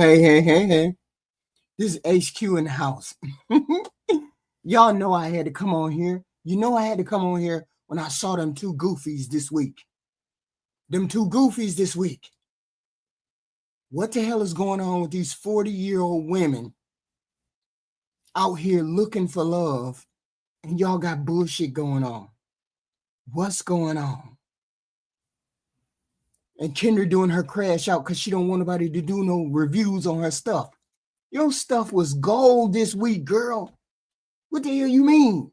Hey. This is HQ in the house. Y'all know I had to come on here. You know I had to come on here when I saw them two goofies this week. What the hell is going on with these 40-year-old women out here looking for love, and y'all got bullshit going on? What's going on? And Kendra doing her crash out because she don't want nobody to do no reviews on her stuff. Your stuff was gold this week, girl. What the hell you mean?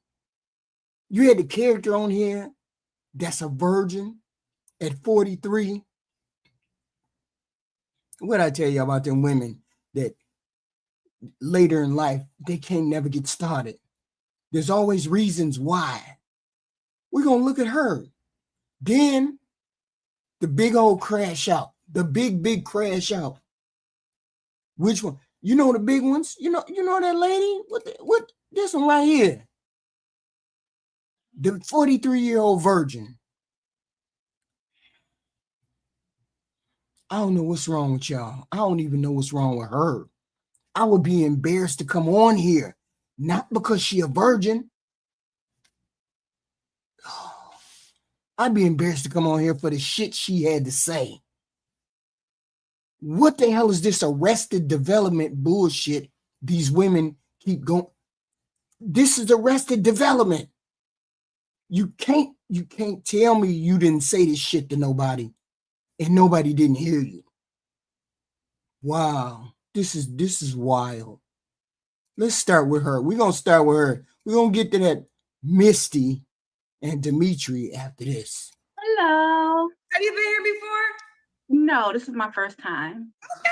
You had the character on here that's a virgin at 43. What I tell you about them women that later in life, they can't never get started. There's always reasons why. We're going to look at her. Then the big old crash out, the big crash out. Which one? You know the big ones? You know that lady? What this one right here? The 43-year-old virgin. I don't know what's wrong with y'all. I don't even know what's wrong with her. I would be embarrassed to come on here, not because she a virgin. I'd be embarrassed to come on here for the shit she had to say. What the hell is this Arrested Development bullshit these women keep going? This is Arrested Development. You can't tell me you didn't say this shit to nobody and nobody didn't hear you. Wow, this is wild. Let's start with her. We're gonna start with her. We're gonna get to that Misty and Dimitri after this. Hello. Have you been here before? No, this is my first time. Okay.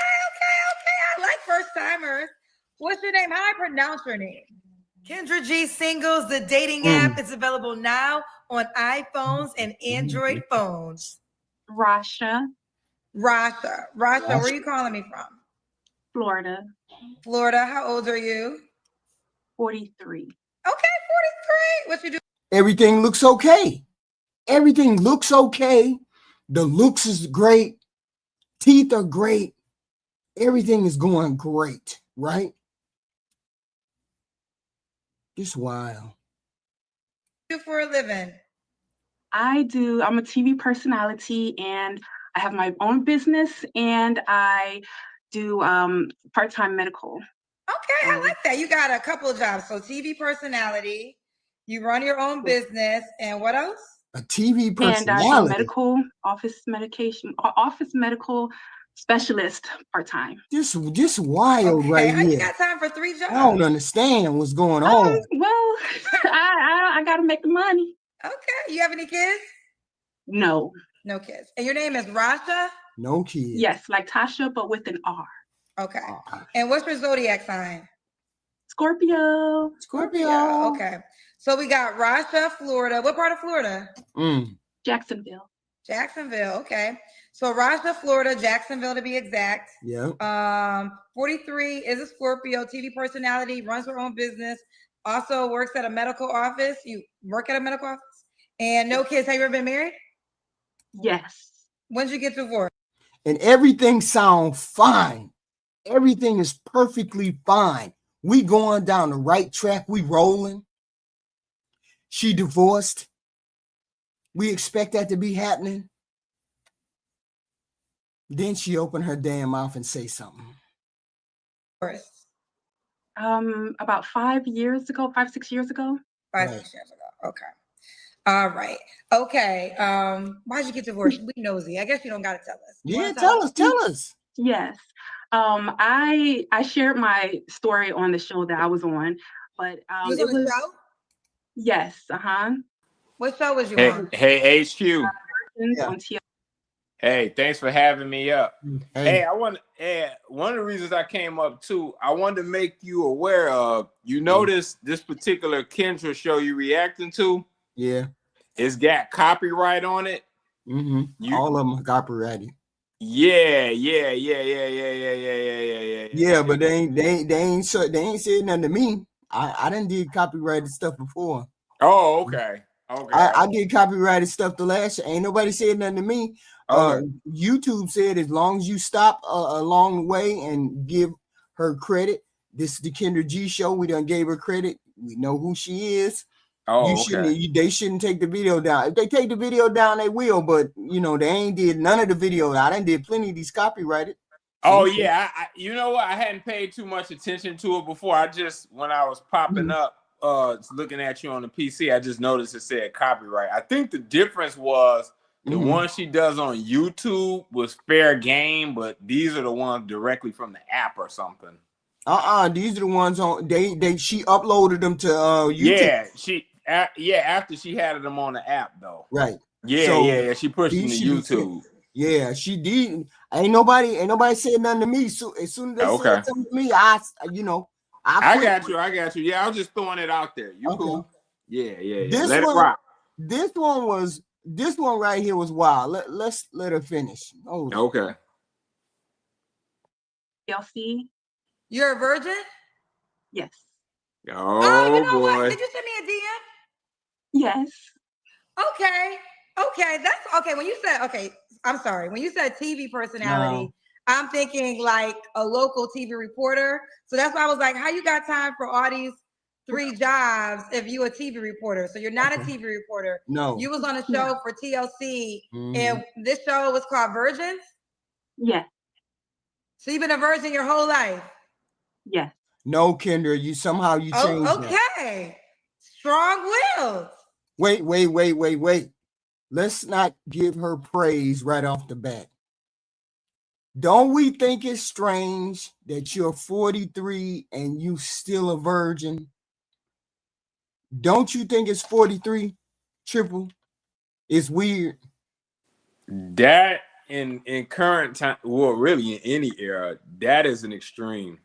I like first timers. What's your name? How do I pronounce your name? Kendra G Singles, the dating app. It's available now on iPhones and Android phones. Rasha. Rasha, where are you calling me from? Florida. Florida. How old are you? 43. Okay, 43. What you do? Everything looks okay. Everything looks okay. The looks is great. Teeth are great. Everything is going great, right? It's wild. Do for a living? I'm a TV personality and I have my own business and I do part-time medical. Okay, I like that. You got a couple of jobs. So TV personality, you run your own business, and what else? A TV personality. And I do medical office medical specialist part-time. This wild right here. You got time for 3 jobs? I don't understand what's going on. Well, I got to make the money. Okay. You have any kids? No. No kids. And your name is Rasha? No kids. Yes, like Tasha, but with an R. Okay. And what's your zodiac sign? Scorpio. Okay. So we got Rasha, Florida. What part of Florida? Jacksonville. Okay. So Rasha, Florida, Jacksonville to be exact. Yeah. 43 is a Scorpio, TV personality, runs her own business, also works at a medical office. You work at a medical office? And no kids. Have you ever been married? Yes. When did you get divorced? And everything sounds fine. Everything is perfectly fine. We going down the right track. We rolling. She divorced. We expect that to be happening. Then she opened her damn mouth and say something. About 5 years ago, 6 years ago. 5, 6 years ago. Okay. All right. Okay. Why'd you get divorced? We nosy. I guess you don't gotta tell us. Yeah, tell us. Yes. I shared my story on the show that I was on, but you was on the show? Yes. What show was you on? Hey, HQ. On TL. Hey, thanks for having me up. Hey, one of the reasons I came up too, I wanted to make you aware of, you notice this particular Kendra show you reacting to? Yeah. It's got copyright on it. All of them are copyrighted. Yeah. Yeah, but they ain't said nothing to me. I done did copyrighted stuff before. Oh, okay. Okay. I did copyrighted stuff the last year. Ain't nobody said nothing to me. Okay. YouTube said as long as you stop along the way and give her credit. This is the Kendra G show. We done gave her credit. We know who she is. Oh, okay. They shouldn't take the video down. If they take the video down, they will. But they ain't did none of the video. I done did plenty of these copyrighted. Oh yeah, you know what? I hadn't paid too much attention to it before. I just when I was popping up, looking at you on the PC, I just noticed it said copyright. I think the difference was the one she does on YouTube was fair game, but these are the ones directly from the app or something. These are the ones on she uploaded them to YouTube. Yeah, after she had them on the app though. Right. Yeah, she pushed them to YouTube. Yeah, she did. Ain't nobody said nothing to me. So as soon as they said something to me, I got you. Yeah, I was just throwing it out there. You cool? Yeah. This Let one, it rock. This one right here was wild. Let's let her finish. Okay. TLC. You're a virgin? Yes. Oh, you know boy. what? Did you send me a DM? Yes. Okay, that's okay. When you said I'm sorry. When you said TV personality, I'm thinking like a local TV reporter. So that's why I was like, how you got time for all these 3 jobs if you a TV reporter? So you're not a TV reporter. No. You was on a show for TLC, and this show was called Virgins? Yes. So you've been a virgin your whole life? Yes. No, Kendra, you changed that. Strong-willed. Wait. Let's not give her praise right off the bat. Don't we think it's strange that you're 43 and you still a virgin? Don't you think it's 43 triple? It's weird. That in current time, well, really in any era, that is an extreme.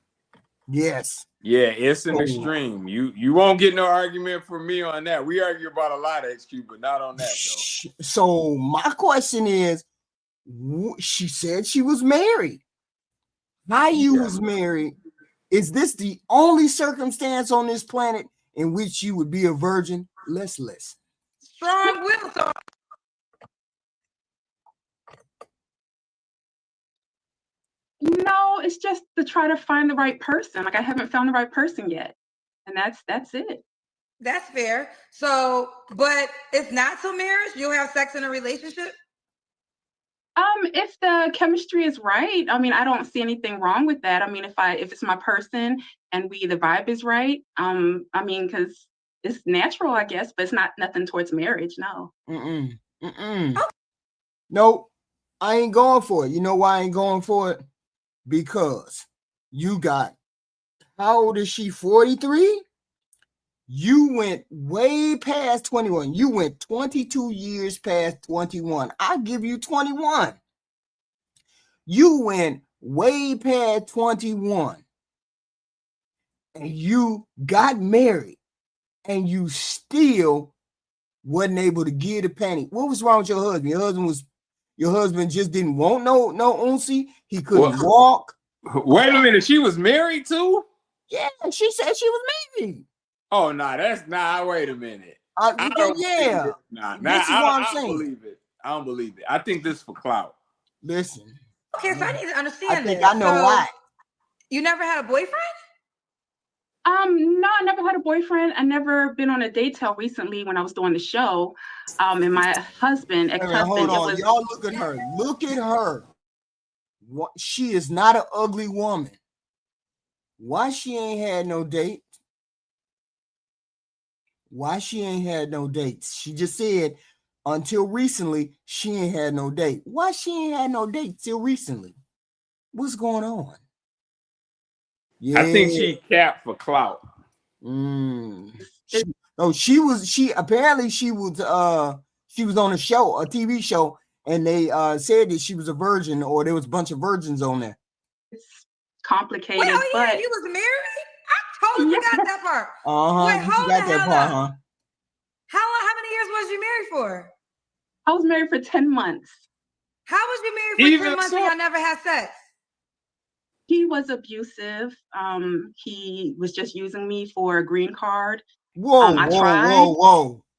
Yes. Yeah, it's an extreme. You won't get no argument from me on that. We argue about a lot of extreme, but not on that though. So my question is, she said she was married. How you was married? Is this the only circumstance on this planet in which you would be a virgin? Let's listen. Strong-willed. No, it's just to try to find the right person. Like I haven't found the right person yet. And that's it. That's fair. So, but it's not till marriage? You'll have sex in a relationship? If the chemistry is right, I mean, I don't see anything wrong with that. I mean, if it's my person and the vibe is right, I mean, because it's natural, I guess, but it's not nothing towards marriage. No. Nope. I ain't going for it. You know why I ain't going for it? Because you got, how old is she? 43? You went way past 21. You went 22 years past 21. I'll give you 21. You went way past 21. And you got married. And you still wasn't able to give the panty. What was wrong with your husband? Your husband just didn't want no uncy. He couldn't walk. Wait a minute. She was married too? Yeah, she said she was married. Oh, no, that's not. Wait a minute. Yeah. This is what I'm saying. Believe it. I don't believe it. I think this is for clout. Listen. Okay, so I need to understand this. I know why. You never had a boyfriend? No, I never had a boyfriend. I never been on a date till recently when I was doing the show. And my ex-husband. Hold on, y'all look at her. Look at her. She is not an ugly woman. Why she ain't had no date? Why she ain't had no dates? She just said until recently she ain't had no date. Why she ain't had no date till recently? What's going on? Yeah. I think she capped for clout. She apparently she was on a show, a TV show, and they said that she was a virgin or there was a bunch of virgins on there. It's complicated. Wait, but you was married? I totally forgot that part. Wait, hold the hell up. How many years was you married for? I was married for 10 months. How was you married for 10 months and y'all never had sex? He was abusive. He was just using me for a green card. Whoa.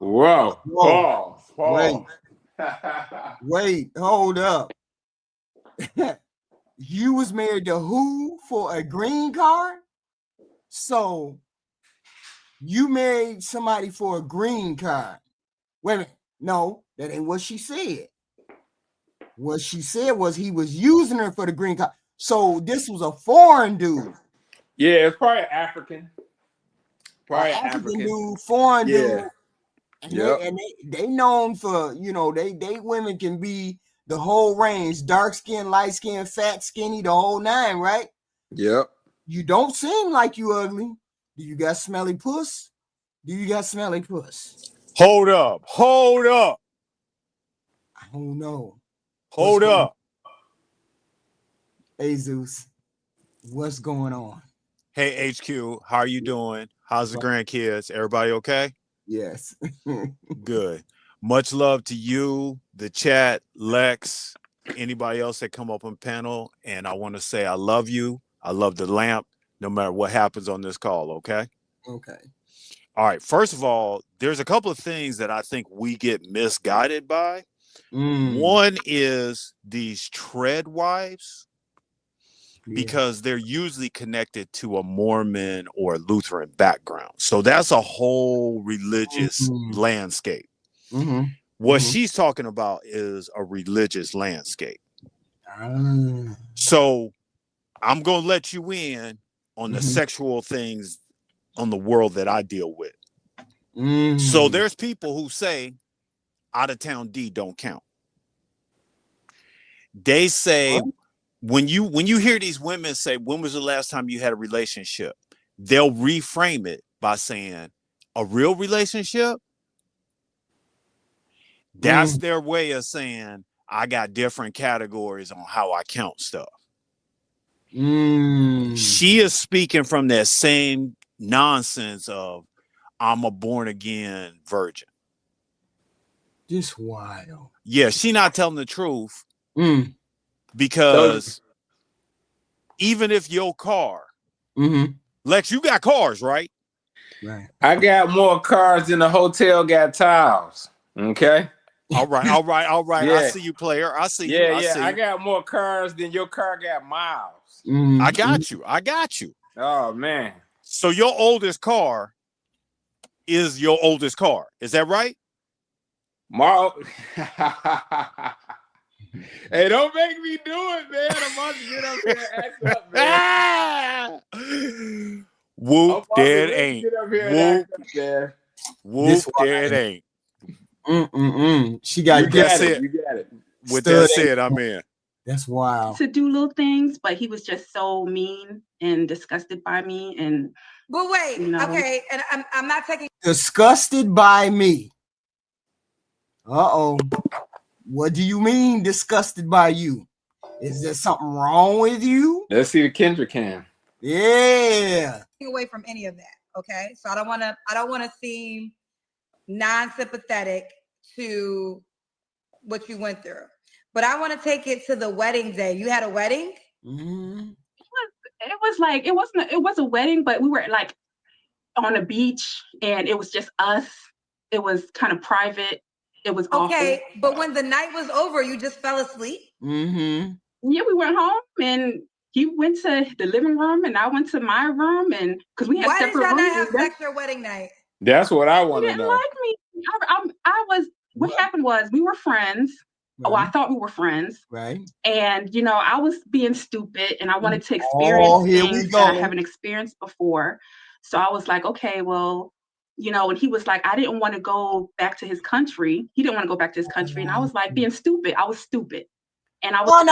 Whoa. Whoa. Pause. Wait, hold up. You was married to who for a green card? So you married somebody for a green card. Wait a minute. No, that ain't what she said. What she said was he was using her for the green card. So this was a foreign dude. Yeah, it's probably African. Probably African African. dude, foreign dude. Yeah. And they known for, they women can be the whole range, dark skin, light skin, fat, skinny, the whole nine, right? Yep. You don't seem like you ugly. Do you got smelly puss? Hold up. I don't know. Hold up. Hey, Zeus, what's going on? Hey, HQ, how are you doing? How's the grandkids? Everybody okay? Yes. Good. Much love to you, the chat, Lex, anybody else that come up on panel. And I want to say I love you. I love the lamp, no matter what happens on this call, okay? Okay. All right. First of all, there's a couple of things that I think we get misguided by. One is these tread wives, because they're usually connected to a Mormon or Lutheran background. So that's a whole religious landscape. What she's talking about is a religious landscape. So I'm going to let you in on the sexual things on the world that I deal with. So there's people who say out of town D don't count. They say, when you hear these women say, when was the last time you had a relationship? They'll reframe it by saying, a real relationship? That's their way of saying, I got different categories on how I count stuff. She is speaking from that same nonsense of, I'm a born again virgin. Just wild. Yeah, she not telling the truth. Because even if your car, Lex, you got cars, right? Right. I got more cars than the hotel got tiles. Okay. All right. Yeah. I see you, player. I see you. I got more cars than your car got miles. I got you. Oh man. So your oldest car is your oldest car. Is that right? Hey, don't make me do it, man. I'm about to get up here and act up, man. Whoop, there it ain't. Whoop, there it ain't. She got you got it. With that said, I'm in. That's wild. To do little things, but he was just so mean and disgusted by me. But wait, okay, and I'm not taking disgusted by me. What do you mean disgusted by you? Is there something wrong with you? Let's see the Kendra cam. Yeah. Away from any of that. Okay. So I don't want to seem non-sympathetic to what you went through. But I want to take it to the wedding day. You had a wedding? It was a wedding, but we were like on a beach and it was just us. It was kind of private. It was okay, awful. But when the night was over, you just fell asleep? Yeah, we went home and he went to the living room and I went to my room, and because we had separate rooms. Why did y'all not have sex your wedding night? That's what I want to know. He didn't like me. What happened was we were friends. Right. Oh, I thought we were friends. Right. And, I was being stupid and I wanted to experience things that I haven't experienced before. So I was like, okay, well, and he was like, I didn't want to go back to his country. He didn't want to go back to his country. And I was like, being stupid. I was stupid. And I was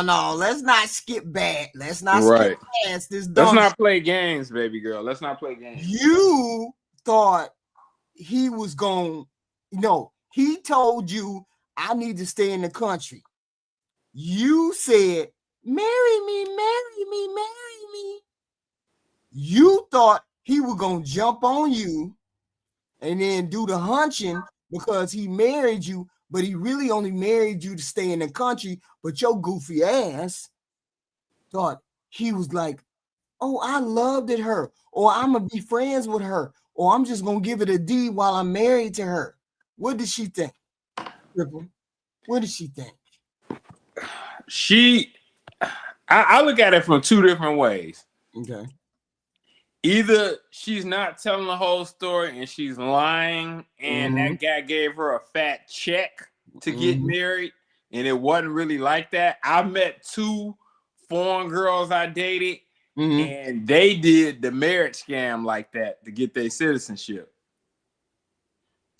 no. Let's not skip back. Let's not skip past this. Let's not play games, baby girl. Let's not play games. You thought he was going, he told you, I need to stay in the country. You said, marry me. You thought he was going to jump on you and then do the hunching because he married you, but he really only married you to stay in the country. But your goofy ass thought he was like, oh, I loved her, or I'm going to be friends with her, or I'm just gonna give it a D while I'm married to her. What did she think? What did she think? I look at it from two different ways. Okay. Either she's not telling the whole story and she's lying, and that guy gave her a fat check to get married, and it wasn't really like that. I met two foreign girls I dated, and they did the marriage scam like that to get their citizenship.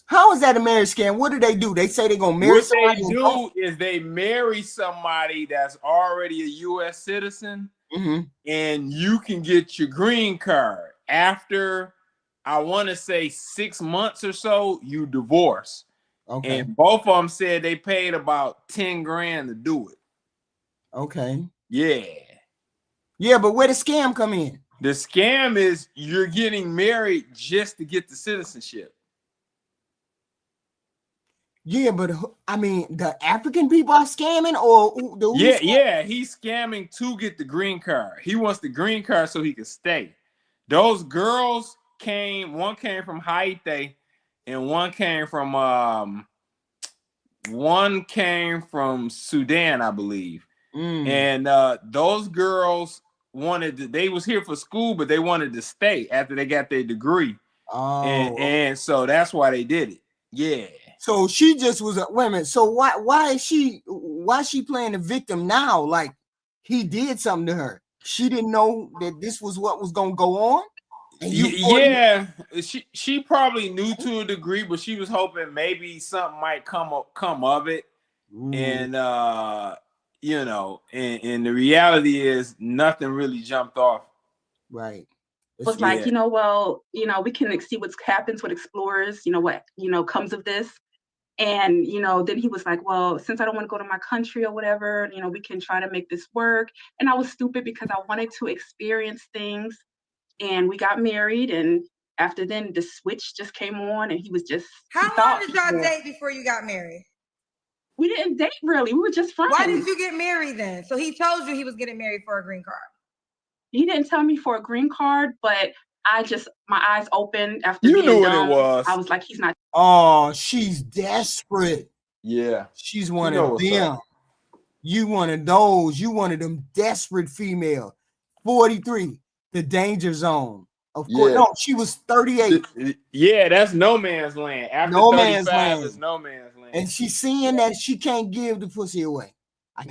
How is that a marriage scam? What do? They say they're gonna marry somebody. What they do is they marry somebody that's already a U.S. citizen, and you can get your green card after, I want to say 6 months or so. You divorce. Okay. And both of them said they paid about 10 grand to do it. Okay. Yeah. Yeah, but where the scam come in? The scam is you're getting married just to get the citizenship. Yeah, but I mean, the African people are scamming, or the yeah, he's scamming to get the green card. He wants the green card so he can stay. Those girls one came from Haiti, and one came from Sudan, I believe. And those girls they was here for school, but they wanted to stay after they got their degree. Oh, and so that's why they did it. Yeah. So she just was wait a minute. So why is she playing the victim now? Like he did something to her. She didn't know that this was what was gonna go on. And she probably knew to a degree, but she was hoping maybe something might come of it. And you know, and the reality is nothing really jumped off. Right. It was like, well, we can see what happens with explorers, what comes of this. And, then he was like, well, since I don't want to go to my country or whatever, we can try to make this work. And I was stupid because I wanted to experience things. And we got married. And after then, the switch just came on, and he was just. How long did y'all date before you got married? We didn't date, really. We were just friends. Why did you get married then? So he told you he was getting married for a green card. He didn't tell me for a green card, but my eyes opened after you being knew dumb. What it was. I was like, he's not. Oh, she's desperate. Yeah. She's one of them. You one of those. You one of them desperate female. 43, the danger zone. Of course. No, she was 38. Yeah, that's no man's land. After no 35, man's land. It's no man's land. And she's seeing that she can't give the pussy away.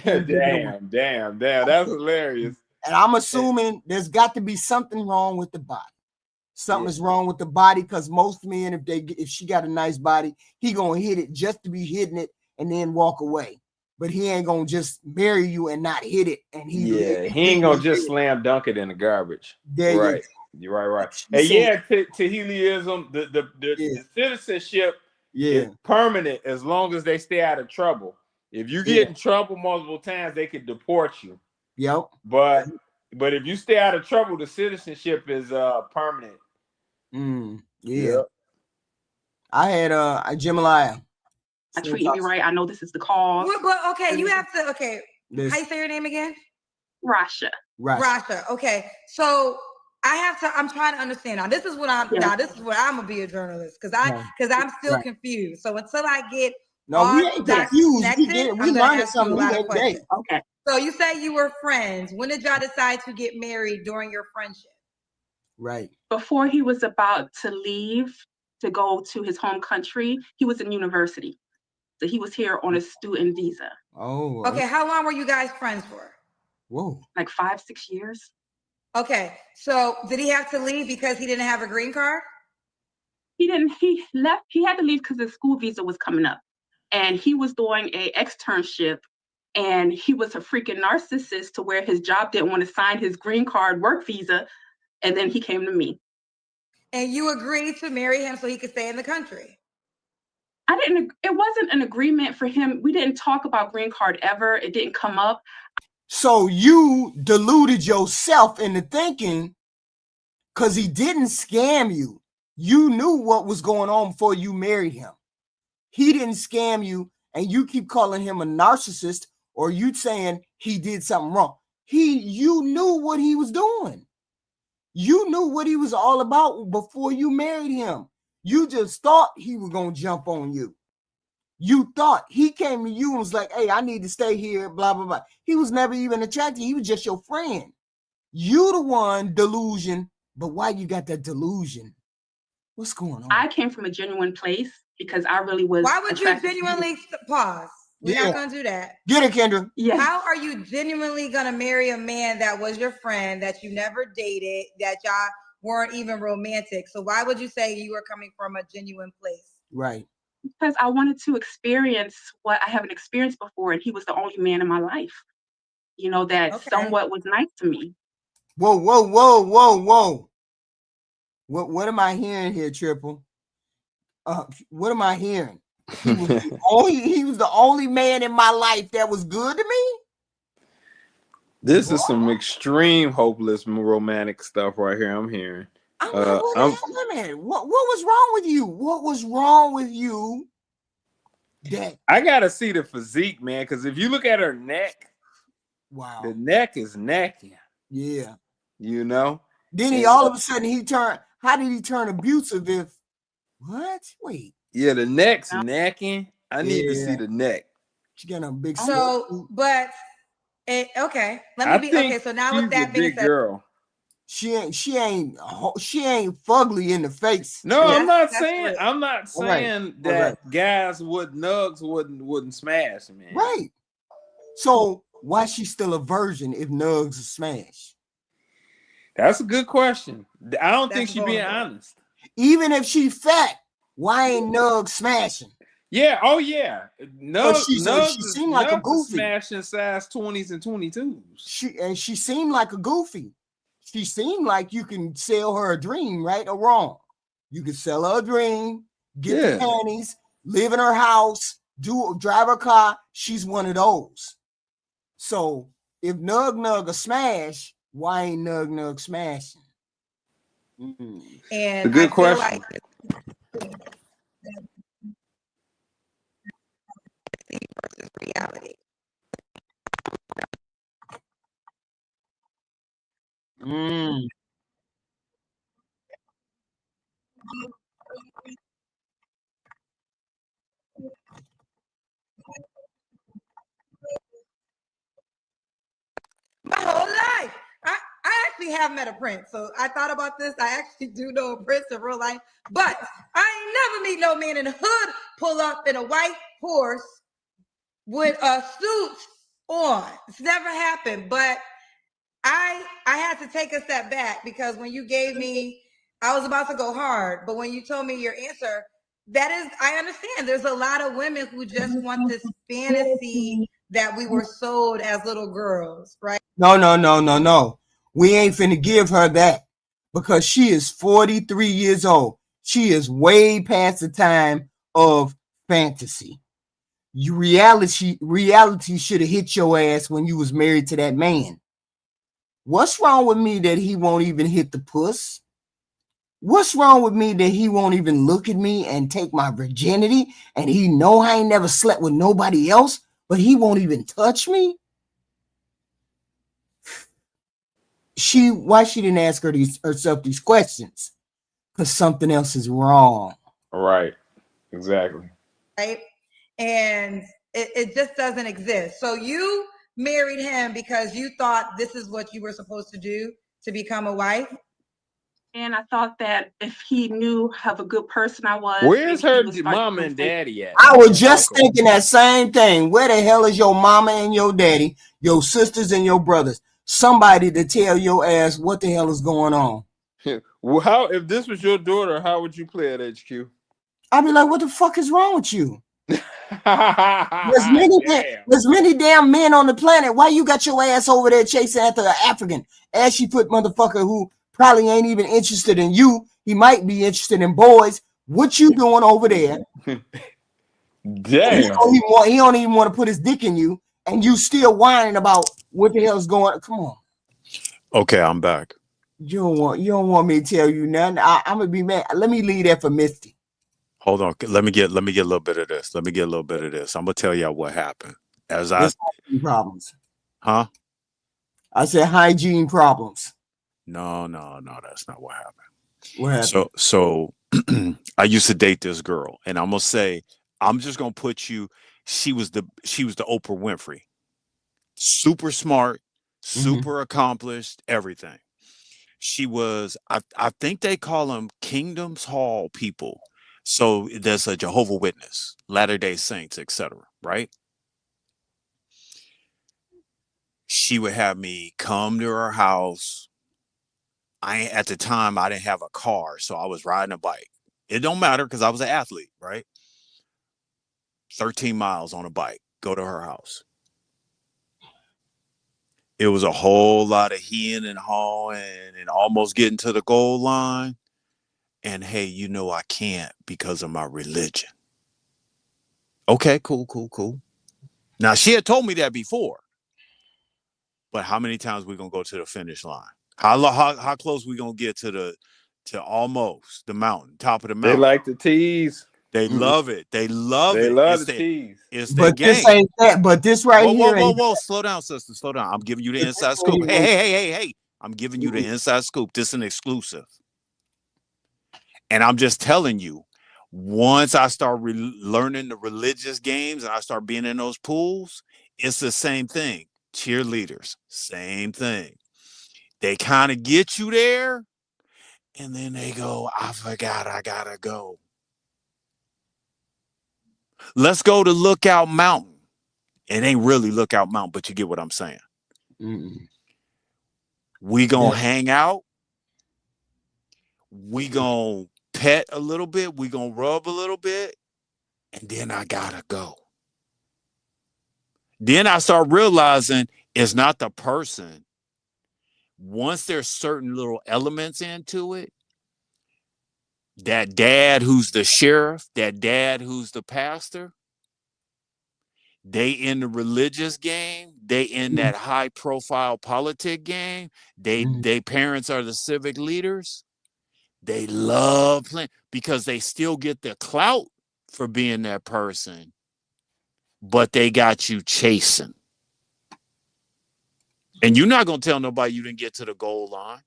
Damn. That's hilarious. And I'm assuming there's got to be something wrong with the body. Something is wrong with the body, because most men, if she got a nice body, he gonna hit it just to be hitting it and then walk away. But he ain't gonna just marry you and not hit it. And he ain't gonna just slam dunk it in the garbage. Right. You're right. Hey, Tahitianism, the citizenship is permanent as long as they stay out of trouble. If you get in trouble multiple times, they could deport you. Yep. But if you stay out of trouble, the citizenship is permanent. Yeah. I had Jemilia. I treated me right. I know this is the cause. Well, okay, you have to. Okay, how you say your name again? Rasha. Okay, so I have to. I'm trying to understand now. This is what I'm. Now this is where I'm gonna be a journalist, because I'm still confused. So until I get we ain't confused. We learned something every day. Okay. So you say you were friends. When did y'all decide to get married during your friendship? Right. Before he was about to leave to go to his home country, he was in university. So he was here on a student visa. Oh. Okay. How long were you guys friends for? Whoa. Like 5-6 years. Okay. So did he have to leave because he didn't have a green card? He didn't. He left. He had to leave because his school visa was coming up. And he was doing an externship. And he was a freaking narcissist to where his job didn't want to sign his green card work visa. And then he came to me. And you agreed to marry him so he could stay in the country? I didn't. It wasn't an agreement for him. We didn't talk about green card ever. It didn't come up. So you deluded yourself into thinking, because he didn't scam you. You knew what was going on before you married him. He didn't scam you, and you keep calling him a narcissist, or you saying he did something wrong. You knew what he was doing. You knew what he was all about before you married him. You just thought he was going to jump on you. You thought he came to you and was like, hey, I need to stay here, blah, blah, blah. He was never even attracted. He was just your friend. You the one delusion, but why you got that delusion? What's going on? I came from a genuine place because I really was. Why would you genuinely pause? We're not going to do that. Get it, Kendra. Yes. How are you genuinely going to marry a man that was your friend, that you never dated, that y'all weren't even romantic? So why would you say you were coming from a genuine place? Right. Because I wanted to experience what I haven't experienced before, and he was the only man in my life, you know, that somewhat was nice to me. Whoa, whoa, whoa, whoa, whoa. What am I hearing here, Triple? What am I hearing? He was the only man in my life that was good to me? This is some extreme hopeless romantic stuff right here I'm hearing. What was wrong with you? What was wrong with you? I gotta see the physique, man, because if you look at her neck, wow, the neck is necking. Yeah. You know? Then he all of a sudden how did he turn abusive if what? Wait. Yeah, the neck's necking. I need to see the neck. She got a big but okay. Let me be okay. So now with that being said, girl. She ain't fugly in the face. No, I'm not saying that guys with nugs wouldn't smash, man. Right. So why she still a virgin if nugs are smash? That's a good question. I don't think she's being honest. Even if she fat, why ain't nugs smashing? Yeah, oh yeah. Nugs, she seemed like a goofy. Smashing size 20s and 22s. She seemed like a goofy. She seemed like you can sell her a dream, right or wrong. You can sell her a dream, get the panties, live in her house, drive her car. She's one of those. So if Nug a smash, why ain't Nug smashing? And it's a good question. Versus reality. My whole life. I actually have met a prince. So I thought about this. I actually do know a prince in real life. But I ain't never meet no man in the hood pull up in a white horse with a suit on. It's never happened. But I had to take a step back because when you gave me, I was about to go hard. But when you told me your answer, I understand. There's a lot of women who just want this fantasy that we were sold as little girls, right? No. We ain't finna give her that because she is 43 years old. She is way past the time of fantasy. Reality should have hit your ass when you was married to that man. What's wrong with me that he won't even hit the puss? What's wrong with me that he won't even look at me and take my virginity? And he know I ain't never slept with nobody else, but he won't even touch me? Why she didn't ask herself these questions? Because something else is wrong. Right. Exactly. Right. And it just doesn't exist. So you married him because you thought this is what you were supposed to do to become a wife? And I thought that if he knew how a good person I was. Where's her mama and daddy at? I was just thinking that same thing. Where the hell is your mama and your daddy, your sisters and your brothers? Somebody to tell your ass what the hell is going on. Well, if this was your daughter, how would you play at HQ? I'd be like, what the fuck is wrong with you? There's many damn men on the planet. Why you got your ass over there chasing after an African? As she put motherfucker who probably ain't even interested in you. He might be interested in boys. What you doing over there? Damn. He don't even want to put his dick in you, and you still whining about what the hell is going on. Come on. Okay, I'm back. You don't want me to tell you nothing. I'm gonna be mad. Let me leave that for Misty. Hold on. Let me get a little bit of this. I'm gonna tell y'all what happened. Hygiene problems. Huh? I said hygiene problems. No, that's not what happened. What happened? So I used to date this girl, and I'm gonna say, I'm just gonna put you. She was the Oprah Winfrey. Super smart, super accomplished, everything. She was, I think they call them Kingdoms Hall people. So there's a Jehovah Witness, Latter-day Saints, etc. Right? She would have me come to her house. At the time I didn't have a car, so I was riding a bike. It don't matter because I was an athlete, right? 13 miles on a bike, go to her house. It was a whole lot of heeing and hawing and almost getting to the goal line. And hey, I can't because of my religion. Okay, cool. Now, she had told me that before. But how many times we gonna go to the finish line? How close we gonna get to almost the mountain, top of the mountain? They like to tease. They love it. They love They it. love the tease. It's their game. This ain't that. But this right here. Whoa. Slow down, sister. Slow down. I'm giving you the inside scoop. Hey. I'm giving you the inside scoop. This is an exclusive. And I'm just telling you, once I start learning the religious games and I start being in those pools, it's the same thing. Cheerleaders, same thing. They kind of get you there, and then they go, I forgot I gotta go. Let's go to Lookout Mountain. It ain't really Lookout Mountain, but you get what I'm saying. We gonna hang out. We gonna pet a little bit. We gonna rub a little bit. And then I gotta go. Then I start realizing it's not the person. Once there's certain little elements into it, that dad who's the sheriff, that dad who's the pastor, they in the religious game, they in that high profile politic game, they parents are the civic leaders. They love playing because they still get the clout for being that person, but they got you chasing. And you're not going to tell nobody you didn't get to the goal line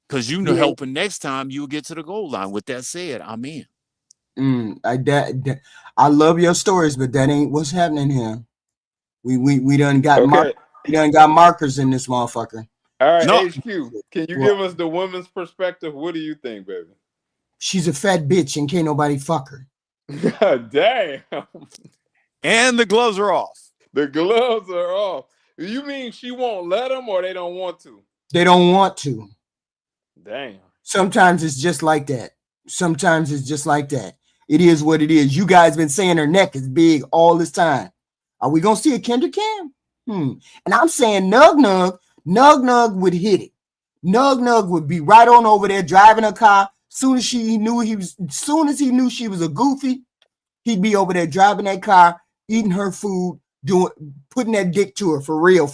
because hoping next time you'll get to the goal line. With that said, I'm in. I love your stories, but that ain't what's happening here. We done got markers in this motherfucker. All right, HQ, can you give us the women's perspective? What do you think, baby? She's a fat bitch and can't nobody fuck her. Damn. And the gloves are off. The gloves are off. You mean she won't let them or they don't want to? They don't want to. Damn. Sometimes it's just like that. It is what it is. You guys been saying her neck is big all this time. Are we going to see a Kendra Cam? And I'm saying Nug would hit it. Nug would be right on over there driving a car. Soon as he knew she was a goofy, he'd be over there driving that car, eating her food, putting that dick to her for real.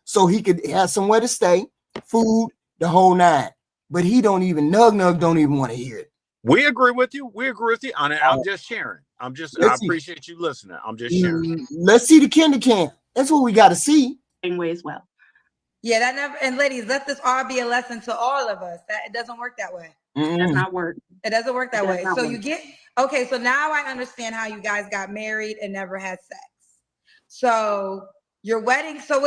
So he could have somewhere to stay, food, the whole nine. But Nug don't even want to hear it. We agree with you. I'm just sharing. I appreciate you listening. I'm just sharing. Let's see the Kendra Cam. That's what we got to see. Same way as well. Yeah, that never. And ladies, let this all be a lesson to all of us. That it doesn't work that way. It does not work. It doesn't work that way. So work. So now I understand how you guys got married and never had sex. So your wedding. So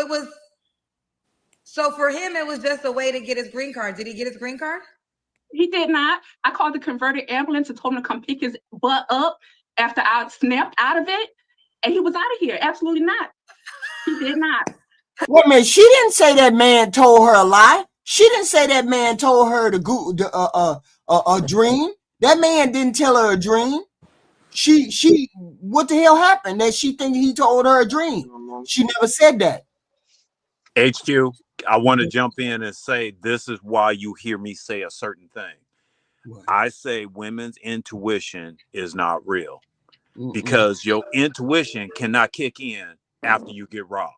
for him, it was just a way to get his green card. Did he get his green card? He did not. I called the converted ambulance and told him to come pick his butt up after I snapped out of it, and he was out of here. Absolutely not. He did not. Wait a minute. She didn't say that man told her a lie. She didn't say that man told her a dream. That man didn't tell her a dream. She what the hell happened that she think he told her a dream? She never said that. HQ, I want to jump in and say this is why you hear me say a certain thing. What? I say women's intuition is not real because your intuition cannot kick in after you get robbed.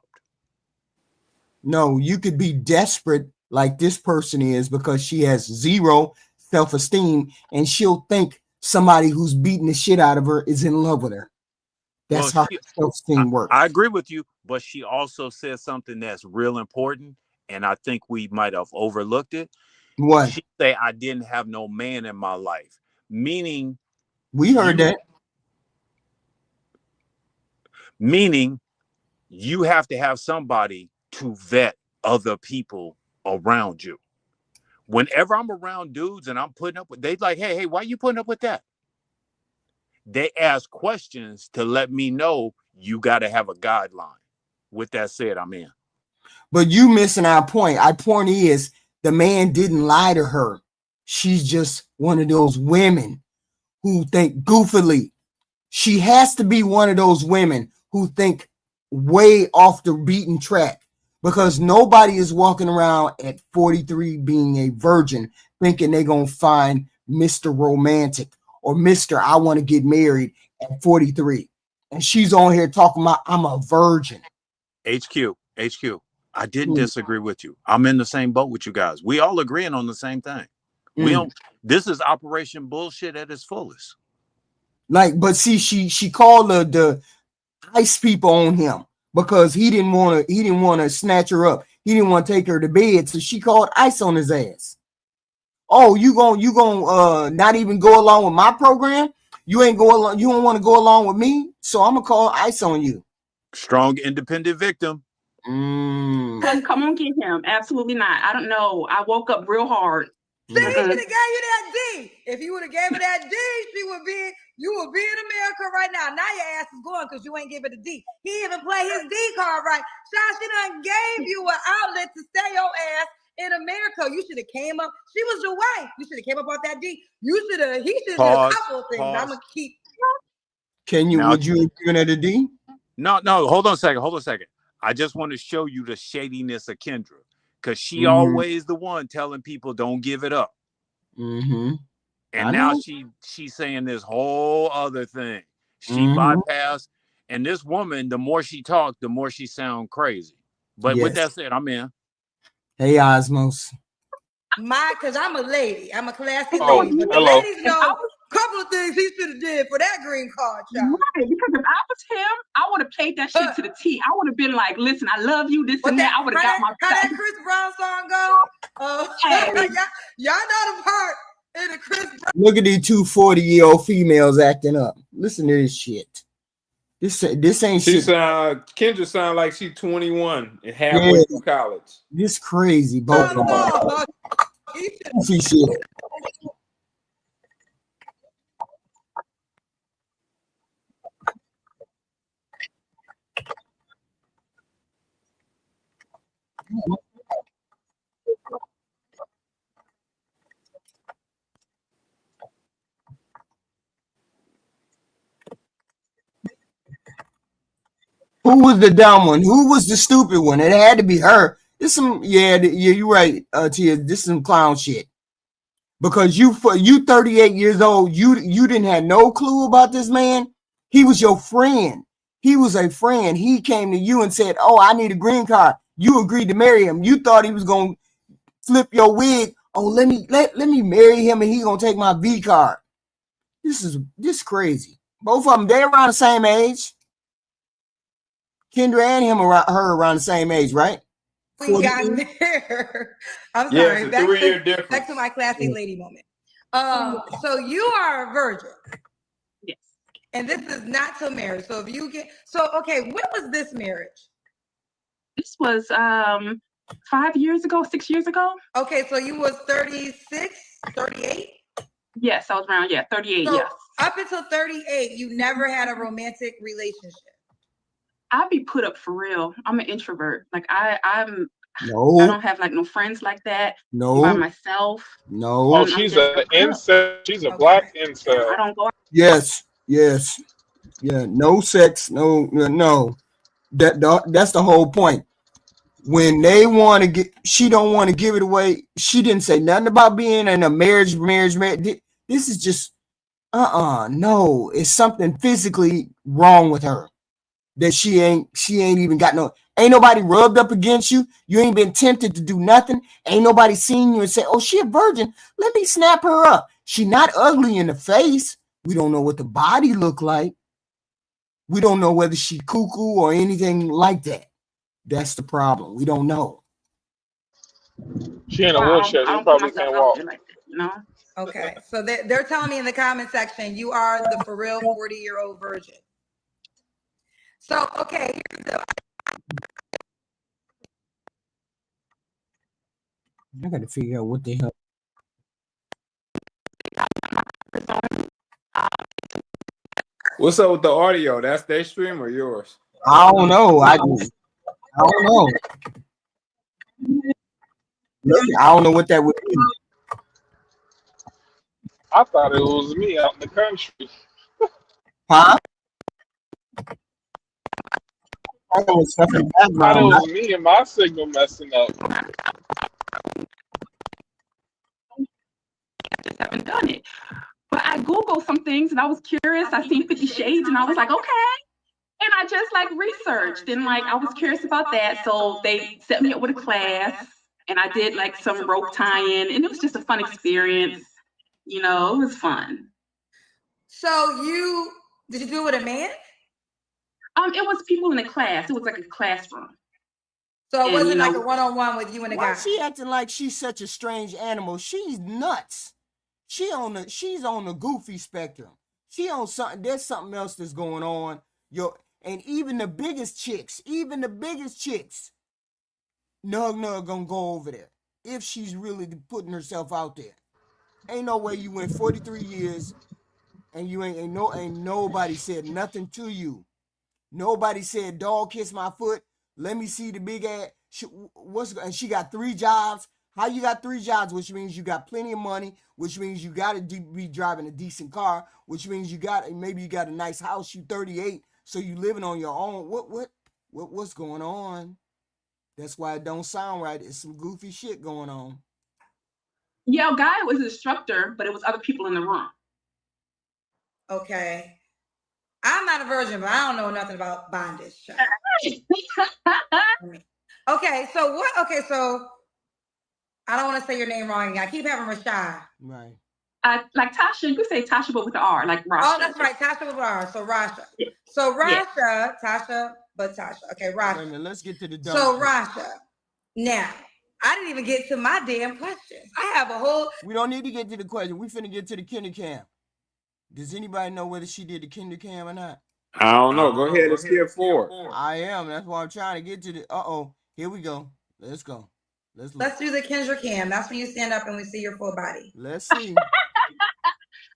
No, you could be desperate like this person is because she has zero self-esteem and she'll think somebody who's beating the shit out of her is in love with her. That's how self-esteem works. I agree with you, but she also said something that's real important. and I think we might have overlooked it. What? She say I didn't have no man in my life, meaning We heard that. Meaning you have to have somebody to vet other people around you. Whenever I'm around dudes and I'm putting up with, they like, hey, why you putting up with that? They ask questions to let me know you got to have a guideline. With that said, I'm in. But you missing our point. Our point is the man didn't lie to her. She's just one of those women who think goofily. She has to be one of those women who think way off the beaten track, because nobody is walking around at 43 being a virgin thinking they're going to find Mr. Romantic or Mr. I want to get married at 43. And she's on here talking about I'm a virgin. HQ. I didn't disagree with you. I'm in the same boat with you guys. We all agreeing on the same thing. We don't. This is Operation Bullshit at its fullest. Like, but see, she called the ICE people on him because he didn't want to snatch her up. He didn't want to take her to bed, so she called ICE on his ass. Oh, you gonna not even go along with my program? You ain't go along. You don't want to go along with me, so I'm gonna call ICE on you. Strong, independent victim. Come on, get him. Absolutely not. I don't know. I woke up real hard. See, he should have gave you that D. If he would have gave her that D, you would be in America right now. Now your ass is going because you ain't give it a D. He even played his D card right. She done gave you an outlet to stay your ass in America. You should have came up. She was your wife. You should have came up off that D. He should have did a couple of things. I'm gonna keep. Would you have given it a D? No, hold on a second. I just want to show you the shadiness of Kendra, because she always the one telling people don't give it up. And now she's saying this whole other thing. She bypassed, and this woman, the more she talked, the more she sound crazy. But with that said, I'm in. Hey, Osmos. Because I'm a lady. I'm a classy lady. But the ladies know a couple of things he should have did for that green card, child. Right, because if I was him, I would have played that shit to the T. I would have been like, listen, I love you, this and that. I would have got my how that Chris Brown song go? Y'all know the part in the Chris Brown. Look at these 2 40-year-old females acting up. Listen to this shit. This ain't shit. Kendra sound like she's 21 and halfway through college. This crazy, both of them. Shit. Who was the dumb one? Who was the stupid one? It had to be her. This some you're right, Tia. This is some clown shit. Because you 38 years old, you didn't have no clue about this man. He was your friend. He was a friend. He came to you and said, "Oh, I need a green card." You agreed to marry him. You thought he was gonna flip your wig. Oh, let me marry him and he's gonna take my V card. This crazy. Both of them, they're around the same age. Kendra and him around the same age, right? We got there. I'm sorry. It's a 3-year difference. Back to my classy lady moment. So you are a virgin. Yes. And this is not till marriage. So if you get okay, when was this marriage? This was 5 years ago, 6 years ago. Okay, so you was 36, 38? Yes, I was around, 38, so yes. Up until 38, you never had a romantic relationship. I'd be put up for real. I'm an introvert. Like I don't have like no friends like that. No. By myself. No. Oh, she's an incel. She's a black incel. I don't go. Yes. Yeah. No sex. No. That's the whole point. When they want to get, she don't want to give it away. She didn't say nothing about being in a marriage. This is just no. It's something physically wrong with her. That she ain't even got ain't nobody rubbed up against you. You ain't been tempted to do nothing. Ain't nobody seen you and say, "Oh, she a virgin. Let me snap her up." She not ugly in the face. We don't know what the body look like. We don't know whether she cuckoo or anything like that. That's the problem. We don't know. She in a Wow, wheelchair. I She don't put probably myself can't out walk. there like that, you know. Okay, so they're telling me in the comment section you are the for real 40-year-old virgin. So okay, here's the I got to figure out what the hell. What's up with the audio? That's their stream or yours? I don't know. I don't know. I don't know what that would be. I thought it was me out in the country. Huh? I know it's stuff in the I thought it background. was me and my signal messing up. I just haven't done it. But I Googled some things and I was curious. I seen 50 Shades and I was like, okay. And I just like researched and like I was curious about that. So they set me up with a class and I did like some rope tying and it was just a fun experience. You know, it was fun. So did you do it with a man? It was people in the class. It was like a classroom. So it And, wasn't you know, like a one-on-one with you and a Why guy. she acting like she's such a strange animal? She's nuts. She's on the goofy spectrum. She on something. There's something else that's going on. And even the biggest chicks, Nug gonna go over there if she's really putting herself out there. Ain't no way you went 43 years and you ain't nobody said nothing to you. Nobody said, "Dog, kiss my foot. Let me see the big ass." And she got 3 jobs. How you got 3 jobs? Which means you got plenty of money. Which means you got to be driving a decent car. Which means maybe you got a nice house. You 38, so you living on your own. What's going on? That's why it don't sound right. It's some goofy shit going on. Yeah, guy was an instructor, but it was other people in the room. Okay. I'm not a virgin, but I don't know nothing about bondage. Okay, so I don't want to say your name wrong. I keep having Rasha. Right. Like Tasha, you could say Tasha, but with the R, like Rasha. Oh, that's right. Tasha with R. So Rasha. Yeah. So Rasha, Tasha, but Tasha. Okay, Rasha. Wait a minute, let's get to the dumb. So Rasha. Now, I didn't even get to my damn questions. I have a whole. We don't need to get to the question. We finna get to the kinder cam. Does anybody know whether she did the kinder cam or not? I don't know. Go ahead and skip forward. I am. That's why I'm trying to get to the. Here we go. Let's go. Let's do the Kendra cam. That's when you stand up and we see your full body. Let's see.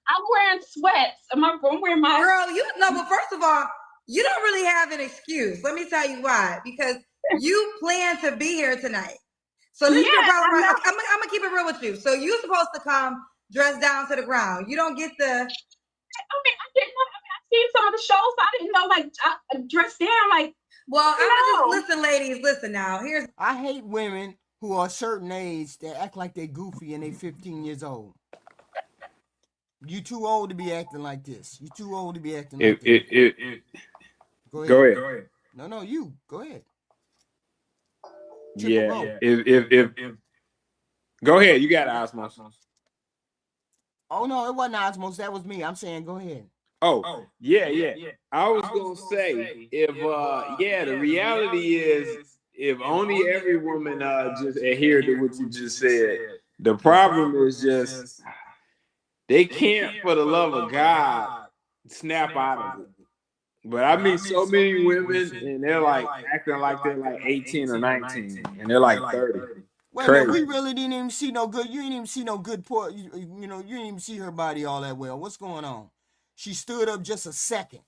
I'm wearing sweats. I'm wearing my girl. But first of all, you don't really have an excuse. Let me tell you why. Because you plan to be here tonight. So this is the problem, right? I'm gonna keep it real with you. So you're supposed to come dressed down to the ground. You don't get the. I mean, I've seen some of the shows. So I didn't know, like, dressed down, like. Well, I'm just listen, ladies. Listen now. I hate women who are a certain age that act like they goofy and they 15 years old. You too old to be acting like this. You too old to be acting like this. Go ahead. No, you go ahead. Yeah. If go ahead, you got Osmos. Oh no, it wasn't Osmos. That was me. I'm saying go ahead. Oh, yeah. I was gonna say if the reality is if only every woman just adhered to what you just said. The problem is just they can't, for the love of God, snap out of it. But I meet so many women, and they're like acting like they're like 18 or 19, and they're like 30. Wait a minute, we really didn't even see no good. You didn't even see no good poor. You didn't even see her body all that well. What's going on? She stood up just a second.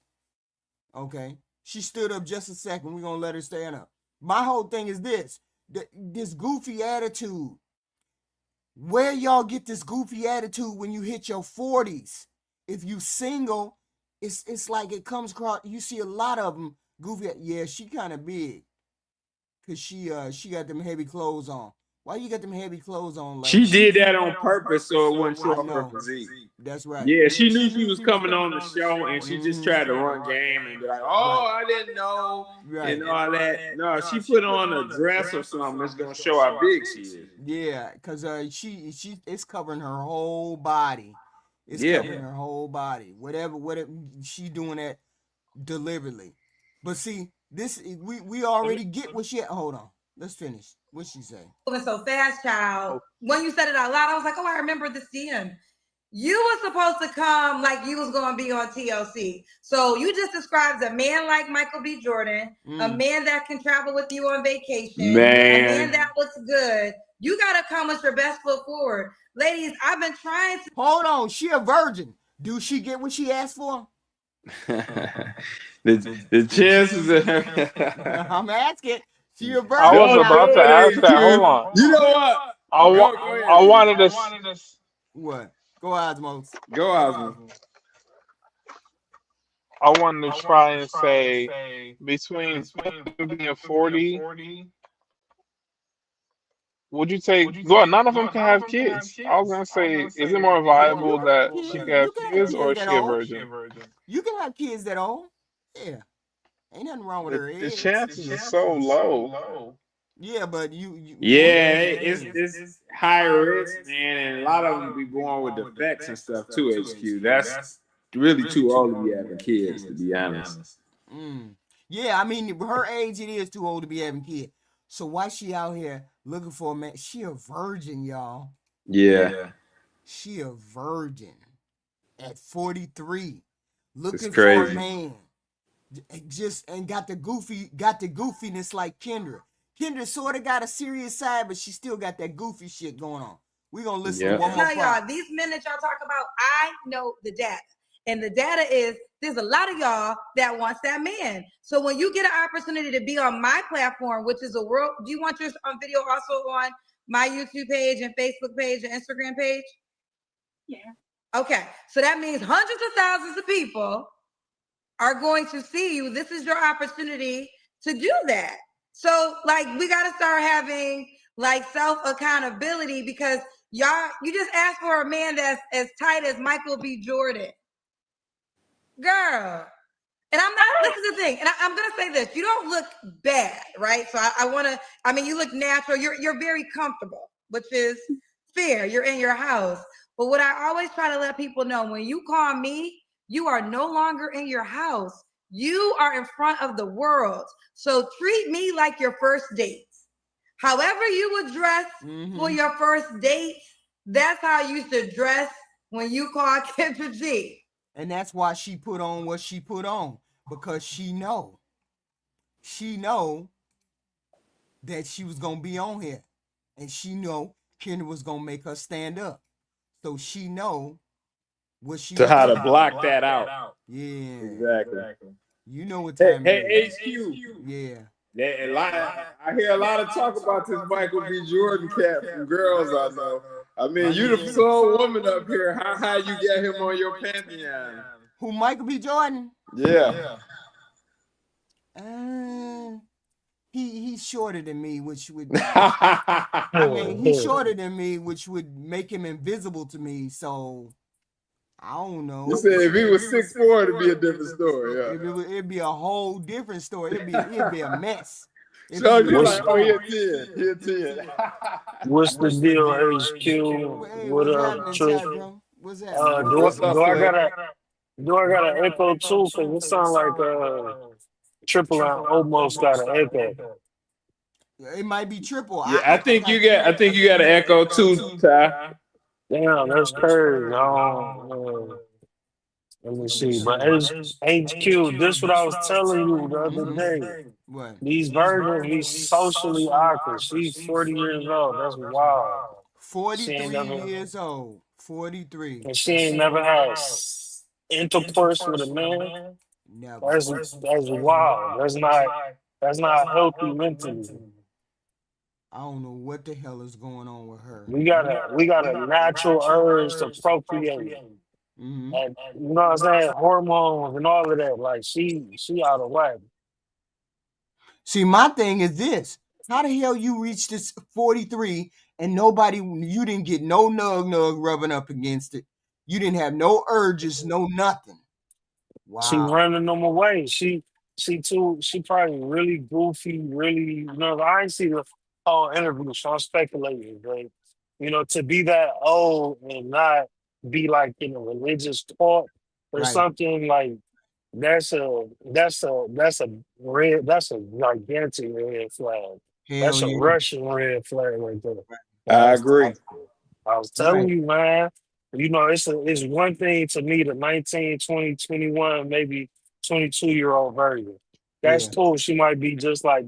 Okay, she stood up just a second. We're gonna let her stand up. My whole thing is this goofy attitude. Where y'all get this goofy attitude when you hit your 40s? If you single, it's like it comes across. You see a lot of them goofy. Yeah, she kind of big, cause she got them heavy clothes on. Why you got them heavy clothes on? Like, she did that on purpose so it wouldn't show up her physique. That's right. Yeah, she knew she was coming on the show, and she just tried to run game and be like, "Oh, I didn't know," and all that. No, she put on a dress or something that's gonna show how big she is. Yeah, cause she it's covering her whole body. It's covering her whole body. Whatever she doing that deliberately. But see, this we already get what she. Hold on. Let's finish. What'd she say? Moving so fast, child. When you said it out loud, I was like, oh, I remember this DM. You were supposed to come like you was going to be on TLC. So you just described a man like Michael B. Jordan, a man that can travel with you on vacation, a man that looks good. You got to come with your best foot forward. Ladies, I've been trying to. Hold on. She a virgin. Do she get what she asked for? the chances of her. I'm asking. She a virgin. I was about to ask that. Hold on. You know what? I wanted to. What? Go Osmos. Go Osmos. I wanted to try and say between being 40. Would you take? Well, none of them can have kids. I was gonna say, is it more viable that she can have kids, or is she a virgin? You can have kids that old. Yeah, ain't nothing wrong with her The age. chances are so low. Yeah, but it's higher risk, man, and a lot of them be born with defects and stuff too. HQ, that's really too old to be having kids, to be honest. Yeah, I mean, her age, it is too old to be having kids. So why she out here looking for a man? She a virgin, y'all. Yeah. She a virgin at 43, looking It's for a crazy. man. Just and got the goofiness like Kendra. Kendra sort of got a serious side, but she still got that goofy shit going on. We're gonna listen to one more part. Y'all, these men that y'all talk about, I know the data. And the data is there's a lot of y'all that wants that man. So when you get an opportunity to be on my platform, which is a world, do you want your video also on my YouTube page and Facebook page and Instagram page? Yeah. Okay. So that means hundreds of thousands of people are going to see you. This is your opportunity to do that. So like we got to start having like self accountability, because y'all, you just asked for a man that's as tight as Michael B. Jordan. Girl. And I'm not, this is the thing, and I'm going to say this, you don't look bad, right? So you look natural, you're very comfortable, which is fair, you're in your house. But what I always try to let people know, when you call me, you are no longer in your house. You are in front of the world. So treat me like your first date. However you would dress for your first date, that's how you should dress when you call Kendra G. And that's why she put on what she put on, because she know that she was going to be on here, and she know Kendra was going to make her stand up. So she know what she to how to block that out. Yeah. Exactly. You know what time it is. HQ. Yeah. I hear a lot of talk about this Michael B. Jordan cat from girls I know. I mean, you the sole woman up here. How high you get him on your pantheon? Who, Michael B. Jordan? Yeah. He's shorter than me, which would I he's shorter than me, which would make him invisible to me. So I don't know. You said if he was 6'4", it'd be a different story. Yeah. It'd be a whole different story. It'd be a mess. So you're like, oh, he'll 10. What's the deal, HQ? What up, Truth? What's that? Do I got an echo too? Cause it sounds like Triple and almost got an echo. It might be triple. Yeah, I think you got an echo too, Ty. Damn, that's crazy. Let me see. But HQ, this what I was telling you the other day. What? These virgins be socially awkward. She's 40 years old. That's wild. 43 years old. 43. And she ain't never had intercourse with a man. Never. That's wild. That's not healthy mentally. I don't know what the hell is going on with her. We got a natural urge to procreate. And you know what I'm saying? Hormones and all of that. Like she out of whack. See, my thing is this. How the hell you reach this 43 and you didn't get no nug rubbing up against it. You didn't have no urges, no nothing. Wow. She running them away. She probably really goofy, really, I ain't see the whole interview, so I'm speculating, but to be that old and not be like in a religious talk or something, like that's a gigantic red flag. That's a yeah. Russian red flag right there. I agree. I was telling Right. you, man. You know, it's one thing to meet a 19, 20, 21, maybe 22-year-old version. That's Yeah. cool. She might be just like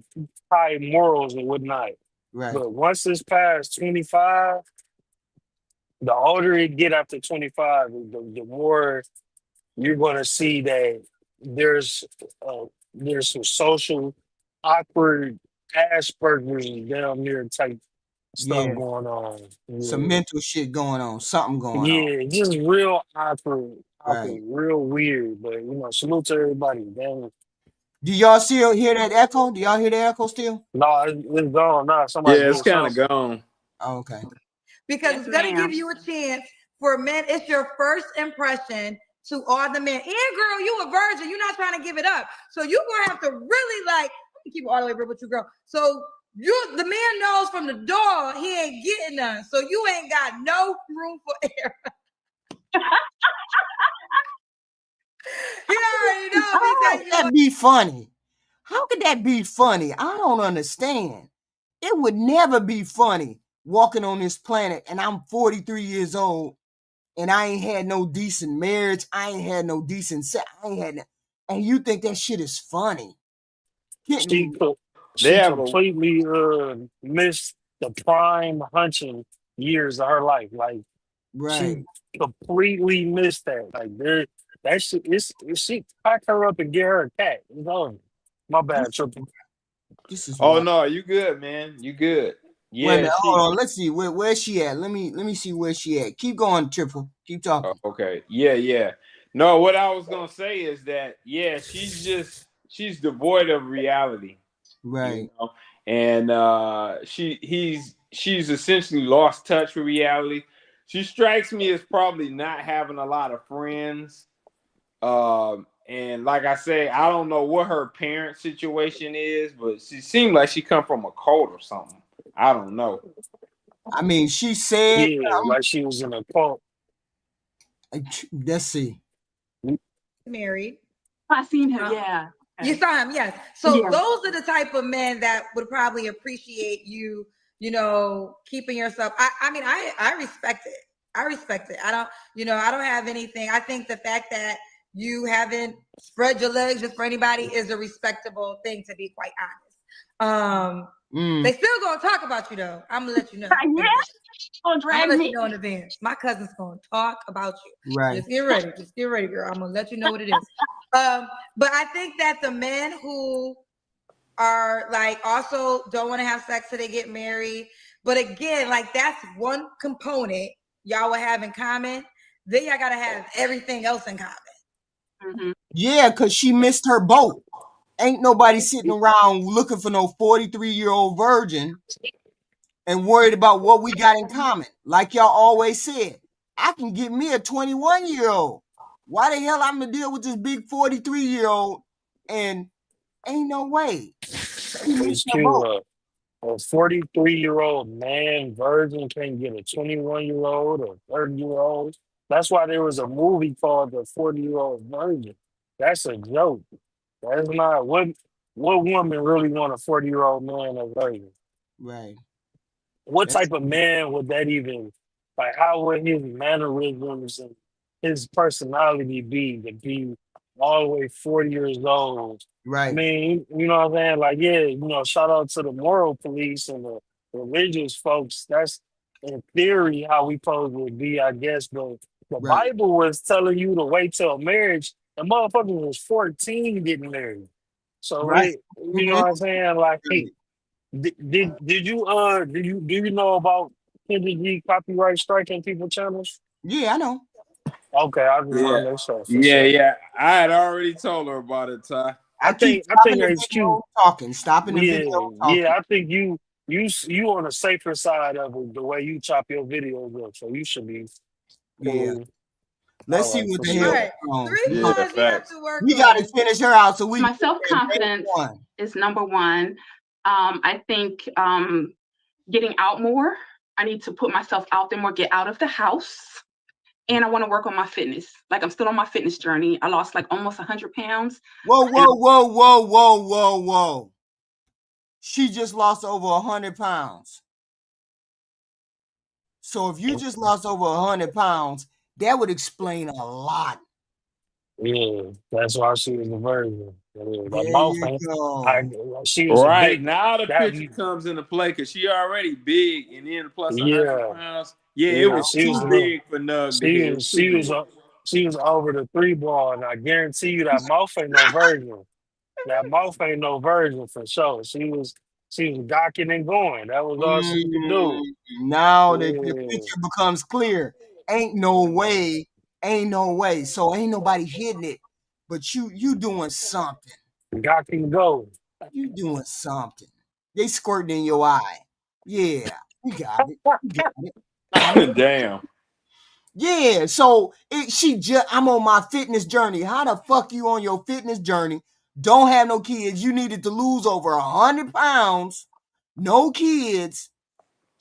high morals and whatnot. Right. But once it's past 25, the older it get after 25, the more you're going to see that there's some social awkward Asperger's down there type stuff Yeah. going on. Some Yeah. mental shit going on. Something going on. Yeah, just real awkward, Right. real weird. But you know, salute to everybody. Damn. Do y'all still hear that echo? Do y'all hear the echo still? No, it's gone. Nah, somebody Yeah, it's did kind of something. gone. Oh, okay. Because Yes, it's going to ma'am. give you a chance for men. It's your first impression to all the men. And girl, you a virgin. You're not trying to give it up. So you're going to have to really like, let me keep it all the way real with you, girl. So the man knows from the door he ain't getting none. So you ain't got no room for error. He already knows. He How said, could that be funny? How could that be funny? I don't understand. It would never be funny walking on this planet and I'm 43 years old and I ain't had no decent marriage. I ain't had no decent sex. And you think that shit is funny? She They have a completely missed the prime hunching years of her life. Like Right. she completely missed that. Like that shit is she pack her up and get her a cat. It's over. My bad, triple. This is Oh wild. no, you good, man. You good. Wait a Yeah, minute, hold on. Let's see where's she at. Let me see where she at. Keep going, Triple. Keep talking. okay. Yeah. No, what I was gonna say is that she's devoid of reality. Right. You know? And she's essentially lost touch with reality. She strikes me as probably not having a lot of friends. And like I say, I don't know what her parent situation is, but she seemed like she come from a cult or something. I don't know. I mean, she said, Yeah, like she was in a cult. let's see. married. I seen him. Yeah. You saw him, yes. So Yeah. those are the type of men that would probably appreciate you, you know, keeping yourself. I mean, I respect it. I respect it. I don't have anything. I think the fact that you haven't spread your legs just for anybody is a respectable thing, to be quite honest. They still gonna talk about you though. I'm gonna let you know. Yeah. Gonna drag I'm gonna let me. you know in advance. My cousin's gonna talk about you. Right. Just get ready. Just get ready, girl. I'm gonna let you know what it is. But I think that the men who are like also don't want to have sex till they get married, but again, like that's one component y'all will have in common. Then y'all gotta have everything else in common. Mm-hmm. Yeah, because she missed her boat. Ain't nobody sitting around looking for no 43-year-old virgin and worried about what we got in common. Like y'all always said, I can get me a 21-year-old. Why the hell I'm gonna deal with this big 43-year-old? And ain't no way. It's true. A 43-year-old man virgin can't get a 21-year-old or 30-year-old. That's why there was a movie called The 40-Year-Old Virgin. That's a joke. That's not what woman really want a 40-year-old man or virgin. Right. What type of man would that even like? How would his mannerisms and his personality be to be all the way 40 years old? Right. I mean, you know what I'm saying? Like, yeah, you know, shout out to the moral police and the religious folks. That's in theory how we supposed to be, I guess. But the Bible was telling you to wait till marriage. The motherfucker was 14 getting married. So you know what I'm saying? Like, hey, did you do you know about Kendra G copyright striking people channels? Yeah, I know. Okay, I just want to make sure. Yeah. I had already told her about it, Ty. I think it's cute. Stopping the video talking. Yeah, I think you on the safer side of it, the way you chop your videos up, so you should be cool. Yeah. Let's see what the hell is on. 3 points we have to work on. We got to finish her out so we. My self-confidence is number one. I think getting out more. I need to put myself out there more, get out of the house. And I want to work on my fitness. Like I'm still on my fitness journey. I lost like almost 100 pounds. Whoa. She just lost over 100 pounds. So if you just lost over 100 pounds, that would explain a lot. Yeah, that's why she was a virgin. That There mouth you ain't. go. She was a Right big. now the That picture comes into play because she already big and then plus 100 yeah, pounds. Yeah, it yeah. was She was too a little. big for Nug to She hit. It was was. too She was. big. She was over the 3 ball, and I guarantee you that mouth ain't no virgin. That mouth ain't no virgin for sure. She was. She was gawking and going. That was all she could do. Now the Yeah. picture becomes clear. Ain't no way. Ain't no way. So ain't nobody hitting it. But you doing something. Gawk and go. You doing something. They squirting in your eye. Yeah, you got it. You got it. Got it. Damn. Yeah. So I'm on my fitness journey. How the fuck you on your fitness journey? Don't have no kids. You needed to lose over 100 pounds. No kids.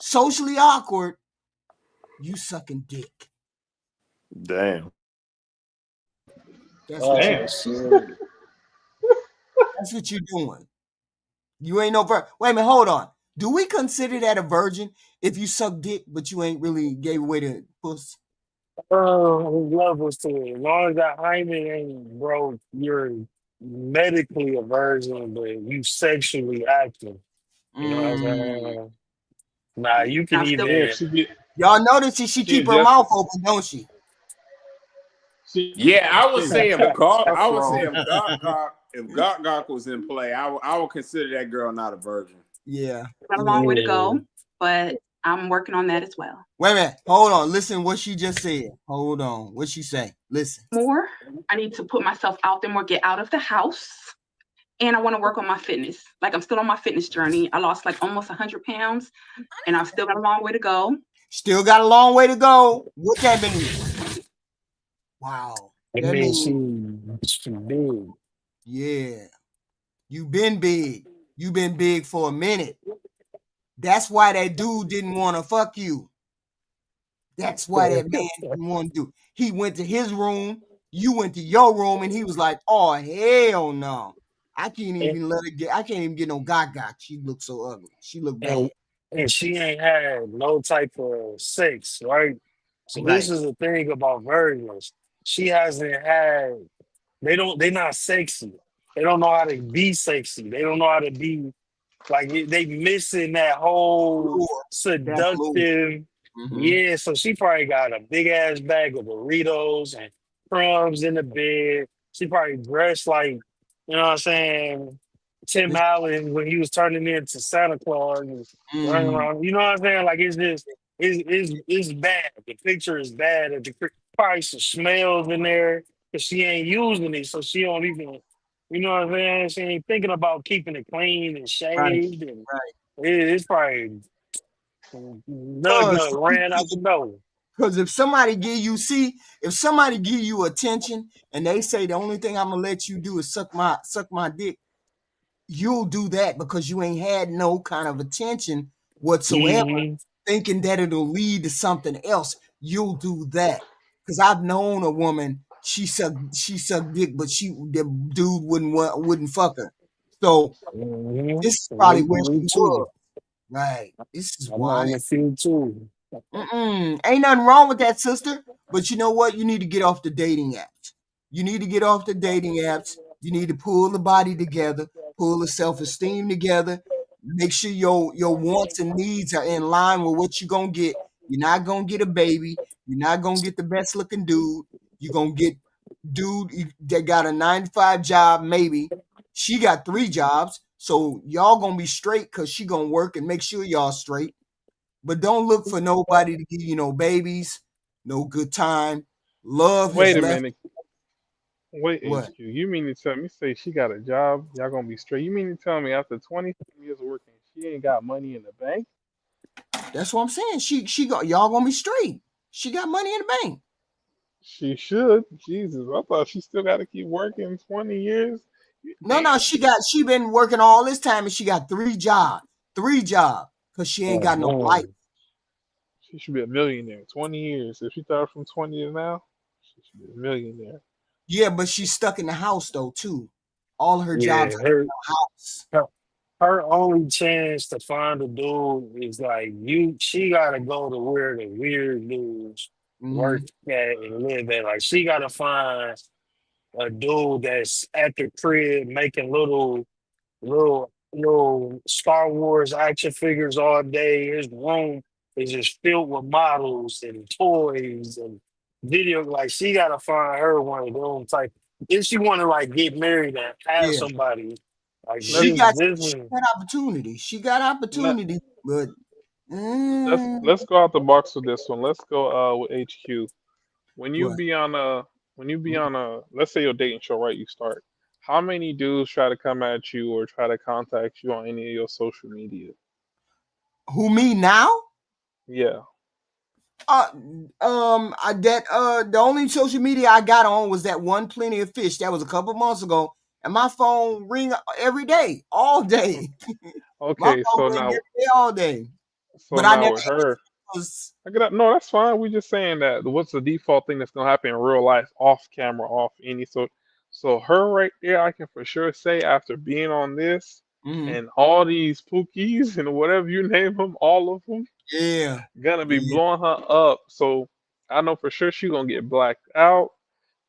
Socially awkward. You sucking dick. Damn. That's what you. Oh shit. That's what you're doing. You ain't no virgin. Wait a minute. Hold on. Do we consider that a virgin if you suck dick but you ain't really gave away the puss? Oh, levels to it. As long as that hymen ain't broke, you're medically a virgin, but you sexually active. You know what I'm saying? Nah, you can I'm still Yeah, even. Y'all notice she she keep her adjusted. mouth open, don't she? Yeah, I would She say if Gawk, That's I would say wrong. if Gawk was in play, I would consider that girl not a virgin. Yeah. got a Yeah. long way to Yeah. go, but I'm working on that as well. Wait a minute. Hold on. Listen what she just said. Hold on. What she say? Listen. More. I need to put myself out there more, get out of the house. And I want to work on my fitness. Like I'm still on my fitness journey. I lost like almost 100 pounds and I've still got a long way to go. Still got a long way to go. What that mean? Wow. I That mean, means, she big. yeah, you been big. You been big for a minute. That's why that dude didn't want to fuck you. That's why that man didn't want to do. He went to his room, you went to your room, and he was like, "Oh hell no, I can't and, even let her get. I can't even get no gaga. She looks so ugly. She look bad." and and she ain't had no type of sex, right? So this Right. is the thing about virgins. She hasn't had. They're not sexy. They don't know how to be sexy. They don't know how to be like they missing that whole Lure. That lure. seductive. Mm-hmm. Yeah, so she probably got a big ass bag of Doritos and crumbs in the bed. She probably dressed like, you know what I'm saying, Tim Allen when he was turning into Santa Claus and running around. You know what I'm saying? Like it's just it's bad. The picture is bad. And probably some smells in there because she ain't using it, so she don't even. You know what I'm saying? She ain't thinking about keeping it clean and Right. shaved, and Right. it's probably nut ran out the door. Because if somebody give you attention and they say the only thing I'm gonna let you do is suck my dick, you'll do that because you ain't had no kind of attention whatsoever, Hmm. thinking that it'll lead to something else. You'll do that. Because I've known a woman, she sucked dick, but the dude wouldn't fuck her. So Hmm. this is probably where Me she too. was. Right. This is I'm why. on the field too. Ain't nothing wrong with that, sister. But you know what? You need to get off the dating apps. You need to get off the dating apps. You need to pull the body together, pull the self-esteem together. Make sure your wants and needs are in line with what you're gonna get. You're not gonna get a baby. You're not gonna get the best looking dude. You're gonna get dude that got a 9 to 5 job, maybe. She got 3 jobs. So y'all gonna be straight because she gonna work and make sure y'all straight. But don't look for nobody to give you no babies, no good time. Love has Wait a left. minute. Wait, What? HQ. You mean to tell me, say she got a job, y'all gonna be straight? You mean to tell me after 20 years of working, she ain't got money in the bank? That's what I'm saying. She got y'all gonna be straight. She got money in the bank. She should. Jesus, I thought she still got to keep working 20 years. No, Damn. she been working all this time and she got 3 jobs. 3 jobs. Cause she ain't Oh, got no life. man. She should be a millionaire. 20 years. If she started from 20 years now, she should be a millionaire. Yeah, but she's stuck in the house though, too. All her Yeah, jobs are in the house. her, her only chance to find a dude is like she gotta go to where the weird dudes work at and live at. Like she gotta find a dude that's at the crib making little Star Wars action figures all day. His room is just filled with models and toys and video. Like she gotta find her one of them type. If she want to like get married and have somebody, like She this, got this one. opportunity. She got opportunity, but let's go out the box with this one. Let's go with HQ. When you what? be on a let's say your dating show, right? You start. How many dudes try to come at you or try to contact you on any of your social media? Who, me now? Yeah. The only social media I got on was that one Plenty of Fish. That was a couple months ago, and my phone ring every day, all day. My Okay, phone so ring now every day, all day. But I never with her, was. no, that's fine. We're just saying that what's the default thing that's gonna happen in real life, off camera, off any so her right there, I can for sure say after being on this and all these pookies and whatever you name them, all of them, gonna be blowing her up. So I know for sure she gonna get blacked out.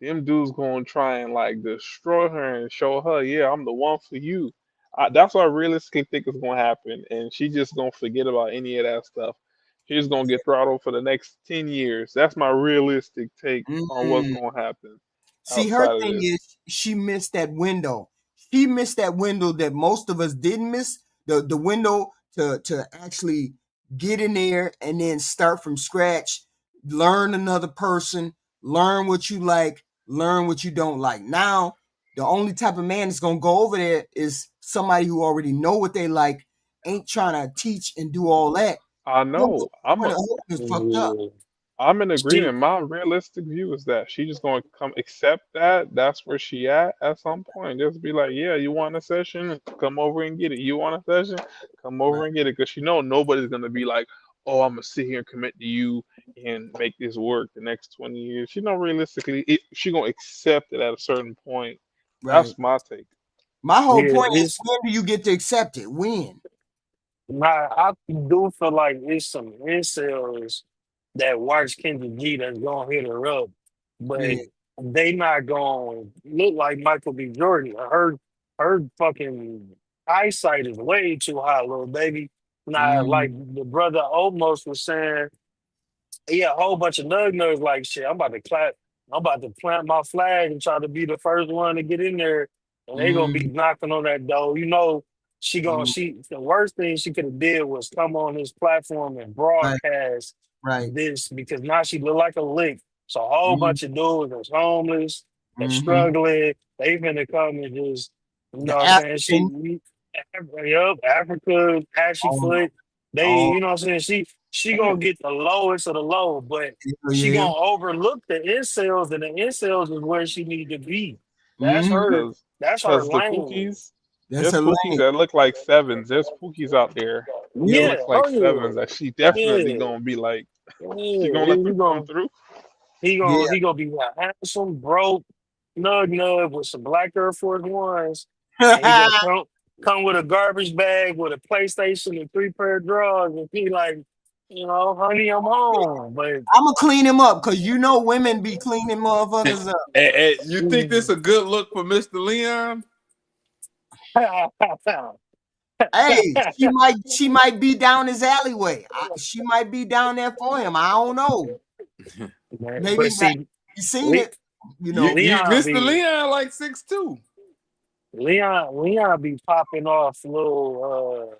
Them dudes gonna try and like destroy her and show her, yeah, I'm the one for you. That's what I realistically think is gonna happen, and she just gonna forget about any of that stuff. She's gonna get throttled for the next 10 years. That's my realistic take on what's gonna happen See, her outside of thing this. is she missed that window. She missed that window that most of us didn't miss. The window to actually get in there and then start from scratch, learn another person, learn what you like, learn what you don't like. Now, the only type of man that's gonna go over there is somebody who already know what they like, ain't trying to teach and do all that. I know. It's fucked up. I'm in She, agreement. My realistic view is that she just gonna come accept that. That's where she at some point. Just be like, yeah, you want a session? Come over and get it. You want a session? Come over and get it. Because she know nobody's gonna be like, oh, I'm gonna sit here and commit to you and make this work the next 20 years. She know realistically, she gonna accept it at a certain point. Right. That's my take. My whole yeah, point is, when do you get to accept it? When? I do feel like it's some incels that watch Kendra G that's gonna hit her up, but Yeah. they not gonna look like Michael B. Jordan. Her fucking eyesight is way too high, little baby. Now, like the brother almost was saying, yeah, a whole bunch of nug like shit. I'm about to plant my flag and try to be the first one to get in there. And they gonna be knocking on that door. You know, she the worst thing she could have did was come on this platform and Right. broadcast Right. this because now she look like a lick. So a whole bunch of dudes that's homeless, that's struggling, they finna come and just, you know The what I'm saying? African. Africa, Ashy Oh, Foot. They, oh, you know what I'm saying? She gonna get the lowest of the low, but she yeah. gonna overlook the incels, and the incels is where she need to be. That's Mm-hmm. her. Cause, That's her cause the lane. Pookies, That's there's her Pookies lane. that look like sevens. There's Pookies out there that Yep. Yeah. looks like sevens Oh that she definitely yeah. gonna be like, Yeah. she gonna let He them come gonna through. Yeah. he gonna be a handsome, broke, nug with some black Air Force Ones, and he gonna come with a garbage bag with a PlayStation and 3 pair of drawers, and be like, you know, honey, I'm home. But I'm gonna clean him up because you know women be cleaning motherfuckers up. Hey, you think this a good look for Mr. Leon? Hey, she might be down his alleyway. She might be down there for him. I don't know. Maybe but not. see, You seen it, you You, know. you Leon Mr. be Leon like 6'2". Leon be popping off little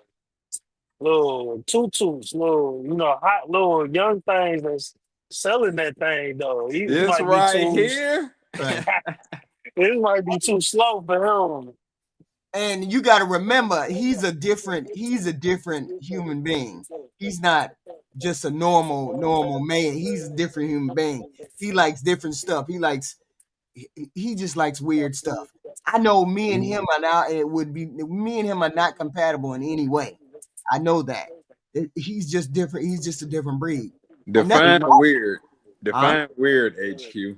tutus, little hot little young things that's selling that thing though. He This might be right too here. Right. it might be too slow for him. And you got to remember, he's a different human being. He's not just a normal man. He's a different human being. He likes different stuff. He just likes weird stuff. I know me and him are now, me and him are not compatible in any way. I know that. He's just different. He's just a different breed. And nothing Define wrong. weird. Huh? Define weird, HQ.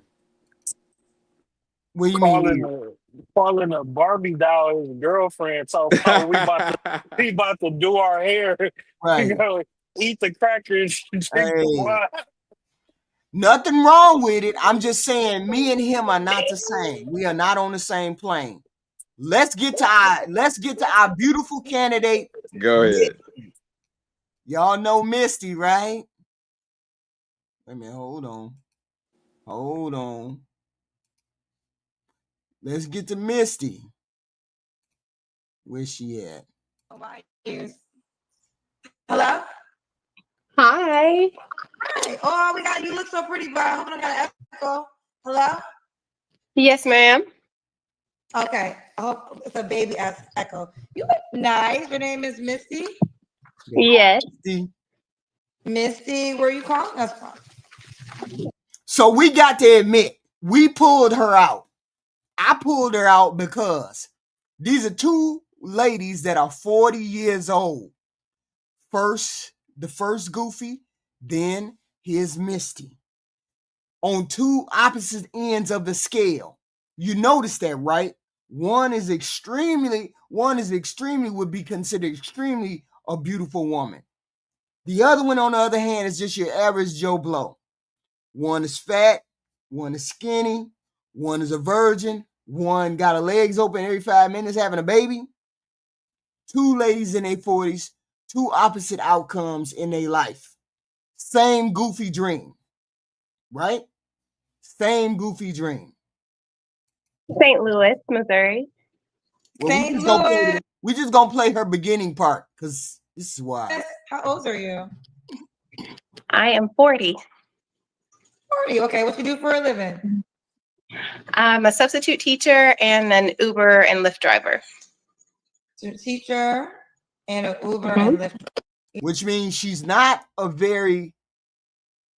What do you mean? Calling a Barbie doll his girlfriend, talking about we about to do our hair. You Right. know, eat the crackers and drink the Hey, wine. nothing wrong with it. I'm just saying me and him are not the same. We are not on the same plane. Let's get to our beautiful candidate. Go ahead. Y'all know Misty, right? Wait a minute, hold on. Hold on. Let's get to Misty. Where's she at? Oh my ears. Hello? Hi. Hi. Oh, we got you look so pretty, but hold on, I got an echo. Hello? Yes, ma'am. Okay. Oh, it's a baby echo. You look nice. Your name is Misty? Yes. Misty, where are you calling us from? So we got to admit, we pulled her out. I pulled her out because these are two ladies that are 40 years old. The first Goofy, then here's Misty. On two opposite ends of the scale. You notice that, right? One is extremely would be considered extremely a beautiful woman. The other one, on the other hand, is just your average Joe Blow. One is fat, one is skinny, one is a virgin, one got her legs open every 5 minutes having a baby. Two ladies in their 40s, two opposite outcomes in their life. Same goofy dream, right? Same goofy dream. St. Louis, Missouri. Well, St. Louis. we just gonna play her beginning part because this is why. How old are you? I am 40. 40. Okay, what you do for a living? I'm a substitute teacher and an Uber and Lyft driver. So teacher and an Uber and Lyft. Which means she's not a very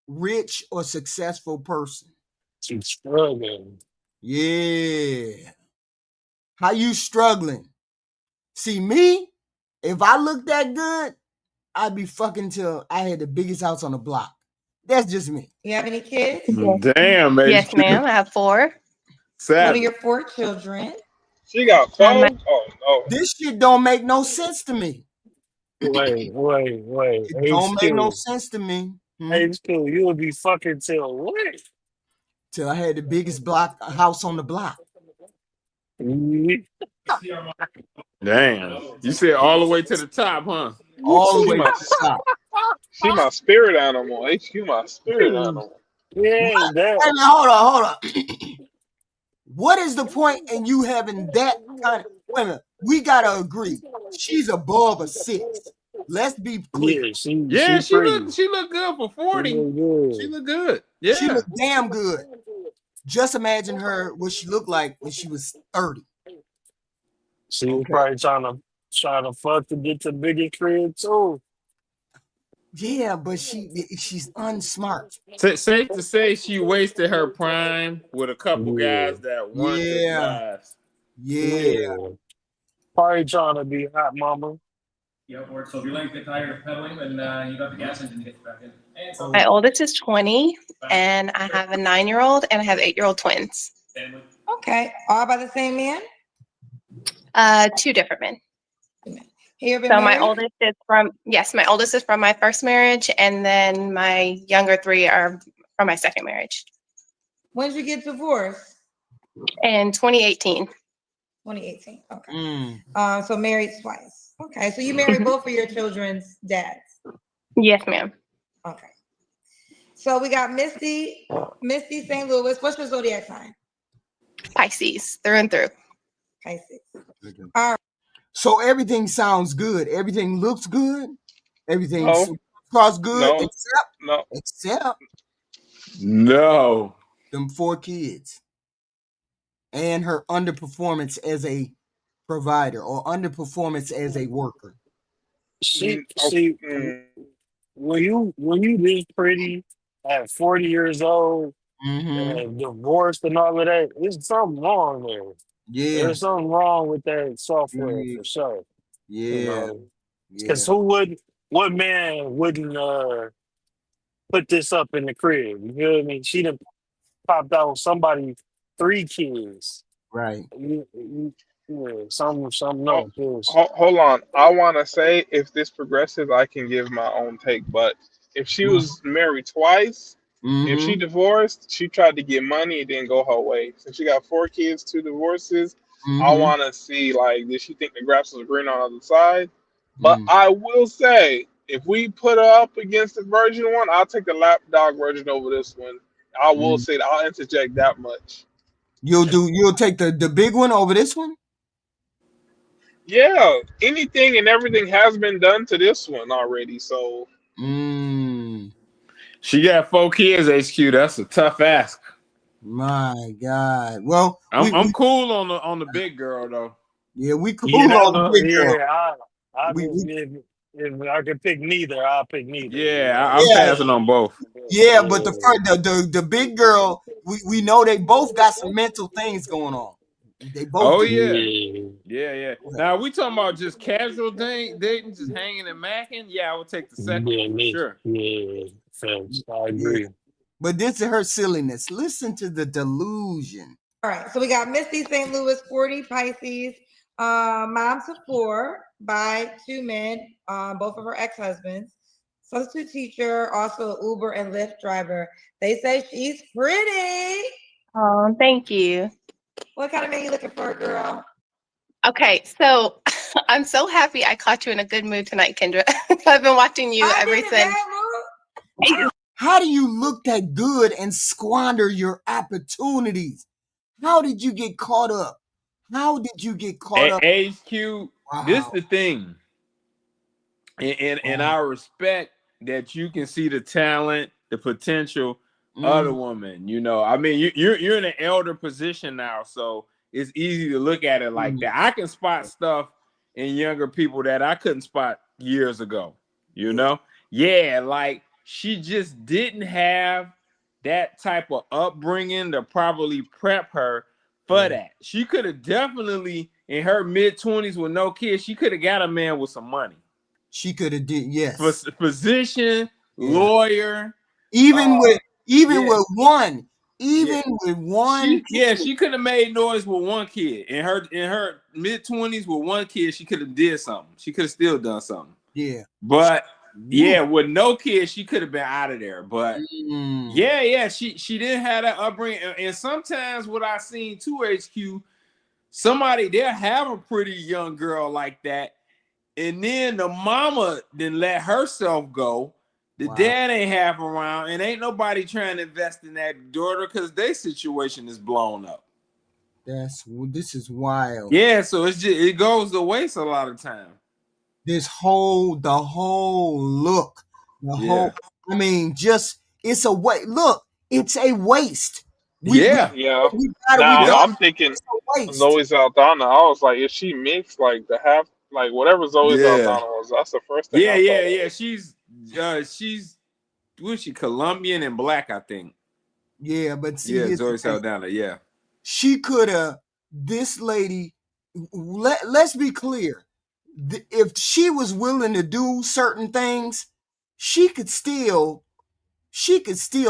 rich or successful person. She's struggling. Yeah. How you struggling? See, me, if I looked that good, I'd be fucking till I had the biggest house on the block. That's just me. You have any kids? Damn, man. Yes, ma'am. I have 4. What are your 4 children? She got 4? Oh no. This shit don't make no sense to me. Wait. It don't make no sense to me. Hey, school, you would be fucking till what? Till I had the biggest house on the block. Damn. You said all the way to the top, huh? All the way to the top. She my spirit animal. HQ my spirit animal. Yeah, Hey, man, hold on. What is the point in you having that kind of... Wait a minute. We got to agree. She's above a 6. Let's be clear. Yeah, she look good for 40. She look good. Yeah. She look damn good. Just imagine her what she looked like when she was 30. She was probably trying to fuck to get to bigger crib too. Yeah, but she's unsmart. Safe to say she wasted her prime with a couple guys that weren't as wise. Yeah. Probably trying to be hot mama. Yeah, or so if you're like tired of pedaling, then you got the gas engine to get you back in. And My oldest is 20, and I have a 9-year-old, and I have 8-year-old twins. Okay, all by the same man? 2 different men. So my oldest is from my first marriage, and then my younger 3 are from my second marriage. When did you get divorced? In 2018. 2018. Okay. So married twice. Okay. So you married both of your children's dads. Yes, ma'am. Okay. So we got Misty St. Louis. What's your zodiac sign? Pisces, through and through. Pisces. All right. So everything sounds good. Everything looks good. Everything across good. Except them 4 kids. And her underperformance as a provider or underperformance as a worker. When you this pretty at 40 years old and divorced and all of that, there's something wrong there. Yeah. There's something wrong with that software for sure. Yeah. Because what man wouldn't put this up in the crib? You feel me? She done popped out with somebody 3 kids. Right. Yeah, something Oh, else. hold on. I want to say if this progresses, I can give my own take. But if she was married twice, if she divorced, she tried to get money, it didn't go her way. Since she got 4 kids, 2 divorces, I want to see, like, did she think the grass was green on the other side? But I will say, if we put her up against the virgin one, I'll take the lapdog virgin over this one. I will say that. I'll interject that much. You'll take the big one over this one? Yeah, anything and everything has been done to this one already. So she got 4 kids, HQ. That's a tough ask. My God. Well, I'm cool on the big girl though. Yeah, we cool Yeah, on the big girl. If I could pick neither, I'll pick neither. Yeah, I'm passing on both. Yeah, but the big girl, we know they both got some mental things going on. They both. Oh yeah. Now we talking about just casual dating, just hanging and macking. Yeah, I would take the second one for sure. Yeah, I agree. Yeah. But this is her silliness. Listen to the delusion. All right, so we got Misty, St. Louis, 40, Pisces, mom to 4 by 2 men, both of her ex-husbands, substitute teacher, also an Uber and Lyft driver. They say she's pretty. Oh, thank you. What kind of man you looking for, girl? Okay, so I'm so happy I caught you in a good mood tonight, Kendra. I've been watching you ever since. How do you look that good and squander your opportunities? How did you get caught up? How did you get caught up? HQ, this is the thing. And I respect that you can see the talent, the potential of the woman. You know, I mean, you're in an elder position now, so it's easy to look at it like that. I can spot stuff in younger people that I couldn't spot years ago. You know? Yeah, like she just didn't have that type of upbringing to properly prep her for that. She could have definitely, in her mid-20s with no kids, she could have got a man with some money. She could have did, yes. Physician, lawyer. Even with one. With one she could have made noise with one kid. In her mid-20s with one kid, she could have did something. She could have still done something. Yeah. But with no kids, she could have been out of there. But she didn't have that upbringing. And sometimes what I seen too, HQ, they'll have a pretty young girl like that. And then the mama didn't let herself go. The dad ain't half around, and ain't nobody trying to invest in that daughter because their situation is blown up. This is wild. Yeah, so it goes to waste a lot of time. The whole look, I mean, it's a waste. Look, it's a waste. I'm thinking Zoe Saldana. I was like, if she mixed like the half, like whatever Zoe Saldana was, that's the first thing. Yeah. She's was she Colombian and black, I think. Yeah, but see, Zoe Saldana. Yeah, she could have. This lady. Let's be clear. If she was willing to do certain things, she could still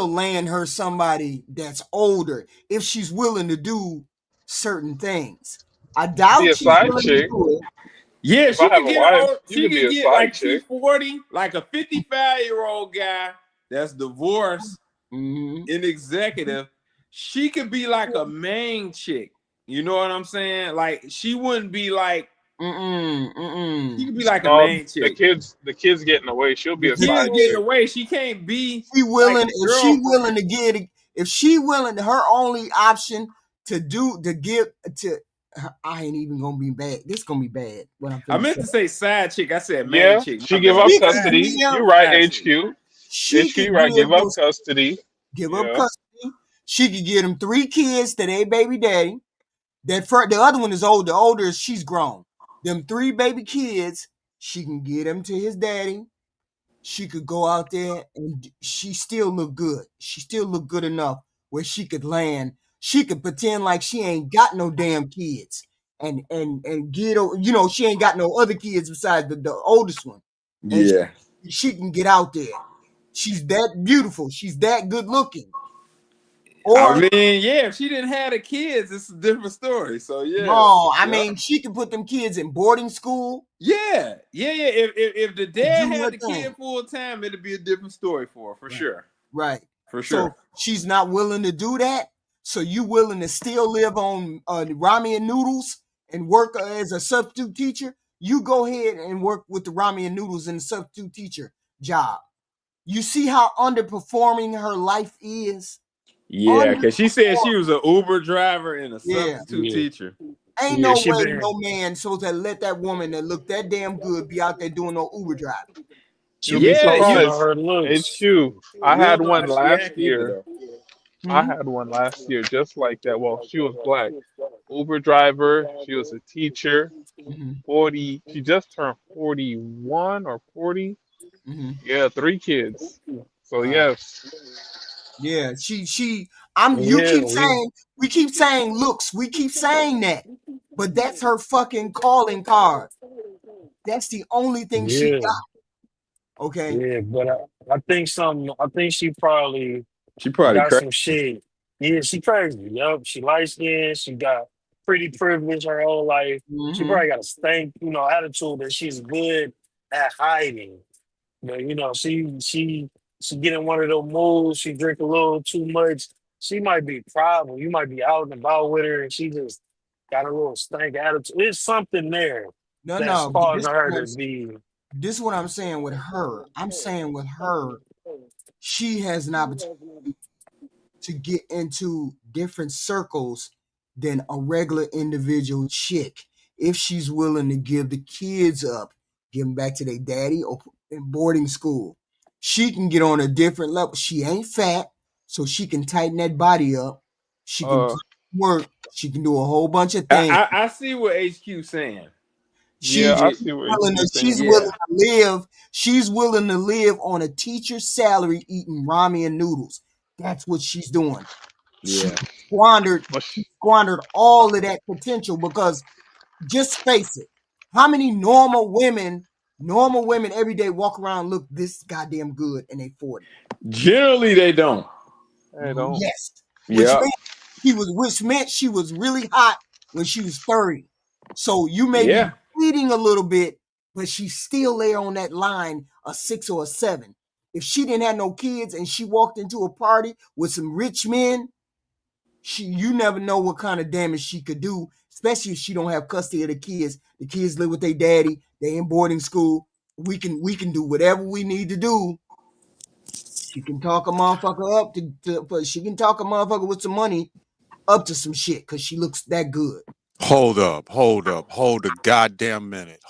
land her somebody that's older if she's willing to do certain things. I doubt she's willing to do it. Yeah, she could get like 240, like a 55-year-old guy that's divorced in executive. She could be like a main chick. You know what I'm saying? Like she wouldn't be like she could be like a main chick. The kids getting away. She'll be a side chick. Getting away. She can't be. If she willing, her only option I ain't even gonna be bad. This is gonna be bad. I meant to say side chick. I said main chick. She give up custody. You're right, HQ. She right. Give up custody. Give up custody. She could get them 3 kids to their baby daddy. The other one is older. Older, she's grown. Them 3 baby kids, she can get them to his daddy. She could go out there and she still look good. She still look good enough where she could land. She could pretend like she ain't got no damn kids and get, she ain't got no other kids besides the oldest one. And she can get out there. She's that beautiful. She's that good looking. Or I mean, yeah, if she didn't have the kids, it's a different story. So yeah. no, I Yeah. mean she can put them kids in boarding school. Yeah. If the dad do her had the thing. kid full time, it'd be a different story for her, for sure. Right. For sure. So she's not willing to do that. So you willing to still live on ramen noodles and work as a substitute teacher? You go ahead and work with the ramen noodles and the substitute teacher job. You see how underperforming her life is? Yeah, because she said she was an Uber driver and a substitute teacher. Ain't no way no man supposed to let that woman that look that damn good be out there doing no Uber driving. You'll be surprised. HQ. I We had don't know one how she last act either, year. though. I had one last year just like that. Well, she was black. Uber driver. She was a teacher. 40. She just turned 41 or 40. Yeah, 3 kids. So yes. Yeah, you keep saying, we keep saying looks, we keep saying that, but that's her fucking calling card. That's the only thing she got. Okay. Yeah, but I think she probably got crazy. some shit. Yeah, she crazy. Yup. She light skinned. She got pretty privilege her whole life. She probably got a stank, attitude that she's good at hiding. But she get in one of those moods, she drink a little too much. She might be a problem. You might be out and about with her and she just got a little stank attitude. There's something there that's No, but causing her to be. this is what I'm saying with her. I'm saying with her, she has an opportunity to get into different circles than a regular individual chick. If she's willing to give the kids up, give them back to their daddy or in boarding school, she can get on a different level. She ain't fat, so she can tighten that body up. She can work. She can do a whole bunch of things. I see what HQ saying. I see what she's willing to live. She's willing to live on a teacher's salary, eating ramen noodles. That's what she's doing. Yeah, she squandered all of that potential because, just face it, how many normal women every day walk around look this goddamn good and they 40? Generally, they don't. They don't. Yes. Yeah. Which meant she was really hot when she was 30. So you may be bleeding a little bit, but she's still there on that line, a 6 or a 7. If she didn't have no kids and she walked into a party with some rich men, you never know what kind of damage she could do, especially if she don't have custody of the kids. The kids live with their daddy. They in boarding school. We can do whatever we need to do. She can talk a motherfucker up she can talk a motherfucker with some money up to some shit because she looks that good. Hold a goddamn minute.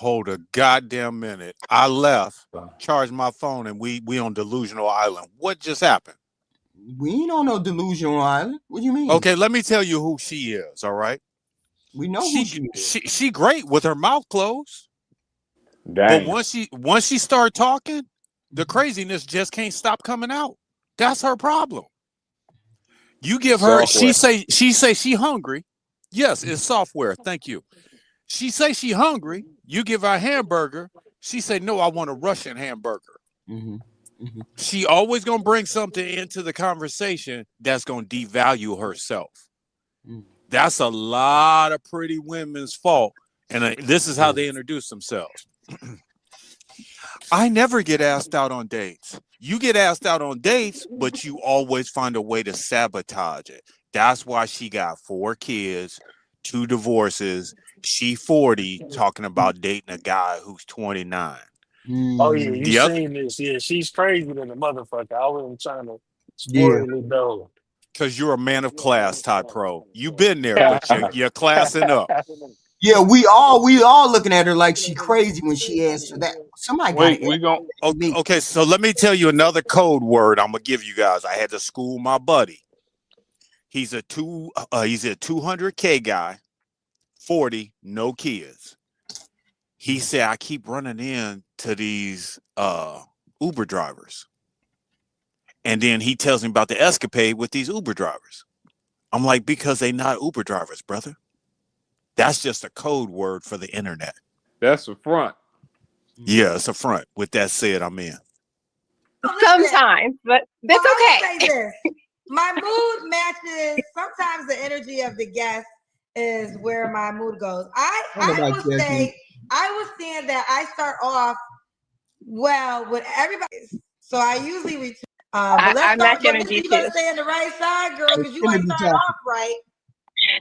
I left, charged my phone, and we on Delusional Island. What just happened? We ain't on no Delusional Island. What do you mean? Okay, let me tell you who she is, all right? We know who she is. She great with her mouth closed. Dang. But once she start talking, the craziness just can't stop coming out. That's her problem. You give her, she say she hungry. Yes, it's software. Thank you. She say she hungry. You give her a hamburger. She say, no, I want a Russian hamburger. She always gonna bring something into the conversation that's gonna devalue herself. That's a lot of pretty women's fault. And this is how they introduce themselves. I never get asked out on dates. You get asked out on dates, but you always find a way to sabotage it. That's why she got 4 kids, 2 divorces. She 40, talking about dating a guy who's 29. Oh yeah, you seen this? Yeah, she's crazy than a motherfucker. I wasn't trying to spoil it though. Because you're a man of class, Ty Pro. You've been there, but you're classing up. Yeah, we all looking at her like she crazy when she asked for that. Somebody Okay, so let me tell you another code word I'm gonna give you guys. I had to school my buddy. He's a 200K guy, 40, no kids. He said, I keep running into these Uber drivers. And then he tells me about the escapade with these Uber drivers. I'm like, because they not Uber drivers, brother. That's just a code word for the internet. That's a front. Yeah, it's a front. With that said, I'm in. Sometimes, but that's okay. My mood matches. Sometimes the energy of the guest is where my mood goes. I would say that I start off well with everybody. So I usually return. But let's I start. match But energy Misty, you too. better stay on the right side, girl, because you ain't starting off right.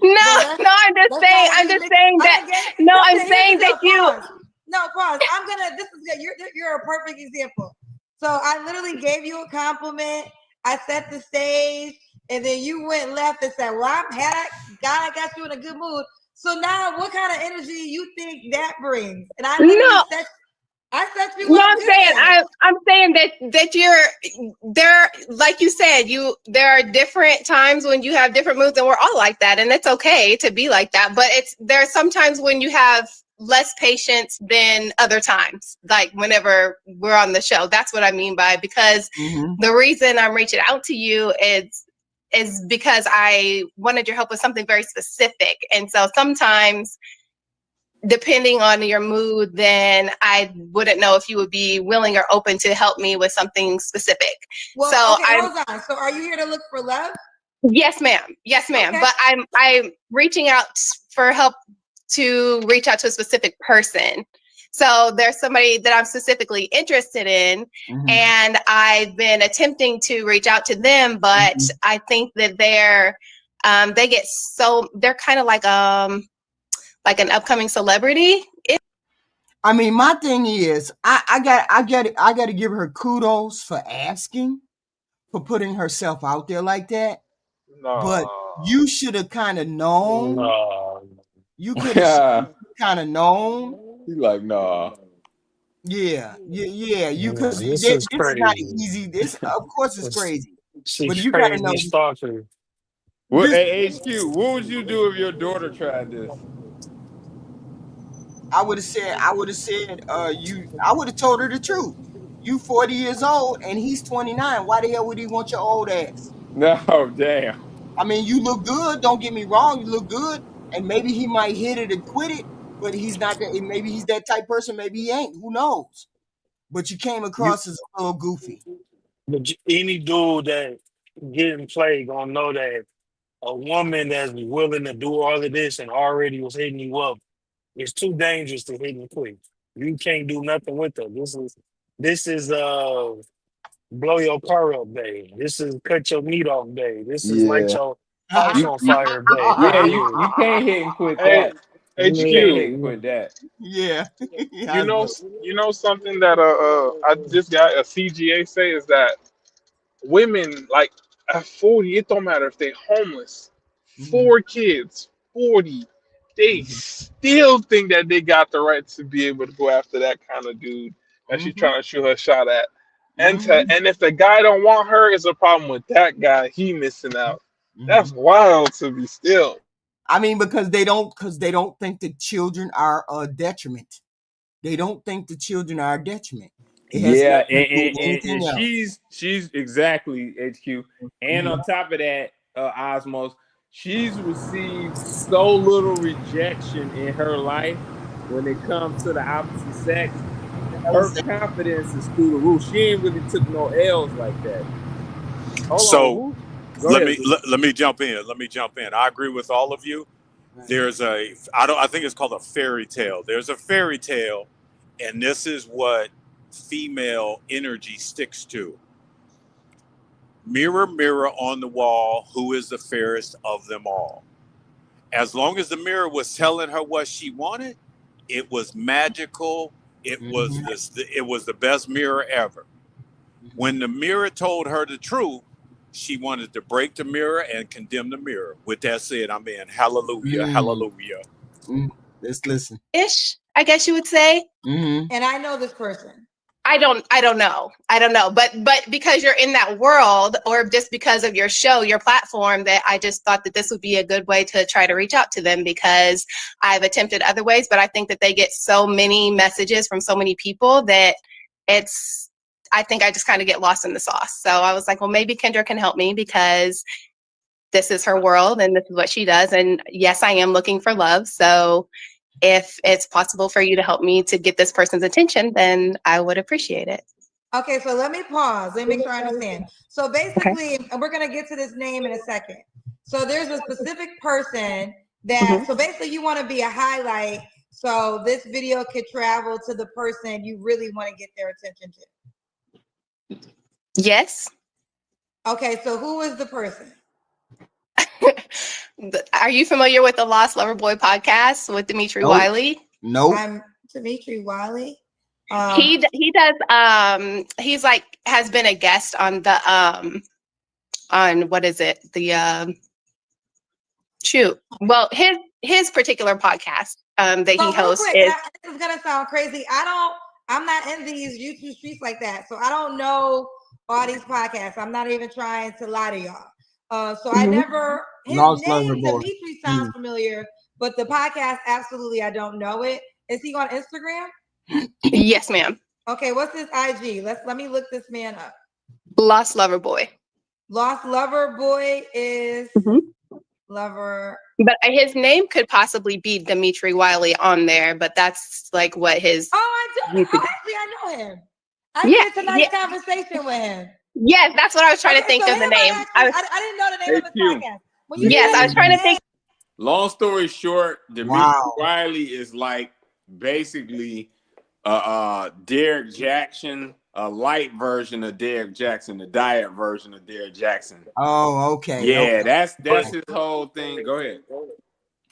No, But no, I'm just saying. I'm just saying that. No, I'm saying that you. Pause. No, pause. I'm gonna. This is good. You're a perfect example. So I literally gave you a compliment. I set the stage, and then you went left and said, "Well, I got you in a good mood." So now, what kind of energy you think that brings? And I literally set you No, up I'm good. saying I'm saying that you're there, like you said, there are different times when you have different moods, and we're all like that, and it's okay to be like that. But there are some times when you have less patience than other times, like whenever we're on the show. That's what I mean by, because the reason I'm reaching out to you is because I wanted your help with something very specific, and so sometimes, depending on your mood, then I wouldn't know if you would be willing or open to help me with something specific. Well, so okay, hold on. So are you here to look for love? Yes, ma'am. Yes, ma'am. Okay. But I'm reaching out for help to reach out to a specific person. So there's somebody that I'm specifically interested in, and I've been attempting to reach out to them, but I think that they're kind of like an upcoming celebrity. I mean, my thing is, I got to give her kudos for asking, for putting herself out there like that. No. But you should have kind of known. No. You could have kind of known. He's like, nah. Yeah. You could. This This is is not crazy. easy. This, of course, is crazy. But She's you got to know. crazy stalker. What, hey, HQ, what would you do if your daughter tried this? I would have said, I would have told her the truth. You 40 years old and he's 29. Why the hell would he want your old ass? No, damn. I mean, you look good. Don't get me wrong. You look good. And maybe he might hit it and quit it, but he's not that. Maybe he's that type person. Maybe he ain't. Who knows? But you came across as a little goofy. But any dude that getting played gonna know that a woman that's willing to do all of this and already was hitting you up is too dangerous to hit and quit. You can't do nothing with her. This is blow your car up day. This is cut your meat off day. This is light Yeah. your house on fire day. Yeah, you can't hit and quit Hey, that. HQ. You can't hit and quit that. Yeah. You know something that I just got a CGA say is that women like at 40, it don't matter if they homeless, 4 kids, 40, they still think that they got the right to be able to go after that kind of dude that she's trying to shoot her shot at. And if the guy don't want her, it's a problem with that guy. He missing out. That's wild to be still. I mean, because they don't think that children are a detriment. They don't think the children are a detriment. It has Yeah, nothing to do with anything and else. she's exactly HQ. And on top of that, Osmos, she's received so little rejection in her life when it comes to the opposite sex. Her confidence is through the roof. She ain't really took no L's like that. So Let me jump in. I agree with all of you. There's I think it's called a fairy tale. There's a fairy tale, and this is what female energy sticks to. Mirror, mirror on the wall, who is the fairest of them all? As long as the mirror was telling her what she wanted, it was magical. It was the best mirror ever. When the mirror told her the truth, she wanted to break the mirror and condemn the mirror. With that said, I'm in. Hallelujah, hallelujah. Let's listen. Ish, I guess you would say. And I know this person. I don't know. But because you're in that world, or just because of your show, your platform, that I just thought that this would be a good way to try to reach out to them, because I've attempted other ways, but I think that they get so many messages from so many people that I think I just kind of get lost in the sauce. So I was like, well, maybe Kendra can help me, because this is her world and this is what she does. And yes, I am looking for love. So if it's possible for you to help me to get this person's attention, then I would appreciate it. Okay, so let me pause. Let me make sure I understand. So basically, and we're gonna get to this name in a second. So there's a specific person that, so basically you want to be a highlight. So this video could travel to the person you really want to get their attention to. Yes. Okay, so who is the person? Are you familiar with the Lost Lover Boy podcast with Dimitri Nope. Wiley? Nope. I'm Dimitri Wiley. He does he's like has been a guest on the on what is it? The shoot. Well, his particular podcast that he hosts quick, is this is gonna sound crazy. I'm not in these YouTube streets like that. So I don't know all these podcasts. I'm not even trying to lie to y'all. So I never his Lost name Lover Boy. Dimitri sounds familiar, but the podcast absolutely I don't know it. Is he on Instagram? Yes, ma'am. Okay, what's his IG? Let me look this man up. Lost Lover Boy. Lost Lover Boy is Lover. But his name could possibly be Dimitri Wiley on there, but that's like what his. Oh, I do. Oh, actually, I know him. I did a nice conversation with him. Yes, that's what I was trying to think of the name. I didn't know the name of his podcast. Yes, I was trying to think. Long story short, Dimitri Wiley is like basically Derek Jackson, a light version of Derek Jackson, the diet version of Derek Jackson. Oh, okay. Yeah, okay. that's his whole thing. Go ahead. Okay.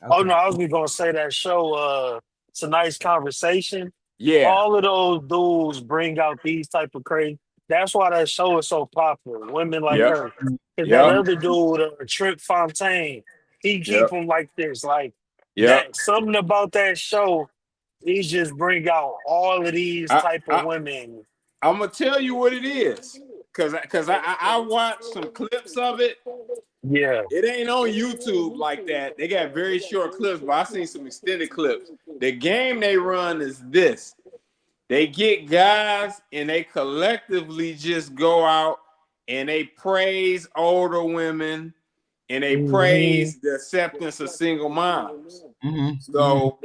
Oh no, I was gonna say that show. It's a nice conversation. Yeah, all of those dudes bring out these type of crazy. That's why that show is so popular. Women like her, because that other dude, Trip Fontaine, he keep them like this. Like that, something about that show. He just bring out all of these type of women. I'm gonna tell you what it is, cause I watched some clips of it. Yeah, it ain't on YouTube like that. They got very short clips, but I seen some extended clips. The game they run is this: they get guys and they collectively just go out and they praise older women and they praise the acceptance of single moms. So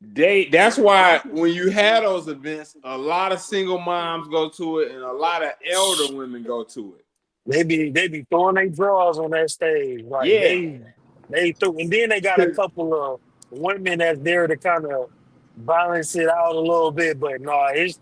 that's why when you have those events, a lot of single moms go to it and a lot of elder women go to it. They be throwing their drawers on that stage. Like they threw, and then they got a couple of women that's there to kind of balance it out a little bit. But no, it's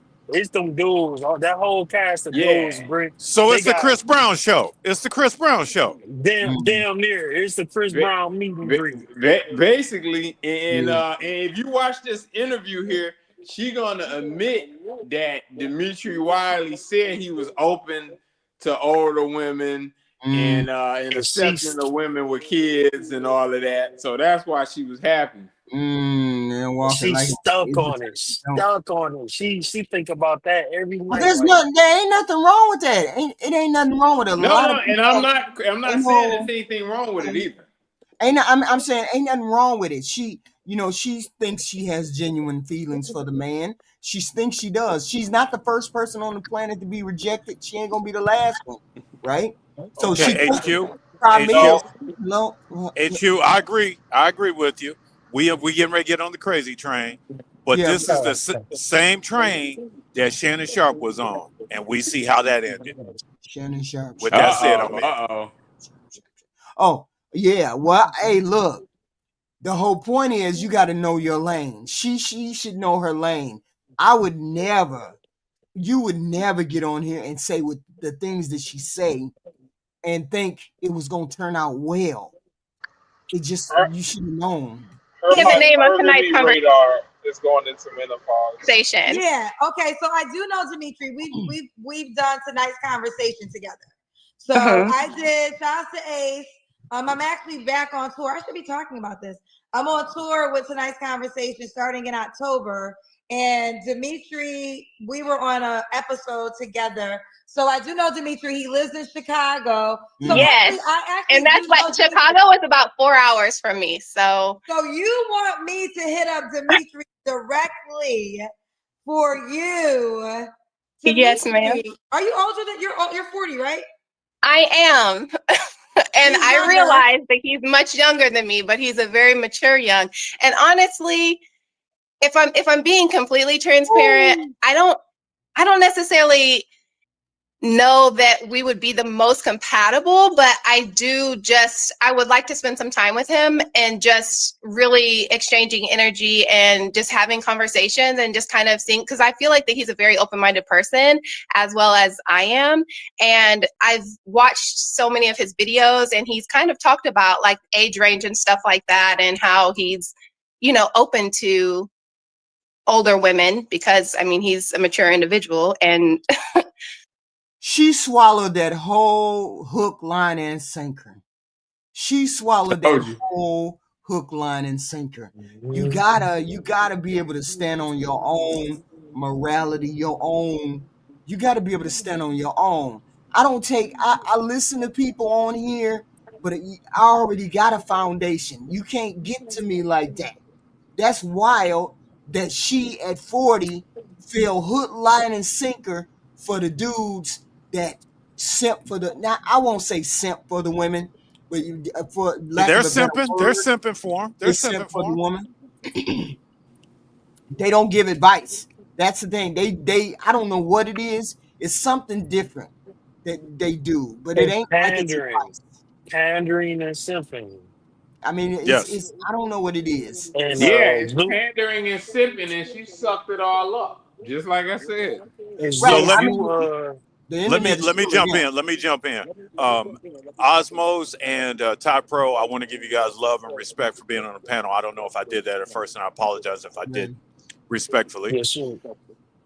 them dudes. That whole cast of dudes. So it's the Chris Brown show. It's the Chris Brown show. Damn near. It's the Chris Brown meet and greet. Basically, and if you watch this interview here, she gonna admit that Dimitri Wiley said he was open to older women and accepting the women with kids and all of that. So that's why she was happy. She's stuck on it. Stuck on it. She think about that every night. There ain't nothing wrong with that. It ain't nothing wrong with it. And I'm not saying there's anything wrong with it either. I'm saying ain't nothing wrong with it. She thinks she has genuine feelings for the man. She thinks she does. She's not the first person on the planet to be rejected. She ain't gonna be the last one, right? So HQ, I agree with you. We getting ready to get on the crazy train, but this is the same train that Shannon Sharp was on, and we see how that ended. Shannon Sharp. With that said, Oh yeah. Well, hey, look. The whole point is you got to know your lane. She should know her lane. You would never get on here and say with the things that she say and think it was going to turn out well. You should have known. The name of tonight's conversation is going into menopause. Yeah. Okay. So I do know Dimitri. We've done tonight's conversation together. So I did. Shout out to Ace. I'm actually back on tour. I should be talking about this. I'm on tour with tonight's conversation starting in October. And Dimitri, we were on an episode together. So I do know Dimitri. He lives in Chicago. So yes. And that's like Chicago is about 4 hours from me. So you want me to hit up Dimitri directly for you? Dimitri, yes, ma'am. Are you older than you're 40, right? I am. And I realize that he's much younger than me, but he's a very mature young. And honestly, if I'm being completely transparent, I I don't necessarily know that we would be the most compatible, but I would like to spend some time with him and just really exchanging energy and just having conversations and just kind of seeing, because I feel like that he's a very open-minded person as well as I am. And I've watched so many of his videos and he's kind of talked about like age range and stuff like that and how he's, open to older women because, I mean, he's a mature individual and she swallowed that whole hook, line, and sinker. She swallowed that whole hook, line, and sinker. You gotta be able to stand on your own morality, you gotta be able to stand on your own. I listen to people on here, but I already got a foundation. You can't get to me like that. That's wild that she at 40 fell hook, line, and sinker for the dudes that simp for the. Now I won't say simp for the women, but for lack They're of a better simping. word, They're simping for him. they simp for the woman. They don't give advice. That's the thing. They I don't know what it is. It's something different that they do, but it It's ain't like it's advice. pandering and simping. I mean, Yes. it's I don't know what it is. And Yeah, it's pandering and sipping, and she sucked it all up, just like I said. So Right. let I me mean, the let me internet is let me full of jump them. in. Let me jump in. Osmos and Todd Pro, I want to give you guys love and respect for being on the panel. I don't know if I did that at first, and I apologize if I did, respectfully. yes, sir.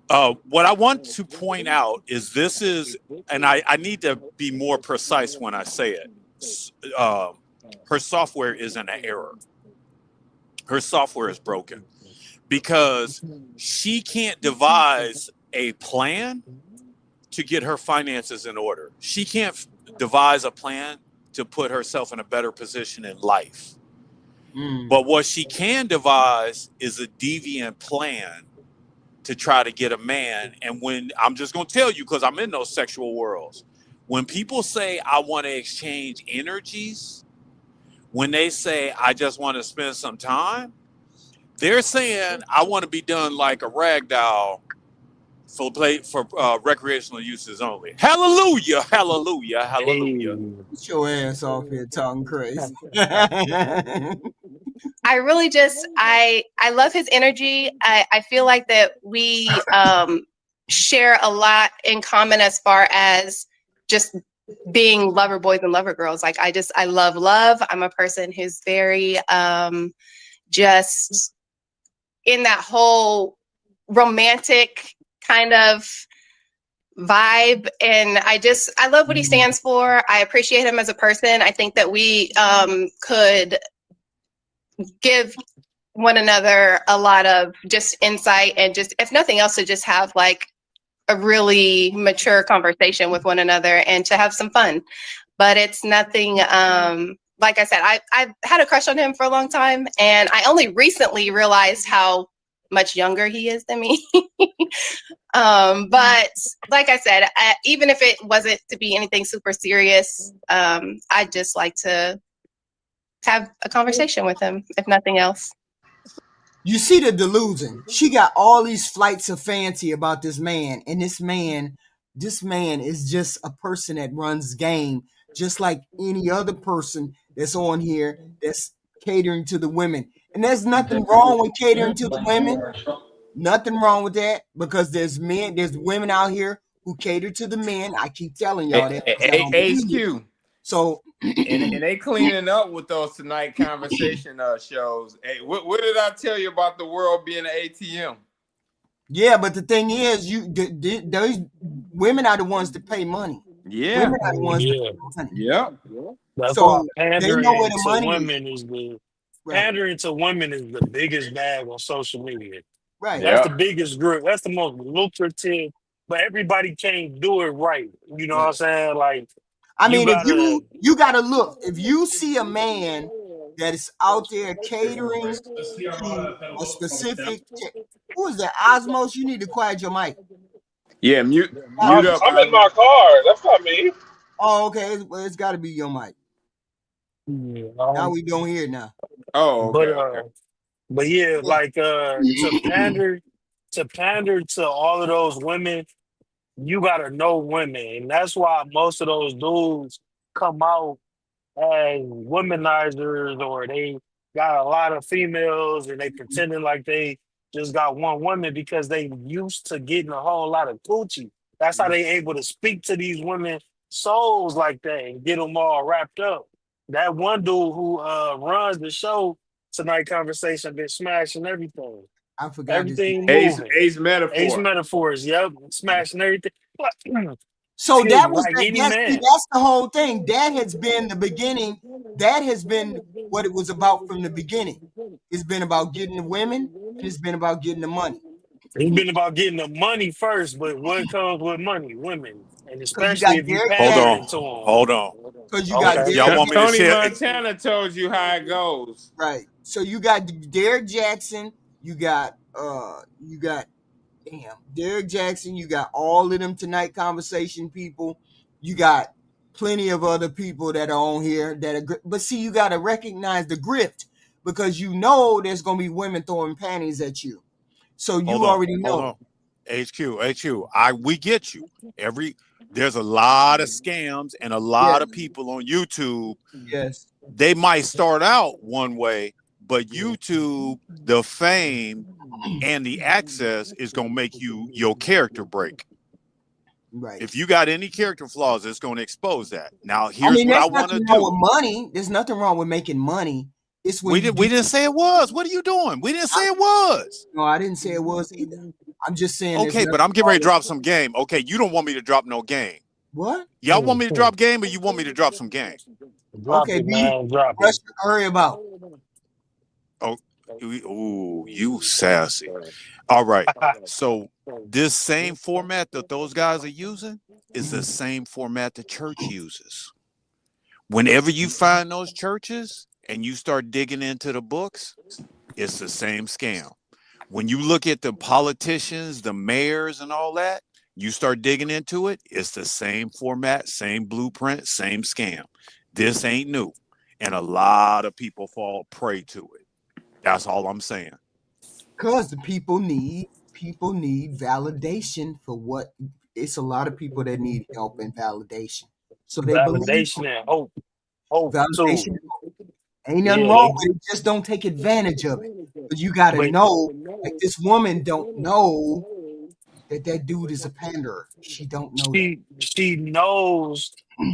What I want to point out is this is, and I need to be more precise when I say it. Her software is in an error. Her software is broken because she can't devise a plan to get her finances in order. She can't devise a plan to put herself in a better position in life. But what she can devise is a deviant plan to try to get a man. And when I'm just going to tell you, because I'm in those sexual worlds, when people say, I want to exchange energies, when they say, I just want to spend some time, they're saying, I want to be done like a rag doll for recreational uses only. Hallelujah, hallelujah, hallelujah. Get your ass off here talking crazy. I really I love his energy. I feel like that we share a lot in common as far as just being lover boys and lover girls. Like I love. I'm a person who's very just in that whole romantic kind of vibe, and I love what he stands for. I appreciate him as a person. I think that we could give one another a lot of just insight and just, if nothing else, to just have like a really mature conversation with one another and to have some fun. But it's nothing, like I said, I've had a crush on him for a long time, and I only recently realized how much younger he is than me. But like I said, even if it wasn't to be anything super serious, I'd just like to have a conversation with him, if nothing else. You see the delusion. She got all these flights of fancy about this man, and this man is just a person that runs game, just like any other person that's on here that's catering to the women. And there's nothing wrong with catering to the women. Nothing wrong with that, because there's women out here who cater to the men. I keep telling y'all that. HQ. So and they cleaning up with those tonight conversation shows. Hey, what did I tell you about the world being an ATM? Yeah, but the thing is, those women are the ones that pay money. Yeah, women are the ones that pay money. Yeah. That's So why they know where the money pandering to women is the biggest bag on social media. Right. That's the biggest group. That's the most lucrative, but everybody can't do it right. You know what I'm saying? Like, I mean, if you gotta look, if you see a man that is out there catering to a specific, who is that? Osmos, you need to quiet your mic. Yeah, mute I'm up. in my car. That's not me. Oh, okay. It's got to be your mic. Now we don't hear it now. Oh, okay. But yeah, like to pander to pander to all of those women, you gotta know women, and that's why most of those dudes come out as womanizers, or they got a lot of females and they pretending like they just got one woman because they used to getting a whole lot of coochie. That's how they able to speak to these women souls like that and get them all wrapped up. That one dude who runs the show tonight conversation been smashing everything. I forgot his Everything name. moving. Ace Metaphor. Ace Metaphors, yep. Smashing everything. So Excuse that me, was like that. any That's, man. that's the whole thing. That has been the beginning. That has been what it was about from the beginning. It's been about getting the women, and it's been about getting the money. It's been about getting the money first, but what comes with money? Women. And Because you got especially if you Derek Hold Jackson. on. pandering to them. Hold on. Because you got Okay. Y'all Derek want me to Tony share? Montana told you how it goes. Right. So you got Derek Jackson. You got Derek Jackson. You got all of them tonight conversation people. You got plenty of other people that are on here that are. But see, you got to recognize the grift because you know there's gonna be women throwing panties at you. So you already know. Hold on. HQ. We get you. There's a lot of scams and a lot of people on YouTube. Yes. They might start out one way, but YouTube, the fame and the access is gonna make your character break. Right. If you got any character flaws, it's gonna expose that. Now, I here's mean, what I there's want to nothing wrong do. with money. There's nothing wrong with making money. It's when We didn't say it was. What are you doing? We didn't say it was. No, I didn't say it was either. I'm just saying. Okay, but I'm getting ready to drop some game. Okay, you don't want me to drop no game. What? Y'all want me to drop game, or you want me to drop some game? Drop Okay, it, man. Drop it. Rasha, hurry about. Oh, ooh, you sassy. All right. So this same format that those guys are using is the same format the church uses. Whenever you find those churches and you start digging into the books, it's the same scam. When you look at the politicians, the mayors, and all that, you start digging into it, it's the same format, same blueprint, same scam. This ain't new. And a lot of people fall prey to it. That's all I'm saying. Because the people need validation for what. It's a lot of people that need help and validation. So they believe Validation and hope. Hope validation. too. Ain't nothing Yeah, wrong with it. Just don't take advantage of it. But you got to know, like this woman don't know that dude is a panderer. She don't know that. She knows,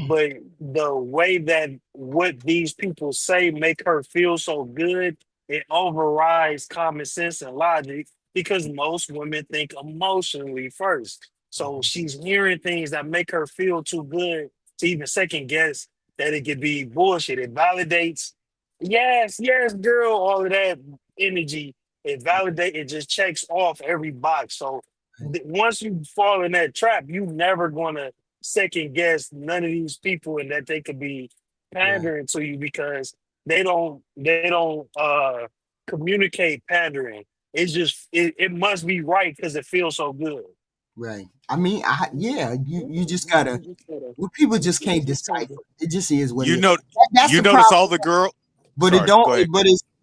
but the way that what these people say make her feel so good, it overrides common sense and logic because most women think emotionally first. So she's hearing things that make her feel too good to even second guess that it could be bullshit. It validates, yes, girl, all of that energy. It validates, it just checks off every box. So once you fall in that trap, you never gonna second guess none of these people and that they could be pandering to you because they don't communicate pandering. It's just it must be right because it feels so good. Right. I mean, you just gotta. Well, people just can't decipher. It just is what it is. That's You the notice problem. all the girl. But Sorry, it don't. go ahead.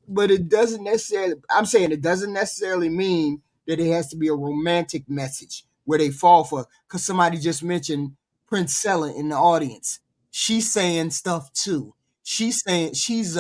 But it doesn't necessarily. I'm saying it doesn't necessarily mean that it has to be a romantic message where they fall for. Because somebody just mentioned Prince Sella in the audience. She's saying stuff too. She's saying she's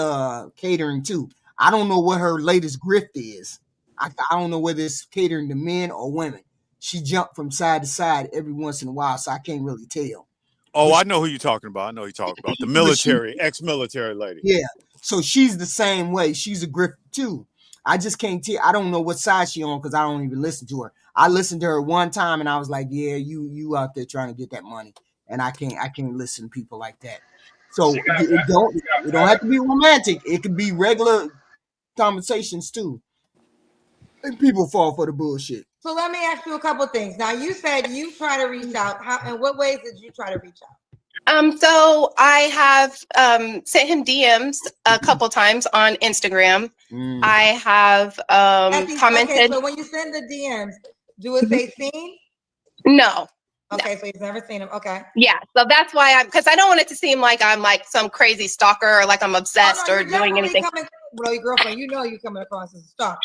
catering too. I don't know what her latest grift is. I don't know whether it's catering to men or women. She jumped from side to side every once in a while, so I can't really tell. Oh, I know who you're talking about. The military, ex-military lady. Yeah. So she's the same way. She's a grifter too. I just can't tell. I don't know what side she on because I don't even listen to her. I listened to her one time and I was like, yeah, you out there trying to get that money. And I can't listen to people like that. So it don't have to be romantic. It could be regular conversations too. And people fall for the bullshit. So let me ask you a couple things. Now you said you try to reach out. How in what ways did you try to reach out? So I have sent him DMs a couple times on Instagram. I have commented. Okay, so when you send the DMs, do it say seen? No. Okay, so you've never seen him. Okay. Yeah, so that's why because I don't want it to seem like I'm like some crazy stalker or like I'm obsessed or doing anything. Well, your girlfriend, you know you're coming across as a stalker.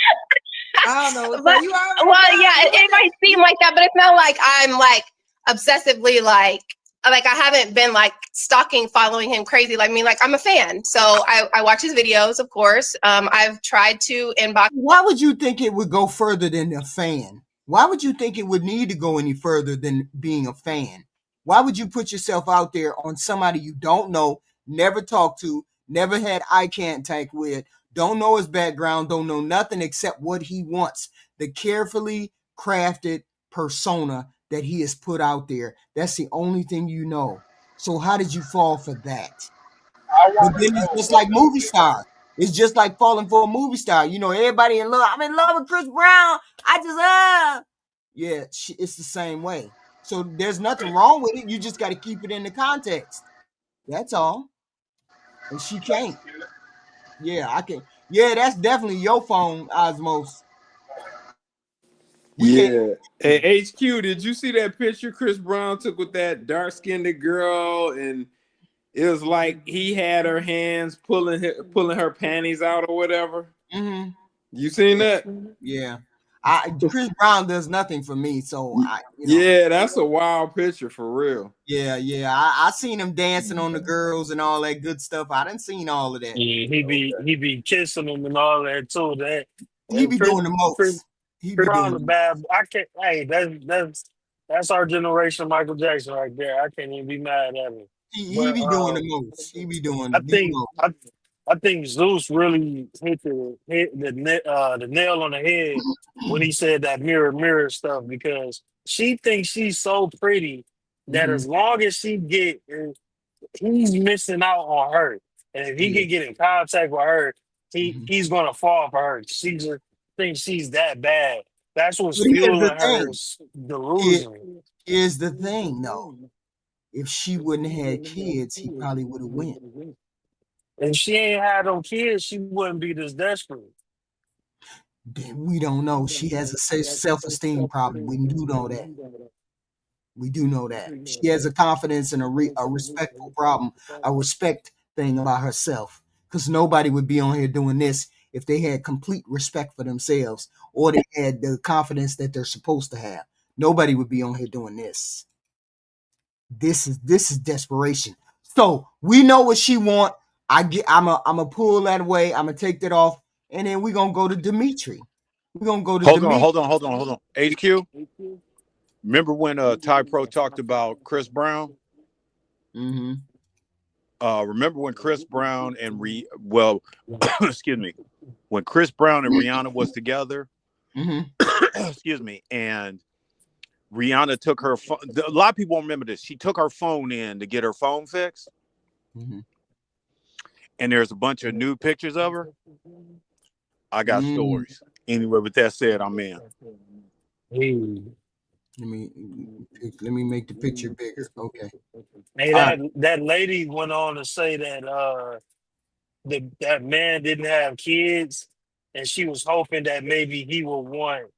I don't know. But So you already well, yeah, it might seem like that, but it's not like I'm like obsessively like I haven't been like stalking, following him crazy. Like, I mean, like I'm a fan, so I watch his videos, of course. I've tried to inbox. Why would you think it would go further than a fan? Why would you think it would need to go any further than being a fan? Why would you put yourself out there on somebody you don't know, never talked to, never had eye contact with, don't know his background, don't know nothing except what he wants, the carefully crafted persona that he has put out there? That's the only thing you know. So how did you fall for that? I But want to then it's know just what like does movie it. stars. It's just like falling for a movie star. You know, everybody in love. I'm in love with Chris Brown. I just yeah, it's the same way. So there's nothing wrong with it. You just got to keep it in the context. That's all. And she can't. Yeah, I can. Yeah, that's definitely your phone, Osmos. We can't. Yeah. Hey, HQ, did you see that picture Chris Brown took with that dark-skinned girl? And it was like he had her hands pulling her panties out or whatever. Mm-hmm. You seen that? Yeah. Chris Brown does nothing for me, so Yeah, that's a wild picture for real. Yeah. I seen him dancing on the girls and all that good stuff. I didn't seen all of that. Yeah, he be kissing them and all that too. He That be doing the Chris most. He be Brown doing the the bad. I can't. Hey, that's our generation, Michael Jackson, right there. I can't even be mad at him. he But be doing the most. He be I doing, think I think Zeus really hit the nail on the head when he said that mirror stuff, because she thinks she's so pretty that Mhm. as long as she get, he's missing out on her, and if he Yeah. can get in contact with her, Mhm. he's gonna fall for her. She just thinks she's that bad. That's what's But here's the fueling her thing. delusion. Here's the thing, though. If she wouldn't have had kids, he probably would have went. If she ain't had them kids, she wouldn't be this desperate. We don't know. She has a self-esteem problem. We do know that. We do know that. She has a confidence and a respectful problem, a respect thing about herself. Because nobody would be on here doing this if they had complete respect for themselves or they had the confidence that they're supposed to have. Nobody would be on here doing this. This is desperation. So we know what she want. I'm a pull that away. I'm gonna take that off, and then we're gonna go to Dimitri. We're gonna go to Hold Dimitri. on. HQ. Remember when Ty Pro talked about Chris Brown? Mm-hmm. Remember when Chris Brown and excuse me, when Chris Brown and Rihanna was together? Mm-hmm. Excuse me, and Rihanna took her phone. A lot of people won't remember this. She took her phone in to get her phone fixed, Mm-hmm. and there's a bunch of nude pictures of her. I got Mm. stories. Anyway, with that said, I'm in. Let me make the picture bigger. Okay. Hey, All right. that lady went on to say that that man didn't have kids, and she was hoping that maybe he would want,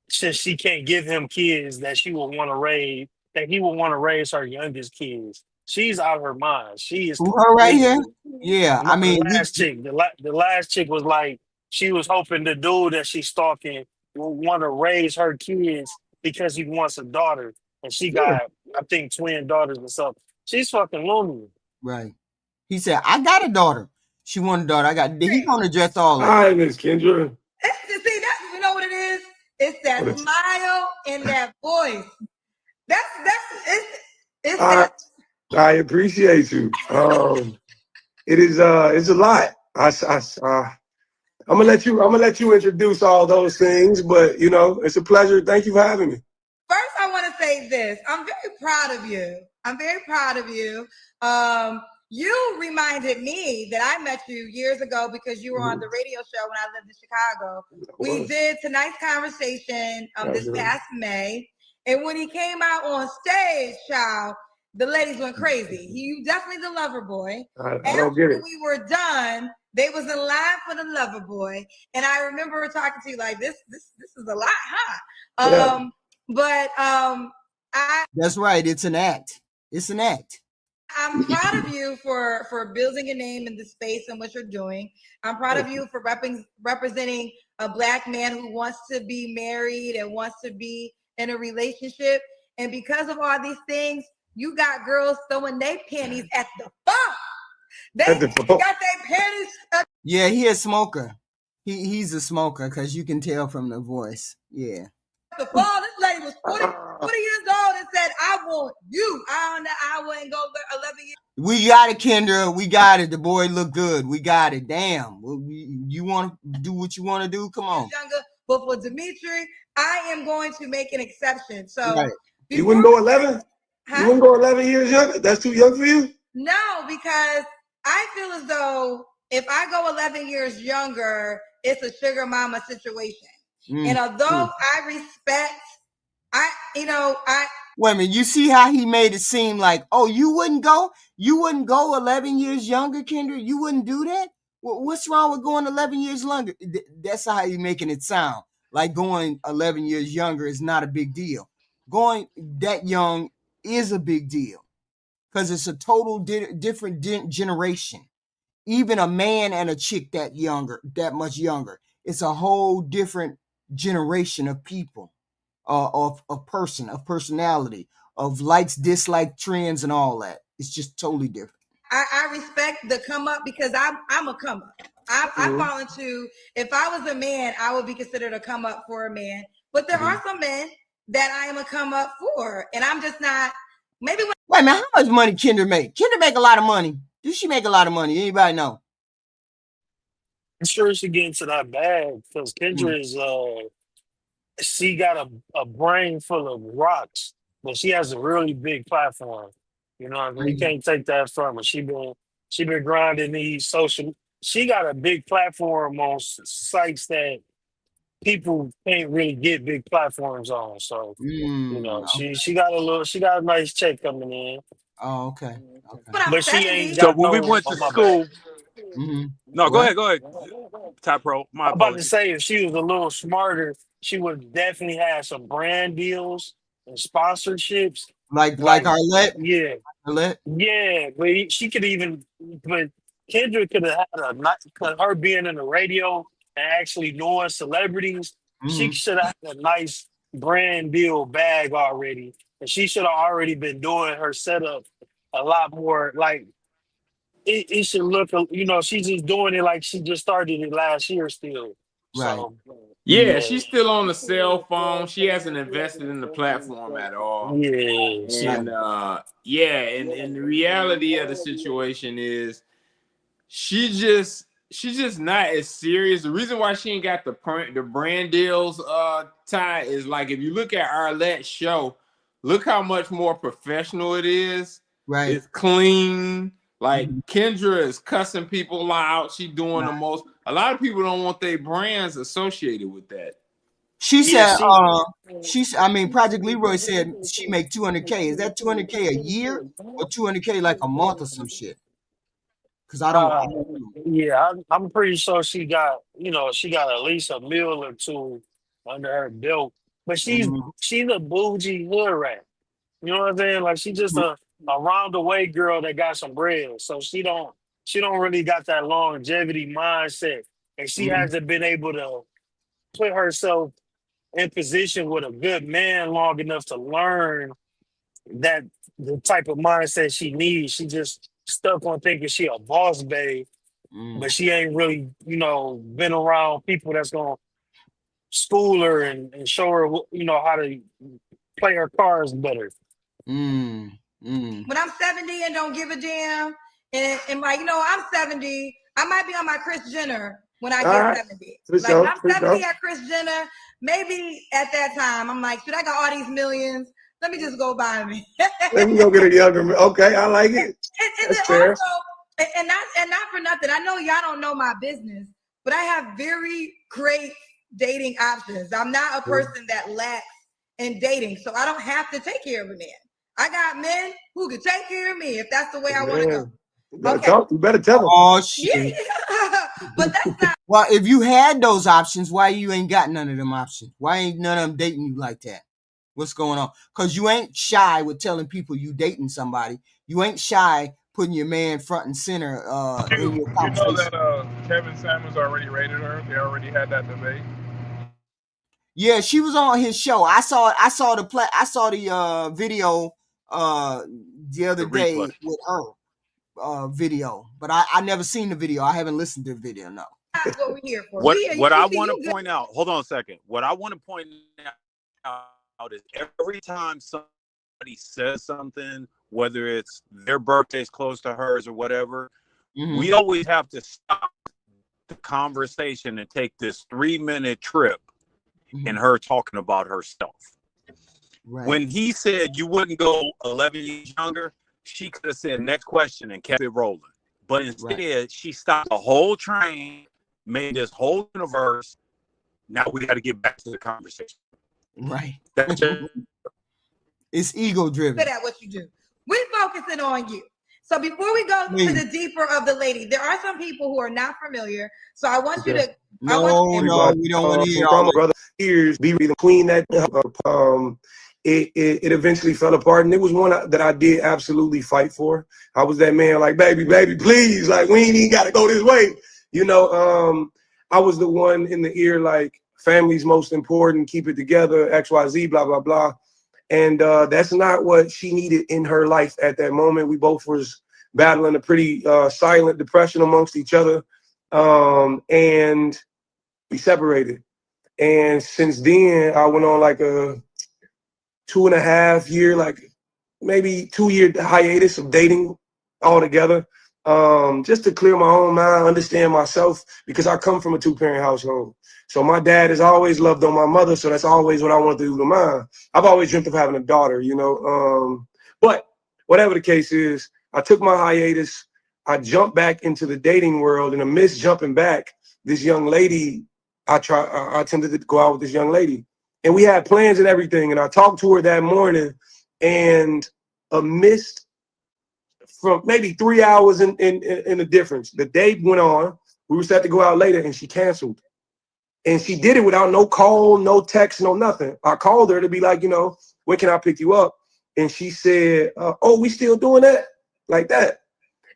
since she can't give him kids, that he would want to raise her youngest kids. She's out of her mind. She is Her right here. completely. Yeah. No, I the mean, last chick, the last chick was like, she was hoping the dude that she's stalking will want to raise her kids because he wants a daughter, and she got, I think, twin daughters or something. She's fucking loony. right. He said, "I got a daughter. She want a daughter. I got." He gonna address all that. Hi, Miss Kendra. See, that's, you know what it is? It's that smile and that voice. It's that. I appreciate you. It is it's a lot. I'm gonna let you introduce all those things, but you know, it's a pleasure. Thank you for having me. First, I want to say this. I'm very proud of you. I'm very proud of you. You reminded me that I met you years ago because you were on the radio show when I lived in Chicago. We did tonight's conversation this past May. And when he came out on stage, child, the ladies went crazy. You definitely the lover boy. I don't get it. After we were done, they was in line for the lover boy. And I remember talking to you like, this is a lot, huh? But That's right. It's an act. It's an act. I'm proud of you for building a name in the space and what you're doing. I'm proud of you for representing a Black man who wants to be married and wants to be in a relationship. And because of all these things, you got girls throwing their panties at the phone. They got their panties. Yeah, he a smoker. He's a smoker because you can tell from the voice. Yeah. The fall, this lady was 40 years old and said, I want you. I wouldn't go 11 years. We got it, Kendra. We got it. The boy look good. We got it. Damn. You want to do what you want to do? Come on. Younger, but for Dimitri, I am going to make an exception. So right. You wouldn't go 11? Huh? You wouldn't go 11 years younger? That's too young for you? No, because I feel as though if I go 11 years younger, it's a sugar mama situation. And although I respect, wait a minute, you see how he made it seem like, oh, you wouldn't go 11 years younger, Kendra? You wouldn't do that? What's wrong with going 11 years younger? That's how he's making it sound. Like going 11 years younger is not a big deal. Going that young is a big deal because it's a total different generation. Even a man and a chick that much younger, it's a whole different generation of people, of personality, of likes, dislike, trends, and all that. It's just totally different. I respect the come up because I'm a come up. I fall into, if I was a man, I would be considered a come up for a man. But there are some men that I am a come up for, and I'm just not. Maybe wait a minute, how much money Kendra make? Kendra make a lot of money. Does she make a lot of money? Anybody know? I'm sure she get into that bag because Kendra is she got a brain full of rocks, but she has a really big platform. You know what I mean? You can't take that from her. She been grinding these social. She got a big platform on sites that people can't really get big platforms on. So you know, she got a nice check coming in. Oh, okay. But she ain't So got when we went to school. No, go ahead. Top Pro. My I'm about to apologies. say if she was a little smarter, she would definitely have some brand deals and sponsorships. Like Arlette? Yeah. Arlette? Yeah, but she could even, but Kendra could have had her being in the radio and actually knowing celebrities, she should have had a nice brand deal bag already. And she should have already been doing her setup a lot more. Like, it should look, she's just doing it like she just started it last year still. Right. So, yeah, she's still on the cell phone. She hasn't invested in the platform at all. Yeah. And and the reality of the situation is she's just not as serious. The reason why she ain't got the brand deals tied is like if you look at Arlette's show, look how much more professional it is. Right. It's clean. Like Kendra is cussing people out. She doing the most. A lot of people don't want their brands associated with that. She said, Project Leroy said she make 200K. Is that 200K a year or 200K like a month or some shit? Because I don't. I'm pretty sure she got at least $1 million or $2 million under her belt. But she's a bougie hood rat. You know what I'm saying? Like she's just a round the way girl that got some bread. So she don't really got that longevity mindset. And she hasn't been able to put herself in position with a good man long enough to learn that the type of mindset she needs. She just stuck on thinking she a boss babe, but she ain't really, been around people that's gonna school her and show her, how to play her cards better. When I'm 70 and don't give a damn, and I'm 70, I might be on my Kris Jenner when I get 70. I'm 70 at Kris Jenner. Maybe at that time, I'm like, should I got all these millions? Let me just go buy me. Let me go get a younger. Okay, I like it. That's fair. Also, and not for nothing. I know y'all don't know my business, but I have very great dating options. I'm not a person that lacks in dating, so I don't have to take care of a man. I got men who can take care of me if that's the way I want to go. You better tell them. Oh shit! Yeah. But that's not. Well, if you had those options, why you ain't got none of them options? Why ain't none of them dating you like that? what's going on. Because you ain't shy with telling people you dating somebody. You ain't shy putting your man front and center in your You know conversation. that Kevin Samuels already rated her. They already had that debate. Yeah, she was on his show. I saw the video the other day with her video, but I never seen the video. I haven't listened to the video. No. That's what we're here for. What I want to point out, hold on a second. What I want to point out is every time somebody says something, whether it's their birthday's close to hers or whatever, we always have to stop the conversation and take this 3-minute trip in her talking about herself. Right. When he said you wouldn't go 11 years younger, she could have said next question and kept it rolling. But instead, she stopped the whole train, made this whole universe. Now we got to get back to the conversation. Right. That's it's ego driven. Good at what you do. We're focusing on you. So before we go to the deeper of the lady, there are some people who are not familiar. So I want you to. No, we don't want to hear all brother. Years be between that. It eventually fell apart, and it was one that I did absolutely fight for. I was that man, like, baby, please, like, we ain't even got to go this way. You know, I was the one in the ear, like, family's most important, keep it together, XYZ, blah, blah, blah. And that's not what she needed in her life at that moment. We both was battling a pretty silent depression amongst each other, and we separated. And since then, I went on like a 2.5 year, like maybe 2-year hiatus of dating altogether, just to clear my own mind, understand myself, because I come from a 2-parent household. So my dad has always loved on my mother, so that's always what I want to do to mine. I've always dreamt of having a daughter, you know. But whatever the case is, I took my hiatus. I jumped back into the dating world, and amidst jumping back, this young lady, I attempted to go out with this young lady. And we had plans and everything. And I talked to her that morning, and amidst from maybe 3 hours in the difference, the day went on. We were set to go out later, and she canceled. And she did it without no call, no text, no nothing. I called her to be like, you know, when can I pick you up? And she said, oh, we still doing that? Like that.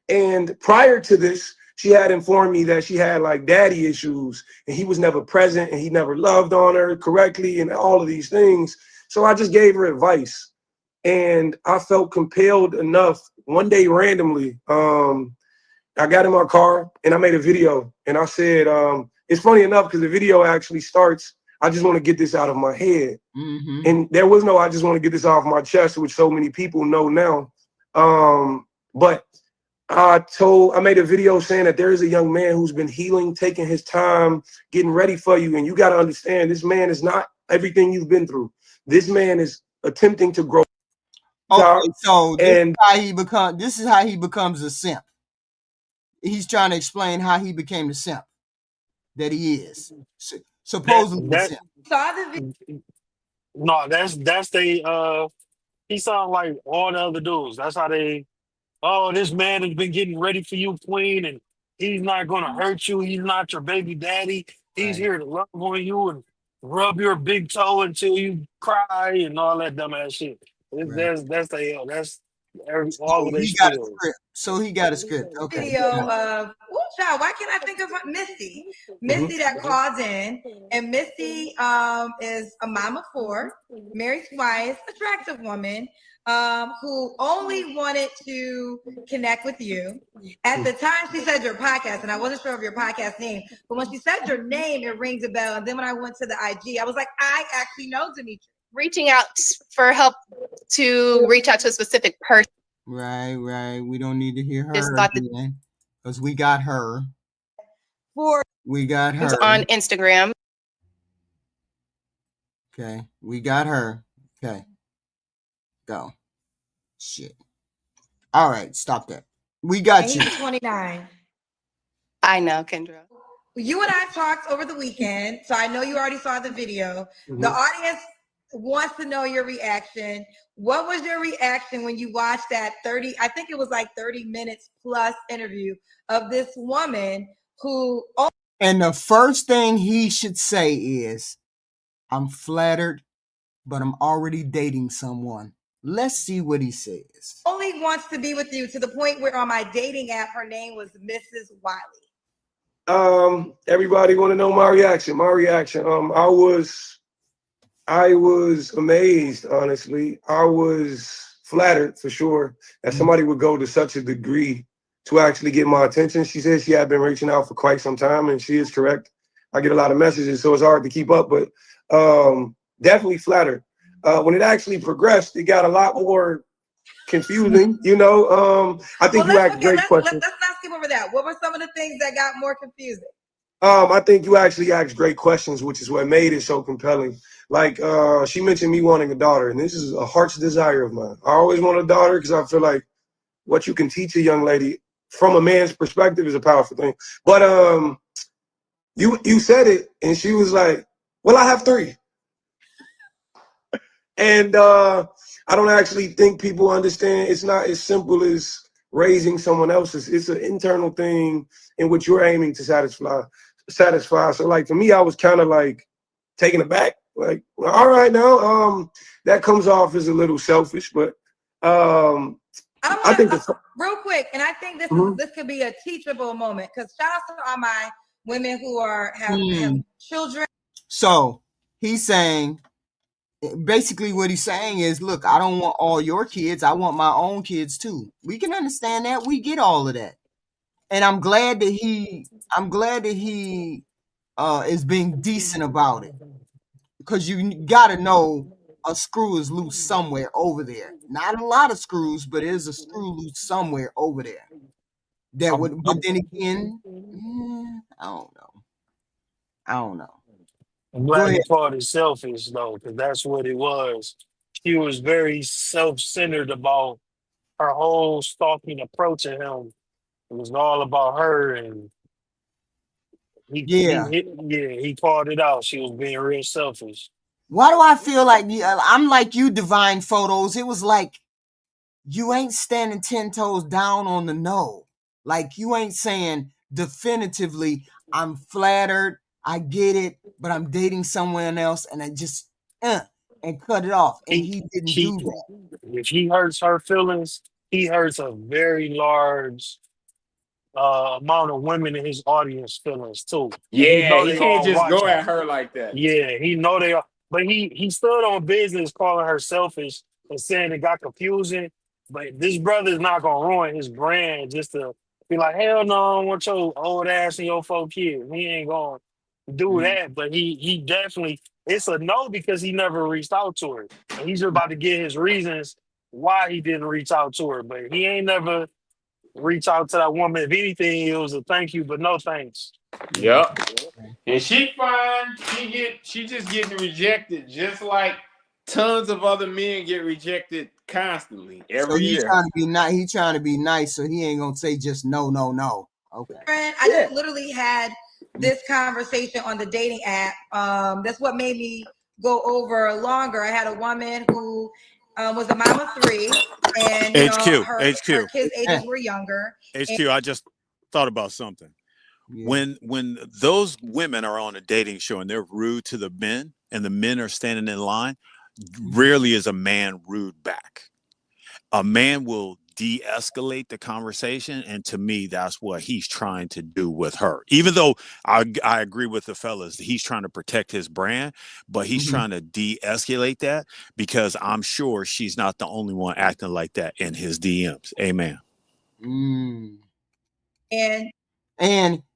And prior to this, she had informed me that she had like daddy issues, and he was never present, and he never loved on her correctly, and all of these things. So I just gave her advice, and I felt compelled enough one day randomly. I got in my car and I made a video, and I said, it's funny enough because the video actually starts, I just want to get this out of my head. And there was no, I just want to get this off my chest, which so many people know now. But I made a video saying that there is a young man who's been healing, taking his time, getting ready for you. And you got to understand, this man is not everything you've been through. This man is attempting to grow. Okay, so this is how he becomes a simp. He's trying to explain how he became the simp that he is. Supposedly the simp. No, that's he sounds like all the other dudes. That's how they, oh, this man has been getting ready for you, queen, and he's not gonna hurt you. He's not your baby daddy. He's here to love on you and rub your big toe until you cry and all that dumbass shit. That's all of they spill. So he got a script. Okay. Video of child, why can't I think of Misty? Misty that calls in, and Misty is a mom of 4, married twice, attractive woman, who only wanted to connect with you. At the time, she said your podcast, and I wasn't sure of your podcast name, but when she said your name, it rings a bell. And then when I went to the IG, I was like, I actually know Demetri. Reaching out for help to reach out to a specific person. Right. We don't need to hear her because we got her. We got her on Instagram. Okay, we got her. Okay, go. Shit. All right, stop that. We got you. He's 29. I know, Kendra. You and I talked over the weekend, so I know you already saw the video. The audience wants to know your reaction. What was your reaction when you watched that 30 minutes plus interview of this woman who... And the first thing he should say is, I'm flattered but I'm already dating someone. Let's see what he says. Only wants to be with you to the point where on my dating app, her name was Mrs. Wiley. Everybody want to know my reaction. My reaction. I was amazed, honestly. I was flattered for sure that somebody would go to such a degree to actually get my attention. She said she had been reaching out for quite some time, and she is correct. I get a lot of messages, so it's hard to keep up, but definitely flattered. When it actually progressed, it got a lot more confusing, you know. I think you asked great questions. Let's not skip over that. What were some of the things that got more confusing? I think you actually asked great questions, which is what made it so compelling. Like she mentioned me wanting a daughter, and this is a heart's desire of mine. I always want a daughter because I feel like what you can teach a young lady from a man's perspective is a powerful thing. But you said it, and she was like, "Well, I have 3." And I don't actually think people understand. It's not as simple as raising someone else's. It's an internal thing in which you're aiming to satisfy. So like for me, I was kind of like taken aback. Like, all right now, that comes off as a little selfish, but I think real quick, and I think this could be a teachable moment because shout out to all my women who have children. So he's saying, basically what he's saying is, look, I don't want all your kids. I want my own kids too. We can understand that. We get all of that. And I'm glad that he is being decent about it. Because you gotta know a screw is loose somewhere over there. Not a lot of screws, but there's a screw loose somewhere over there. That would, but then again, I don't know. I'm glad he called it selfish though, because that's what it was. She was very self-centered about her whole stalking approach to him. It was all about her, and he called it out. She was being real selfish. Why do I feel like I'm like you, Divine Photos? It was like you ain't standing 10 toes down on the no. Like you ain't saying definitively, I'm flattered, I get it, but I'm dating someone else, and I just and cut it off. And he didn't do that. If he hurts her feelings, he hurts a very large amount of women in his audience feelings too. Yeah, he can't just go at her like that. Yeah, he know they are, but he stood on business calling her selfish and saying it got confusing. But this brother is not gonna ruin his brand just to be like, hell no, I don't want your old ass and your 4 kids. He ain't gonna do that. But he definitely, it's a no because he never reached out to her. And he's about to get his reasons why he didn't reach out to her. But he ain't never reach out to that woman. If anything, it was a thank you, but no thanks. Yep. And she fine. She just getting rejected, just like tons of other men get rejected constantly every year. Trying to be nice. He trying to be nice, so he ain't gonna say just no. Okay. I just literally had this conversation on the dating app. That's what made me go over longer. I had a woman who was a mom of 3, and her kids' ages were younger. I just thought about something. Yeah. When those women are on a dating show and they're rude to the men, and the men are standing in line, rarely is a man rude back. A man will de-escalate the conversation, and to me, that's what he's trying to do with her. Even though I agree with the fellas, he's trying to protect his brand, but he's trying to de-escalate that because I'm sure she's not the only one acting like that in his DMs. Amen.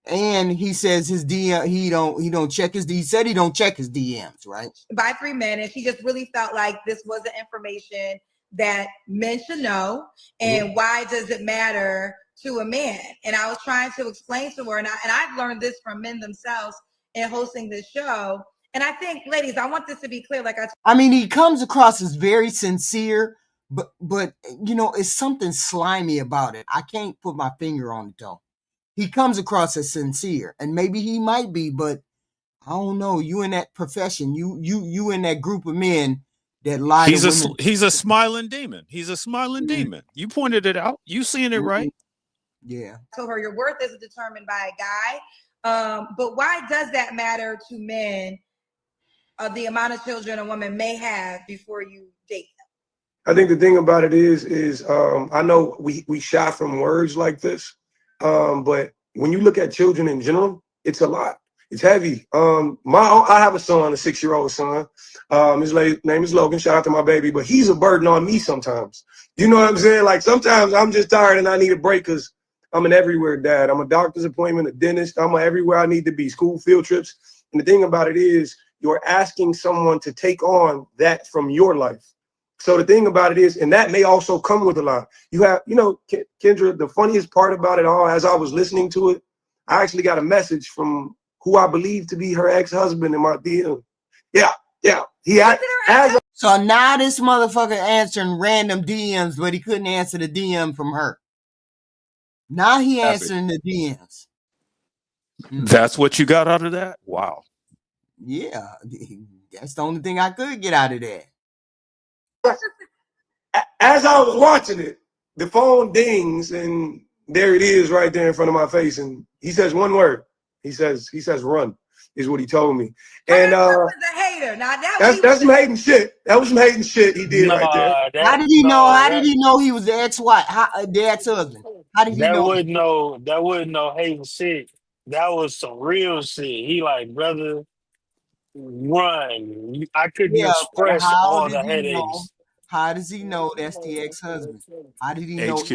And he says his DM, he don't check his. He said he don't check his DMs, right? By 3 men, and she just really felt like this wasn't information that men should know, and why does it matter to a man? And I was trying to explain to her, and I've learned this from men themselves in hosting this show. And I think, ladies, I want this to be clear. I mean, he comes across as very sincere, but it's something slimy about it. I can't put my finger on it though. He comes across as sincere, and maybe he might be, but I don't know. You in that profession, you in that group of men that lie to women. He's a smiling demon. He's a smiling demon. You pointed it out. You seeing it right? Yeah. So her, your worth isn't determined by a guy. But why does that matter to men of the amount of children a woman may have before you date them? I think the thing about it is I know we shy from words like this, but when you look at children in general, it's a lot. It's heavy. I have a son, a 6-year-old son. His name is Logan. Shout out to my baby, but he's a burden on me sometimes. You know what I'm saying? Like sometimes I'm just tired and I need a break because I'm an everywhere dad. I'm a doctor's appointment, a dentist. I'm everywhere I need to be. School, field trips. And the thing about it is, you're asking someone to take on that from your life. So the thing about it is, and that may also come with a lot. You have, Kendra, the funniest part about it all, as I was listening to it, I actually got a message from who I believe to be her ex-husband in my DM. Yeah. So now this motherfucker answering random DMs, but he couldn't answer the DM from her. Now he answering the DMs. That's what you got out of that? Wow. Yeah, that's the only thing I could get out of that. As I was watching it, the phone dings and there it is right there in front of my face. And he says one word. He says run, is what he told me. And that was a hater. Now that's some hating shit. That was some hating shit he did right there. How did he know? How did he know he was the ex-wife? The ex-husband? How did he know? That wasn't no hating shit. That was some real shit. He like, brother, run. I couldn't express all the headaches. How does he know that's the ex-husband? How did he know? HQ.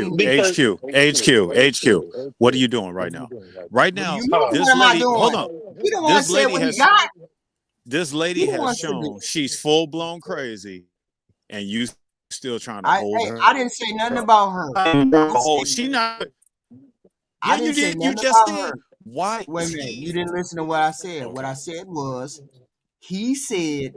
What are you doing right now? Right now, this lady. Hold on. You don't want to say what he got. This lady has shown she's full-blown crazy, and you still trying to hold her. I didn't say nothing about her. Oh, she not. I didn't say nothing about her. Why? Wait a minute. You didn't listen to what I said. What I said was, he said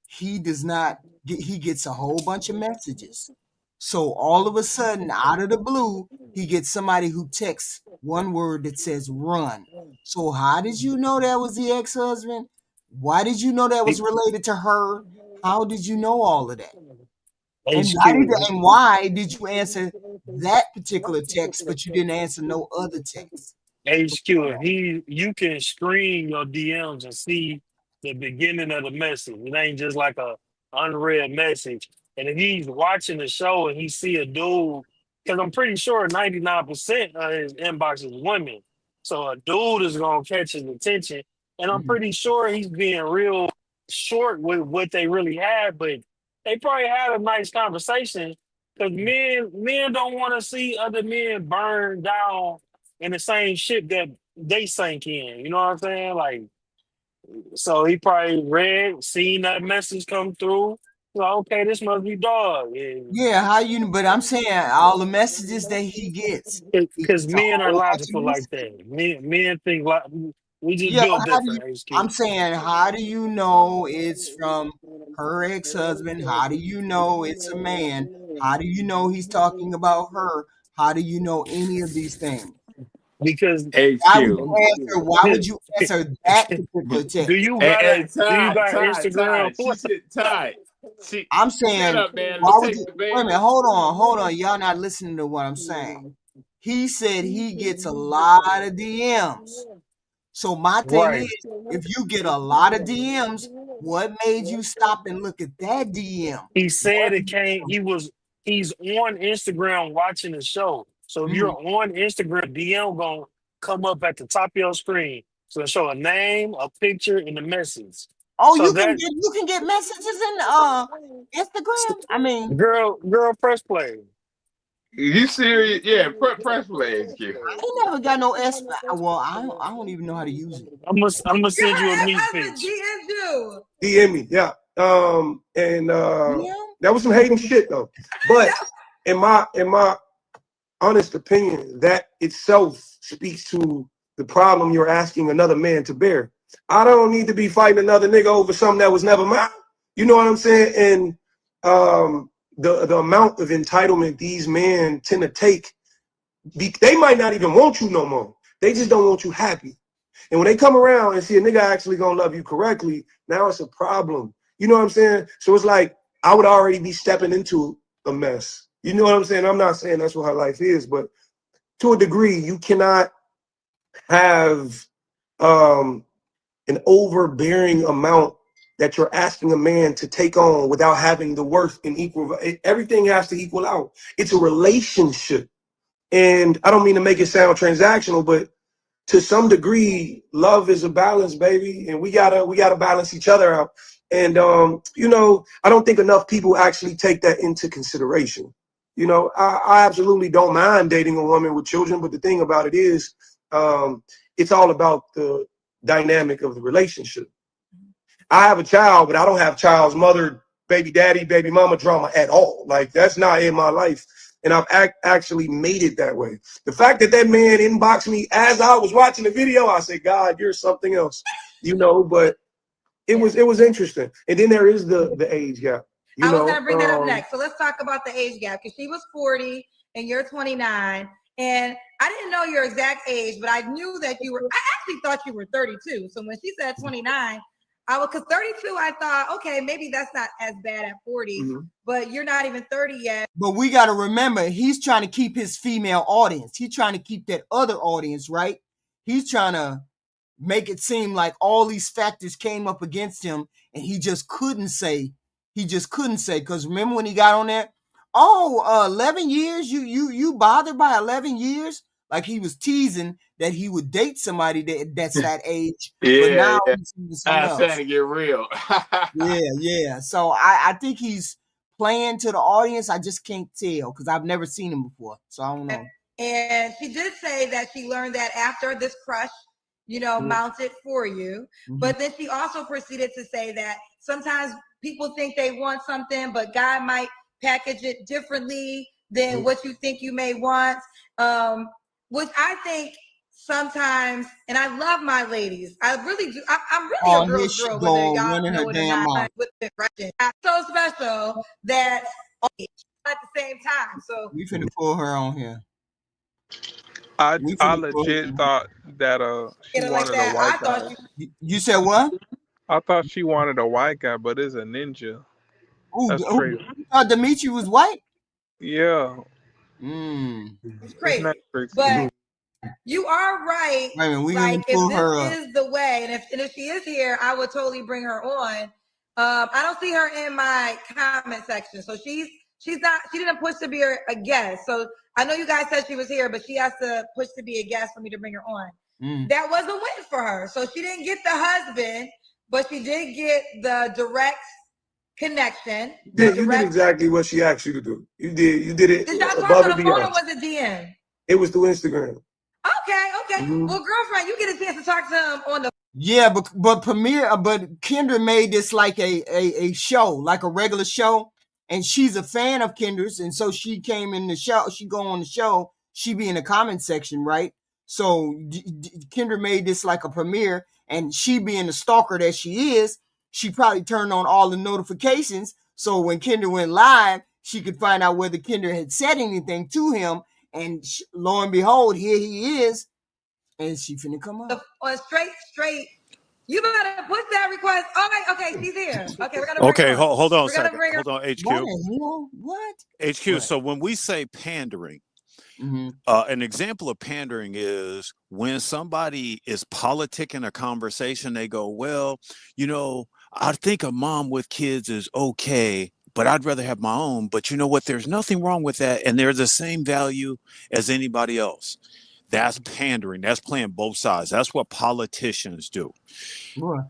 he does not. He gets a whole bunch of messages. So all of a sudden, out of the blue, he gets somebody who texts one word that says run. So how did you know that was the ex-husband? Why did you know that was related to her? How did you know all of that? And why did you answer that particular text, but you didn't answer no other text? HQ, you can screen your DMs and see the beginning of the message. It ain't just like a unread message. And if he's watching the show and he see a dude, because I'm pretty sure 99% of his inbox is women. So a dude is gonna catch his attention. And I'm pretty sure he's being real short with what they really had, but they probably had a nice conversation. Because men don't want to see other men burn down in the same ship that they sank in. You know what I'm saying? Like, so he probably seen that message come through. Well, okay, this must be dog. Yeah, how you? But I'm saying all the messages that he gets, because men are logical like that. Men think like we just built different. I'm saying, how do you know it's from her ex-husband? How do you know it's a man? How do you know he's talking about her? How do you know any of these things? Because why would you answer that particular text? Do you got Instagram? I'm saying, why would you, wait a minute, hold on. Y'all not listening to what I'm saying. He said he gets a lot of DMs. So my thing is, if you get a lot of DMs, what made you stop and look at that DM? He said he's on Instagram watching the show. So if you're on Instagram, DM gonna come up at the top of your screen. So it'll show a name, a picture, and a message. Oh, so you can get messages in Instagram? I mean, girl, press play. You serious? Yeah, press play, HQ. I ain't never got no S. Well, I don't even know how to use it. I'm gonna send you a meat pitch. DM me, yeah. That was some hating shit though. But in my honest opinion, that itself speaks to the problem you're asking another man to bear. I don't need to be fighting another nigga over something that was never mine. You know what I'm saying? And the amount of entitlement these men tend to take, they might not even want you no more. They just don't want you happy. And when they come around and see a nigga actually gonna love you correctly, now it's a problem. You know what I'm saying? So it's like, I would already be stepping into a mess. You know what I'm saying? I'm not saying that's what her life is, but to a degree, you cannot have an overbearing amount that you're asking a man to take on without having the worth and equal. Everything has to equal out. It's a relationship. And I don't mean to make it sound transactional, but to some degree, love is a balance, baby. And we gotta balance each other out. And you know, I don't think enough people actually take that into consideration. You know, I absolutely don't mind dating a woman with children, but the thing about it is, it's all about the dynamic of the relationship. I have a child, but I don't have child's mother, baby daddy, baby mama drama at all. Like, that's not in my life. And I've actually made it that way. The fact that that man inboxed me as I was watching the video, I said, God, you're something else, you know, but it was interesting. And then there is the age gap. I was gonna bring that up next. So let's talk about the age gap, because she was 40 and you're 29. And I didn't know your exact age, but I knew that you were, I actually thought you were 32. So when she said 29, because 32, I thought, okay, maybe that's not as bad at 40, but you're not even 30 yet. But we got to remember, he's trying to keep his female audience. He's trying to keep that other audience, right? He's trying to make it seem like all these factors came up against him and he just couldn't say, because remember when he got on there, 11 years, you bothered by 11 years? Like he was teasing that he would date somebody that's that age. But now he's trying to get real. Yeah. So I think he's playing to the audience. I just can't tell because I've never seen him before. So I don't know. And she did say that she learned that after this crush, you know, mounted for you. But then she also proceeded to say that sometimes people think they want something, but God might package it differently than what you think you may want. Which I think sometimes, and I love my ladies. I really do. I'm really a girl's girl, whether y'all know it or not. With the Russian, so special that at the same time. So we finna pull her on here. I legit thought that she wanted a white guy. You said what? I thought she wanted a white guy, but it's a ninja. That's crazy. You thought Dimitri was white? Yeah. It's crazy. But you are right. Like, if this is the way, and if she is here, I would totally bring her on. I don't see her in my comment section, so she didn't push to be a guest. So I know you guys said she was here, but she has to push to be a guest for me to bring her on. That was a win for her. So she didn't get the husband, but she did get the direct connection. You did exactly what she asked you to do. You did it. Did y'all talk on the phone or was it DM? It was through Instagram. Okay. Well, girlfriend, you get a chance to talk to him on the. Yeah, but Kendra made this like a show, like a regular show, and she's a fan of Kendra's, and so she came in the show. She go on the show. She be in the comment section, right? So Kendra made this like a premiere, and she being the stalker that she is, she probably turned on all the notifications. So when Kendra went live, she could find out whether Kendra had said anything to him. And lo and behold, here he is. And she finna come up. Straight. You better put that request. Okay, she's here. Okay, we're gonna bring her on. Hold on a second. Hold on, HQ. What? HQ. What? So when we say pandering, an example of pandering is when somebody is politicking a conversation, they go, well, you know, I think a mom with kids is okay, but I'd rather have my own. But you know what? There's nothing wrong with that. And they're the same value as anybody else. That's pandering. That's playing both sides. That's what politicians do. What?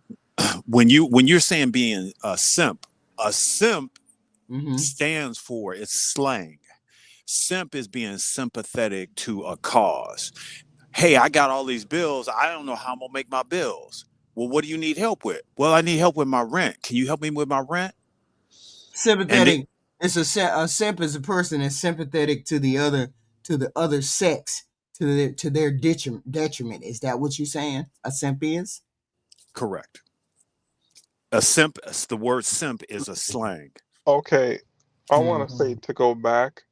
When you're saying being a simp stands for, it's slang. Simp is being sympathetic to a cause. Hey, I got all these bills. I don't know how I'm gonna make my bills. Well, what do you need help with? Well, I need help with my rent. Can you help me with my rent? Sympathetic. It's a simp is a person that's sympathetic to the other sex, to their detriment. Is that what you're saying? A simp is? Correct. A simp. The word simp is a slang. Okay, I want to say, to go back,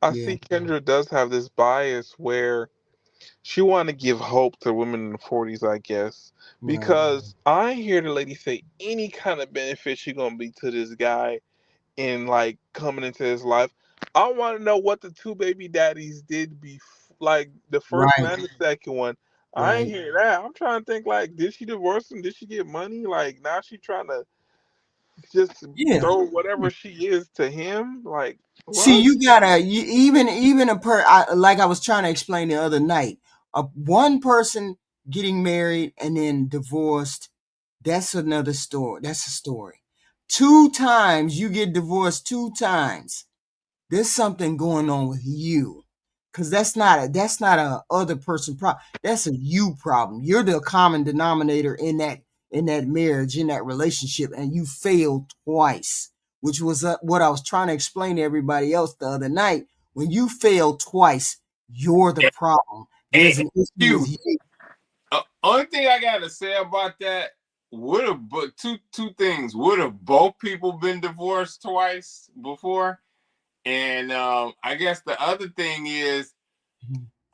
I see Kendra does have this bias where she want to give hope to women in the 40s, I guess, because I hear the lady say any kind of benefit she's gonna be to this guy in like coming into his life. I want to know what the two baby daddies did like the first one and the second one. I ain't hear that. I'm trying to think, like, did she divorce him? Did she get money? Like, now she trying to just Yeah. throw whatever she is to him? Like, what? See, you gotta even like I was trying to explain the other night. One person getting married and then divorced, that's another story. That's a story. 2 times you get divorced 2 times. There's something going on with you. Cause that's not a other person problem. That's a you problem. You're the common denominator in that marriage, in that relationship, and you failed twice, which was what I was trying to explain to everybody else the other night. When you fail twice, you're the problem. There's an issue with you. Only thing I gotta say about that, would have two things. Would have both people been divorced twice before? And I guess the other thing is,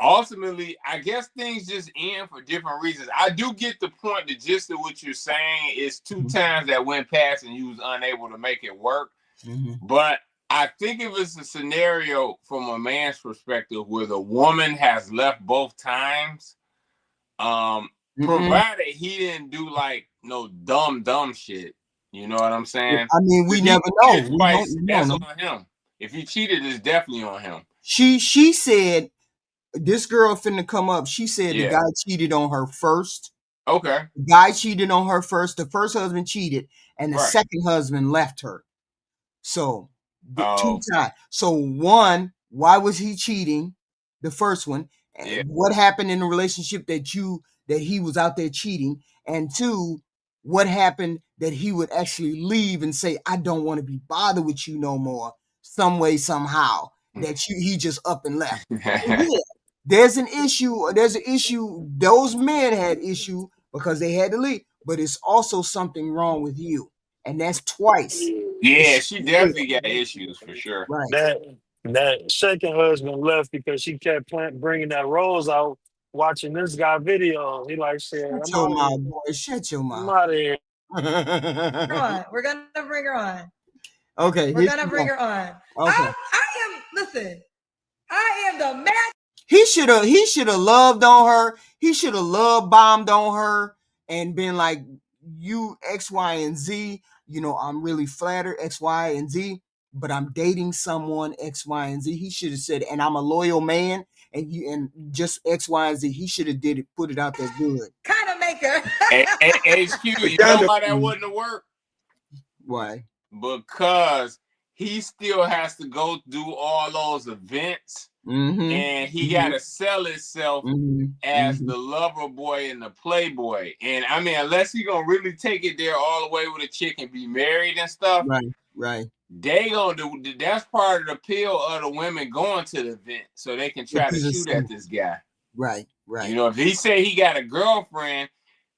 ultimately, I guess things just end for different reasons. I do get the point. The gist of what you're saying is 2 times that went past and you was unable to make it work. But I think if it's a scenario from a man's perspective where the woman has left both times, provided he didn't do like no dumb shit. You know what I'm saying? I mean, we never know. That's on him. If he cheated, it's definitely on him. She said, this girl finna come up. She said the guy cheated on her first. Okay. The guy cheated on her first. The first husband cheated, and the second husband left her. So 2 times. So 1, why was he cheating? The first one. And what happened in the relationship that he was out there cheating? And 2, what happened that he would actually leave and say, I don't want to be bothered with you no more, some way, somehow, that he just up and left. There's an issue. There's an issue. Those men had issue because they had to leave, but it's also something wrong with you. And that's twice. Yeah, she definitely got issues for sure. Right. That second husband left because she kept bringing that rose out, watching this guy video. He like said, Shut your mouth, boy. Shut your mouth. I'm out of here. We're gonna bring her on. Okay. We're gonna bring her on. Okay. I am the man. He should have loved on her. He should have love bombed on her and been like, you X, Y, and Z. You know, I'm really flattered, X, Y, and Z, but I'm dating someone X, Y, and Z. He should have said, and I'm a loyal man, and just X, Y, and Z. He should have put it out there good. Kind of maker. HQ, you know why that wouldn't have worked? Why? Because he still has to go do all those events. And he got to sell himself as the lover boy and the playboy. And I mean, unless he gonna really take it there all the way with a chick and be married and stuff, right. They gonna do. That's part of the appeal of the women going to the event, so they can try to shoot at this guy. Right. You know, if he say he got a girlfriend,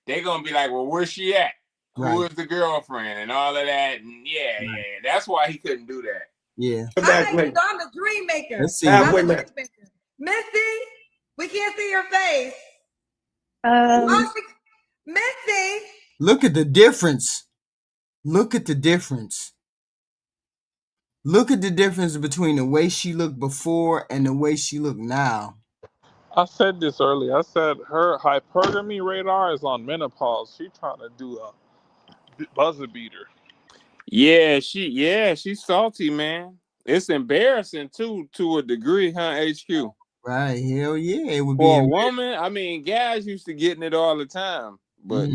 they gonna be like, well, where's she at? Who is the girlfriend and all of that? And yeah. That's why he couldn't do that. Yeah. I'm the dream maker. Let's see. Misty, we can't see your face. Misty. Look at the difference. Look at the difference. Look at the difference between the way she looked before and the way she looked now. I said this earlier. I said her hypergamy radar is on menopause. She trying to do a buzzer beater. Yeah, she's salty, man. It's embarrassing too, to a degree, huh? HQ. Right, hell yeah, it would be for a woman. I mean, guys used to getting it all the time, but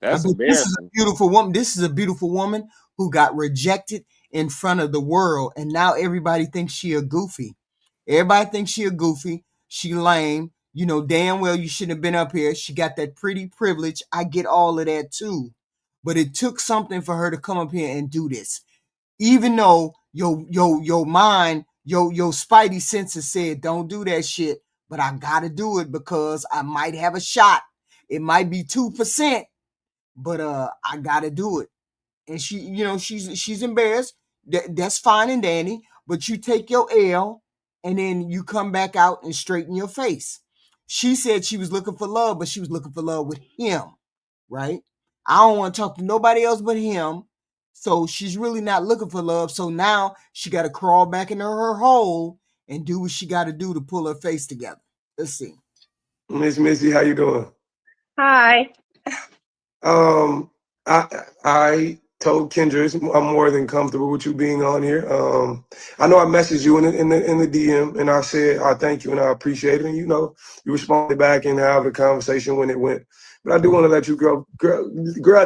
that's embarrassing. This is a beautiful woman. This is a beautiful woman who got rejected in front of the world, and now everybody thinks she a goofy. Everybody thinks she a goofy. She lame. You know damn well you shouldn't have been up here. She got that pretty privilege. I get all of that too. But it took something for her to come up here and do this. Even though your mind, your spidey senses said, don't do that shit. But I gotta do it because I might have a shot. It might be 2%, but I gotta do it. And she, you know, she's embarrassed. That's fine and dandy. But you take your L and then you come back out and straighten your face. She said she was looking for love, but she was looking for love with him, right? I don't want to talk to nobody else but him. So she's really not looking for love. So now she got to crawl back into her hole and do what she got to do to pull her face together. Let's see. Miss Missy, how you doing? Hi. I told Kendra I'm more than comfortable with you being on here. I know I messaged you in the DM, and I said I thank you and I appreciate it. And you know, you responded back and have the conversation when it went. But I do want to let you girl,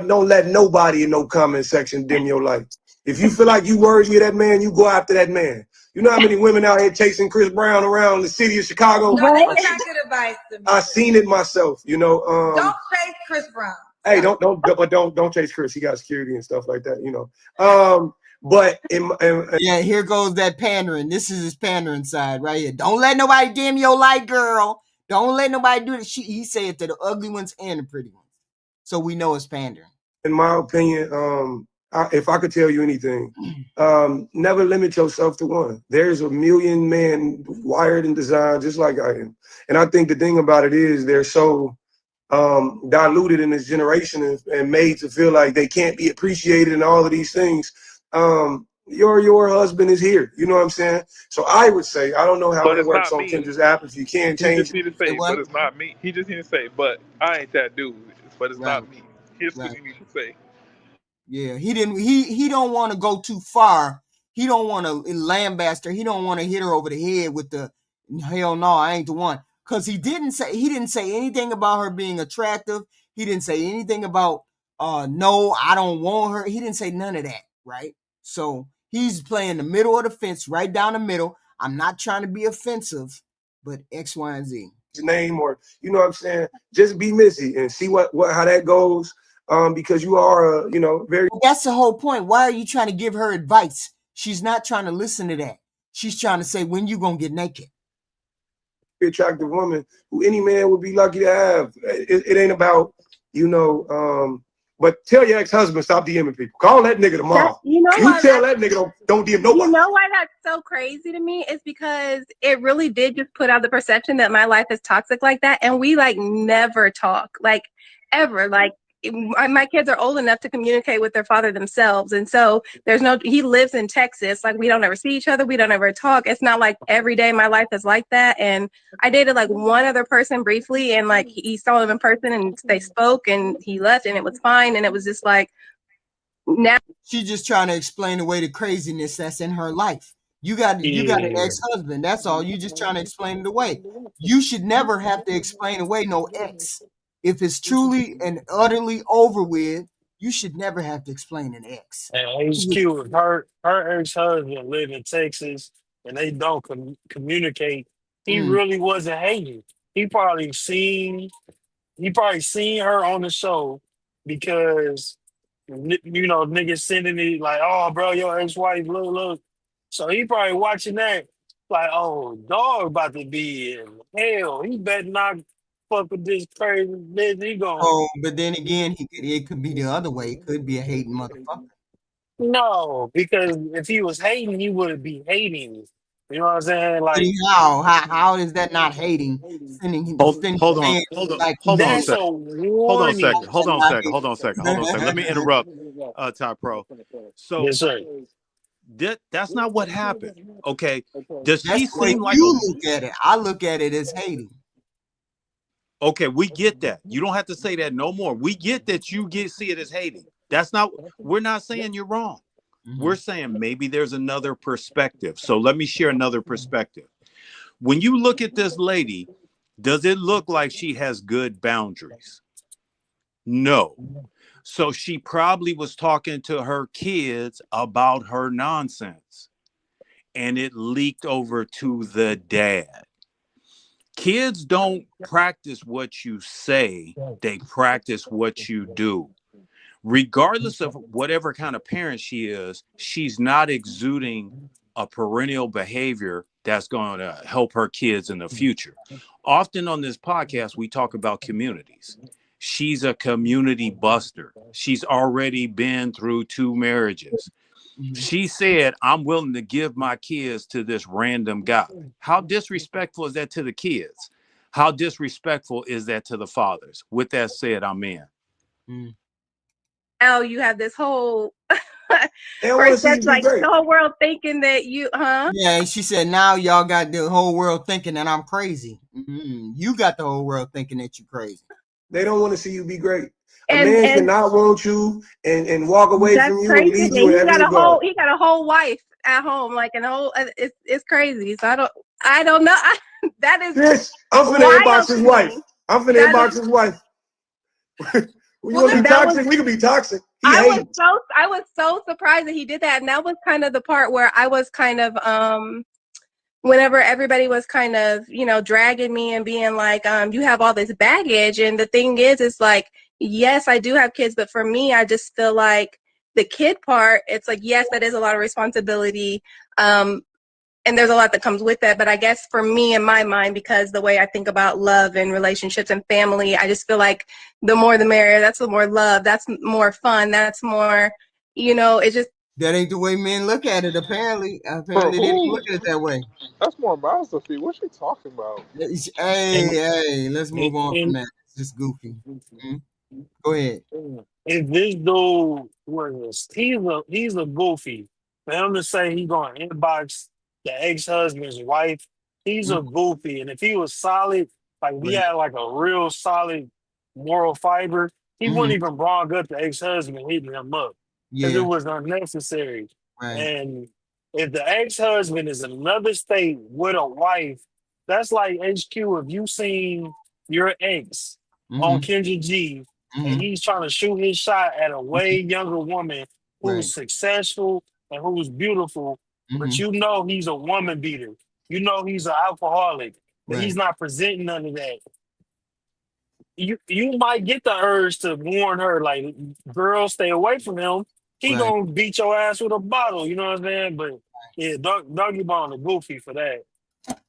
don't let nobody in no comment section dim your light. If you feel like you worthy of that man, you go after that man. You know how many women out here chasing Chris Brown around the city of Chicago? No, that's not good advice to me. I seen it myself. You know. Don't chase Chris Brown. Hey, don't chase Chris. He got security and stuff like that, you know. But yeah, here goes that pandering. This is his pandering side right here. Don't let nobody dim your light, girl. Don't let nobody do it. He said it to the ugly ones and the pretty ones. So we know it's pandering. In my opinion, if I could tell you anything, never limit yourself to one. There's a million men wired and designed just like I am. And I think the thing about it is they're so diluted in this generation and made to feel like they can't be appreciated and all of these things. Your husband is here. You know what I'm saying? So I would say, I don't know how it works on Kendra's app. If you can't change, he just need to say, but it's not me. He just need to say, but I ain't that dude. But it's not me. Here's what you need to say. Yeah, he don't want to go too far. He don't want to lambaste her. He don't want to hit her over the head with the hell no, I ain't the one. Because he didn't say anything about her being attractive. He didn't say anything about no, I don't want her. He didn't say none of that, right? So he's playing the middle of the fence, right down the middle. I'm not trying to be offensive, but X, Y, and Z. Name or you know what I'm saying? Just be Missy and see what how that goes. Because you are very. That's the whole point. Why are you trying to give her advice? She's not trying to listen to that. She's trying to say, when you gonna get naked? Attractive woman who any man would be lucky to have. It ain't about, but tell your ex-husband stop DMing people. Call that nigga tomorrow. You tell that nigga don't DM nobody. You know why that's so crazy to me? Is because it really did just put out the perception that my life is toxic like that. And we never talk, ever. My kids are old enough to communicate with their father themselves. And so he lives in Texas. We don't ever see each other. We don't ever talk. It's not like every day my life is like that. And I dated one other person briefly, and he saw him in person and they spoke and he left and it was fine. And it was just now she's just trying to explain away the craziness that's in her life. You got an ex-husband. That's all. You just trying to explain it away. You should never have to explain away no ex. If it's truly and utterly over with, you should never have to explain an ex. And HQ, her ex-husband live in Texas, and they don't communicate. He really wasn't hating. He probably seen her on the show because niggas sending it oh bro, your ex-wife, look. So he probably watching that oh, dog about to be in hell. He better not fuck with this crazy bitch. He going. Oh, but then again, it could be the other way. It could be a hating motherfucker. No, because if he was hating, he wouldn't be hating. You know what I'm saying? How is that not hating? Hold on a second. Let me interrupt, Top Pro. So yes, sir. That's not what happened. Okay, does he seem like you look at it? I look at it as hating. Okay, we get that. You don't have to say that no more. We get that you see it as hating. We're not saying you're wrong. Mm-hmm. We're saying maybe there's another perspective. So let me share another perspective. When you look at this lady, does it look like she has good boundaries? No. So she probably was talking to her kids about her nonsense, and it leaked over to the dad. Kids don't practice what you say, they practice what you do. Regardless of whatever kind of parent she is, she's not exuding a perennial behavior that's going to help her kids in the future. Often on this podcast, we talk about communities. She's a community buster. She's already been through 2 marriages. She said, I'm willing to give my kids to this random guy. How disrespectful is that to the kids? How disrespectful is that to the fathers? With that said, I'm in. Now you have this whole the whole world thinking that you, Yeah, she said, now y'all got the whole world thinking that I'm crazy. You got the whole world thinking that you're crazy. They don't want to see you be great. A man cannot want you and walk away that's from you and crazy. leave you in He every got regard. a whole wife at home, like an whole. It's crazy. So I don't know. That is Bitch, I'm finna wild inbox his to wife. me. I'm finna That inbox is. his wife. You Well, want to be That was. toxic? We can be toxic. He I was hates. so surprised that he did that, and that was kind of the part where I was kind of whenever everybody was kind of, dragging me and being like, you have all this baggage. And the thing is like, yes, I do have kids, but for me, I just feel like the kid part, it's like, yes, that is a lot of responsibility. And there's a lot that comes with that. But I guess for me, in my mind, because the way I think about love and relationships and family, I just feel like the more the merrier. That's the more love. That's more fun. That's more, it's just. That ain't the way men look at it. Apparently For they don't who? look at it that way. That's more Mazda fee. What's she talking about? Hey, let's move on from And, that. It's just goofy. Mhm. Go ahead. if this dude was, he's a goofy. For him to say he gonna inbox the ex-husband's wife, he's a Mhm. goofy. And if he was solid, like we Right. had like a real solid moral fiber, he wouldn't Mhm. even brought up the ex-husband hitting him up because it Yeah. was unnecessary. Right. And if the ex-husband is in another state with a wife, that's like HQ. If you seen your ex on Mhm. Kendra G and Mhm. he's trying to shoot his shot at a way younger woman Right. who's successful and who's beautiful, but Mhm. he's a woman beater. He's an alcoholic, but he's Right. not presenting none of that. You might get the urge to warn her, like, girl, stay away from him. He Right. gonna beat your ass with a bottle, you know what I'm saying? But yeah, doggy bone the goofy for that.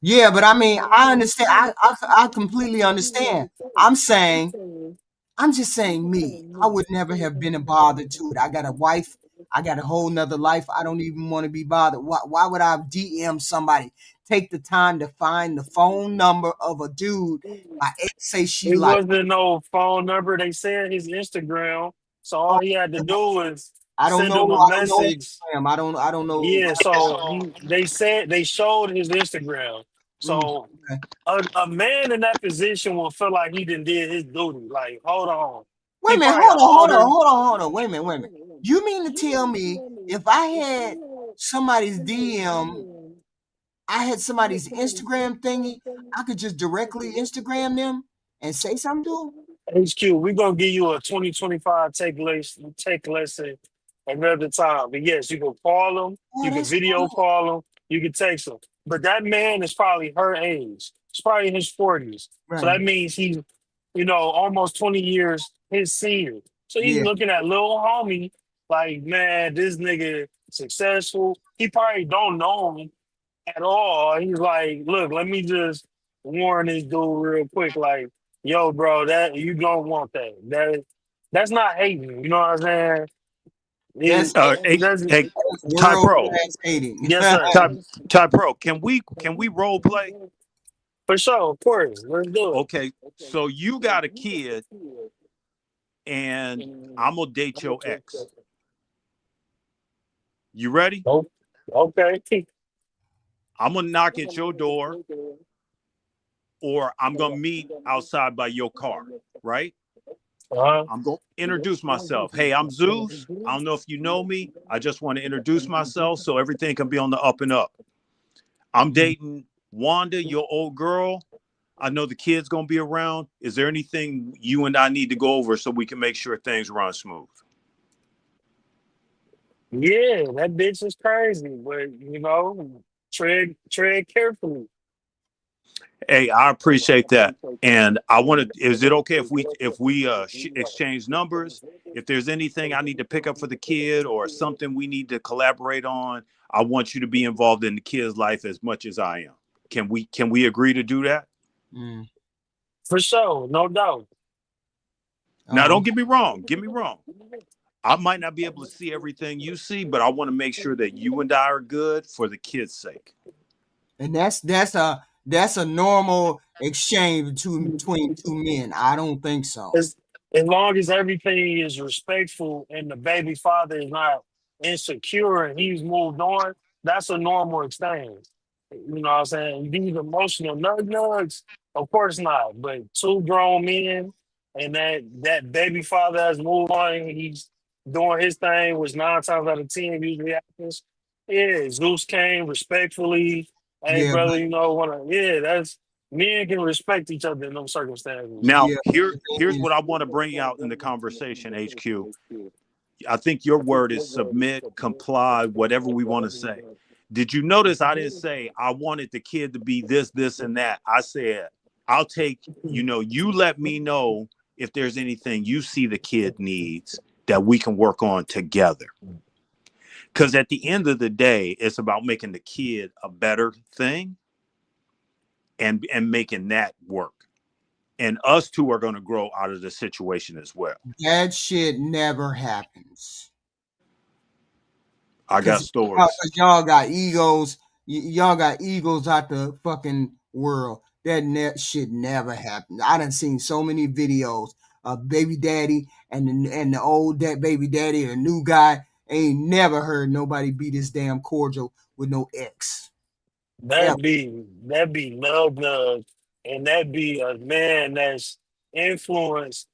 Yeah, but I mean, I understand. I completely understand. I'm saying, I'm just saying me. I would never have been bothered to it. I got a wife. I got a whole nother life. I don't even want to be bothered. Why would I DM somebody? Take the time to find the phone number of a dude my ex say she It like. wasn't no phone number. They said his Instagram. So Oh, all he had to do was I don't send know. him a I don't know message. Instagram. I don't know. Yeah, so they said they showed his Instagram. So Okay. a man in that position will feel like he didn't did his duty. Like, hold on. Wait He a minute. probably an older. Hold on. Wait a minute. You mean to tell me if I had somebody's DM, I had somebody's Instagram thingy, I could just directly Instagram them and say something to them? HQ, we're gonna give you a 2025 take lesson another time. But yes, you can call them, Oh, you can that's video fine. call them, you can text them. But that man is probably her age. It's probably in his 40s. So Right. that means he's, almost 20 years his senior. So he's Yeah. looking at little homie like, man, this nigga successful. He probably don't know him at all. He's like, look, let me just warn this dude real quick. Like, yo, bro, that you don't want that. That's not hating. You know what I'm saying? That's Hey, That's hey, Ty world Pro, class hating. yes, sir. Ty Pro, can we role play? For sure, of course. Let's do it. Okay, so you got a kid, and I'm gonna date your ex. You ready? Oh, okay. I'm gonna knock at your door, or I'm gonna meet outside by your car, right? Uh-huh. I'm gonna introduce myself. Hey, I'm Zeus. I don't know if you know me. I just want to introduce myself so everything can be on the up and up. I'm dating Wanda, your old girl. I know the kid's gonna be around. Is there anything you and I need to go over so we can make sure things run smooth? Yeah, that bitch is crazy, but tread carefully. Hey, I appreciate that. And I want to. Is it okay if we exchange numbers? If there's anything I need to pick up for the kid or something we need to collaborate on, I want you to be involved in the kid's life as much as I am. Can we agree to do that? Mm. For sure, no doubt. Now, don't get me wrong. Get me wrong. I might not be able to see everything you see, but I want to make sure that you and I are good for the kid's sake. And that's a normal exchange between two men. I don't think so. As long as everything is respectful and the baby father is not insecure and he's moved on, that's a normal exchange. You know what I'm saying? These emotional nugs, of course not. But two grown men and that baby father has moved on. And he's doing his thing, which 9 times out of 10 usually happens. Yeah, Zeus came respectfully. Hey, Yeah, brother, but that's men can respect each other in those circumstances. Now, yeah, here, the thing here's is, what I want to bring out in the conversation, HQ. I think your word is submit, comply, whatever we want to say. Did you notice I didn't say I wanted the kid to be this, this, and that? I said, I'll take, you let me know if there's anything you see the kid needs that we can work on together. Because at the end of the day, it's about making the kid a better thing and making that work. And us two are going to grow out of the situation as well. that shit never happens. I got stories. Y'all got egos. Y'all got egos out the fucking world. That shit never happened. I done seen so many videos of baby daddy and the old baby daddy, the new guy. Ain't never heard nobody be this damn cordial with no ex. That be love, and that be a man that's influenced,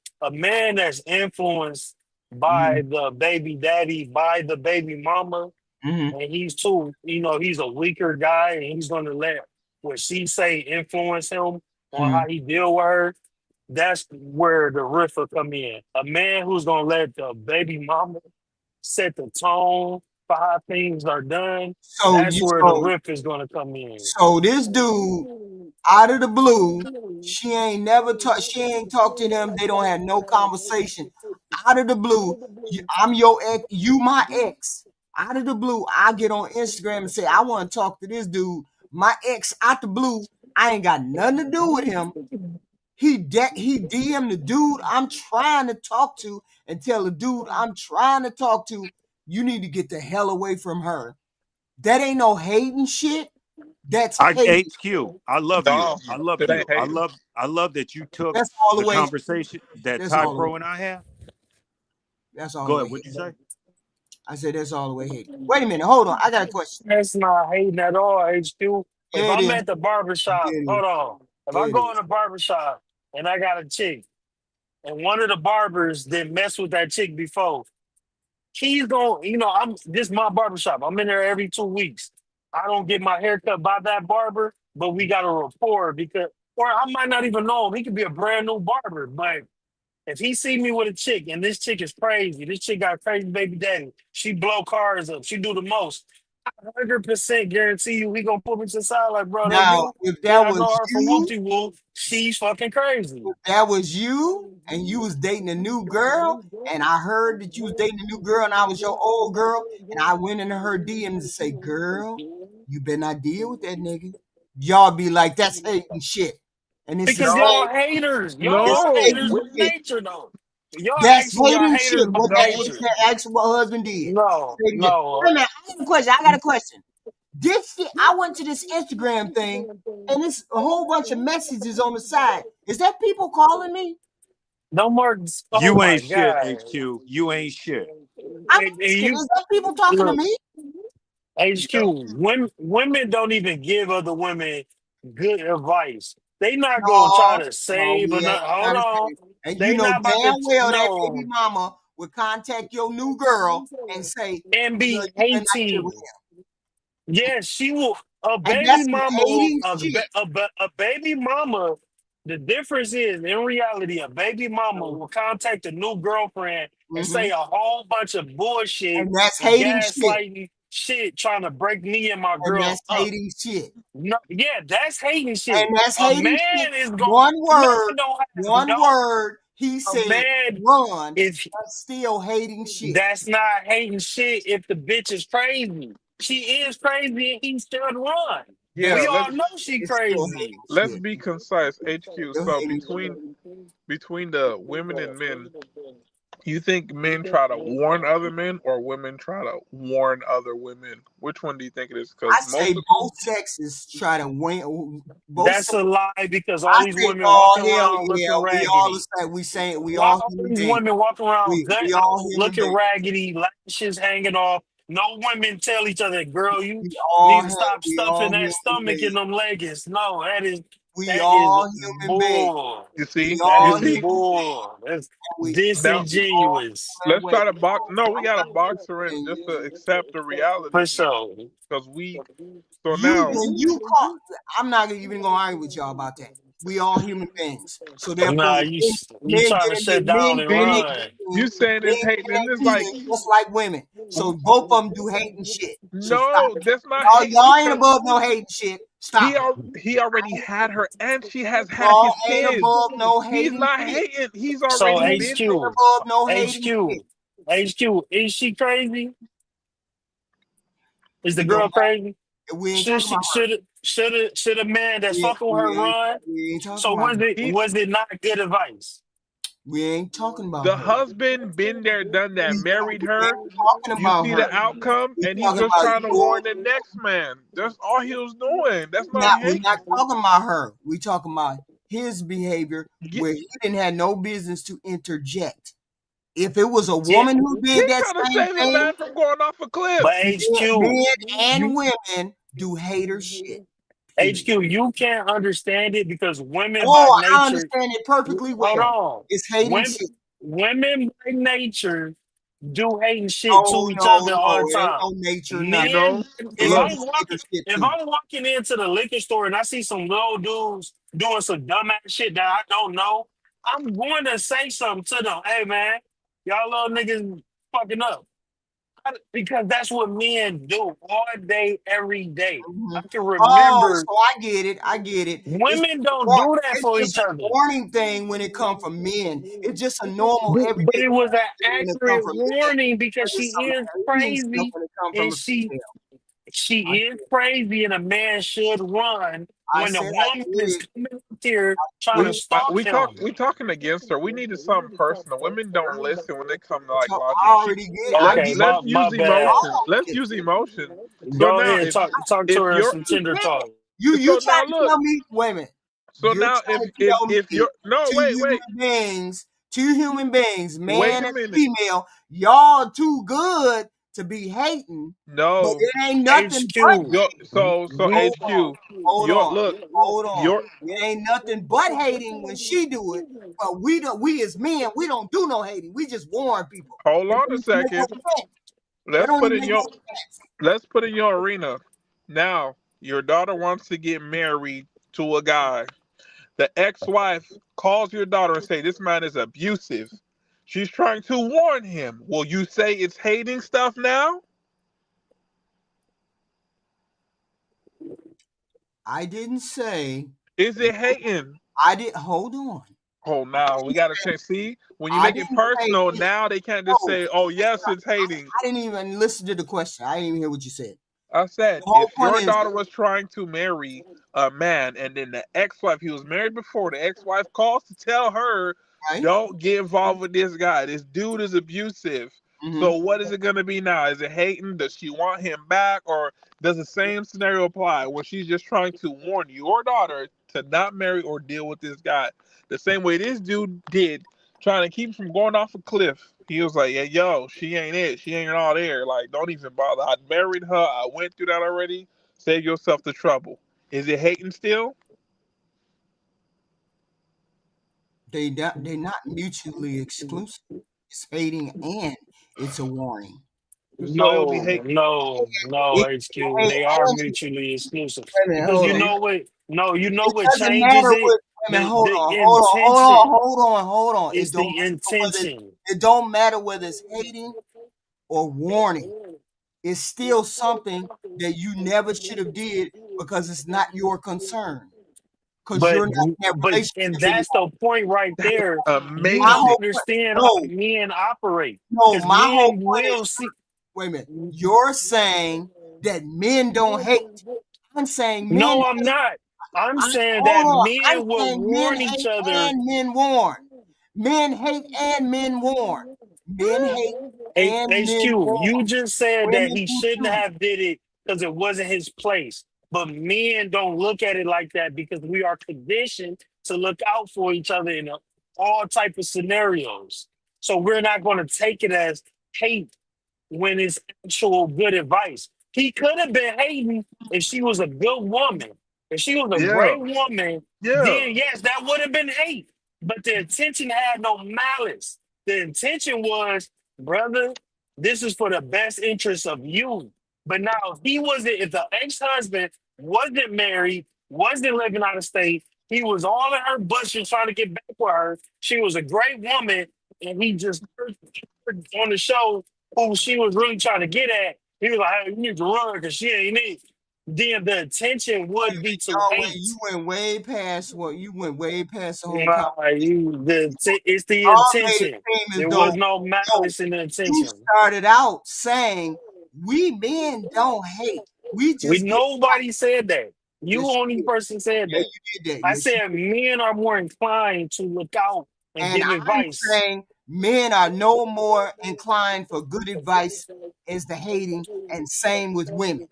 by the baby daddy, by the baby mama, Mm-hmm. and he's he's a weaker guy, and he's gonna let what she say influence him on how he deal with her. That's where the rift will come in. A man who's gonna let the baby mama set the tone for how things are done. That's where the rift is gonna come in. So this dude, out of the blue, she ain't talked to them. They don't have no conversation. Out of the blue, I'm your ex, you my ex. Out of the blue, I get on Instagram and say, I want to talk to this dude. My ex out the blue, I ain't got nothing to do with him. He DM the dude I'm trying to talk to and tell the dude I'm trying to talk to, you need to get the hell away from her. That ain't no hating shit. That's hating. HQ. I love you. I love you. I love that you took the conversation that Ty Pro and I had. That's all. Go ahead. What'd you say? I said that's all the way hating. Wait a minute. Hold on. I got a question. That's not hating at all, HQ. If I'm at the barbershop, hold on. If I go in the barbershop and I got a chick, and one of the barbers didn't mess with that chick before, he's going, this is my barbershop. I'm in there every 2 weeks. I don't get my hair cut by that barber, but we got a rapport or I might not even know him. He could be a brand new barber, but if he see me with a chick and this chick is crazy, this chick got crazy baby daddy, she blow cars up, she do the most, I 100% guarantee you he gonna put me to the side like, bro, that Now, you? if that I was know her from you, Whoopty Whoop. She's fucking crazy. if that was you and you was dating a new girl, and I heard that you was dating a new girl and I was your old girl, and I went into her DMs and say, girl, you better not deal with that nigga. Y'all be like, that's hating shit. And it's the Because same. y'all haters. Y'all It's are haters hating by shit. nature, though. Y'all That's actually are hating haters shit. by What nature. ask what her husband did. No. Wait a minute. I got a question. I got a question. This shit, I went to this Instagram thing, and it's a whole bunch of messages on the side. Is that people calling me? No more. Oh You my ain't shit, God. HQ. You ain't shit. I'm asking, is that people talking to me? HQ, women don't even give other women good advice. They not gonna try to No, save or we ain't not. Hold trying to on. say. And you They know not about to damn well that no baby mama would contact your new girl and say, and you be better not deal with 18. him. Yes, she will. A And baby that's some mama, hating shit. a baby mama. The difference is, in reality, a baby mama will contact a new girlfriend and say a whole bunch of bullshit And that's and hating shit. gaslighting shit, trying to break me and my And girl that's up. hating shit. No, yeah, that's hating shit. And that's A hating shit. man is going. One A man word, don't have one no. word. He A said, man run. is. That's still hating shit. That's not hating shit. If the bitch is crazy, she is crazy, and he still run. Yeah, We all know she It's still crazy. hating let's shit. be concise, HQ. Still So hating shit. between the women and men, you think men try to warn other men or women try to warn other women? Which one do you think it is? Because I say most of both sexes try to win. Both That's sexes. a lie because all I these say, women oh walking hell around yeah, looking we all the raggedy. same. We saying we Why all all human these beings. women walking around We gut all out, human looking beings. raggedy, lashes hanging off? No women tell each other, girl, you We need all to stop stuffing that human stomach in beings. them leggings. No, that is We That is all human beings. bull. You see, We That you all is human see. bull. That's we Now all disingenuous. let's wait. try to box. No, we I'm got to not box her in just to accept the reality For here, sure. because we. So you now, when you call. I'm not even gonna argue with y'all about that. We all human beings. So therefore, Nah, you trying to shut down and men see, run. you saying men it's hating, and get it's like, cheating just like women. So both of them do hating shit. So stop no, it. that's not Y'all, hating y'all ain't because above no hating shit. Stop it. he already had her, and she has had Y'all his ain't kids. above no He's hating not shit. hating. He's So already been. Ain't HQ, above no hating shit. HQ, HQ, is she crazy? Is the It don't girl matter. crazy? We ain't talking about her. Should a man that's We, fucking with her we, ain't, run? we ain't talking So about her. He, was it not good advice? We ain't talking about the her. husband, been there, done that, married We her. ain't talking You about see her. the outcome, We and he's talking just about trying to you. warn the next man. That's all he was doing. That's not We're not hating. talking about her. We talking about his behavior Get, where he didn't have no business to interject. If it was a Yeah, woman who he did that trying to same save a thing, man from going off a cliff. but HQ, men and you women do hater shit. Period. HQ, you can't understand it because women by Oh, I nature, understand it perfectly hold well. on, It's hating women shit. women by nature do hating shit No, to each no, other all the no. It ain't time. no nature, You nothing. Men, know, if Men do look, I'm hater walking, shit if too. I'm walking into the liquor store and I see some little dudes doing some dumbass shit that I don't know, I'm going to say something to them. Hey man, y'all little niggas fucking up. Because that's what men do all day, every day. I Mhm. can Oh, remember so I get it. I get it. women don't do that It's for just each a other. warning thing when it comes from men. It's just a normal But everyday it was an thing when it comes accurate from men. warning But because she it's some is hating stuff crazy when it comes from and a female. she is crazy and a man should run I when the said I woman get is it. coming up here trying to we stalk him. we talking against her. We needed something personal. Women don't listen when they come to like So logic. I already get it. I Okay, get Let's my use bad. emotion. all Let's this. use emotion. So Go now ahead, talk to if her in you're some tender talk. You so trying now to look. tell me, wait a minute. So You're now trying to tell if me you're no two human beings, wait man a and minute. female, y'all too good to be hating, but No. it ain't nothing but HQ. Yo, hating. so You Hold on, HQ, hold your on, look, hold on. your It ain't nothing but hating when she do it, but we as men, we don't do no hating. We just warn people. hold It on don't a even make no second. sense. It Let's don't put even in make your no sense. let's put in your arena. Now, your daughter wants to get married to a guy. The ex-wife calls your daughter and say this man is abusive. She's trying to warn him. Will you say it's hating stuff now? I didn't say Is it hating? I did hold on. Oh, now we gotta change. See, when you I make it didn't say personal, it. now they can't just No, say, "Oh, yes, it's hating." I didn't even listen to the question. I didn't even hear what you said. I The said, whole if point your is, daughter was trying to marry a man and then the ex-wife, he was married before, the ex-wife calls to tell her, right? don't get involved with this guy. This dude is abusive. Mm-hmm. So what is it gonna be now? Is it hating? Does she want him back? Or does the same scenario apply where she's just trying to warn your daughter to not marry or deal with this guy? The same way this dude did, trying to keep him from going off a cliff. He was like, "Hey, yo, she ain't it. She ain't all there. Like, don't even bother. I married her. I went through that already. Save yourself the trouble." Is it hating still? They not mutually exclusive. It's hating and it's a warning. So it'll be No, hate. no, It, HQ. hey, They are and, mutually exclusive. wait a minute, Because hold you on. know what? No, you know It what doesn't changes matter it? what. Wait a minute, hold The on, hold on, hold on, intention. hold on, hold on. It's the intention. It don't matter whether it's hating or warning. It's still something that you never should have did because it's not your concern. Because you're But not in that and relationship that's anymore. the point right That is there. You My don't amazing. whole understand how no, men operate. no, Because my whole men point is will see. wait a minute. You're saying that men don't hate. I'm saying men No, I'm not. I'm saying hold that on. I'm men will saying men warn each hate other. and men warn. Men hate and men warn. Men hate and men HQ, warn. you just said that Women he do shouldn't too. have did it because it wasn't his place. But men don't look at it like that because we are conditioned to look out for each other in all type of scenarios. So we're not going to take it as hate when it's actual good advice. He could have been hating if she was a good woman. If she was a great woman, then yes, that would have been hate. But the intention had no malice. The intention was, brother, this is for the best interest of you. But now, if the ex-husband wasn't married, wasn't living out of state, he was all in her bushes trying to get back with her. She was a great woman, and he just heard on the show who she was really trying to get at. He was like, hey, you need to run because she ain't it. Then the intention would be to hate. You went way past the whole Nah, it's the Y'all made it intention. seem as There though was no malice in the you intention. started out saying we men don't hate. Nobody said that. You Yes, only person said yeah, that. you did that. I Yes, said men are more inclined to look out and and give I'm advice. saying men are no more inclined for good advice as the hating, and same with women.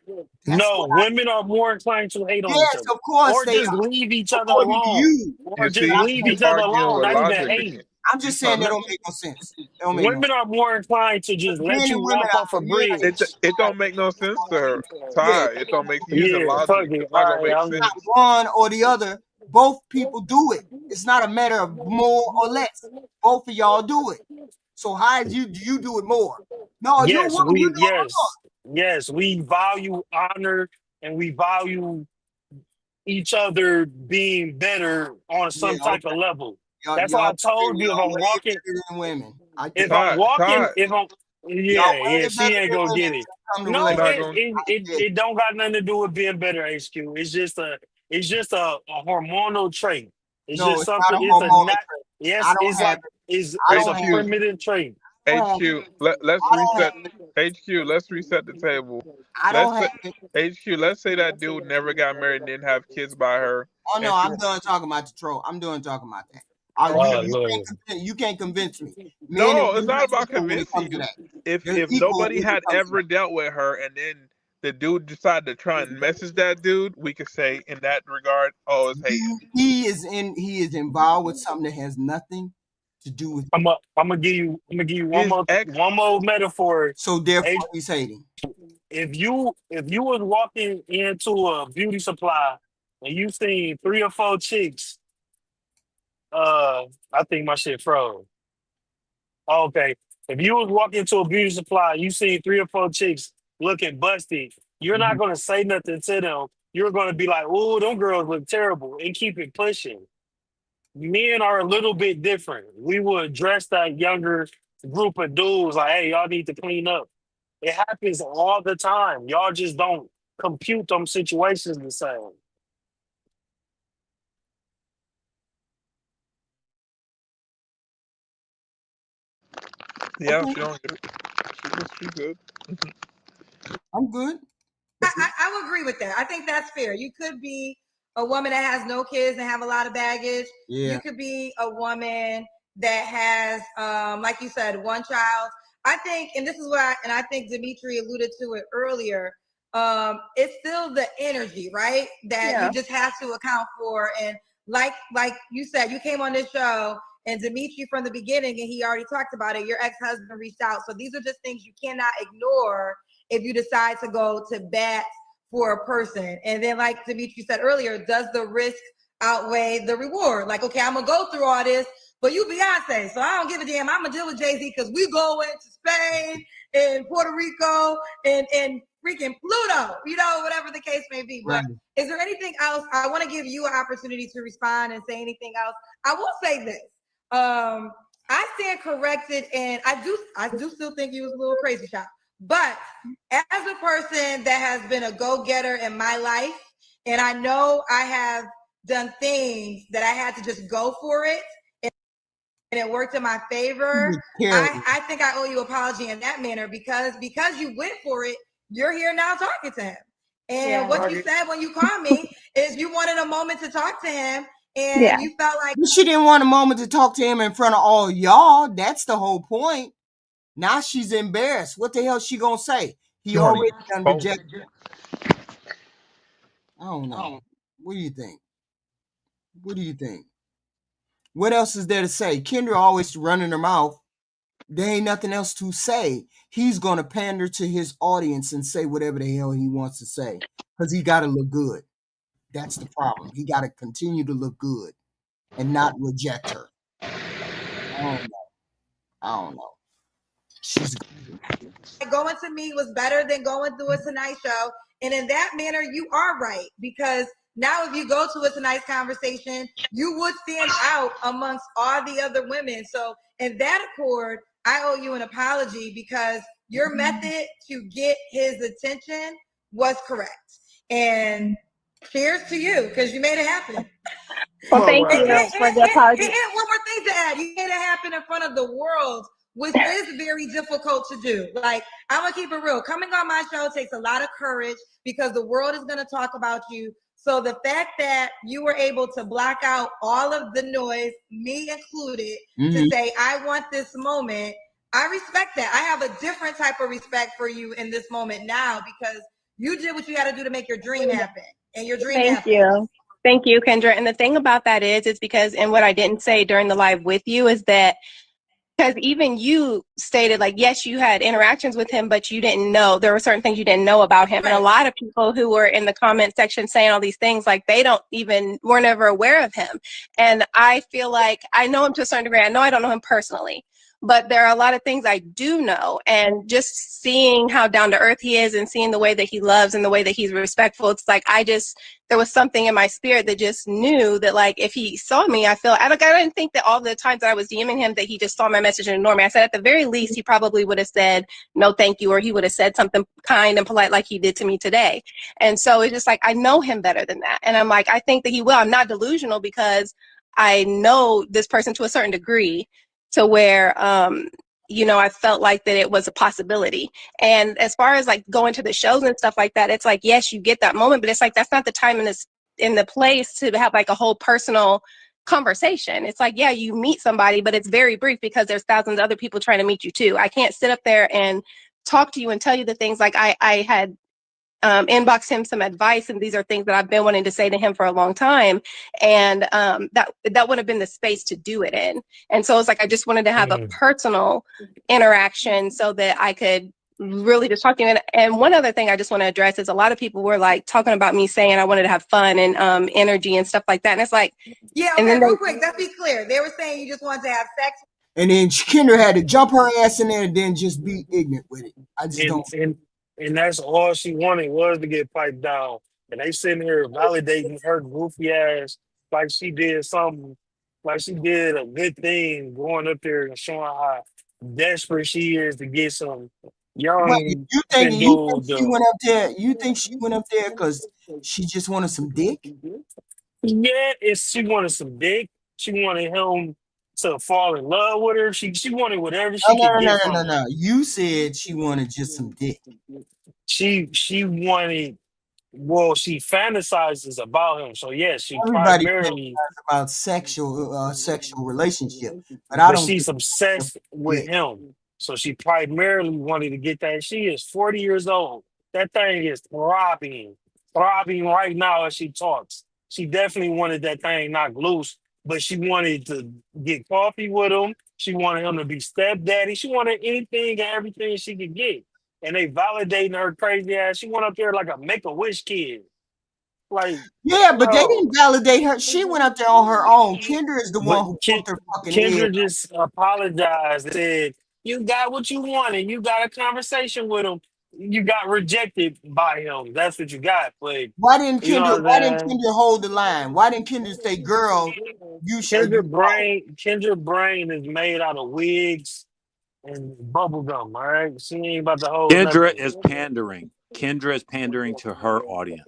That's No, women are more inclined to hate on each yes, other. of course Or they just are. leave each other According to alone. you. Or just see, leave you each other arguing alone, with not even logic hate. again. I'm just saying that don't make no sense. That don't make no Women are more inclined to just let Men you and women walk off a bridge. It don't make no sense to her. Yeah, Ty, it don't make using Yeah, fuck logic. it. It's not All gonna make right, sense. one or the other. Both people do it. It's not a matter of more or less. Both of y'all do it. So how do you do it more? No, you're a Yes, woman. You do it yes, we value honor and we value each other being better on more. some Yeah, type of okay. level. That's why Y'all I told you if I'm way walking, better than women. I get if it. I'm walking, Ty, if I'm Y'all yeah, way she better ain't than gonna women get when it. it comes to No, you're not relationships. gonna. it don't got nothing to do with being better, HQ. It's just a hormonal trait. It's No, just it's not something. a It's a hormonal not. trait. I Yes, don't it's have like it. I it's don't a have HQ, it. primitive trait. I don't have it. HQ. Let's I don't have reset. it. HQ. Let's reset the table. I don't Let's have say it. HQ. Let's say that dude never got married and didn't have kids by her, Oh no, and she. I'm done talking about the troll. I'm done talking about that. Okay. You can't convince me. Men and No, it's women not are about equal when it convincing comes to you. that. If They're if equal nobody when it had comes to ever that. dealt with her, and then the dude decided to try and message that dude, we could say in that regard, oh, it's hating. He is involved with something that has nothing to do with I'm gonna give you His ex. one more metaphor. so therefore he's hating. If you was walking into a beauty supply and you seen 3 or 4 chicks, I think my shit froze. Okay. If you was walking into a beauty supply, you seen 3 or 4 chicks looking busty, you're not gonna say nothing to them. You're gonna be like, "Oh, them girls look terrible," and keep it pushing. Men are a little bit different. We would address that younger group of dudes like, "Hey, y'all need to clean up." It happens all the time. Y'all just don't compute them situations the same. Yeah, Okay, she don't get it. She good. I'm good. I would agree with that. I think that's fair. You could be a woman that has no kids and have a lot of baggage. Yeah. You could be a woman that has, like you said, one child. I think, and this is why, and I think Dimitri alluded to it earlier. It's still the energy, right? That you just have to account for. And like you said, you came on this show and Dimitri from the beginning, and he already talked about it. Your ex-husband reached out. So these are just things you cannot ignore if you decide to go to bat for a person. And then, like Dimitri said earlier, does the risk outweigh the reward? Like, okay, I'm gonna go through all this, but you Beyonce, so I don't give a damn. I'm gonna deal with Jay-Z because we going to Spain and Puerto Rico and freaking Pluto, whatever the case may be. But is there anything else? I want to give you an opportunity to respond and say anything else. I will say this. I stand corrected, and I do still think you was a little crazy shot. But as a person that has been a go-getter in my life, and I know I have done things that I had to just go for it, and it worked in my favor, I think I owe you an apology in that manner because you went for it, you're here now talking to him. And what you said when you called me is you wanted a moment to talk to him, and you felt like she didn't want a moment to talk to him in front of all y'all. That's the whole point. Now she's embarrassed. What the hell she gonna say? He already done rejected. I don't know. What do you think? What do you think? What else is there to say? Kendra always running her mouth. There ain't nothing else to say. He's gonna pander to his audience and say whatever the hell he wants to say because he gotta look good. That's the problem. He got to continue to look good and not reject her. I don't know. She's going to me was better than going through a Tonight Show. And in that manner, you are right. Because now if you go to a Tonight's conversation, you would stand out amongst all the other women. So in that accord, I owe you an apology because your method to get his attention was correct. And cheers to you because you made it happen. Well, thank you for the apology. And one more thing to add, you made it happen in front of the world, which is very difficult to do. Like, I'm gonna keep it real. Coming on my show takes a lot of courage because the world is gonna talk about you. So the fact that you were able to block out all of the noise, me included, to say, I want this moment, I respect that. I have a different type of respect for you in this moment now because you did what you had to do to make your dream happen. And your dream happened. Thank you, Kendra. And the thing about that is because, and what I didn't say during the live with you is that, because even you stated, like, yes, you had interactions with him, but you didn't know, there were certain things you didn't know about him. Right. And a lot of people who were in the comment section saying all these things, like, they were never aware of him. And I feel like I know him to a certain degree. I know I don't know him personally, but there are a lot of things I do know. And just seeing how down to earth he is and seeing the way that he loves and the way that he's respectful, it's like, there was something in my spirit that just knew that, like, if he saw me, I didn't think that all the times that I was DMing him that he just saw my message and ignored me. I said, at the very least, he probably would have said, no, thank you. Or he would have said something kind and polite like he did to me today. And so it's just like, I know him better than that. And I'm like, I think that he will. I'm not delusional because I know this person to a certain degree to where, I felt like that it was a possibility. And as far as like going to the shows and stuff like that, it's like, yes, you get that moment, but it's like, that's not the time in the place to have like a whole personal conversation. It's like, yeah, you meet somebody, but it's very brief because there's thousands of other people trying to meet you too. I can't sit up there and talk to you and tell you the things like I had inboxed him some advice, and these are things that I've been wanting to say to him for a long time, and that would have been the space to do it in. And so it's like I just wanted to have a personal interaction so that I could really just talk to you. And one other thing I just want to address is a lot of people were like talking about me saying I wanted to have fun and energy and stuff like that, and it's like, yeah, okay, and then real quick, let's be clear. They were saying you just wanted to have sex. And then Kendra had to jump her ass in there and then just be ignorant with it. I just don't. And that's all she wanted was to get piped down. And they sitting here validating her goofy ass like she did something, like she did a good thing, going up there and showing how desperate she is to get some young you think she went up there? You think she went up there because she just wanted some dick? Yeah, she wanted some dick. She wanted him to fall in love with her. She wanted whatever she could get from him. No. You said she wanted just some dick. She wanted. Well, she fantasizes about him. So yes, she Everybody primarily about sexual relationship, but she's obsessed with him. So she primarily wanted to get that. She is 40 years old. That thing is throbbing right now as she talks. She definitely wanted that thing knocked loose, but she wanted to get coffee with him. She wanted him to be stepdaddy. She wanted anything and everything she could get. And they validating her crazy ass. She went up there like a Make-A-Wish kid. Like, yeah, but they didn't validate her. She went up there on her own. Kendra is the one who put her fucking Kendra just apologized and said, you got what you wanted. You got a conversation with him. You got rejected by him. That's what you got. But why didn't Kendra hold the line? Why didn't Kendra say, girl, you should? Kendra brain is made out of wigs and bubblegum, all right? She ain't about to hold Kendra is pandering. Kendra is pandering to her audience.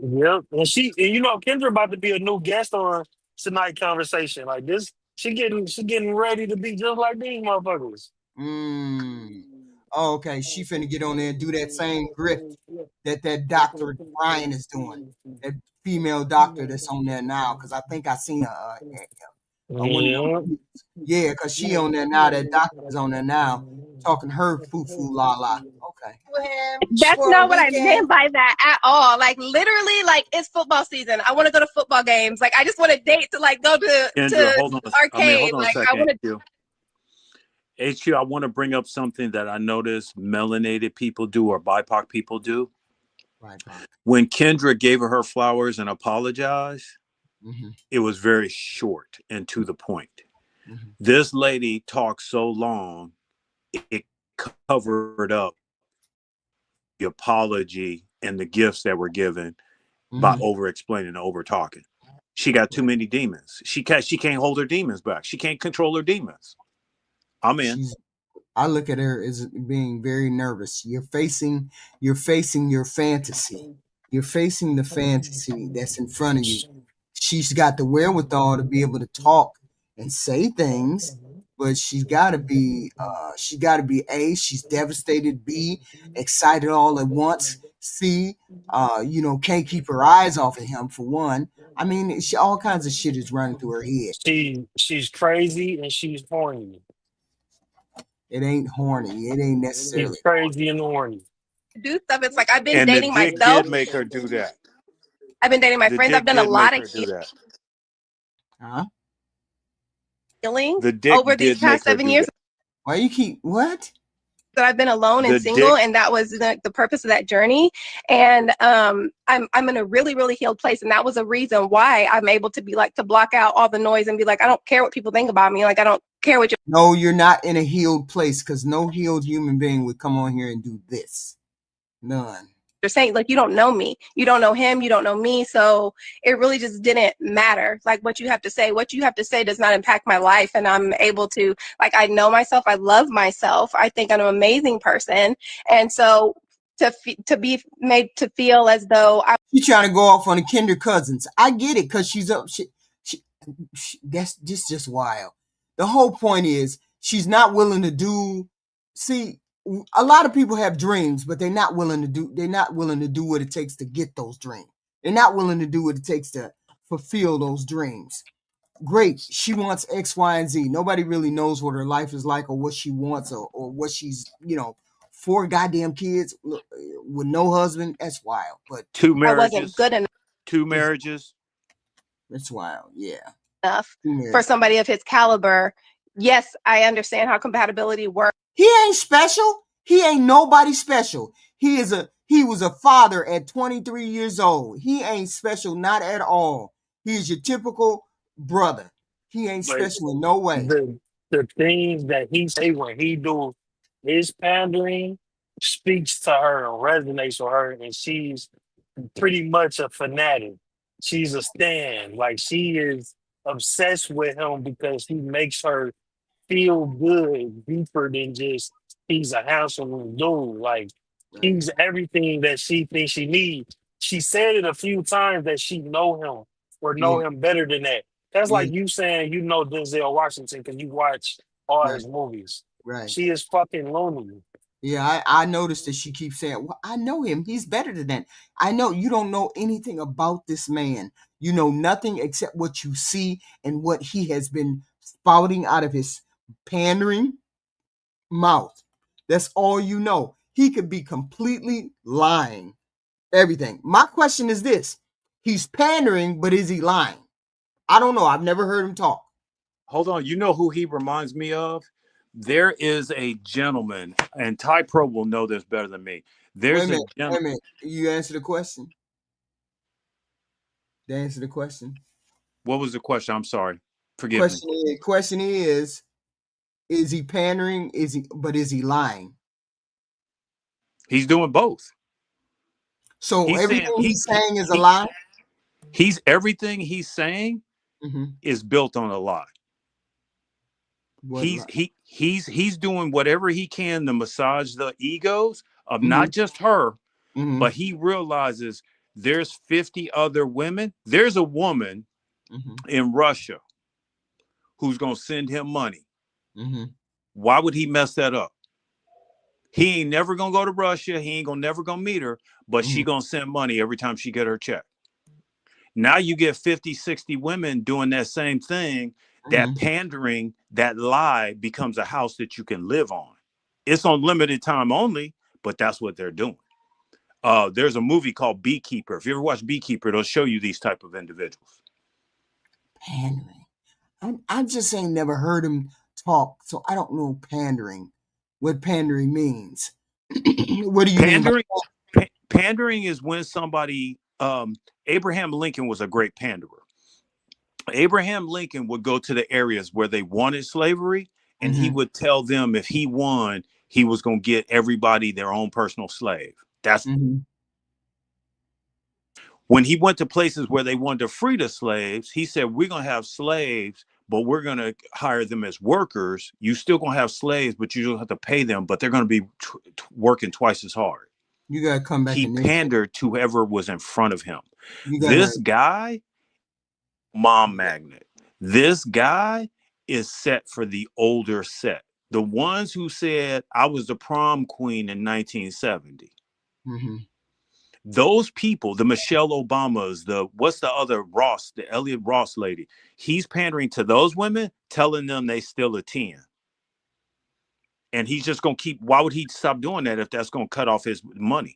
Yep. And Kendra about to be a new guest on Tonight Conversation. Like this, she getting ready to be just like these motherfuckers. Oh, okay. She finna get on there and do that same grift that Dr. Brian is doing. That female doctor that's on there now, because I think I seen yeah, because she on there now. That doctor is on there now, talking her foo-foo la-la. Okay. That's not what I meant by that at all. Like, literally, like, it's football season. I want to go to football games. Like, I just want a date to, like, go to, Kendra, hold on arcade. a second. HQ, I want to bring up something that I noticed melanated people do or BIPOC people do. Right, Pop. When Kendra gave her flowers and apologized, it was very short and to the point. This lady talked so long, it covered up the apology and the gifts that were given by over explaining and over talking. She got too many demons. She can't hold her demons back. She can't control her demons. I'm in. I look at her as being very nervous. You're facing your fantasy. You're facing the fantasy that's in front of you. She's got the wherewithal to be able to talk and say things, but she's got to be A, she's devastated, B, excited all at once, C, can't keep her eyes off of him for one. I mean, all kinds of shit is running through her head. She's crazy and she's horny. It ain't horny. It ain't necessarily. She's crazy and horny. Do stuff. It's like I've been And dating the dick myself. did make her do that. I've been dating my friends. I've done a lot of healing over these past 7 years. Why you keep what? That I've been alone and single, and that was the purpose of that journey. And I'm in a really, really healed place, and that was a reason why I'm able to be like to block out all the noise and be like, I don't care what people think about me. Like I don't care what you. No, you're not in a healed place because no healed human being would come on here and do this. None. They're saying like you don't know me, you don't know him, you don't know me, so it really just didn't matter. Like what you have to say does not impact my life, and I'm able to I know myself, I love myself, I think I'm an amazing person, and so to be made to feel as though she's trying to go off on the Kinder Cousins. I get it because she's up. That's just wild. The whole point is she's not willing to do. See. A lot of people have dreams, but they're not willing to do what it takes to get those dreams. They're not willing to do what it takes to fulfill those dreams. Great. She wants X, Y, and Z. Nobody really knows what her life is like or what she wants or what she's, 4 goddamn kids with no husband. That's wild. But 2 marriages. I wasn't good enough. 2 marriages. That's wild. Yeah. Enough for somebody of his caliber. Yes, I understand how compatibility works. He ain't special. He ain't nobody special. He was a father at 23 years old. He ain't special, not at all. He is your typical brother. He ain't special in no way. The things that he say when he do his pandering speaks to her and resonates with her, and she's pretty much a fanatic. She's a stan. Like she is obsessed with him because he makes her feel good deeper than just he's a handsome dude. Like he's everything that she thinks she needs. She said it a few times that she know him or know him better than that. That's like you saying you know Denzel Washington because you watch all his movies. Right. She is fucking lonely. Yeah, I noticed that she keeps saying, well, I know him. He's better than that. I know you don't know anything about this man. You know nothing except what you see and what he has been spouting out of his pandering mouth. That's all you know. He could be completely lying. Everything. My question is this. He's pandering, but is he lying? I don't know. I've never heard him talk. Hold on. You know who he reminds me of? There is a gentleman, and Ty Pro will know this better than me. There's Wait a minute. You answer the question. Answer the question. What was the question? I'm sorry. Forgive me. Question is he pandering? Is he lying? He's doing both. So everything he's saying is a lie? Everything he's saying is built on a lie. He's doing whatever he can to massage the egos of not just her, but he realizes there's 50 other women. There's a woman in Russia who's going to send him money. Why would he mess that up? He ain't never going to go to Russia. He ain't never going to meet her, but she going to send money every time she get her check. Now you get 50, 60 women doing that same thing. That pandering, that lie becomes a house that you can live on. It's on limited time only, but that's what they're doing. There's a movie called Beekeeper. If you ever watch Beekeeper, it'll show you these type of individuals. Pandering. I just ain't never heard him talk, so I don't know pandering. What pandering means. What do you pandering? mean? Pandering is when somebody, Abraham Lincoln was a great panderer. Abraham Lincoln would go to the areas where they wanted slavery, and he would tell them if he won, he was going to get everybody their own personal slave. That's when he went to places where they wanted to free the slaves. He said, we're going to have slaves, but we're going to hire them as workers. You still going to have slaves, but you don't have to pay them, but they're going to be working twice as hard. You got to come back. He pandered to whoever was in front of him. This guy, mom magnet. This guy is set for the older set. The ones who said, I was the prom queen in 1970. Those people, the Michelle Obamas, what's the other Ross, the Elliot Ross lady, he's pandering to those women, telling them they still a 10. And he's just going to keep, why would he stop doing that if that's going to cut off his money?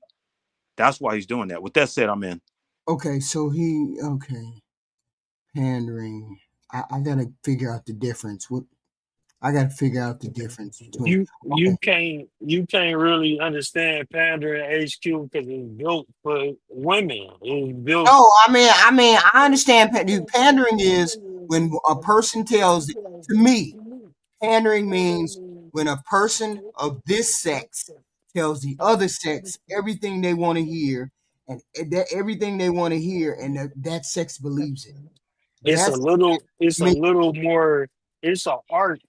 That's why he's doing that. With that said, I'm in. Okay, so pandering. I got to figure out the difference. I got to figure out the difference between you can't really understand pandering HQ because it's built for women. It's built. No, I mean, I understand pandering is when a person tells to me. Pandering means when a person of this sex tells the other sex everything they want to hear, and everything they want to hear, and that sex believes it. It's a little more. It's an art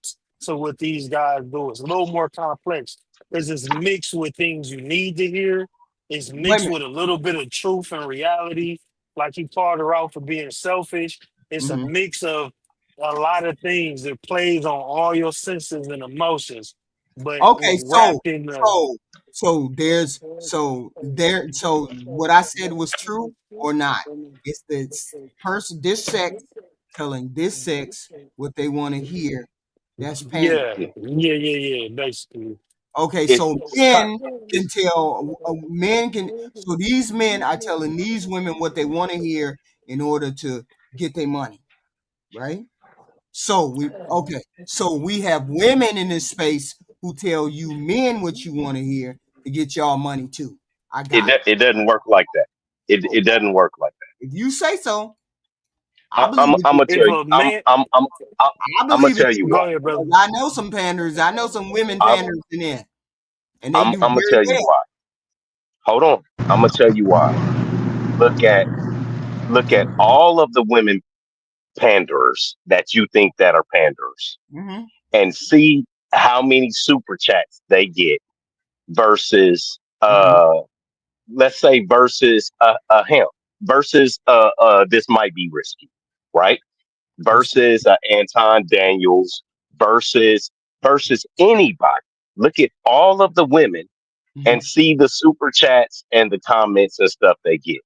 to what these guys do. It's a little more complex because it's mixed with things you need to hear. It's mixed with a little bit of truth and reality. Like he called her out for being selfish. It's a mix of a lot of things that plays on all your senses and emotions. But okay, so what I said was true or not? It's the person, this sex telling this sex what they want to hear. That's pandering. Yeah, basically. Okay, so men can tell, so these men are telling these women what they want to hear in order to get their money, right? So we have women in this space who tell you men what you want to hear to get y'all money too. It doesn't work like that. It doesn't work like that. If you say so, I'm gonna tell you. I'm gonna tell you why. I know some panders. I know some women panders in there, and they do. I'm gonna tell you why. Hold on. I'm gonna tell you why. Look at all of the women panderers that you think that are panderers, and see how many super chats they get versus let's say versus him versus this might be risky, right? Versus Anton Daniels versus anybody. Look at all of the women and see the super chats and the comments and stuff they get.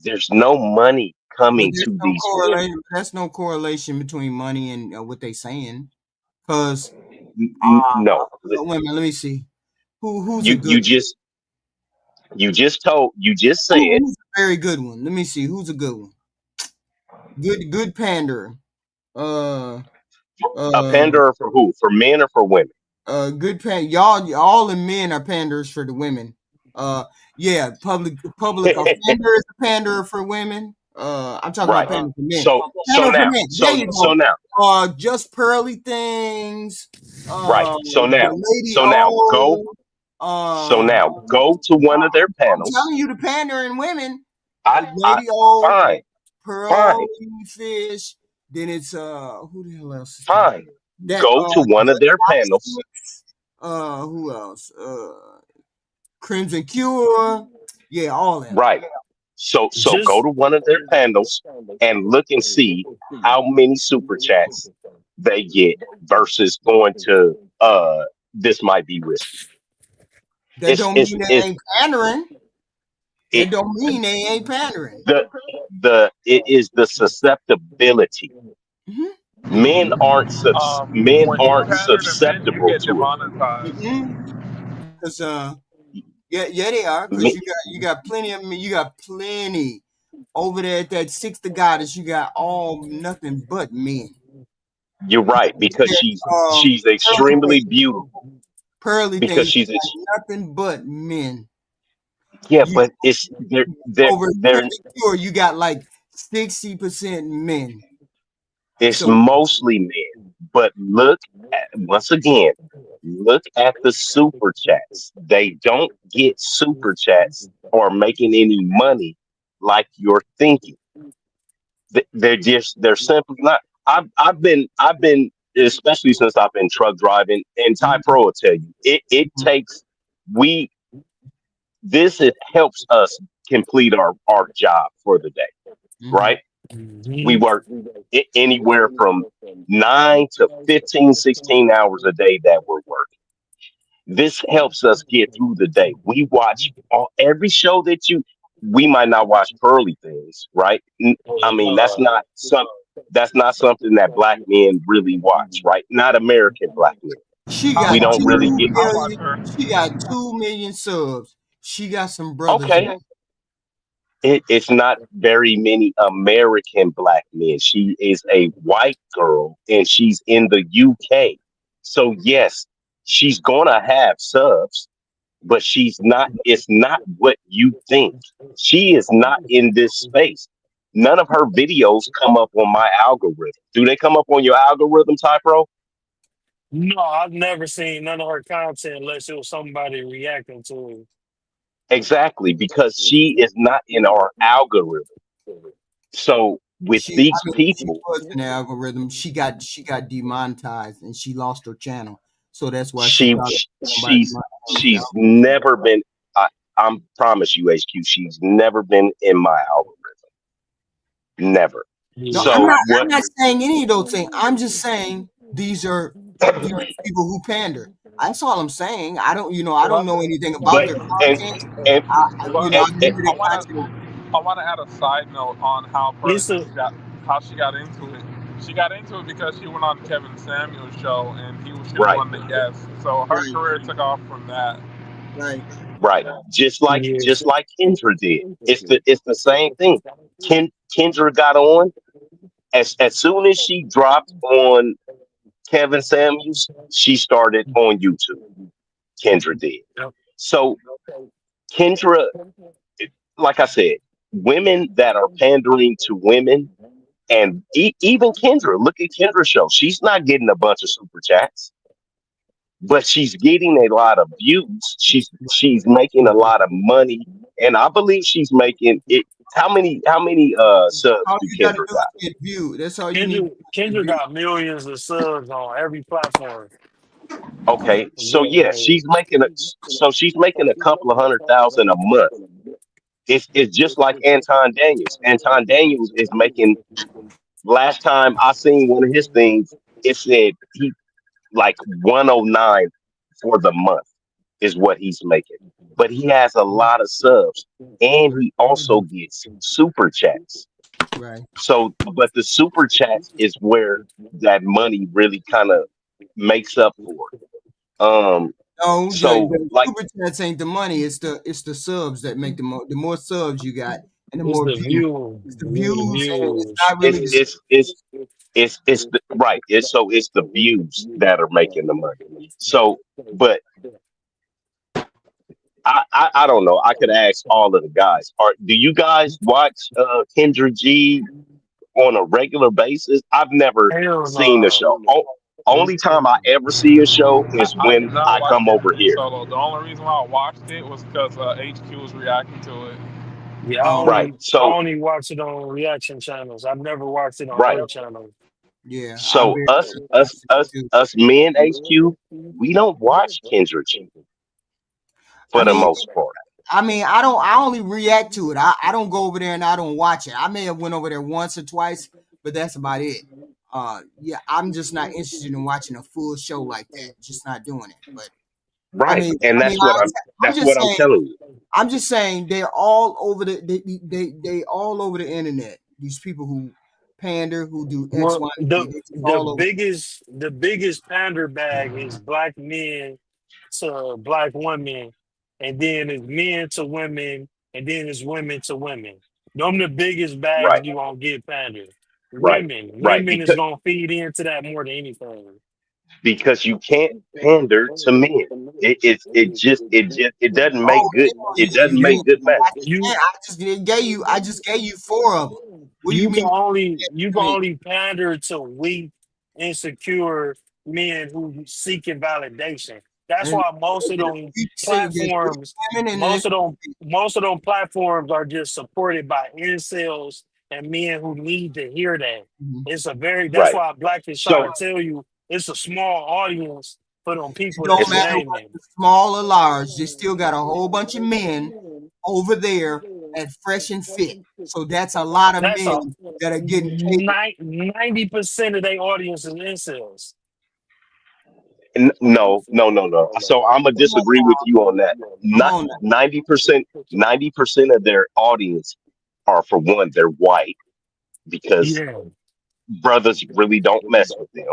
There's no money coming to these women. There's no correlation between money and what they saying. Because no. Wait a minute, let me see. Who's you, a good you just said who's a very good one. Let me see. Who's a good one? Good pander. A panderer for who? For men or for women? Good y'all all the men are panders for the women. Yeah, public offender is a panderer for women. I'm talking about pander for men. So now. Just pearly things. Right. So now go to one of their panels. I'm telling you, the pandering women. Pearly fish. Then it's who the hell else? Fine. Go to one of their panels. Who else? Crimson Cure. Yeah, all that. Right. So go to one of their panels and look and see how many super chats they get versus going to this might be risky. That don't mean they ain't pandering. It don't mean they ain't pandering. It is the susceptibility. Men aren't susceptible to it. Because yeah, they are. Because you got plenty of men. You got plenty over there at that 60 goddess. You got all nothing but men. You're right, because she's extremely beautiful. Pearly because things, she's nothing but men. Yeah, You but it's over they're sure you got like 60% men. it's So mostly men. But once again, look at the super chats. They don't get super chats or making any money like you're thinking. They're simply not. I've been especially since I've been truck driving, and Ty Pro will tell you it takes we it helps us complete our job for the day, right? We Mhm. work anywhere from 9 to 15, 16 hours a day that we're working. This helps us get through the day. We watch every show we might not watch Pearly Things, right? I mean, No. that's not something that black men really watch, right? Not American black men. she I We got don't watch really her. 2 get, I watch million. her. She got 2 million subs. She got some brothers. okay. It's not very many American black men. She is a white girl and she's in the UK. So yes, she's gonna have subs, but it's not what you think. She is not in this space. None of her videos come up on my algorithm. Do they come up on your algorithm, Typro? No, I've never seen none of her content unless it was somebody reacting to Exactly, because she is not in our algorithm. So with these She people, was in the algorithm. She got demonetized and she lost her channel. So that's why she she probably she's never been. I promise you, HQ, she's never been in my algorithm. Never. No, it. I'm So not. I'm what? not saying any of those things. I'm just saying these are people who pander. That's all I'm saying. I don't. I don't But know anything about But their and content. and but I and, and remember I their wanna content. I wanna add a side note on how Pearly It's a Things got how she got into it. She got into it because she went on Kevin Samuel's show and she was right, one of the guests. So her Right. career took off from that. Right. right. yes. Just like Kendra did. It's the same thing. Kendra got on as soon as she dropped on Kevin Samuels, she started on YouTube. Kendra did. Yep. So Kendra, like I said, women that are pandering to women, and even Kendra, look at Kendra's show. She's not getting a bunch of super chats, but she's getting a lot of views. She's making a lot of money, and I believe she's making it. How many subs All do you got to Kendra do got? is get view. That's all you need Kendra, to get Kendra view. got millions of subs on every platform. Okay, so Yeah, yeah, she's making a couple of 100,000 a month. It's just like Anton Daniels. Anton Daniels is making. Last time I seen one of his things, it said he like 109 for the month is what he's making. But he has a lot of subs and he also gets super chats. Right. So, but the super chats is where that money really kind of makes up for it. No, So the like super chats ain't the money. It's the subs that make the more subs you got and the it's more the views. view, It's the the views and it's views. not really it's the it's it's right. It's the views that are making the money. So, but I don't know. I could ask all of the guys. Do you guys watch Kendra G on a regular basis? I've never Hell seen the no. show. Only time I ever see a show is I when did not I watch come over Kendra G here. solo. The only reason why I watched it was because HQ was reacting to it. Yeah, Right. I So only watch it on reaction channels. I've never watched it on right. her channel. yeah. I So barely us watch us it us too. us men HQ, we don't watch Kendra G I for the mean, most part. I only react to it. I don't go over there and I don't watch it. I may have went over there once or twice, but that's about it. Yeah, I'm just not interested in watching a full show like that. Just not doing it. But I Right. mean, And I mean, I'm that's just what I'm saying. telling you. I'm just saying they're all over they all over the internet. These people who pander, who do X, Well, Y, and Z, the they just the all over. biggest the biggest pander bag is black men to black women, and then it's men to women, and then it's women to women. Them the biggest bags Right. you gonna get pander. Right. Women, Right. women is Because gonna feed into that more than anything. because you can't pander to men. It doesn't Oh, make good. It doesn't you, make good match. You I just gave you four of them. What do you mean? you can only pander to weak, insecure men who seeking validation. That's And why most of them you say there's platforms, women and there's most of them platforms are just supported by incels and men who need to hear that. It's a very that's Right. why Black is trying So to tell you it's a small audience for them it people don't that's it's matter naming. whether it's small or large. They still got a whole bunch of men over there at Fresh and Fit. So that's a lot of That's a men that are getting catered. 90% of their audience is incels. no, no, no, no. So I'm gonna Come on, disagree with you on that. come Not on now. 90%. 90% of their audience are, for one, they're white because Yeah. brothers really don't mess with them.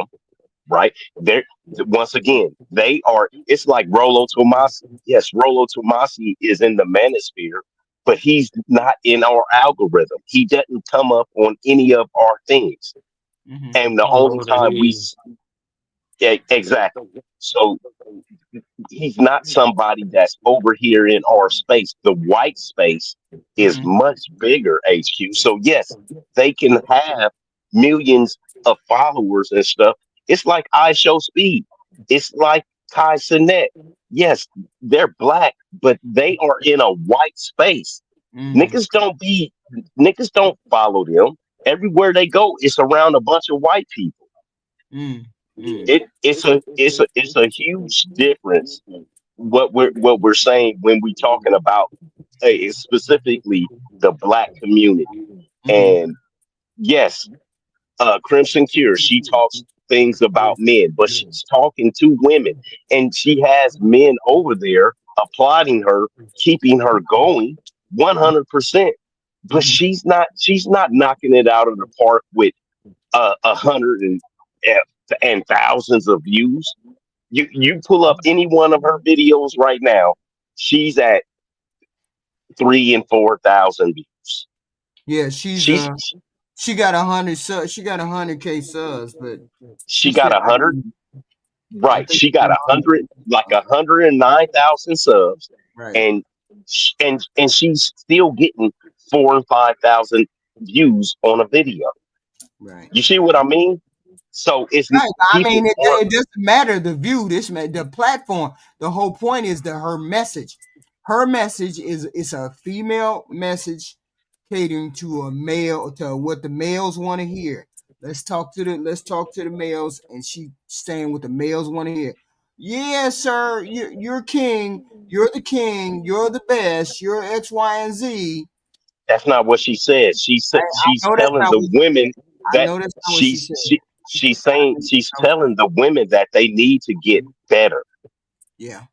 Right? They're once again, they are. It's like Rolo Tomasi. Yes, Rolo Tomasi is in the manosphere, but he's not in our algorithm. He doesn't come up on any of our things. And the I don't know only what that time is. yeah, exactly. So he's not somebody that's over here in our space. The white space is much bigger, HQ. So yes, they can have millions of followers and stuff. It's like I Show Speed. It's like Kai Sinet. Yes, they're black, but they are in a white space. Niggas don't be niggas don't follow them. Everywhere they go, it's around a bunch of white people. It's a huge difference what we're saying when we talking about specifically the black community. And yes, Crimson Cure, she talks things about men, but she's talking to women, and she has men over there applauding her, keeping her going 100%. But she's not knocking it out of the park with 100 and thousands of views. You pull up any one of her videos right now, she's at 3 and 4 thousand views. Yeah, She's she got 100 subs. She got 100K subs, but she she's still got 100. I Right, think she got 100, like 109,000 subs, right, and and she's still getting 4 and 5 thousand views on a video. right. You see what I mean? So it's Right. I mean, people are it doesn't matter the view. The platform. The whole point is that her message. Her message is a female message catering to a male to what the males want to hear. Let's talk to the males, and she saying what the males want to hear. Yeah, sir, you're king. You're the king. You're the best. You're X, Y, and Z. that's not what she said. She's I know that's telling not the what she said. women I that know that's not what she said. she's saying she's telling the women that they need to get better. Yeah,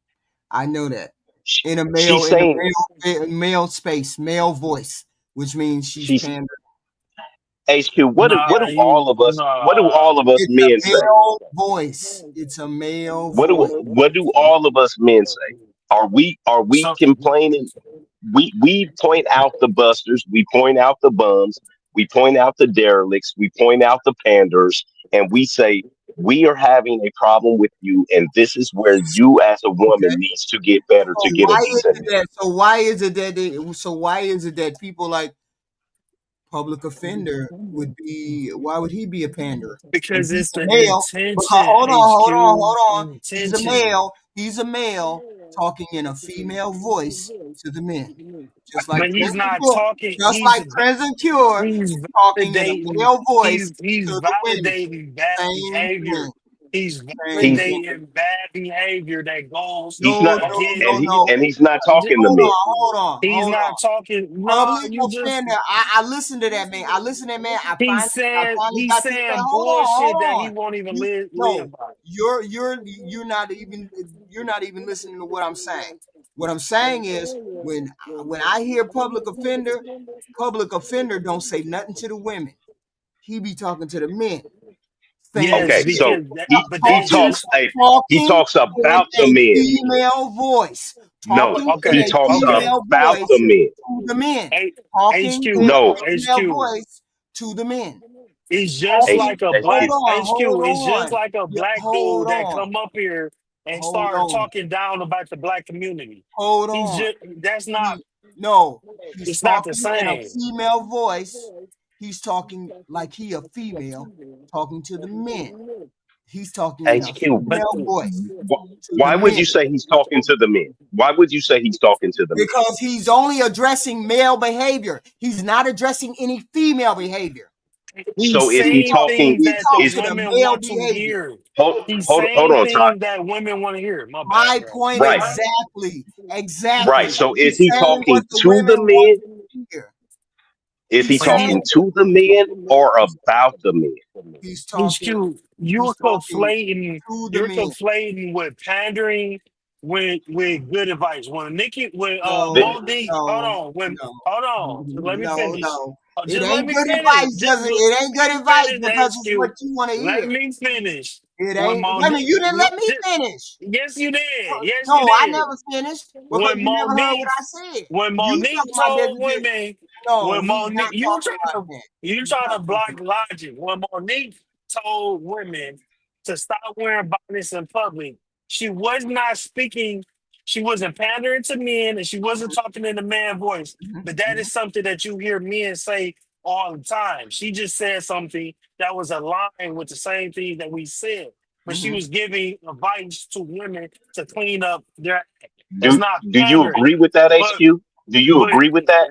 I know that. She, In a she's saying male space, male voice, which means she's she's pandering. HQ. Nah, What do nah. all of us It's men a say? male voice. It's a male voice. What do all of us men say? Are we So complaining? We point out the busters, we point out the bums, we point out the derelicts, we point out the panders, and we say we are having a problem with you, and this is where you as a woman Okay. needs to get better So to get a why is decent it man. that? So why is it that people like public offender would be? Why would he be a panderer? And because he's it's a the male. Because intention, HQ hold on. He's a intention. male. He's a male talking in a female voice to the men. Just like But he's Crimson not Cure, talking. just like Crimson Cure He's is talking in a validating. male voice He's to the women. validating bad Same behavior. thing. He's Same He's thing. validating bad behavior that goes he's not, against. and he's not talking to men. He's Hold on. not talking. No, Public you just. offender. I listened to that man. I finally He's got to say, saying hold bullshit that he on. won't even You live no, by. you're not even listening to what I'm saying. What I'm saying is when I hear public offender don't say nothing to the women. He be talking to the men, saying Yes, Okay, so because that, but he that's talking talks just he talking talks in about the a men. female voice, No, talking in he okay. a talks Okay, female about voice the men. to the men, A- talking in HQ, No, a female HQ. voice to the men. It's just H, like a HQ. black Hold HQ. It's just on. like a Yeah, black hold dude that on. come up here and Hold start on. talking down about the black community. Hold He's on. just that's not. No, he's It's not the talking in a same. female voice. He's talking like he a female talking to the men. He's talking in a HQ. But female voice to the Why would men you say he's talking to the men? Why would you say he's talking to the men? because he's only addressing male behavior. He's not addressing any female behavior. he's So is he saying talking? things He that the talks Is to the women male want to behavior. hear. He's hold saying on, Todd. things that women want to hear. My bad, My bro. point Right, exactly. right. Exactly. So is He's he saying what talking the to women the want men? to hear. Is he He's But saying talking to the men or about the men? he's he's talking cute. he's talking to the You're men. conflating with pandering with good advice. When Th- No, Monique, no, no, hold on, let me no, finish. no. It Just let ain't me good finish. advice, doesn't it? It ain't Let good me advice because finish, it's what HQ. you want to Let hear. me finish. It When ain't. Wait a minute, Monique, you didn't let me finish. yes, you did. Yes, you No, I did. never finished because When you never heard what Monique, I said. when You Monique talking about told women, no, when he's not Monique, talking about that. you He's trying not to talking block logic. When Monique told women to stop wearing bonnets in public, she was not speaking. She wasn't pandering to men, and she wasn't talking in the man voice. But that is something that you hear men say all the time. She just said something that was aligned with the same thing that we said. But she was giving advice to women to clean up their act. That's not do you pandering. agree with that, But HQ? Do you but agree with that?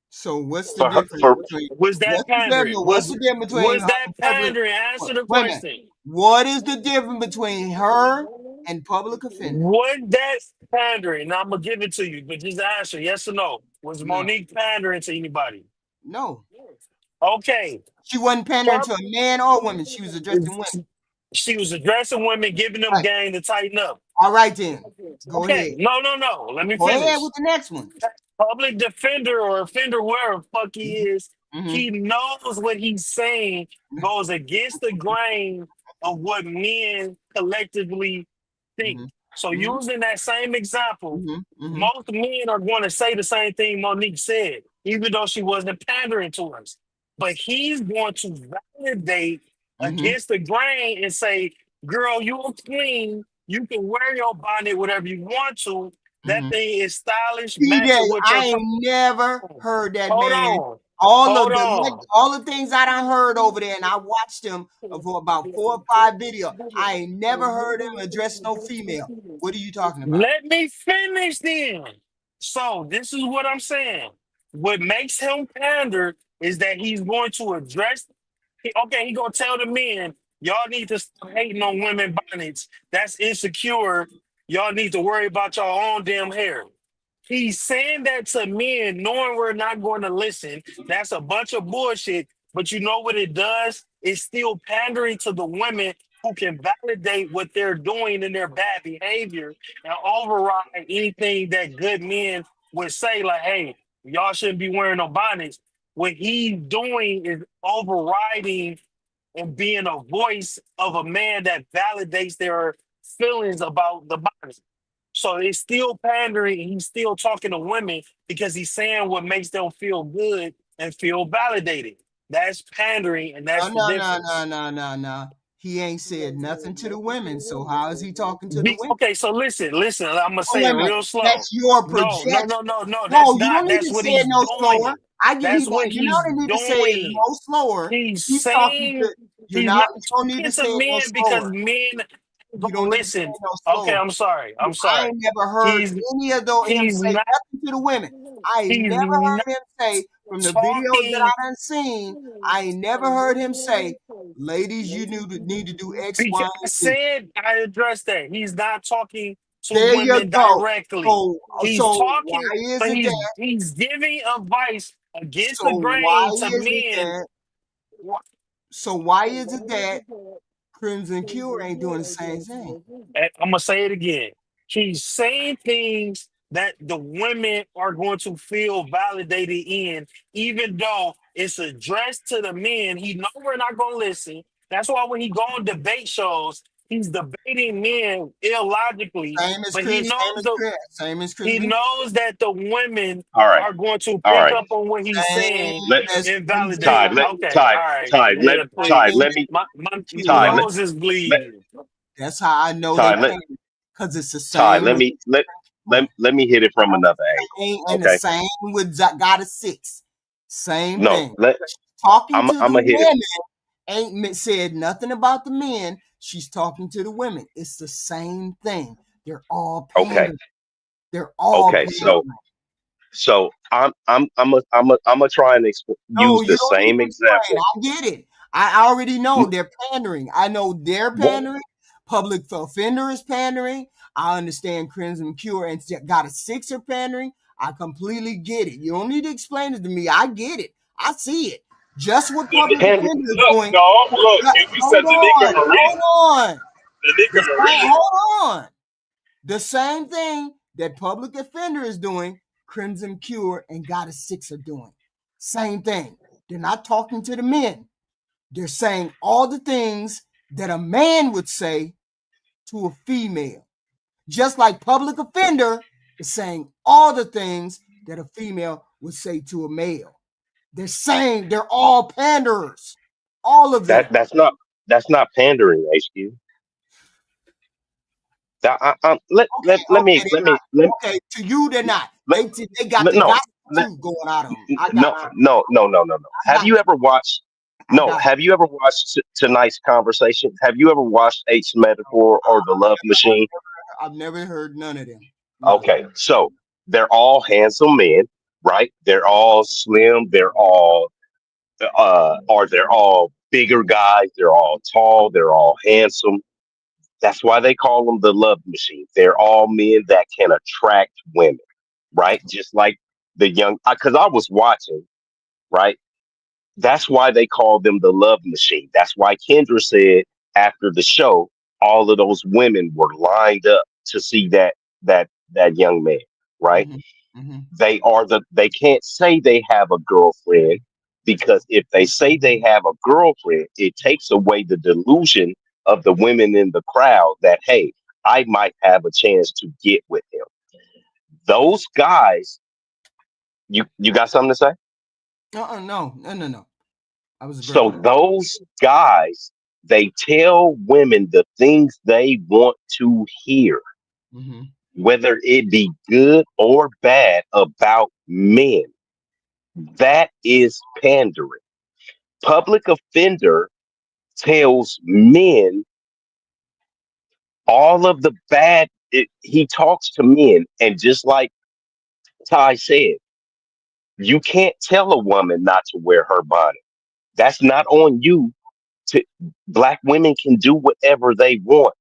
So what's the For her, difference for between was that pandering? what's the difference between Was her that and public? pandering? Answer the Wait a minute. question. What is the difference between her and public offender? Was that pandering? Now I'm gonna give it to you, but just answer yes or no. Was No, Monique pandering to anybody? no. Okay. She wasn't pandering to a man or woman. She was addressing women. She was addressing women, giving them Right. game to tighten up. All right then. Go ahead. Okay. No. Let me Go ahead finish. with the next one. Public defender or offender, wherever the fuck he is, Mm-hmm. he knows what he's saying goes against the grain of what men collectively think. Mm-hmm. So Mm-hmm. using that same example, Mm-hmm. most men are going to say the same thing Monique said, even though she wasn't pandering to us. But he's going to validate Mm-hmm. against the grain and say, girl, you're clean. You can wear your bonnet, whatever you want to. That Mm-hmm. thing is stylish, DJ, matching with your I ain't never heard that Hold man. on. All the things I done heard over there, and I watched him for about 4 or 5 videos. I ain't never heard him address no female. What are you talking about? Let me finish then. So this is what I'm saying. What makes him pander is that he's going to address. Okay, he's gonna tell the men, y'all need to stop hating on women bonnets. That's insecure. Y'all need to worry about your own damn hair. He's saying that to men, knowing we're not going to listen. That's a bunch of bullshit. But you know what it does? It's still pandering to the women who can validate what they're doing in their bad behavior and override anything that good men would say, like, hey, y'all shouldn't be wearing no bonnets. What he's doing is overriding and being a voice of a man that validates their feelings about the bonnet. So it's still pandering and he's still talking to women because he's saying what makes them feel good and feel validated. That's pandering and that's the difference. No. He ain't said nothing to the women. So how is he talking to the women? Okay, so listen, I'm gonna Oh, say wait it a minute. real slow. That's your No, projection. that's No, you don't not. need That's to what say it he's no slower. doing. I give you That's that. what You he's don't need to say it doing. no slower. He's He's talking saying to you he's now. not You don't need talking to say to it no men because slower. men ain't You gonna don't need to say listen. it no Okay, slower. I'm sorry. I ain't never heard He's any of him he's say not nothing to the women. I ain't he's never not heard him say from the videos that talking I done seen. I ain't never heard him say, "Ladies, you need to do X, because Y, I and Z." said I addressed that. He's not talking to There you women go. directly. So He's why talking, is but it that? he's giving advice against the So why grain to is it men. that? So why is it that Crimson Cure ain't doing the same thing? I'm gonna say it again. He's saying things that the women are going to feel validated in, even though it's addressed to the men. He know we're not gonna listen. That's why when he go on debate shows, he's debating men illogically, but he knows Same as Chris he B. knows that the women All right. are going to All pick right. up on what he's Same saying Let as and Chris validate Ty, it. B. let Okay, Ty, all right. Ty, let Yeah, Ty, please. let me My Ty, nose is let bleeding. That's how I know they Ty, let playing, because it's the Ty, same with let me hit it from another angle. and the Okay. same with got a 6. Same No, thing. let Talking to I'm the gonna hit it. women said nothing about the men. She's talking to the women. It's the same thing. They're all Okay. pandering. They're all Okay. pandering. So I'm gonna try and No, use you the don't need same to explain. example. I get it. I already know N- they're pandering. I know they're What? pandering. Public offender is pandering. I understand Crimson Cure and got a 6 are pandering. I completely get it. You don't need to explain it to me. I get it. I see it. Just what public Pander- offender is Look, doing. no, look. If you said Hold Danica on. Marie, Hold on. Danica Marie, Hold on. The same thing that public offender is doing, Crimson Cure and got a 6 are doing. Same thing. They're not talking to the men. They're saying all the things that a man would say to a female. Just like public offender is saying all the things that a female would say to a male. They're saying they're all panderers. All of them. that's not pandering, HQ. Okay, they're not. Okay, to you they're not. Let, They got the no, gospel truth going out of them. I got no, no, no, no, no, no. I Have got you ever watched? I No, got have you ever watched tonight's conversation? Have you ever watched H Metaphor or The Love Machine? I've never heard none of them. No. Okay, so they're all handsome men, right? They're all slim. They're all, or they're all bigger guys. They're all tall. They're all handsome. That's why they call them the love machine. They're all men that can attract women, right? Just like the young, because I was watching, right? That's why they call them the love machine. That's why Kendra said after the show, all of those women were lined up to see that young man, right? They can't say they have a girlfriend, because if they say they have a girlfriend, it takes away the delusion of the women in the crowd that, hey, I might have a chance to get with him. Those guys, you got something to say? No. I was So breaking up. those guys, they tell women the things they want to hear, whether it be good or bad about men. That is pandering. Public offender tells men all of the bad. He talks to men, and just like Ty said, you can't tell a woman not to wear her bonnet. That's not on you. Black women can do whatever they want.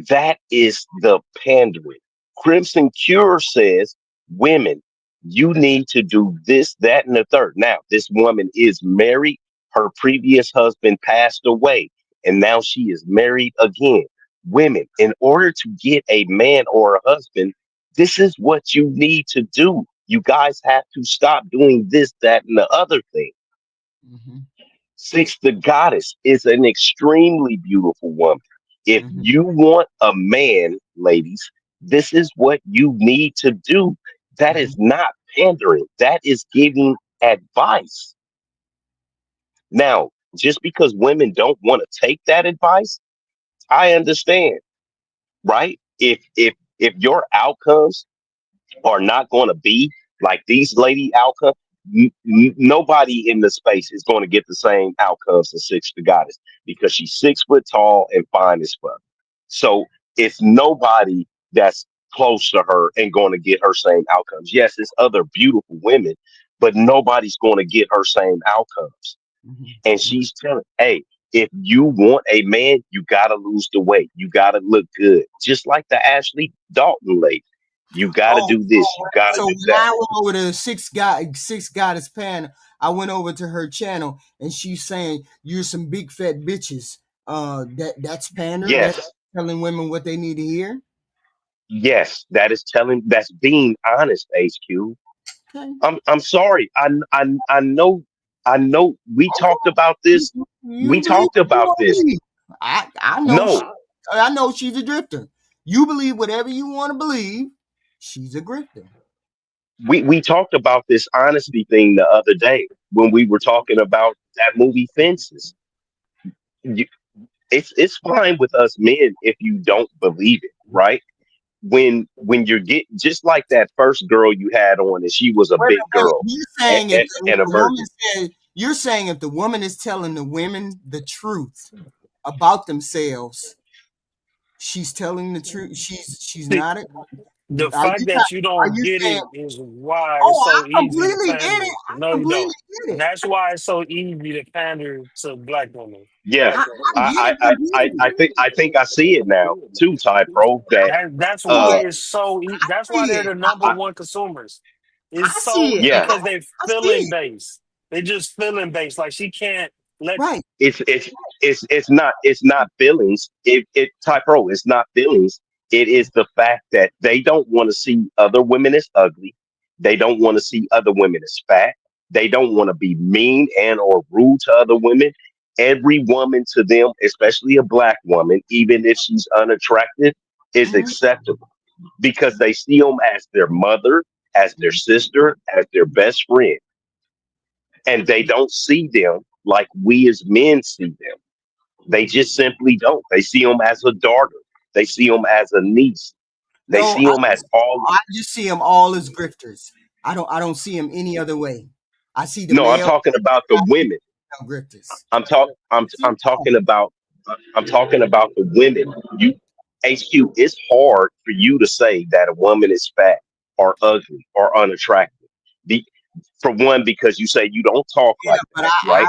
That is the pandering. Crimson Cure says, women, you need to do this, that, and the third. Now, this woman is married. Her previous husband passed away, and now she is married again. Women, in order to get a man or a husband, this is what you need to do. You guys have to stop doing this, that, and the other thing. Six, the goddess, is an extremely beautiful woman. If you want a man, ladies, this is what you need to do. That is not pandering. That is giving advice. Now, just because women don't want to take that advice, I understand, right? If your outcomes are not going to be like these lady outcomes. Nobody in the space is going to get the same outcomes as Six the Goddess, because she's 6 foot tall and fine as fuck. So it's nobody that's close to her and going to get her same outcomes. Yes, it's other beautiful women, but nobody's going to get her same outcomes. And she's telling, hey, if you want a man, you got to lose the weight. You got to look good. Just like the Ashley Dalton lady. You got to do this. You got to So do when that. I went over to six goddess pan, I went over to her channel and she's saying you're some big fat bitches. That's pandering. Yes. That's telling women what they need to hear. Yes, that's being honest, HQ. Okay. I'm sorry. I know we talked about this. We You believe talked about this. I know. No, I know she's a drifter. You believe whatever you want to believe. She's a grifter. We talked about this honesty thing the other day when we were talking about that movie Fences. You, it's fine with us men if you don't believe it, right? When you're just like that first girl you had on, and she was a Wait big a minute. girl You're saying if and a the woman virgin. you're saying if the woman is telling the women the truth about themselves, she's telling the truth. She's See, not. the Are fact you not? that you Are don't you get saying? it is why it's Oh, so I easy to completely get it. pander. I No, you completely don't. get it. That's why it's so easy to pander to black women. Yeah, I get it I think I see it now too, Ty Pro. That That's why uh, completely. it's so. That's I why see they're it. the number one consumers. I It's see so it. yeah, because they I see feeling it. based. They just feeling based. Like she can't let. Right. it's not feelings. It Ty Pro, it's not feelings. It is the fact that they don't want to see other women as ugly. They don't want to see other women as fat. They don't want to be mean and or rude to other women. Every woman to them, especially a black woman, even if she's unattractive, is Mm-hmm. acceptable because they see them as their mother, as their sister, as their best friend, and they don't see them like we as men see them. They just simply don't. They see them as a daughter. They see them as a niece. They No, see them as all. I just see them all as grifters. I don't see them any other way. I see the No, I'm male talking about the women. grifters. I'm talking. I'm talking about. I'm talking about the women. You, HQ. It's hard for you to say that a woman is fat or ugly or unattractive. The, for one, because you say you don't talk Yeah, like but that, right?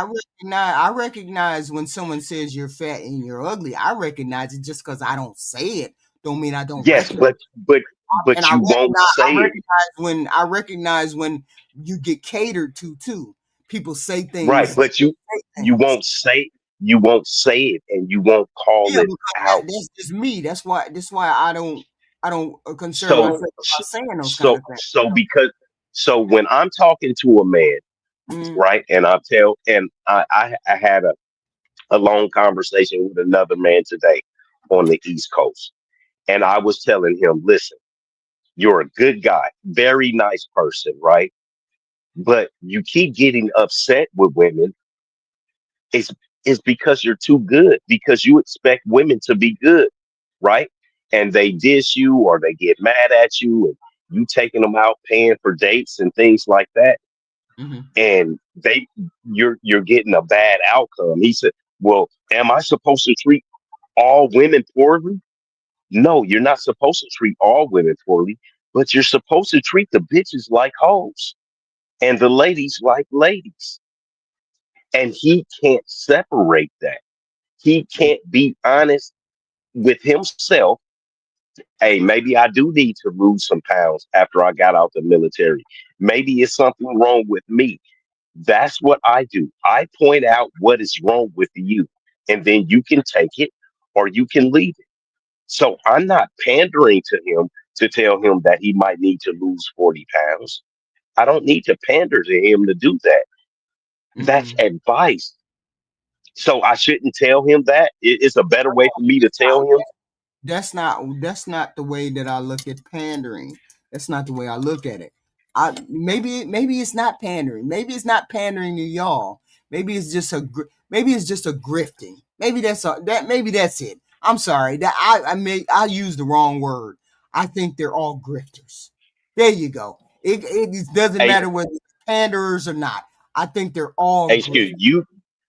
I recognize when someone says you're fat and you're ugly. I recognize it just because I don't say it. Don't mean I don't Yes, recognize. And but you won't say it, I recognize when you get catered to too. People say right? things. But you Things. won't say it, and you won't call Yeah, it because out. that's just me. That's why I don't concern So myself about saying those kind so of things. so because so when I'm talking to a man, Mm, right, and I had a long conversation with another man today on the East Coast, and I was telling him, listen, you're a good guy, very nice person, right? But you keep getting upset with women. It's because you're too good, because you expect women to be good, right? And they diss you or they get mad at you, and you taking them out paying for dates and things like that, mhm. and you're getting a bad outcome. He said, well, am I supposed to treat all women poorly? No, you're not supposed to treat all women poorly, but you're supposed to treat the bitches like hoes and the ladies like ladies. And he can't separate that. He can't be honest with himself. Hey, maybe I do need to lose some pounds after I got out the military. Maybe it's something wrong with me. That's what I do. I point out what is wrong with you, and then you can take it or you can leave it. So I'm not pandering to him to tell him that he might need to lose 40 pounds. I don't need to pander to him to do that. That's Mm-mm. advice. So I shouldn't tell him that. It's a better way for me to tell him. That's not the way that I look at pandering. That's not the way I look at it. Maybe it's not pandering. Maybe it's not pandering to y'all. Maybe it's just a grifting. Maybe that's it. I'm sorry that I used the wrong word. I think they're all grifters. There you go. It doesn't Hey, matter whether it's panderers or not. I think they're all HQ, grifters.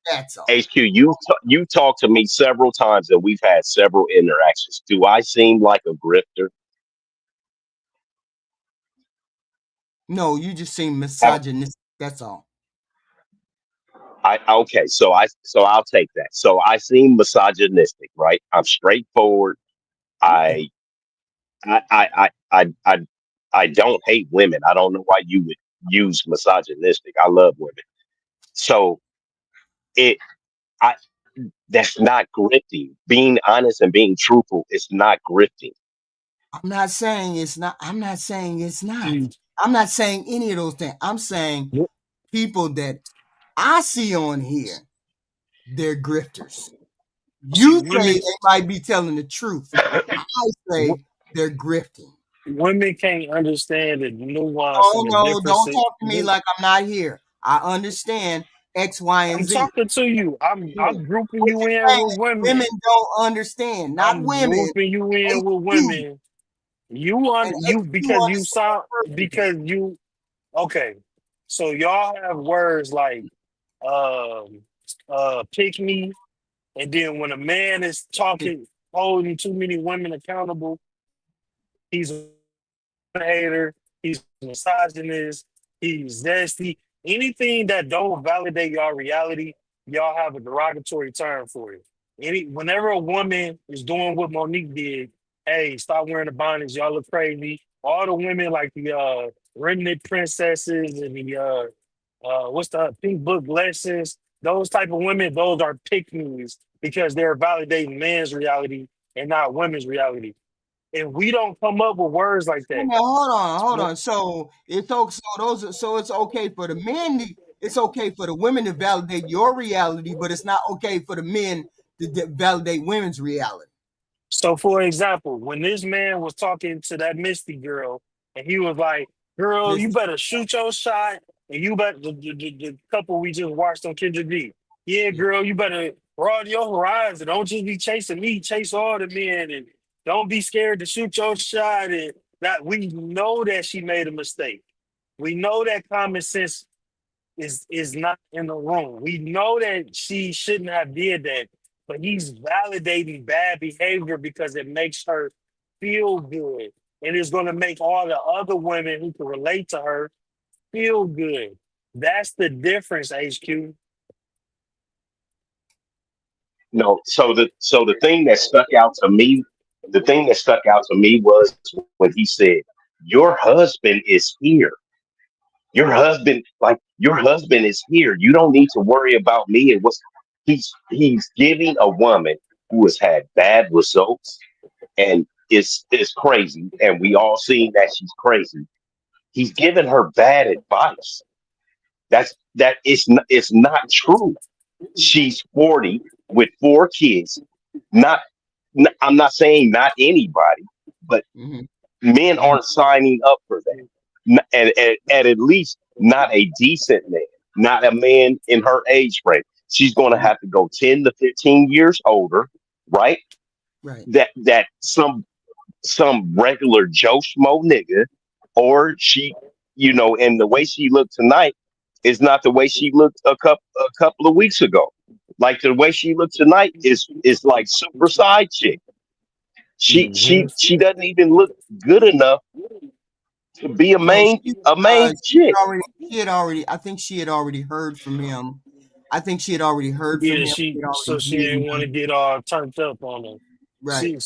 That's all. HQ, you talked to me several times and we've had several interactions. Do I seem like a grifter? No, you just seem Have misogynistic. That's all. I okay? So I'll take that. So I seem misogynistic, right? I'm straightforward. Yeah. I I I I I I, I don't hate women. I don't know why you would use misogynistic. I love women. So it I that's not grifting. Being honest and being truthful is not grifting. I'm not saying it's not. I'm not saying it's not. Mm. I'm not saying any of those things. I'm saying Yep. people that I see on here, they're grifters. See, You say they might be telling the truth. I say they're grifting. women can't understand the nuance Oh and the no, don't differences. talk to me like I'm not here. I understand X, Y, and I'm Z. talking to you. I'm grouping you in with Women women. don't understand, not I'm women. grouping you in with HQ women. You and you HQ because you understand sound perfectly. because you okay. So y'all have words like um pick me, and then when a man is talking, holding too many women accountable, he's a hater, he's misogynist, he's zesty. Anything that don't validate y'all reality, y'all have a derogatory term for it. Whenever a woman is doing what Monique did, hey, stop wearing the bonnets, y'all look crazy. All the women like the remnant princesses and the what's the pink book lessons, those type of women, those are pick me's because they're validating man's reality and not women's reality. And we don't come up with words like Wait a that. minute, hold on. So it's okay for the men. It's okay for the women to validate your reality, but it's not okay for the men to validate women's reality. So, for example, when this man was talking to that Misty girl, and he was like, "Girl, you Listen, better shoot your shot," and you bet the couple we just watched on Kendra G. Yeah, girl, you better broaden your horizon. Don't just be chasing me, chase all the men, and don't be scared to shoot your shot. And that we know that she made a mistake. We know that common sense is not in the room. We know that she shouldn't have did that, but he's validating bad behavior because it makes her feel good. And it's going to make all the other women who can relate to her feel good. That's the difference, HQ. No, so the thing that stuck out to me, the thing that stuck out to me was when he said, "Your husband is here. Your husband is here. You don't need to worry about me." And what's he's giving a woman who has had bad results and is crazy, and we all seen that she's crazy. He's giving her bad advice. It's not true. She's 40 with 4 kids. Not I'm not saying not anybody, but mhm. men aren't signing up for that. And at least not a decent man, not a man in her age frame. She's going to have to go 10 to 15 years older, right? Right. That some regular Joe Schmo nigga, or she, and the way she looked tonight is not the way she looked a couple of weeks ago. Like the way she looked tonight is like super side chick. She Mhm. she she doesn't even look good enough to be a No, main a main chick. I think she had already heard from him. I think she had already heard from Yeah, him. He had so already she given didn't want him to get all turned up on her. right.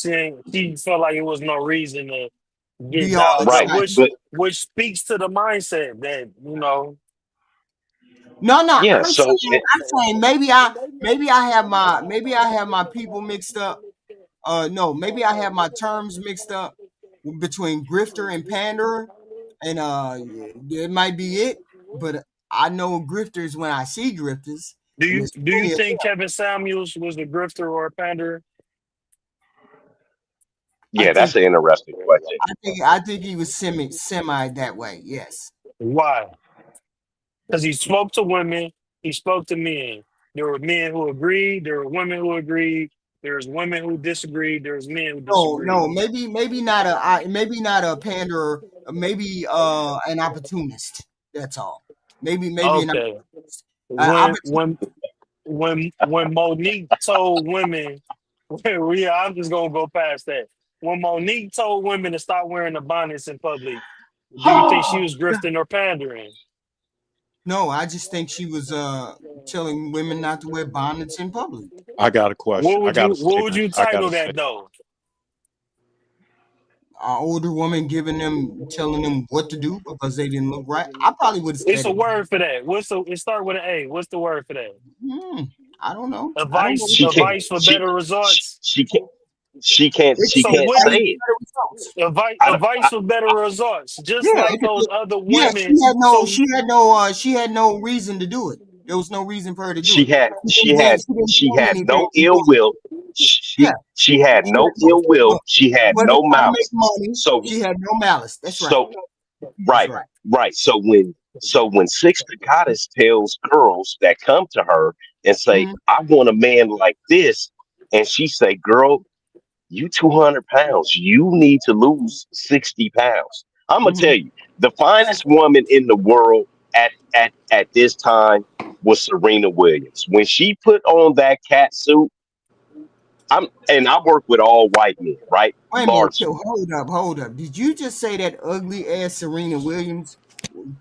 She felt like it was no reason to get Be all dialed up, Right. excited. which But which speaks to the mindset that No. yeah, I'm saying maybe I have my people mixed up. No, maybe I have my terms mixed up between grifter and panderer, and it might be it. But I know grifters when I see grifters, Do and you there's do you plenty of think them. Kevin Samuels was a grifter or a panderer? I yeah, think that's an interesting question. I think he was semi that way. Yes. Why? Because he spoke to women, he spoke to men. There were men who agreed, there were women who agreed, there's women who disagreed, there's men who disagreed. No, maybe not a panderer, maybe an opportunist. That's all. Maybe an Okay. When opportunist. when when Monique told women, yeah, I'm just gonna go past that. When Monique told women to stop wearing the bonnets in public, do you think she was grifting or pandering? No, I just think she was telling women not to wear bonnets in public. I got a question. I got a What would statement. you I got title a that statement. though? An older woman telling them what to do because they didn't look right. I probably would have It's said a it. word for that. It start with an A. What's the word for that? Hmm, I don't know. I don't know. Advice, She can't advice for she better she, results. she can't she can't It could she be So can't what say advice it. for better results. I, don't- advice I, for better results, just Yeah, like those other yeah. women. So She had no reason to do it. There was no reason for her to do she it. had She she didn't had gain she anything had from no doing ill will. She had no ill will. She had But no I make malice. money. So She had no malice. That's right. so That's right, right. right. So when Six the Goddess tells girls that come to her and say, I want a man like this, and she say, girl, you 200 pounds. You need to lose 60 pounds. I'm gonna tell you, the finest woman in the world at this time was Serena Williams. When she put on that cat suit, I work with all white men, right? Wait a minute. Largely. Hold up. Did you just say that ugly ass Serena Williams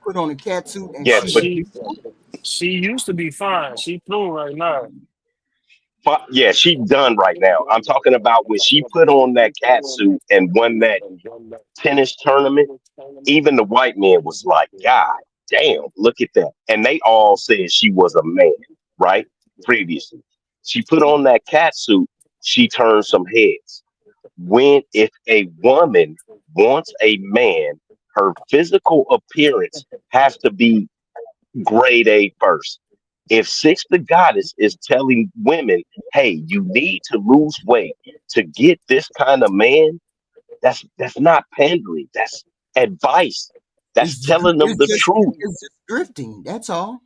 put on a cat suit and Yes, she was but beautiful? She used to be fine. She through right now. yeah, she done right now. I'm talking about when she put on that cat suit and won that tennis tournament. Even the white man was like, God damn, look at that. And they all said she was a man, right? Previously. She put on that cat suit, she turned some heads. When if a woman wants a man, her physical appearance has to be grade A first. If Six the Goddess is telling women, hey, you need to lose weight to get this kind of man, that's not pandering. That's advice. That's telling them the truth. It's just grifting. That's all.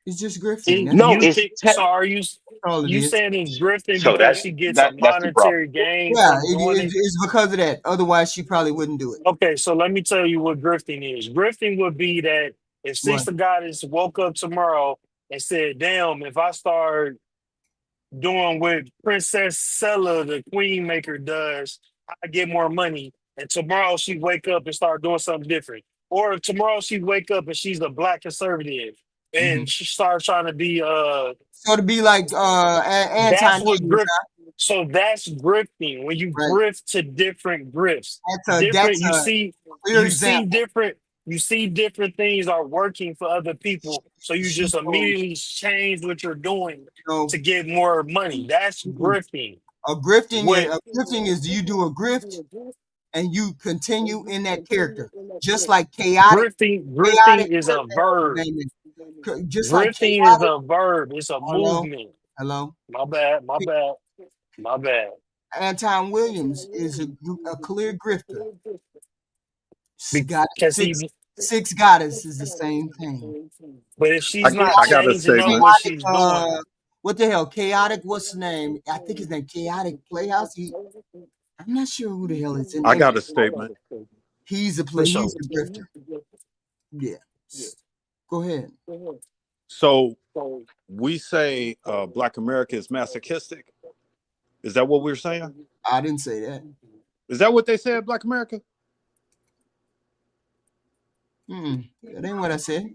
It's just grifting. That's No, You it's think so? Are you all it you is. saying it's grifting so because she gets a that's the problem. monetary gain Yeah, from doing it? it's because of that. Otherwise, she probably wouldn't do it. Okay, so let me tell you what grifting is. Grifting would be that if What? Sister Goddess woke up tomorrow and said, damn, if I start doing what Princess Sella, the queen maker, does, I get more money. And tomorrow she wake up and start doing something different. Or if tomorrow she wake up and she's a black conservative and she starts trying to be So to be like that's Anton what Williams, grift. So that's grifting. When you right? grift to different grifts, That's different. a clear You see example. different. You see different things are working for other people. So you She just goes, immediately change what you're doing so to get more money. That's grifting. What a grifting is you do a grift and you continue in that character, just like grifting is a verb. just like Grifting is chaotic. a verb. It's a Hello, movement. hello. My bad. My bad. My bad. Anton Williams is a clear grifter. Got Because six goddess is the same thing. but if I, she's not I got a changing up statement. what she's doing, What the hell? Chaotic, what's the name? I think his name Chaotic Playhouse. I'm not sure who the hell is in I it. got a statement. He's a for he's sure. a grifter. Yeah. Go ahead. So we say Black America is masochistic. Is that what we're saying? I didn't say that. Is that what they said, Black America? That ain't what I said.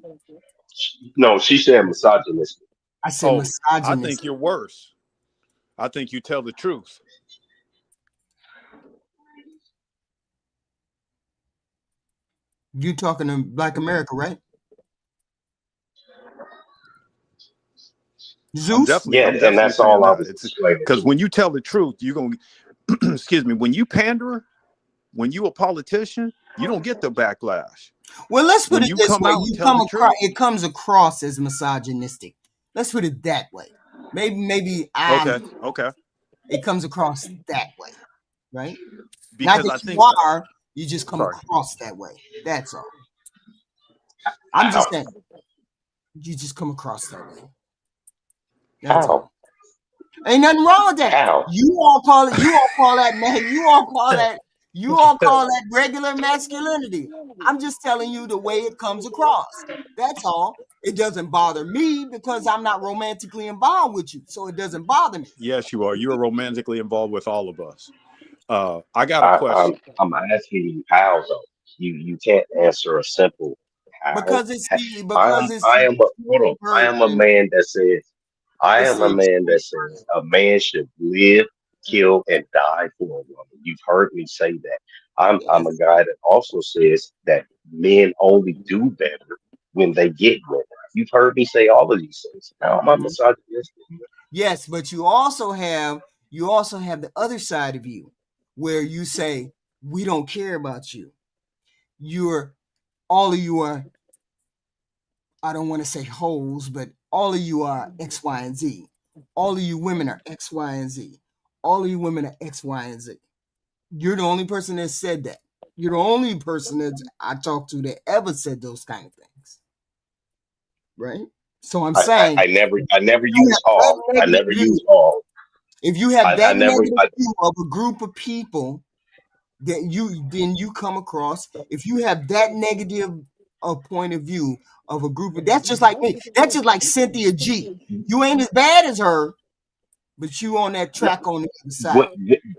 No, she said misogynistic. I said Oh, I misogynist. think you're worse. I think you tell the truth. You talking to Black America, right? I'm Zeus? Yeah, and definitely that's saying all I that. was It's explaining because to when you tell the truth, you're gonna excuse me, when you pander, when you a politician, you don't get the backlash. Well, let's put When it you this come way: out and tell the truth, it comes across as misogynistic. Let's put it that way. Maybe okay. it comes across that way, right? Not Because that I you think are, you just come sorry. across that way. That's all. I'm just how. saying, you just come across that way. That's How? all. Ain't nothing wrong with that. How? You all call that man. You all call that regular masculinity. I'm just telling you the way it comes across. That's all. It doesn't bother me because I'm not romantically involved with you, so it doesn't bother me. Yes, you are. You are romantically involved with all of us. I got a I, question. I'm asking you how though. You can't answer a simple how. Because it's I am a hold on. I am a version. man that says I It's am a the man that says a man should live, kill, and die for a woman. You've heard me say that. I'm yes. a guy that also says that men only do better when they get women. You've heard me say all of these things. Now am I misogynistic? Yes, but you also have the other side of you where you say we don't care about you. You're all of you are, I don't want to say hoes, but all of you are X, Y, and Z. All of you women are X, Y, and Z. all of you women are X, Y, and Z. You're the only person that said that. You're the only person that I talked to that ever said those kind of things. Right? So I'm saying I never use all. I never use all. If you have I that never. negative view of a group of people that you come across, if you have that negative point of view of a group of, that's just like me. That's just like Cynthia G. You ain't as bad as her, but you on that track on the other side.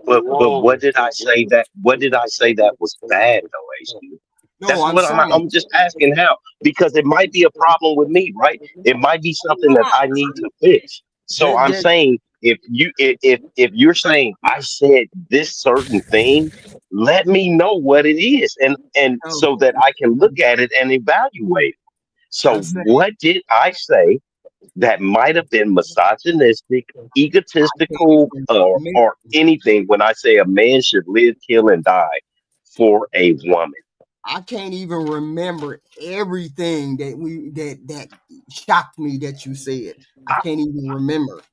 But what did I say that? What did I say that was bad though, HQ? No, That's I'm what saying. I'm just asking how, because it might be a problem with me, right? It might be something that I need to fix. So I'm saying if you're saying I said this certain thing, let me know what it is, and so that I can look at it and evaluate it. So what did I say that might have been misogynistic, egotistical, or anything when I say a man should live, kill, and die for a woman? I can't even remember everything that shocked me that you said. I can't even remember.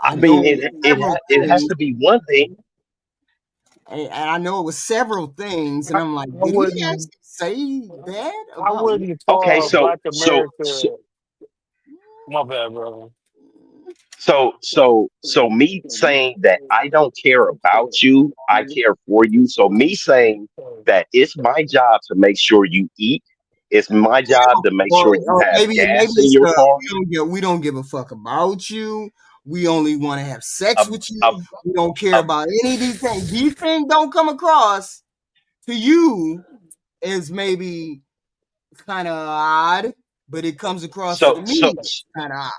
I mean, it has to be one thing. And I know it was several things, and I'm like, did he actually say that I about me? wouldn't Okay, call Black America. My bad, brother. So me saying that I don't care about you, I care for you. So me saying that it's my job to make sure you eat. It's my job to make sure you have Maybe gas in it's your car. we don't give a fuck about you. We only want to have sex Uh, with you. uh, We don't care uh, about any of these things. These things don't come across to you as maybe kind of odd, but it comes across to so so me kind of odd.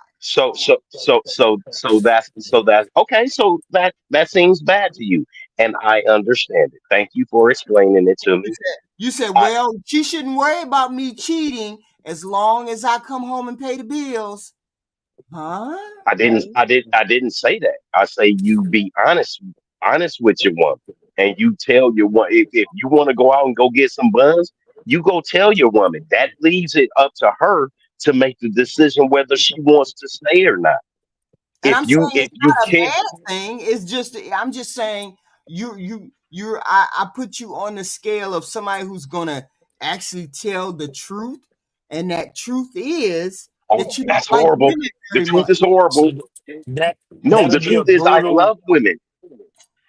that's okay. So that seems bad to you, and I understand it. Thank you for explaining it to me. You said, I, well, she shouldn't worry about me cheating as long as I come home and pay the bills. Huh? I didn't say that. I say you be honest with your woman, and you tell your woman if you want to go out and go get some buns, you go tell your woman. That leaves it up to her to make the decision whether she wants to stay or not. And I'm saying If it's you not a can't, bad thing. It's just I'm just saying I put you on the scale of somebody who's gonna actually tell the truth, and that truth is oh, that you don't that's like horrible. women The very truth much. is horrible. So that No, that'll the be a truth is I brutal. love women.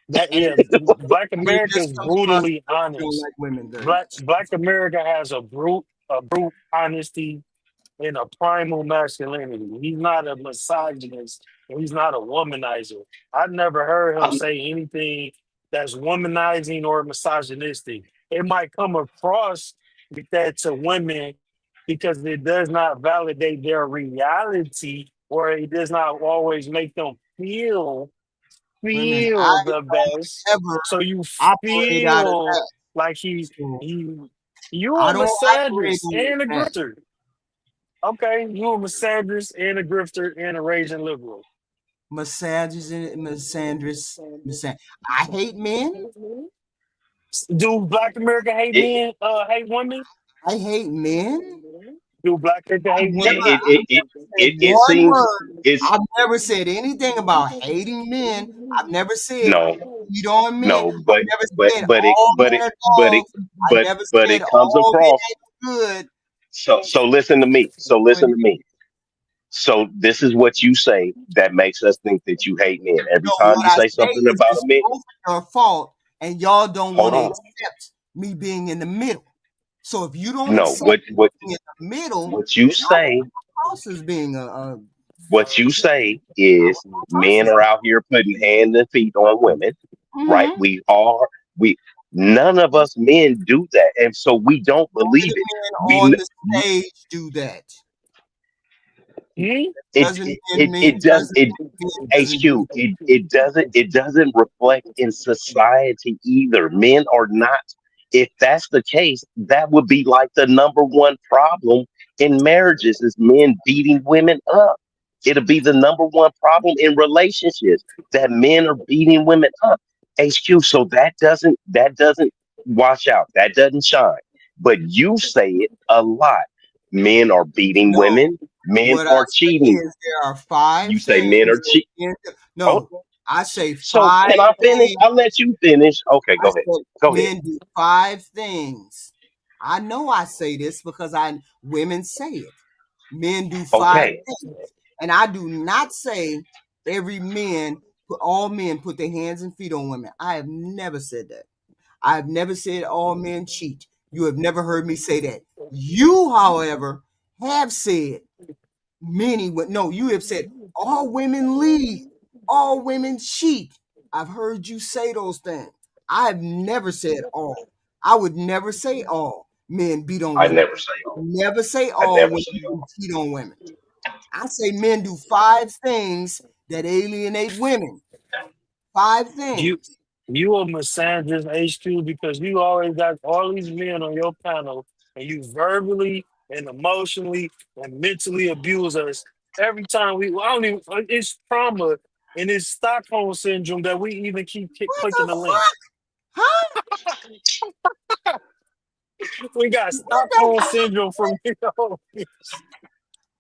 That And yeah, Black it America just is comes across brutally that you don't honest. like women very Black much. Black America has a brute honesty and a primal masculinity. He's not a misogynist. And he's not a womanizer. I've never heard him I'm, say anything that's womanizing or misogynistic. It might come across like that to women because it does not validate their reality or it does not always make them Women, I feel the best. don't ever So you operate out of feel that. like So he you I a don't operate misandrist on and a that. grifter. Okay, you a misandrist and a grifter and a raging liberal. I hate men. Do Black America hate it, men? Hate women? I hate men. Do Black America I've hate never, women? said it one seems word. it's I've never said anything about hating men. I've never said no cheat on men. no I've never said but it all but men it are but it dogs. I never but said it comes all men across. ain't good. So listen to me. So listen to me. So this is what you say that makes us think that you hate men. Every No, time what you I say say something is about a it's man, both your fault, and y'all don't hold want to on. accept me being in the middle. So if you don't No, accept me being in the middle, what you then I say come across as being a what you say is men are out here putting hands and feet on women, right? mm-hmm. We none of us men do that, and so we don't Only believe the it. men We on kn- the stage do that. Hmm? HQ, it doesn't reflect in society either. Men are not. If that's the case, that would be like the number one problem in marriages is men beating women up. It'll be the number one problem in relationships that men are beating women up. HQ, so that doesn't wash out. That doesn't shine. But you say it a lot. Men are beating No, women. Men what I are say cheating. is there are five You say men things are that cheating. men do. Oh, No, I say So 5 can I finish? things. I'll let you finish. Okay, I go ahead. say Go ahead. men do 5 things. I know I say this because women say it. Men do 5 Okay. things. And I do not say all men put their hands and feet on women. I have never said that. I've never said all men cheat. You have never heard me say that. You, however, have said you have said all women lead, all women cheat. I've heard you say those things. I have never said all. I would never say all men beat on I women. never say all. Never say I all never say women all. cheat on women. I say men do 5 things that alienate women. 5 You things. you a misandrist HQ because you always got all these men on your panel and you verbally and emotionally and mentally abuse us every time I don't even it's trauma and it's Stockholm syndrome that we even keep What clicking the the link. fuck? Huh? We got What the Stockholm syndrome from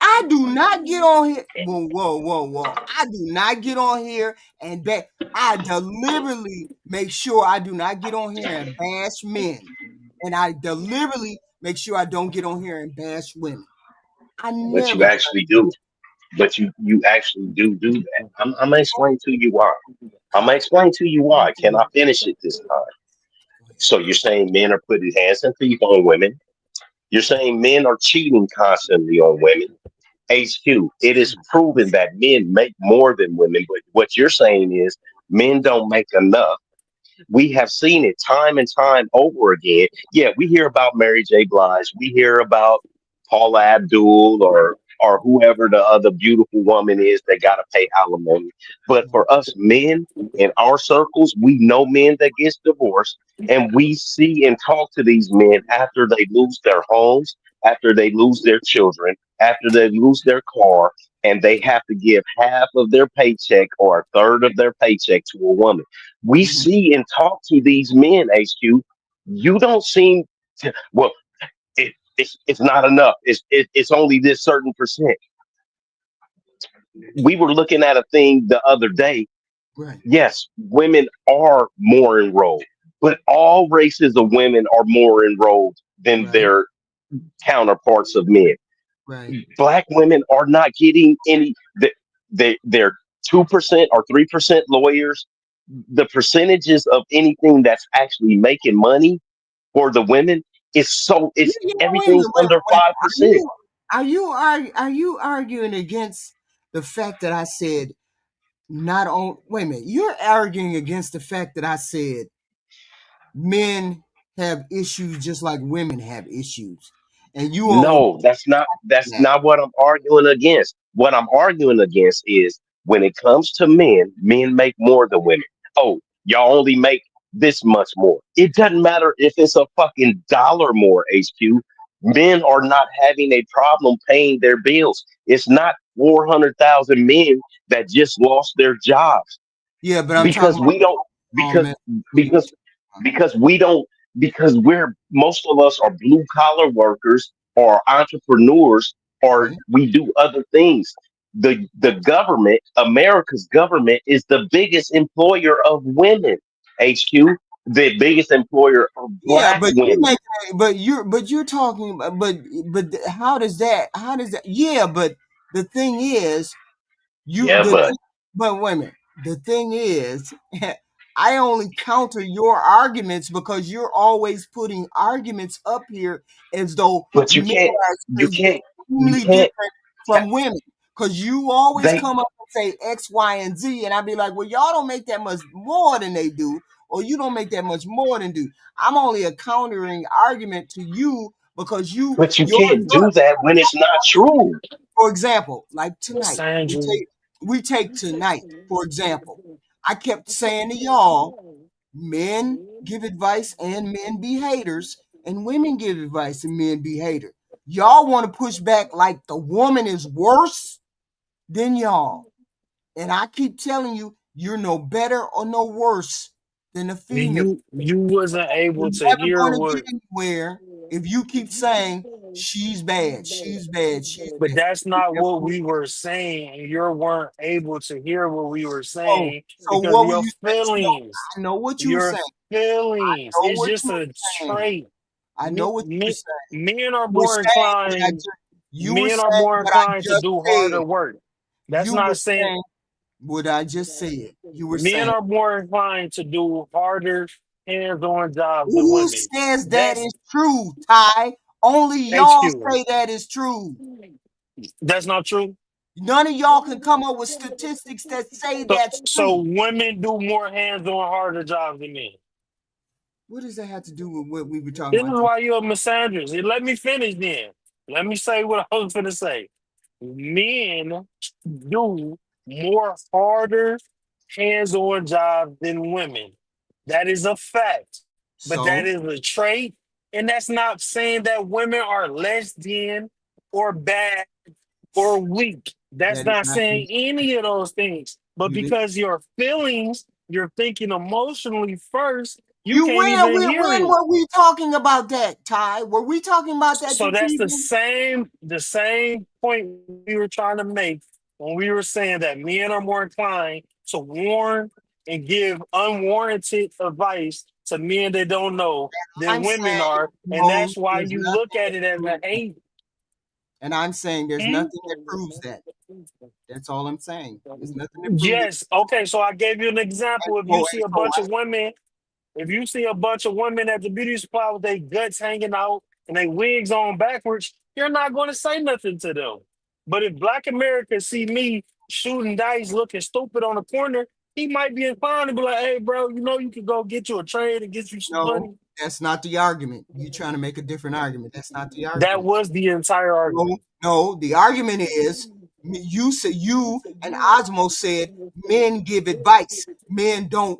I do not get on here. Whoa. I do not get on here and back. I deliberately make sure I do not get on here and bash men. And I deliberately make sure I don't get on here and bash women. I But never you actually do. But you actually do that. I'm gonna explain to you why. I'm gonna explain to you why. Can I finish it this time? So you're saying men are putting hands and feet on women. You're saying men are cheating constantly on women. HQ, it is proven that men make more than women, but what you're saying is men don't make enough. We have seen it time and time over again. Yeah, we hear about Mary J. Blige. We hear about Paula Abdul or whoever the other beautiful woman is that got to pay alimony. But for us men in our circles, we know men that gets divorced, and we see and talk to these men after they lose their homes, after they lose their children, after they lose their car, and they have to give half of their paycheck or a third of their paycheck to a woman. We see and talk to these men, HQ. You don't seem to, well, it's not enough. It's only this certain percent. We were looking at a thing the other day. right, Yes, women are more enrolled, but all races of women are more enrolled than right, their counterparts of men. right. Black women are not getting any. They're 2% or 3% lawyers. The percentages of anything that's actually making money for the women is so it's Wait a everything's minute, under wait. 5%. Are you arguing against the fact that I said not on wait a minute, you're arguing against the fact that I said men have issues just like women have issues. And you on No, that's that. not what I'm arguing against. What I'm arguing against is when it comes to men, men make more than women. Oh, y'all only make this much more. It doesn't matter if it's a fucking dollar more, HQ. Men are not having a problem paying their bills. It's not 400,000 men that just lost their jobs Yeah, but I'm talking because we don't about because men. because because we don't because we're most of us are blue collar workers or entrepreneurs or Right? we do other things. The government, America's government, is the biggest employer of women. HQ, the biggest employer of Yeah, black but you women. make you're talking about how does that yeah, but the thing is you Yeah, the but thing, but wait a minute. The thing is, I only counter your arguments because you're always putting arguments up here as though but men you are can't you extremely can't different from women. Because you always they come up and say X, Y, and Z, and I'd be like, well, y'all don't make that much more than they do, or you don't make that much more than do. I'm only a countering argument to you because but you your can't do that when it's not true. for example, like tonight, Sandra. we take tonight, for example. I kept saying to y'all, men give advice and men be haters, and women give advice and men be haters. Y'all want to push back like the woman is worse than y'all. And I keep telling you, you're no better or no worse than the female. You wasn't You're able to never hear going to get what anywhere if you keep saying She's bad. She's bad. She's But bad. that's not what we were saying. And you weren't able to hear what we were Oh, saying so because of what were your you saying? No, feelings. I know what you were Your saying. feelings. I know It's what just you a were saying. trait. I know what you were saying. Men are You were more saying what I inclined. just. You were Men are saying more what I inclined to just do said. harder work. That's You were not saying saying what I just said. You were men saying. are more inclined to do harder hands-on jobs than Who women. says that That's is true, Ty? Only y'all HQ. say that is true. That's not true. None of y'all can come up with statistics that say So, that's so true. women do more hands-on harder jobs than men. What does that have to do with what we were talking This is about? why you're a misandrist. Let me finish then. Let me say what I was going to say. Men do more harder hands-on jobs than women. That is a fact. But that So is a trait. And that's not saying that women are less than or bad or weak. That's that is not not saying any of those things. But you. because your feelings, you're thinking emotionally first, you You can't even hear when it. were we talking about that, Ty? Were we talking about that So this that's evening? the same point we were trying to make when we were saying that men are more inclined to warn and give unwarranted advice to men they don't know than I'm women saying are, and no, that's why there's you nothing look at that it as a proves that. hate. And I'm saying there's Hmm? nothing that proves that. That's all I'm saying. There's nothing that proves it. Yes. Okay. So I gave you an example. If you see a bunch of women, if you see a bunch of women at the beauty supply with their guts hanging out and their wigs on backwards, you're not going to say nothing to them. But if Black America see me shooting dice, looking stupid on the corner, he might be inclined to be like, "Hey, bro, you know you could go get you a trade and get you some No, money." that's not the argument. You trying to make a different argument. That's not the That argument. was the entire No, argument. no, the argument is you said you and Osmo said men give advice. Men don't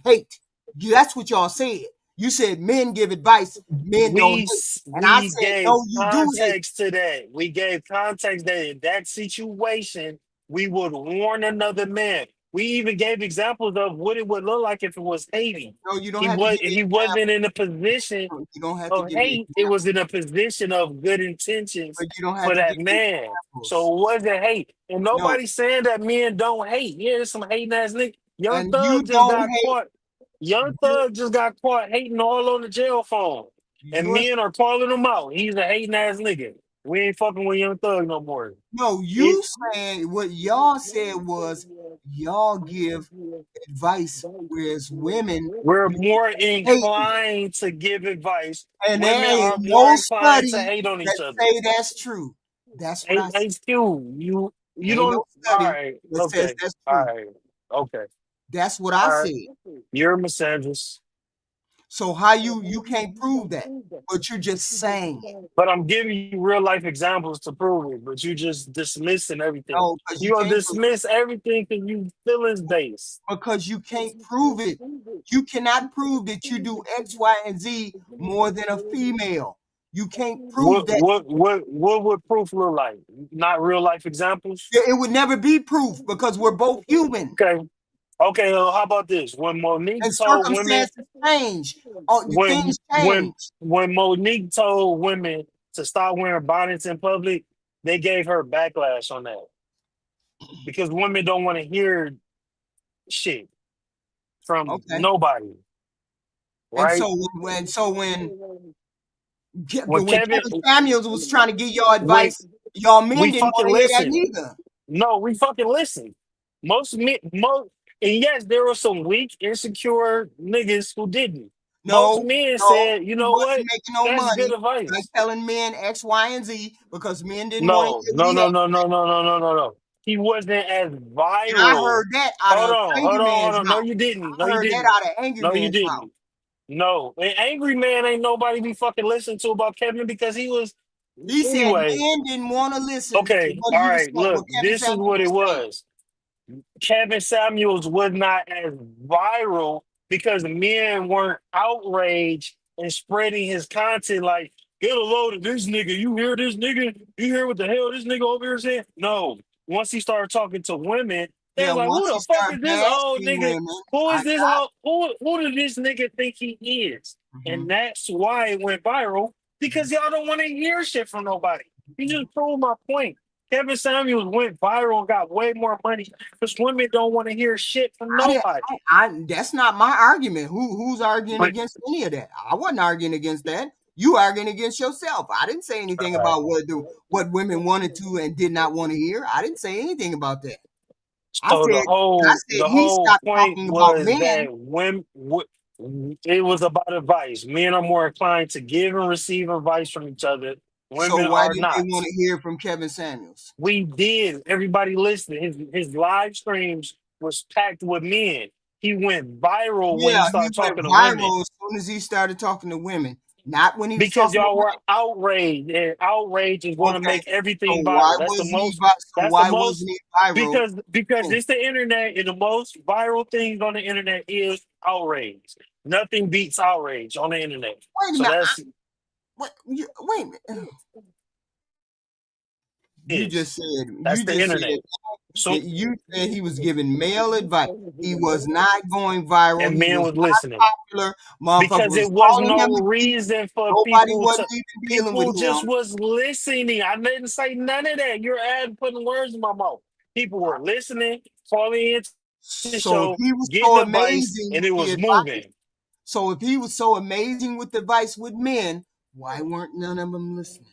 hate. That's what y'all said. You said men give advice, men don't hate. And I We said, gave no, you do hate. context to that. We gave context that in that situation, we would warn another man. We even gave examples of what it would look like if it was Haiti. No, you don't have to give me He examples. wasn't in a position You don't have to of give me hate. It was examples. in a position of good intentions But you don't have for to give that me man. examples. So it wasn't hate. And No, nobody's saying that men don't hate. Yeah, there's some hating ass niggas. Young and you Thug just don't got hate. caught. Young Thug just got caught hating all on the jail phone. And You're men are calling him out. He's a hating ass nigga. We ain't fucking with Young Thug no more. no, It you saying what y'all said was y'all give advice, whereas women we're you more hate. inclined to give advice. And Women there ain't are more no inclined to study hate on that each other. say that's true. That's what I said. HQ, you Ain't no don't. All study right, that says okay, that's all true. right, okay, That's what I all right. said. You're a misandrist. So how you can't prove that, but you're just saying it. But I'm giving you real life examples to prove it, but you just dismissing everything. No, because You you gonna can't prove dismiss everything because you feelings based. because you can't prove it. You cannot prove that you do X, Y, and Z more than a female. You can't prove that. What would proof look like? Not real life examples. It would never be proof because we're both human Okay, okay. How about this? When Monique and told women, circumstances change. Oh, when things change. Monique told women to stop wearing bonnets in public, they gave her backlash on that because women don't want to hear shit from Okay. nobody, And right? so When when Kevin, Kevin Samuels was trying to give y'all when advice, y'all men we didn't want fucking to hear that listen, neither. no, we fucking listen. Most men, and yes, there were some weak, insecure niggas who didn't. Most No, men no, said, you he know wasn't what, making no that's good money by advice. telling men X, Y, and Z because men didn't want to No, hear what no, he had. no, no, no, no, no, no, no, no. He wasn't as And I viral. heard that out Hold of on, Angry hold on, hold Man's on. No, mouth. you didn't. No, I you heard that didn't. out of Angry No, you Man's mouth. didn't. No, an angry man ain't nobody be fucking listening to about Kevin because he was He said anyway. men didn't want to listen to Okay, what all he was right. saying, what Look, Kevin this is Samuels what it was saying. was. Kevin Samuels was not as viral because men weren't outraged and spreading his content like, get a load of this nigga. You hear this nigga? You hear what the hell this nigga over here saying? No. Once he started talking to women, They're like, who once he the fuck is started this old bashing nigga? women, Who I is this got. who does this nigga think he is? And that's why it went viral, because y'all don't want to hear shit from nobody. You just proved my point. Kevin Samuels went viral and got way more money because women don't want to hear shit from nobody. That's not my argument. Who's arguing But against any of that? I wasn't arguing against that. You arguing against yourself. I didn't say anything about what women wanted to and did not want to hear. I didn't say anything about that. so the He whole stopped point talking about was men. that women, it was about advice. Men are more inclined to give and receive advice from each other. So Women why are didn't they not. want to hear from Kevin Samuels? We did. Everybody listening. His live streams was packed with men. He went viral when he Yeah, he started went talking to women. viral as soon as he started talking to women. Not when he was Because talking to y'all were women. outraged, and outrage is going to Okay, make so everything why viral. That's the was he? most. So That's the why most. wasn't he viral? Because it's the internet, and the most viral things on the internet is outrage. Nothing beats outrage on the internet. Wait a So minute. that's Wait a minute. You is just said that's the internet. So he was giving male advice. He was not going viral. and He men was was not listening. popular. Motherfucker Because was it was calling him no a thief. reason for Nobody people to wasn't even dealing with people him. just was listening. I didn't say none of that. You're putting words in my mouth. People were listening, calling into the So if show, he was getting so advice, amazing and with it the was advice, moving. so if he was so amazing with advice with men, why weren't none of them listening?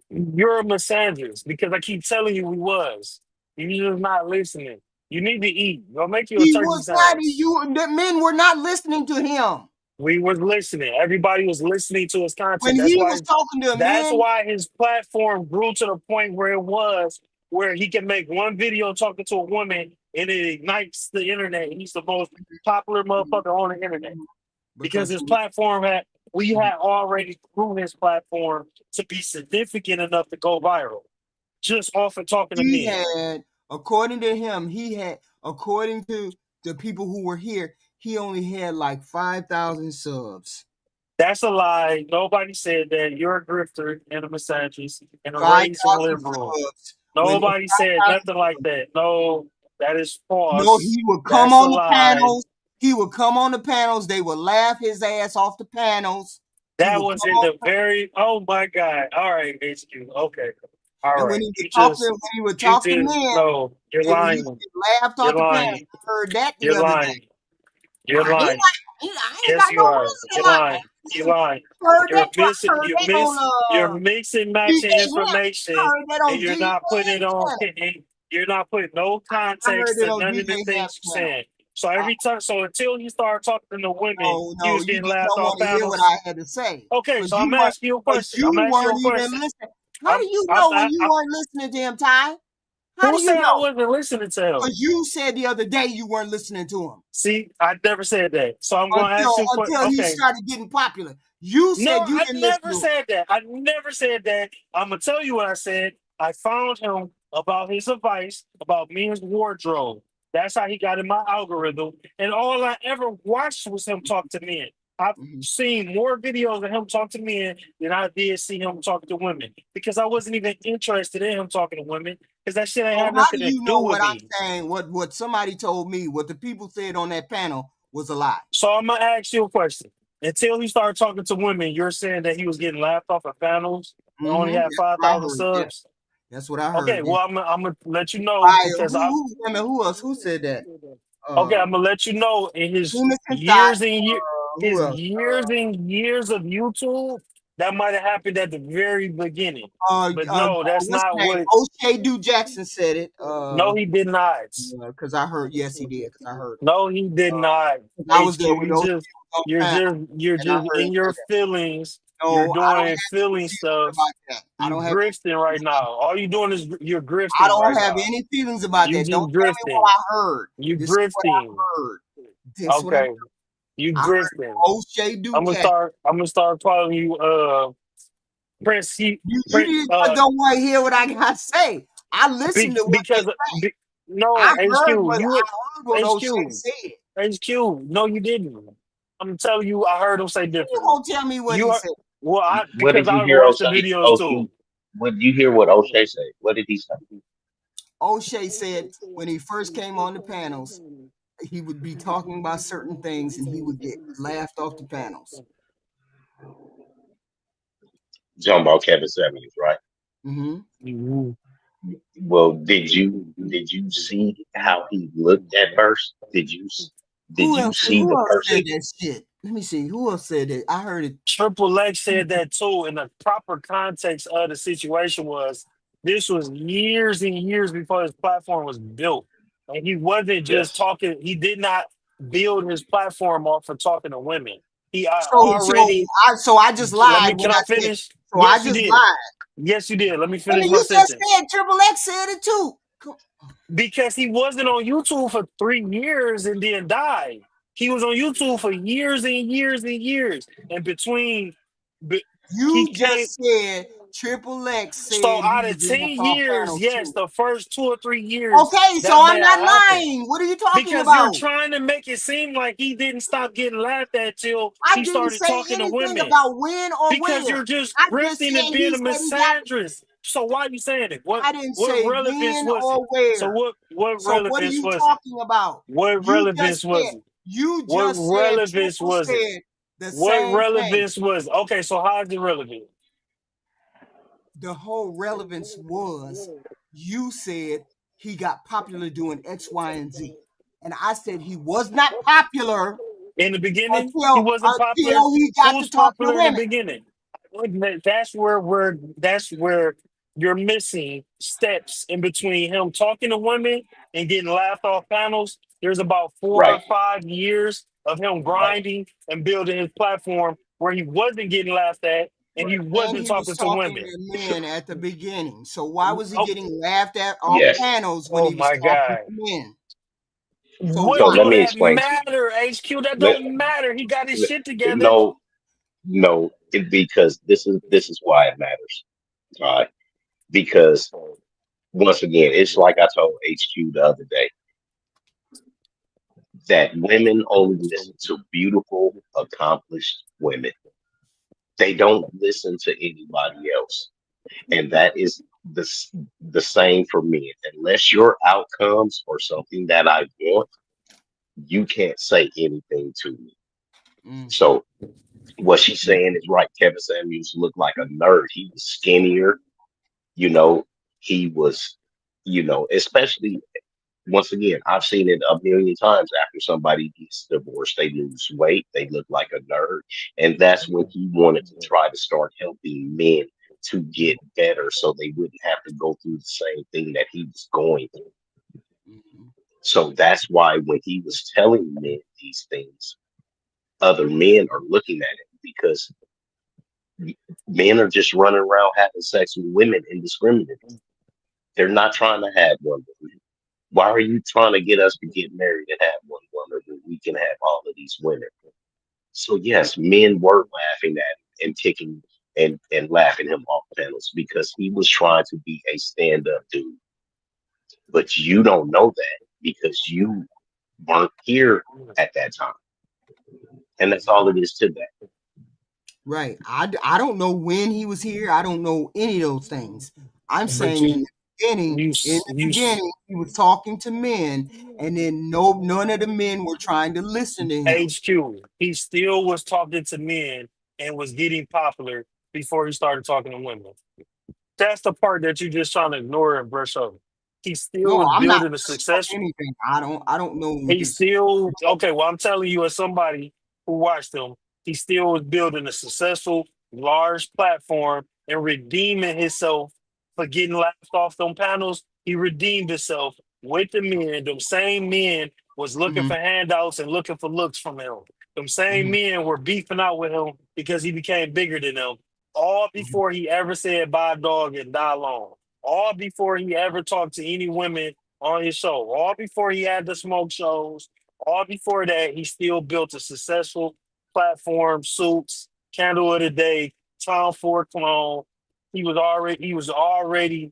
You're a misandrist because I keep telling you we was. You're just not listening. You need to eat. Go make you a He turkey was not. sandwich. The men were not listening to him We was listening. Everybody was listening to his content. when he was talking to That's men. why his platform grew to the point where it was, where he can make one video talking to a woman and it ignites the internet. He's the most popular motherfucker on the internet because his platform we had already grew his platform to be significant enough to go viral just off of talking to He men. had, according to him, according to the people who were here, he only had like 5,000 subs. That's a lie. Nobody said that. You're a grifter and a misogynist and a 5,000 racist liberal. subs. Nobody said nothing like that. No, that is No, false. he would come That's a on the lie. panels. He would come on the panels. They would laugh his ass off the panels. That was in the very. Oh my God! All right, HQ. Okay. All and right. when he would talk to men, no. You're lying. he laughed You're off the panels. lying. I heard that the You're other lying. day. You're lying. I ain't Yes, got you no are. reason to You're lie. lying. You're lying. Heard You're that. missing. Heard that You're on mixing, matching DJ Hamp. information, I heard that on and you're DJ not putting it on. channel. You're not putting no I context heard it to on none of the DJ Hamp things you're channel. saying. So every time, until you start talking to women, he No, was you getting just laughed don't off want to hear what panels. I had to say. Okay, Because so I'm asking you a question. I'm you asking you weren't a even question. listening. How do you know when you weren't listening to him, Ty? How Who do you said I know? wasn't listening to him? Because you said the other day you weren't listening to him. See, I never said that. So I'm going to ask you. Until he started getting popular. You No, said you I didn't listen never to him. said that. I never said that. I'm gonna tell you what I said. I found him about his advice about men's wardrobe. That's how he got in my algorithm. And all I ever watched was him talk to men. I've seen more videos of him talk to men than I did see him talking to women because I wasn't even interested in him talking to women because that shit ain't had How nothing do to you do know with what I'm me. saying? What somebody told me, what the people said on that panel was a lie. So I'm gonna ask you a question. Until he started talking to women, you're saying that he was getting laughed off of panels and only had 5,000 subs? That's what I heard. Okay, well, I'm gonna let you know Right. because Who else? Who said that? Okay, I'm gonna let you know in his Thought, years and years of YouTube, that might have happened at the very beginning. But no, that's what's not his name? what. O'Shea Do Jackson said it. No, he did not. Because I heard. Yes, he did. Because I heard. No, he did not. I was HQ, there with O'Shea. you're just in your feelings. You're doing feeling stuff. You're grifting right now. All you're doing is you're grifting. I don't right have now. any feelings about You that. just Don't tell me drifting. what I heard. You This drifting. Is what I heard. This Okay. What I You I drifting. O'Shea Do I'm gonna start calling you Prince. You don't want to hear what I got to say. I listened to what because they say. no, I HQ. heard what HQ. O'Shea said. HQ. No, you didn't. I'm telling you, I heard him say different. You won't tell me what he said. Well, What did because you I hear watched the O'Shea? videos too. What did you hear? What O'Shea say? What did he say? O'Shea said when he first came on the panels, he would be talking about certain things and he would get laughed off the panels. Talking about Kevin Samuels, right? Mm-hmm. Well, did you see how he looked at first? Did you see Who the else person? said that shit? Let me see. Who else said it? I heard it. Triple X said that too. In the proper context of the situation was this was years and years before his platform was built. And he wasn't just Yes. talking, he did not build his platform off for talking to women. He So I just lied can when I I said. finish? So I Yes, you just did. lied. Yes, you did. Let me And finish my you just sentence. said Triple X said it too. Because he wasn't on YouTube for 3 years and then died. He was on YouTube for years and years and years. And between You just said Triple X said so he out of was 10 left off years, panel yes, too. the first 2 or 3 years Okay, so that may I'm not have happened. lying. What are you talking Because you're about? trying to make it seem like he didn't stop getting laughed at till I he didn't started say talking to anything women. about when or Because where. you're just I just grifting said and being he a said he got. misandrist. So why are you saying it? I didn't What say relevance when was it? or where. So what So what are relevance you was it? talking about? What You relevance just was said. it? You What just said relevance Triple was it? said the What same thing. relevance was it? Okay, so how is it relevant? The whole relevance was you said he got popular doing X, Y, and Z. And I said he was not popular In the beginning, he until wasn't popular. he got to Who's talk to popular in the women. beginning? That's where you're missing steps in between him talking to women and getting laughed off panels. There's about 4 or Right. 5 years of him grinding and building his platform where he wasn't getting laughed at and he And wasn't he was talking to talking women. to men at the beginning. So why was he Oh, getting laughed at off Yes. panels when oh he was my talking God. to men? So What So why? let do me that explain to you. matter, HQ? That Let, don't matter. He got his shit together. no, because this is why it matters. All right. Because once again, it's like I told HQ the other day that women only listen to beautiful, accomplished women. They don't listen to anybody else. And that is the same for men. Unless your outcomes are something that I want, you can't say anything to me. So what she's saying is right. Kevin Samuels looked like a nerd. He was skinnier, you know, he was, especially once again, I've seen it a million times after somebody gets divorced, they lose weight, they look like a nerd. And that's when he wanted to try to start helping men to get better so they wouldn't have to go through the same thing that he was going through. So that's why when he was telling men these things, other men are looking at it because men are just running around having sex with women indiscriminately. They're not trying to have one woman. Why are you trying to get us to get married and have one woman when we can have all of these women? So yes, men were laughing at him and kicking and laughing him off panels because he was trying to be a stand-up dude. But you don't know that because you weren't here at that time. And that's all it is to that. Right. I don't know when he was here. I don't know any of those things. I'm But saying in the beginning, he was talking to men, and then none of the men were trying to listen to him. HQ, he still was talking to men and was getting popular before he started talking to women. That's the part that you're just trying to ignore and brush over. He still No, was I'm not building a successful. anything. I don't know He still okay. Well, I'm telling you, as somebody who watched him, he still was building a successful, large platform and redeeming himself for getting laughed off them panels. He redeemed himself with the men. Them same men was looking for handouts and looking for looks from him. Them same men were beefing out with him because he became bigger than them. All before he ever said bye dog and die long. All before he ever talked to any women on his show. All before he had the smoke shows. All before that, he still built a successful platform, Suits, Candle of the Day, Tom Ford clone. He was already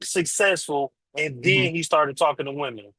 successful, and then he started talking to women.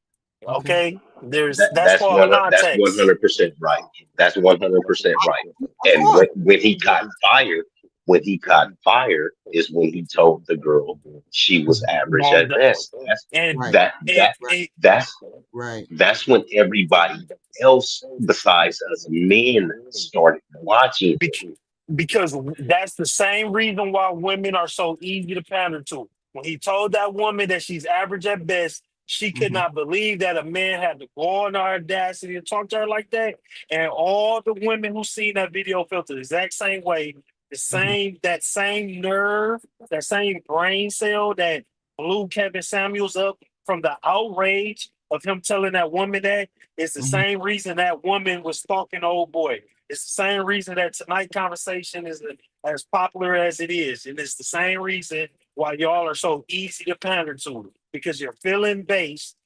Okay, that's That's called that's context. 100% right. That's 100% right. Of And course. when he got fired, When he caught fire is when he told the girl she was average at best. And Right. That that and, that's Right. that's when everybody else besides us men started watching him. because that's the same reason why women are so easy to pander to. When he told that woman that she's average at best, she could not believe that a man had to go on our audacity and talk to her like that. And all the women who seen that video felt the exact same way. That same nerve, that same brain cell that blew Kevin Samuels up from the outrage of him telling that woman that is the same reason that woman was stalking old boy. It's the same reason that tonight conversation is as popular as it is. And it's the same reason why y'all are so easy to pander to, because you're feeling based.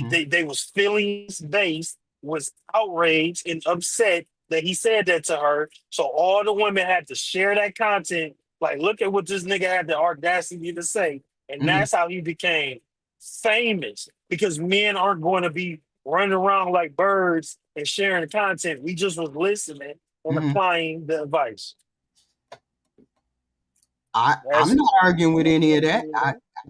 They was feelings based, was outraged and upset that he said that to her. So all the women had to share that content. Like, look at what this nigga had the audacity to say. And that's how he became famous, because men aren't going to be running around like birds and sharing content. We just was listening and applying the advice. I'm not arguing with any of that.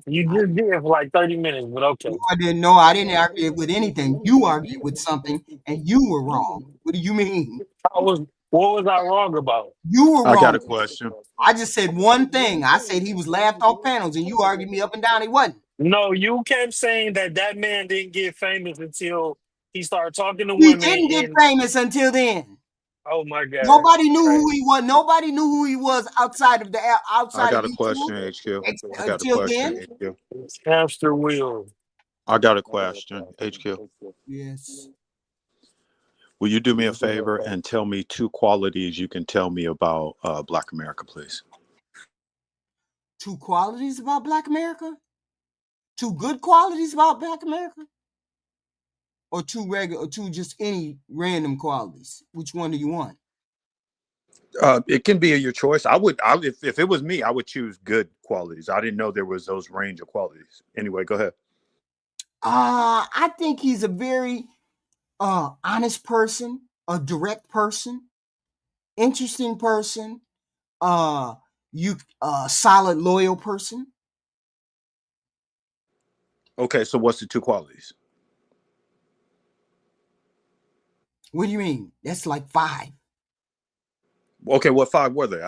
You just did for like 30 minutes, but okay. I didn't know. I didn't argue with anything. You argued with something, and you were wrong. What do you mean? What was I wrong about? You were wrong. I got a question. I just said one thing. I said he was laughed off panels, and you argued me up and down he wasn't. No, you kept saying that man didn't get famous until he started talking to He women. didn't get famous until then. Oh my God! Nobody knew who he was. Nobody knew who he was outside of I got a YouTube. question, HQ. I got a Until question, then, HQ. Hamster wheel. I got a question, HQ. Yes. Will you do me a favor and tell me 2 qualities you can tell me about Black America, please? 2 qualities about Black America? 2 good qualities about Black America? Or 2 regular, or 2 just any random qualities? Which one do you want? It can be your choice. If it was me, I would choose good qualities. I didn't know there was those range of qualities. Anyway, go ahead. I think he's a very honest person, a direct person, interesting person, solid, loyal person. Okay, so what's the 2 qualities? What do you mean? That's like 5. Okay, what 5 were they?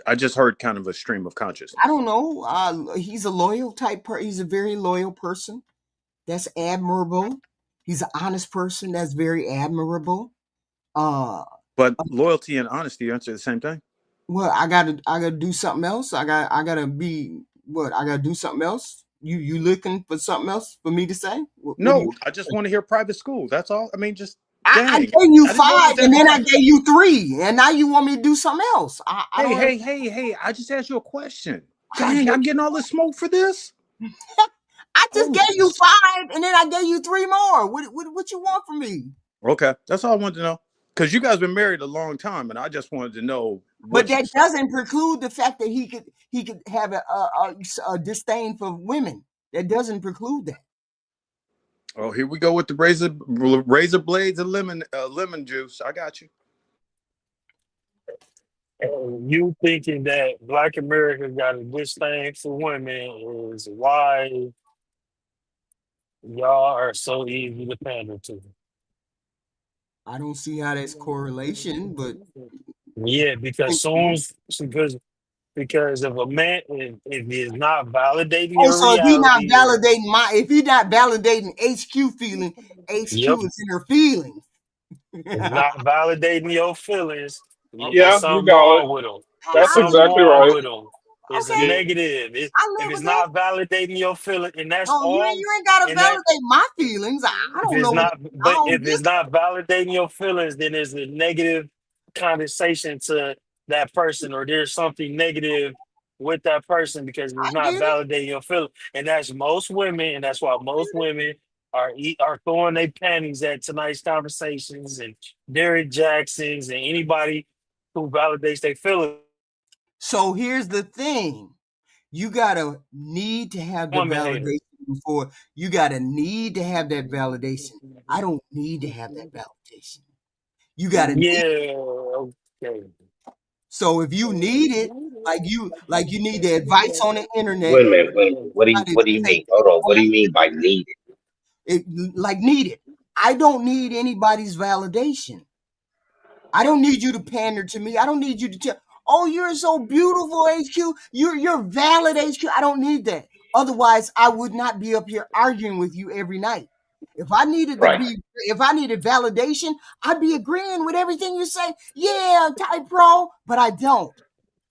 I just heard kind of a stream of consciousness. I don't know. He's a loyal type. He's a very loyal person. That's admirable. He's an honest person. That's very admirable. But loyalty and honesty aren't the same thing. Well, I gotta do something else. I gotta be what? I gotta do something else. You looking for something else for me to say? No, I just want to hear private school. That's all. I mean, just I gave you 5, and then I gave you 3, and now you want me to do something else. Hey! I just asked you a question. Dang, I'm getting all this smoke for this. I just gave you 5, and then I gave you 3 more. What you want from me? Okay, that's all I wanted to know. Because you guys been married a long time, and I just wanted to know. But that doesn't preclude the fact that he could have a disdain for women. That doesn't preclude that. Oh, here we go with the razor blades and lemon juice. I got you. You thinking that Black America got a disdain for women is why y'all are so easy to pander to. I don't see how that's correlation, but yeah, because because if a man if he's not validating your so reality, if he's not validating HQ feeling, HQ is in her feelings. It's not validating your feelings. Yeah, you got it. With them. That's exactly right. With them. It's a negative. If it's not validating your feelings, and that's all. You ain't gotta validate my feelings. I don't know. If it's not validating your feelings, then there's a negative connotation to that person, or there's something negative with that person because it's not validating your feelings. And that's most women, and that's why most women are throwing their panties at tonight's conversations and Derek Jackson's and anybody who validates their feelings. So here's the thing. You gotta need to have the validation before you gotta need to have that validation. I don't need to have that validation. You gotta okay. So if you need it, like you need the advice on the internet, Wait a minute. Wait. What do you mean? Hold on. What do you mean by needed? Need it. I don't need anybody's validation. I don't need you to pander to me. I don't need you to tell, oh, you're so beautiful, HQ. You're valid, HQ. I don't need that. Otherwise, I would not be up here arguing with you every night. If I needed validation, I'd be agreeing with everything you say. Yeah, type pro, but I don't.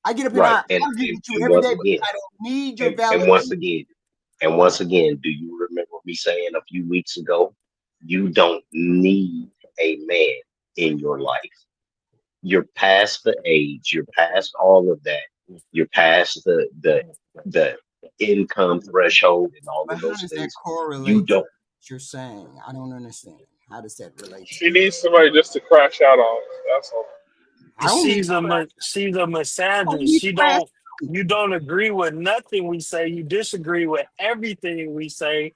I get up here and I argue with you every day, but I don't need your validation. And once again, do you remember me saying a few weeks ago, you don't need a man in your life. You're past the age, you're past all of that. You're past the income threshold and all But of how those does that things. correlate You to don't. what you're saying? I don't understand. How does that relate? She needs somebody just to crash out on. That's all. I don't need She's a misandrist. You don't agree with nothing we say. You disagree with everything we say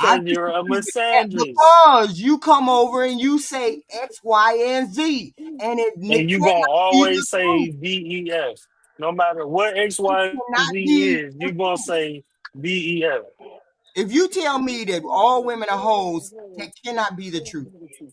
I because you're a disagree with that misandrist. because you come over and you say X, Y, and Z, and it And you cannot gonna be the always truth. say BEF. No matter what X, It Y, and cannot Z be is, the you gonna truth. say BEF. If you tell me that all women are hoes, that cannot be the truth.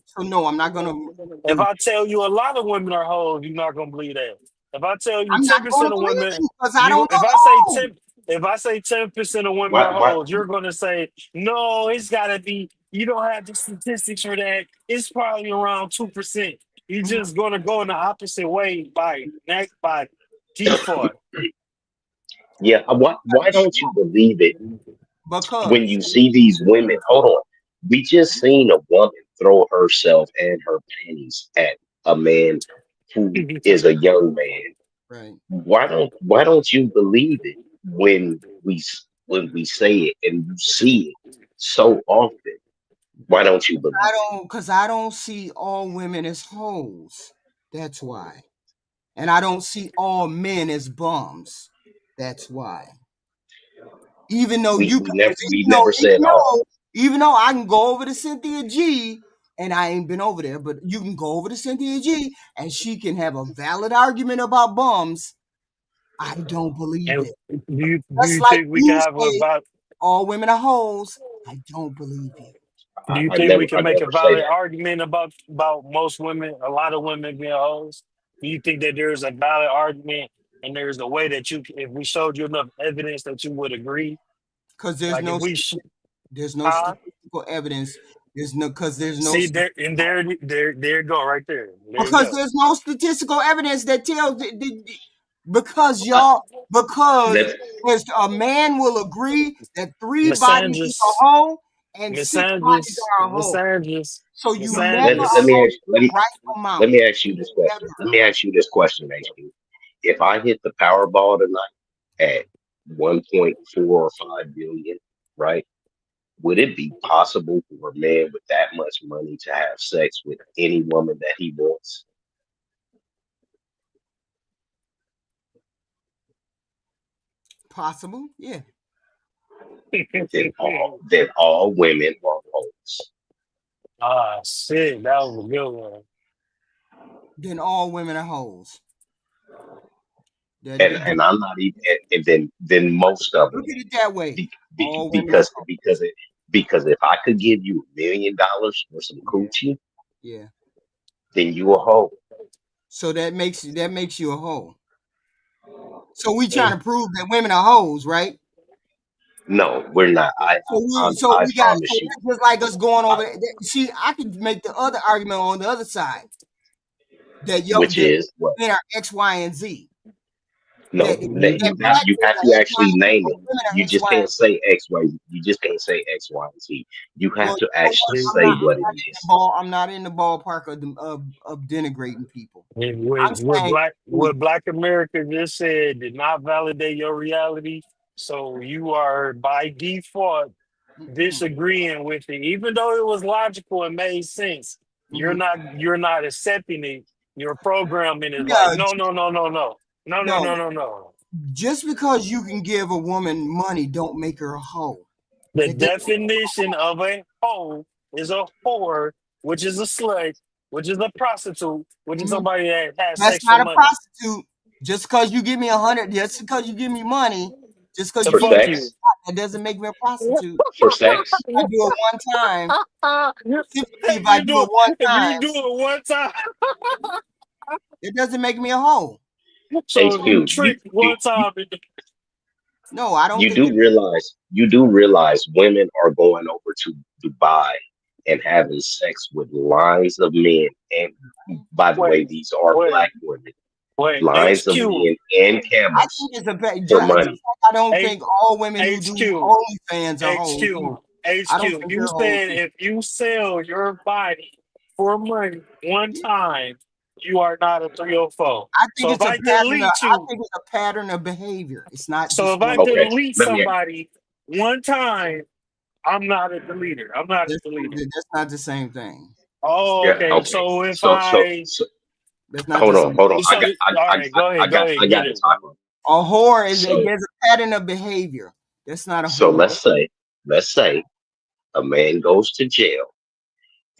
So no, I'm not gonna If do I that. tell you a lot of women are hoes, you're not gonna believe that. If I tell you I'm not 10% gonna of believe women, you because I don't know if I the say hoes. 10, if I say 10% of women are What? hoes, you're gonna say no. It's gotta be. You don't have the statistics for that. It's probably around 2%. You're just gonna go in the opposite way by default. Yeah. Why don't you believe it when Because you see these women? Hold on. We just seen a woman throw herself and her panties at a man who is a young man. right. Why don't you believe it when we say it and you see it so often? Why don't you believe it? I don't see all women as hoes. That's why. And I don't see all men as bums. That's why. Even though We you we can, never we never said all. even though I can go over to Cynthia G, and I ain't been over there, but you can go over to Cynthia G and she can have a valid argument about bums. I don't believe And it. do Just you like think we can you have a say all women are hoes, I don't believe you. Do you I think never we I can make a never say valid that. argument about most women, a lot of women being hoes? Do you think that there's a valid argument and there's a way that if we showed you enough evidence that you would agree? Because Like if we, there's no huh? statistical evidence. See there and there you go right there. There you Because go. there's no statistical evidence that tells because I, because let's a man will agree that 3 bodies is a Misandrist, hoe and 6 bodies misandrist, are a hoe. misandrist, So you never let, are let misandrist. me going ask to get a right let amount. me ask you this question. Never. Let me ask you this question, HQ. If I hit the Powerball tonight at 1.45 billion, right? Would it be possible for a man with that much money to have sex with any woman that he wants? Possible, yeah. Then all women are hoes. Ah, shit, that was a good one. Then all women are hoes. And I'm not even and then most of Look them at it that way. All women are because hoes. if I could give you $1 million for some coochie, Yeah. then you a hoe. So that makes you a hoe. So we trying And to prove that women are hoes, right? No, we're not. So I we got promise you. that's just like us going I, over there. See, I could make the other argument on the other side that which that is what? men are X, Y, and Z. That No, that that have black you men have are to X, Y, actually and Z, name but it. women are You X, just Y, can't and Z. say X, Y. You just can't say X, Y, and Z. You Well, have to you know actually what? say what it is. I'm not in the ballpark of denigrating people. I'm saying what Black America just said did not validate your reality. So you are by default mm-mm, disagreeing with it, even though it was logical and made sense. mm-hmm. You're not accepting it. Your programming is like, Yeah, no, no, no, no, no, no, no, no. no, no, no. Just because you can give a woman money, don't make her a hoe. The That doesn't. definition of a hoe is a whore, which is a slut, which is a prostitute, which is Mhm. somebody that has That's sex for not a money. prostitute. Just because you give me 100, just because you give me money, just because you For give me sex. that doesn't make me a prostitute. For sex. If I do it one time, typically if I You do do it one if you time, do it one time. it doesn't make me a hoe. So if you HQ, trick one time, No, I don't you think do realize women are going over to Dubai and having sex with lines of men, and by the way, wait, these are wait, black women, wait, lines of HQ, men and I camels think it's a for just money. like I don't think all women who do HQ, OnlyFans are hoes. HQ, I don't HQ. think You they're hoes. said if you sell your body for money one time, you are not a 304. I think So if it's a I pattern. I delete you, think it's a pattern of behavior. It's not so just if I one. Okay, delete let me. somebody one time, I'm not a deleter. I'm not a deleter. That's not the same thing. Oh, Yeah, okay. okay. So if So so I so That's not the hold on, same. hold on. so all right, go ahead, go I ahead, got get the it. timer. A whore is So there's a pattern of behavior. That's not a so whore. let's say a man goes to jail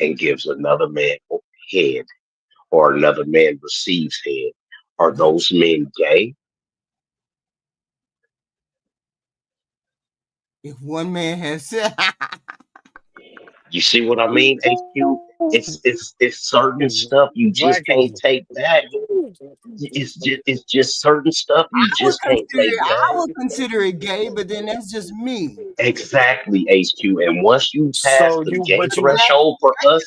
and gives another man head, or another man receives head. Are those men gay? If one man has You see what I mean, HQ? It's certain stuff you just Black can't is take back. It's just certain stuff you just can't take I back. would consider it gay, but then that's just me. Exactly, HQ. And once you pass so the you gay but you threshold for us,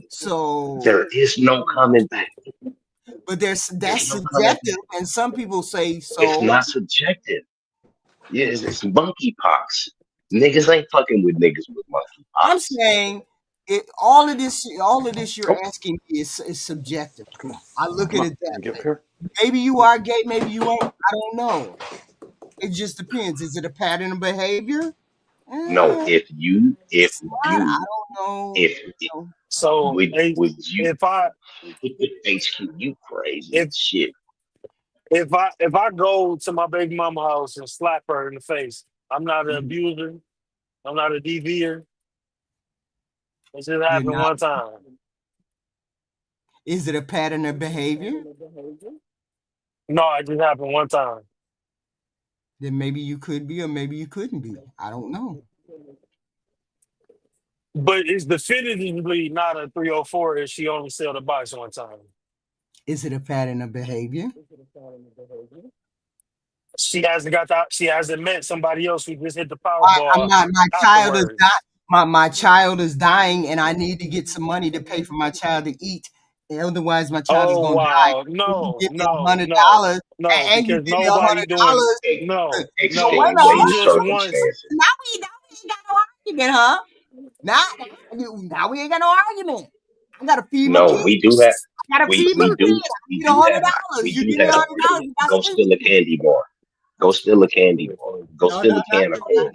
So, there is no coming back. but that's There's no coming subjective, back. and some people say It's so. not subjective. Yeah, it's monkeypox. Niggas ain't fucking with niggas with I'm monkeypox. saying it. All of this Oh, you're asking me is subjective. I look come at on. it that Let me get up way. here. Maybe you are gay, maybe you ain't. I don't know. It just depends. Is it a pattern of behavior? No, Eh, if it's not. I you don't know. if No. so would you if I HQ, you crazy if as shit. if I go to my baby mama house and slap her in the face, I'm not an Mhm. abuser. I'm not a DVer. It just You're happened not. one time. Is it a pattern of behavior? No, it just happened one time. Then maybe you could be, or maybe you couldn't be. I don't know. But it's definitively not a 304 if she only sell the box one time. Is it a pattern of behavior? She hasn't got that. She hasn't met somebody else who just hit the I'm Powerball not. My child is afterwards. not. My child is dying, and I need to get some money to pay for my child to eat. Otherwise, my child is Oh going to die. wow, And you no, give me no, $100, no, no, and you because give me nobody doing $100. no, No, wait no. a She Extenuating minute. just wants. circumstances. Now we ain't got no argument, huh? Now we ain't got no argument. I gotta feed my No, kids. we do have I gotta feed my kids. I we need a do hundred have dollars. we You do give me have $100, you got go sleep. steal a candy bar. Go steal a candy bar. Go No, no, steal a not can of that. corn.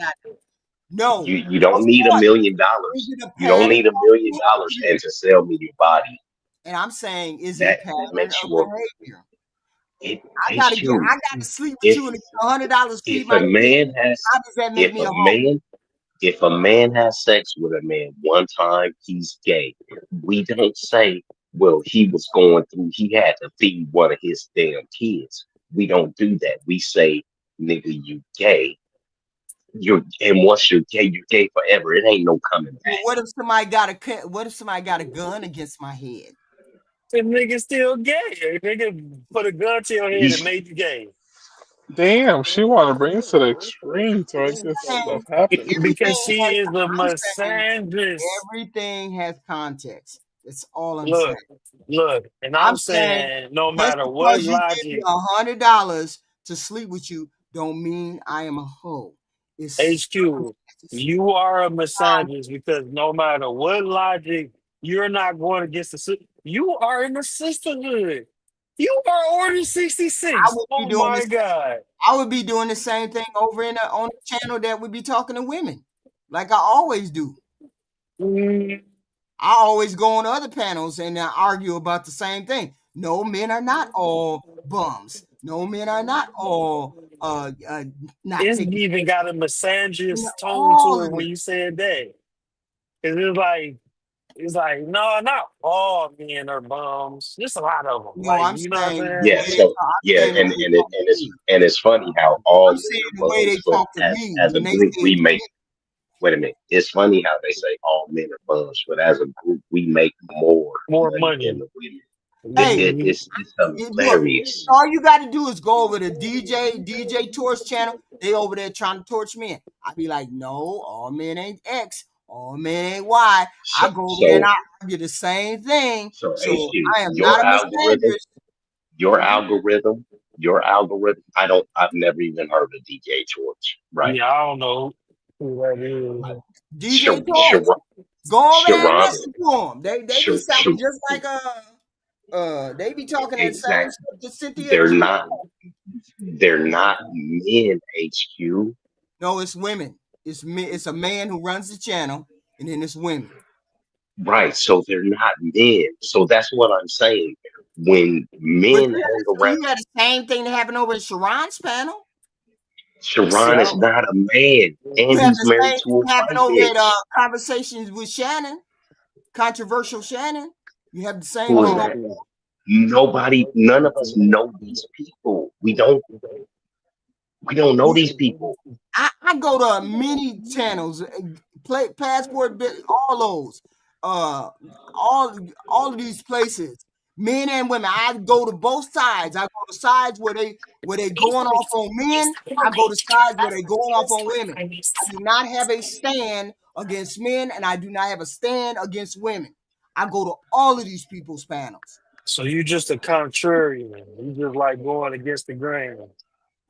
No. You don't Of need $1 course. million. Is it a You don't pattern need $1 of million behavior? and to sell me your body. And I'm saying, is it a That pattern makes of you a behavior? it I makes you gotta sleep with if you and get $100 feed if my a kids. man has How does that make if me a a hoe? man if a man has sex with a man one time, he's gay. We don't say, well, he was going through, he had to feed one of his damn kids. We don't do that. We say, nigga, you gay. And once you're gay forever. It ain't no coming Well, back. what if somebody got a gun against my head? The nigga still gay. Nigga put a gun to your head and He's made you gay Damn, she want to bring it to the extreme to make this stuff happen. because Everything she has is a I'm saying misandrist. everything has context. That's all I'm saying. Look, look, and I'm I'm saying saying no just matter what because you give me logic, $100 to sleep with you, don't mean I am a hoe. It's HQ, you are a misandrist because no matter what logic, you're not going against the you are in the sisterhood. You are Order I 66. would be Oh doing my this. God. I would be doing the same thing over on the channel that would be talking to women, like I always do. Mm, I always go on other panels and argue about the same thing. No, men are not all bums. No, men are not all not it's taking even got a care of misandrist tone all to of it when it. you said that. Cause it's like it's like, no, not all men are bums. There's a lot of them. No, Like, I'm you know what saying I'm the Yeah, way they so talk. I'm yeah, saying the way they talk to me. and it's funny how all I'm men saying are the way they bums, but talk to me as a when they group say it we to make. me. Wait a minute, it's funny how they say all men are bums, but as a group we make more more money than money. the women. Hey, It's look, hilarious. all you got to do is go over to DJ Torch channel. They over there trying to torch men. I be like, no, all men ain't X, all men ain't Y. So I go over there and so I argue the same thing. so So HQ, I am not a misandrist. your algorithm, your algorithm. I've never even heard of DJ George, right? Yeah, I don't know who that is. DJ Torch, Sharon, go over there and Sharon, listen to them. They be sounding just like they be talking that same exactly. stuff that Cynthia They're G. not. They're not men. HQ. No, it's women. It's me. It's a man who runs the channel, and then it's women. Right. So they're not men. So that's what I'm saying. When But men hang around, you had the same thing that happened over at Sharon's panel. See, Sharon I is don't. not a man, You and had he's the married same to a thing happen white over at bitch. Conversations with Shannon, controversial Shannon. You have the same Who is thing over. that? Nobody, none of us know these people. We don't know these people. I go to many channels, play passport, all those, uh, all of these places, men and women. I go to both sides. I go to sides where they going off on men. I go to sides where they going off on women. I do not have a stand against men, and I do not have a stand against women. I go to all of these people's panels. So you just a contrarian. You just like going against the grain.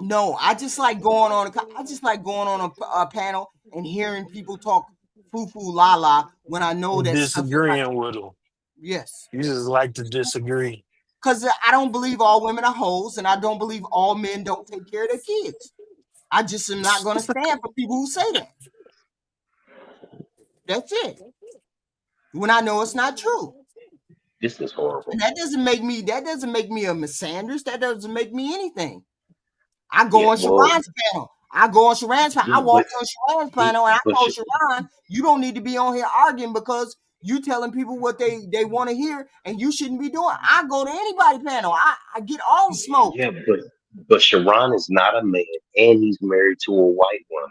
No, I just like going on. I just like going on a panel and hearing people talk foo foo la la when I know that stuff is not Disagreeing true. with them. Yes, You just like to disagree. because I don't believe all women are hoes, and I don't believe all men don't take care of their kids. I just am not going to stand for people who say that. That's it. When I know it's not true, This is horrible. and that doesn't make me a misandrist. That doesn't make me anything. I go Yeah, on well, Sharon's panel. I go on Sharon's panel. I yeah, walked on Sharon's panel and I but told Sharon, you don't need to be on here arguing because you telling people what they want to hear and you shouldn't be doing. I go to anybody panel. I get all the smoke. yeah, but Sharon is not a man, and he's married to a white woman.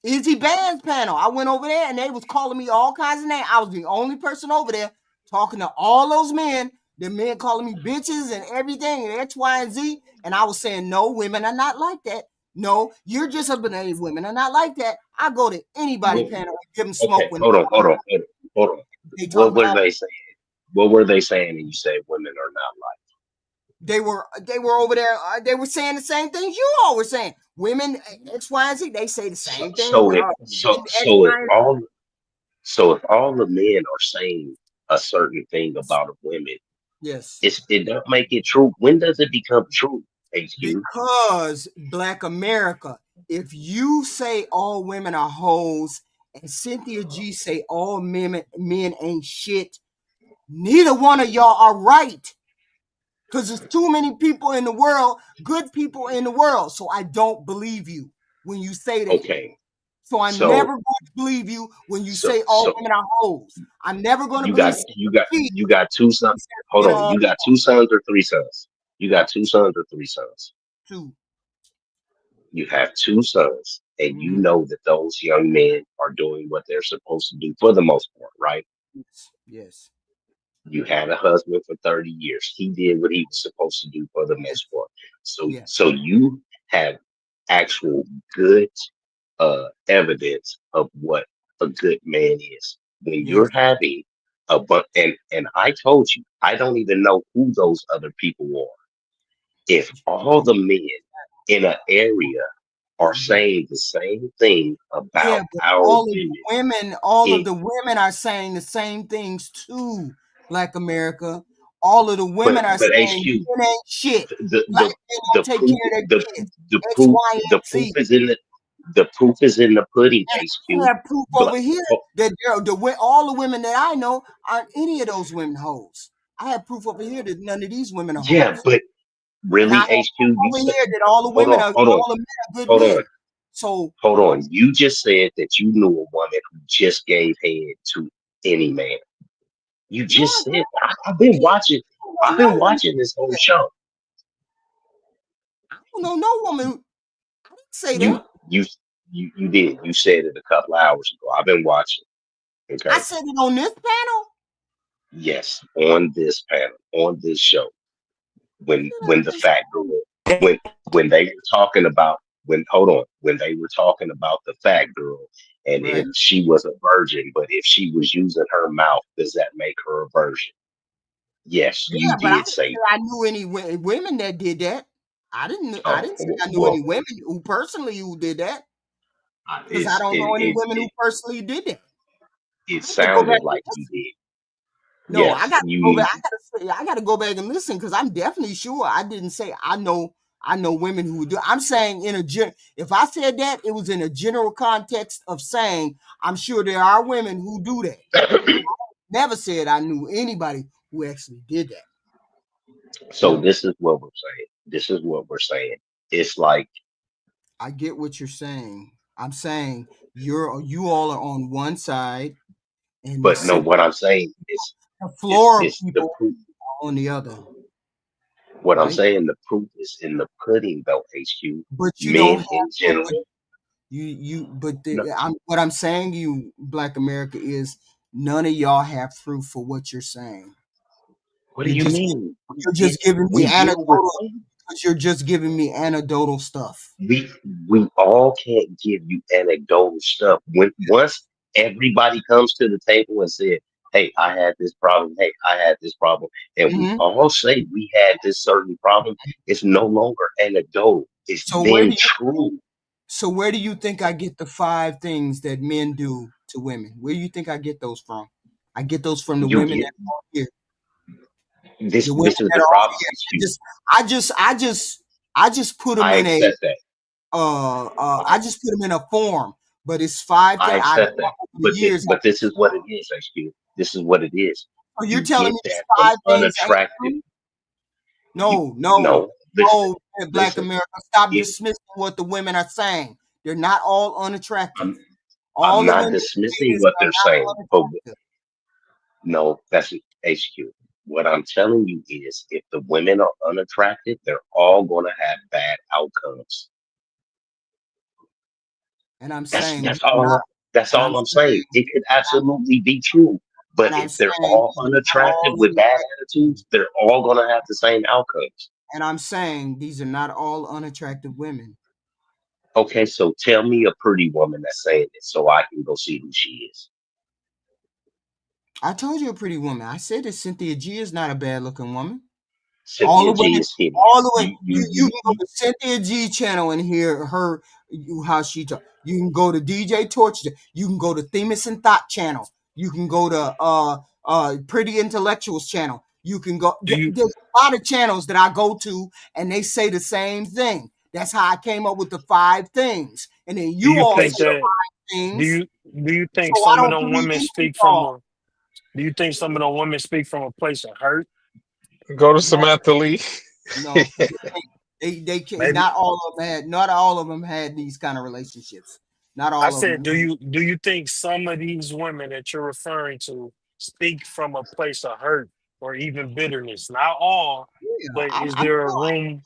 Izzy Band's panel. I went over there and they was calling me all kinds of names. I was the only person over there talking to all those men. The men calling me bitches and everything, and X, Y, and Z. And I was saying, no, women are not like that. No, you're just a banana. Women are not like that. I go to anybody Well, panel and give them smoke okay, when hold on. they What talking were about. they saying? What were they saying? And you say women are not like. They were over there. They were saying the same things you all were saying. Women X, Y, and Z. They say the So same thing. so if Men X, Y, and Z. so if all the men are saying a certain thing about a women, Yes. it don't make it true. When does it become true? HQ. Because Black America, if you say all women are hoes and Cynthia G say all men ain't shit, neither one of y'all are right. Because there's too many people in the world, good people in the world. So I don't believe you when you say that. Okay. So I'm So never going to believe you when you so say all so women are hoes. I'm never going to you believe got Cynthia G you got two when sons. you say Hold men on. are all You got two sons or three sons. You got two sons or three sons. two. You have two sons, and you Mhm. know that those young men are doing what they're supposed to do for the most part, right? Yes. You had a husband for 30 years. He did what he was supposed to do for the Yes. most part. So Yes. so you have actual good evidence of what a good man is. When Yes. you're having a bunch, and I told you, I don't even know who those other people are. If all the men in an area are saying the same thing Yeah, about but our women, all of it the women are saying the same things too, Black America. All of the women are but saying HQ, men ain't shit. the Black the men the don't take proof care of the their kids. the X, proof Y, and the proof Z. is in the proof is in the pudding. And I HQ, have proof but over here oh, that all the women that I know aren't any of those women hoes. I have proof over here that none of these women are yeah, hoes. but And I really, have HQ, proof you over said here that all the hold women on, are hold on, all the men are good hold on, men. So hold on. You just said that you knew a woman who just gave head to any man. You just said I've been watching. I've been watching this whole show. I don't know no woman. I didn't say You that. you did. You said it a couple of hours ago. I've been watching. Okay. I said it on this panel. Yes, on this panel, on this show, when the fat girl, when they were talking about when they were talking about the fat girl, and Right. if she was a virgin, but if she was using her mouth, does that make her a virgin? Yes, Yeah, you but I did didn't say. say I knew any women that did that. I didn't. I Oh, didn't say I knew any well, women who personally who did that because I don't know any women who personally did that. it I have to go back sounded and like you listen. did. No, I Yes, got to you go need back. to. I got to go back and listen because I'm definitely sure I didn't say I know. I know women who do. I'm saying in a if I said that, it was in a general context of saying I'm sure there are women who do that. Never said I knew anybody who actually did that. So No. this is what we're saying. This is what we're saying. It's like, I get what you're saying. I'm saying you all are on one side and but no, what I'm saying is, the floor of the people proof. are on the other, What I'm right? saying, the proof is in the pudding, though. HQ, But you don't men have in to. But general. No, what I'm saying to you, Black America, is none of y'all have proof for what you're saying. what do you mean? You're just giving me We deal with anecdotal women. because you're just giving me anecdotal stuff. We all can't give you anecdotal stuff. When once everybody comes to the table and said, "Hey, I had this problem. Hey, I had this problem," and we Mm-hmm. all say we had this certain problem, it's no longer anecdotal. It's So then true. where do you think I get the 5 things that men do to women? Where do you think I get those from? I get those from the You women get that are here. this. The women This is that the are on problem. here. HQ. I just put them I in a accept that. I just put them in a form, but it's 5 I things I accept that. over the years. But this is what it is, HQ. This is what it is. So you're You telling get me these that from 5 things ain't unattractive. true? You No, no. Listen. Black Listen. America, stop If dismissing what the women are saying. They're not all unattractive. I'm All I'm the not women dismissing ladies what are they're not saying, but unattractive. no, that's HQ. What I'm telling you is, if the women are unattractive, they're all going to have bad outcomes. And I'm That's saying that's these are all. not, That's and I'm all I'm saying. It could absolutely be true, and but I'm if they're saying all these are not unattractive all with bad unattractive. attitudes, they're all going to have the same outcomes. And I'm saying these are not all unattractive women. Okay, so tell me a pretty woman that's saying it, so I can go see who she is. I told you a pretty woman. I said that Cynthia G is not a bad looking woman. All Cynthia the G women, is hideous. all the way. You You, you you you, can go you to Cynthia G channel and hear her how she talk. You can go to DJ Torch. You can go to Themis and Thought channel. You can go to Pretty Intellectuals channel. You can go. Do you There's a lot of channels that I go to, and they say the same thing. That's how I came up with the 5 things, and then do you you all okay, think say so that 5 do things. you do you think So I some of don't them believe women any of speak from y'all. a do you think some of them women speak from a place of hurt? Go to No, Samantha Lee. no, they can Maybe not all of them had these kind of relationships. Not I all of said, them. do you think some of these women that you're referring to speak from a place of hurt or even bitterness? Not all, Yeah, but is I'm there a sure. room?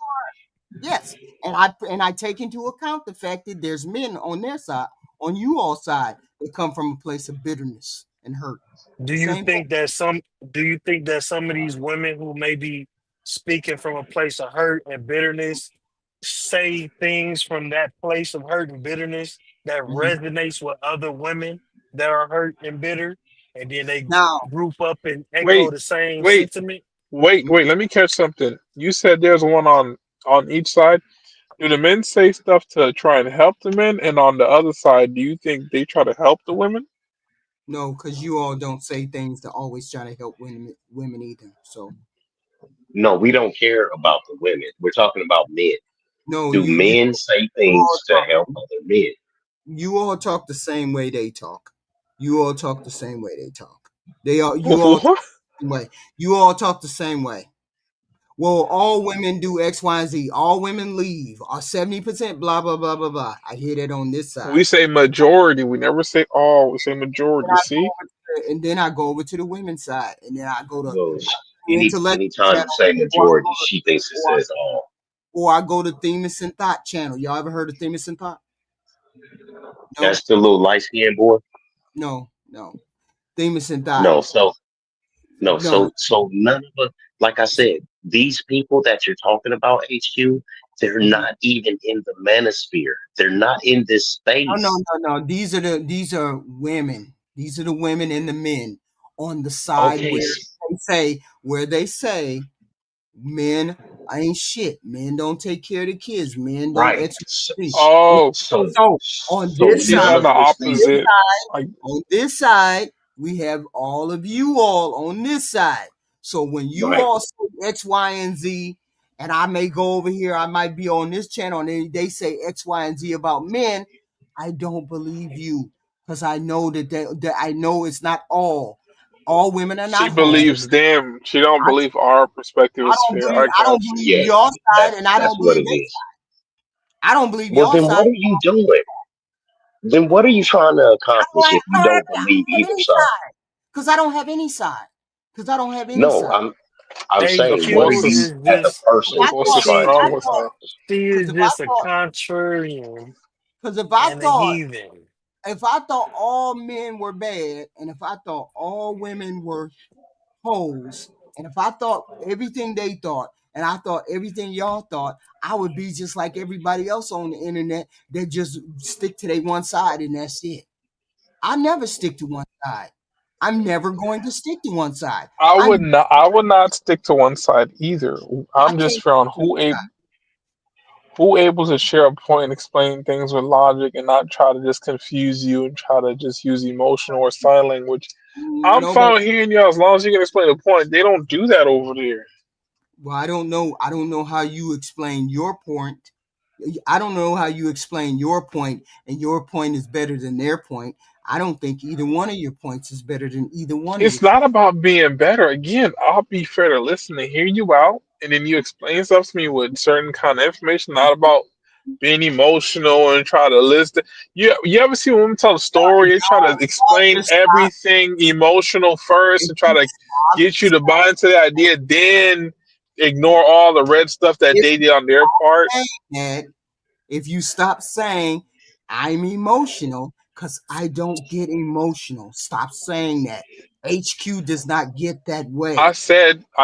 Yes, and I take into account the fact that there's men on their side, on you all side, that come from a place of bitterness and hurt. Do you Same thing. think that some of these women who may be speaking from a place of hurt and bitterness say things from that place of hurt and bitterness that Mhm. resonates with other women that are hurt and bitter, and then they Now, group up and echo Wait, the same wait, sentiment? wait. Let me catch something. You said there's one on each side. Do the men say stuff to try and help the men, and on the other side, do you think they try to help the women? no, because you all don't say things to always try to help women either. So no, we don't care about the women. We're talking about men. no, Do men say all things to talk, help other men? you all talk the same way they talk. You all talk the same way they talk. You all talk What? the same way. You all talk the same way. well, all women do X, Y, and Z. All women leave. Or 70%, blah, blah, blah, blah, blah. I hear that on this side. We say majority. We never say all. We say majority. See? And then I go over to the women's side. And then I go to Well, intellectual anytime you channel. say majority, she thinks it says all. Or I go to Themis and Thought channel. Y'all ever heard of Themis and Thought? No? That's the little light skinned boy. No. Themis and Thought. No, so none of us. Like I said, these people that you're talking about, HQ, they're not even in the manosphere. They're not in this space. No. These are women. These are the women and the men on the side where they say men ain't shit. Men don't take care of the kids. Men don't. Right. So on this side, on the opposite. On this side, we have all of you all on this side. So when you all say X, Y, and Z, and I may go over here, I might be on this channel, and they say X, Y, and Z about men, I don't believe you, because I know that I know it's not all. All women are not. She believes them. She don't believe our perspective is fair. I don't believe your side, and I don't believe their side. I don't believe your side. Well, then what are you doing? Then what are you trying to accomplish if you don't believe either side? Because I don't have any side. No, I'm saying, what are you as a person trying to accomplish? She is just a contrarian. Because if I thought all men were bad, and if I thought all women were hoes, and if I thought everything they thought, and I thought everything y'all thought, I would be just like everybody else on the internet that just stick to their one side and that's it. I never stick to one side. I'm never going to stick to one side. I would not stick to one side either. I'm just found who able to share a point and explain things with logic and not try to just confuse you and try to just use emotional or sign language. I'm fine hearing y'all as long as you can explain the point. They don't do that over there. Well, I don't know how you explain your point. I don't know how you explain your point, and your point is better than their point. I don't think either one of your points is better than either one. It's not about being better. Again, I'll be fair to listen and hear you out, and then you explain stuff to me with certain kind of information, not about being emotional and try to list it. You ever see women tell a story? They try to explain everything emotional first and try to get you to buy into the idea, then ignore all the red stuff that they did on their part. If you stop saying I'm emotional, because I don't get emotional. Stop saying that. HQ does not get that way. I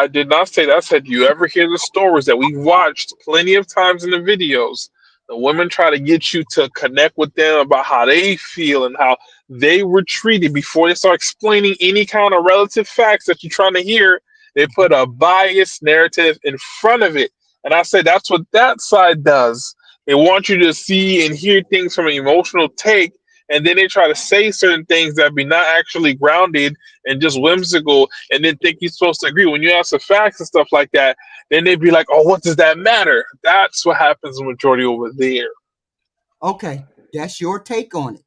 did not say that. I said, you ever hear the stories that we've watched plenty of times in the videos? The women try to get you to connect with them about how they feel and how they were treated before they start explaining any kind of relative facts that you're trying to hear. They put a biased narrative in front of it. And I said, that's what that side does. They want you to see and hear things from an emotional take, and then they try to say certain things that be not actually grounded and just whimsical, and then think you're supposed to agree. When you ask the facts and stuff like that, then they'd be like, oh, what does that matter? That's what happens in the majority over there. Okay, that's your take on it.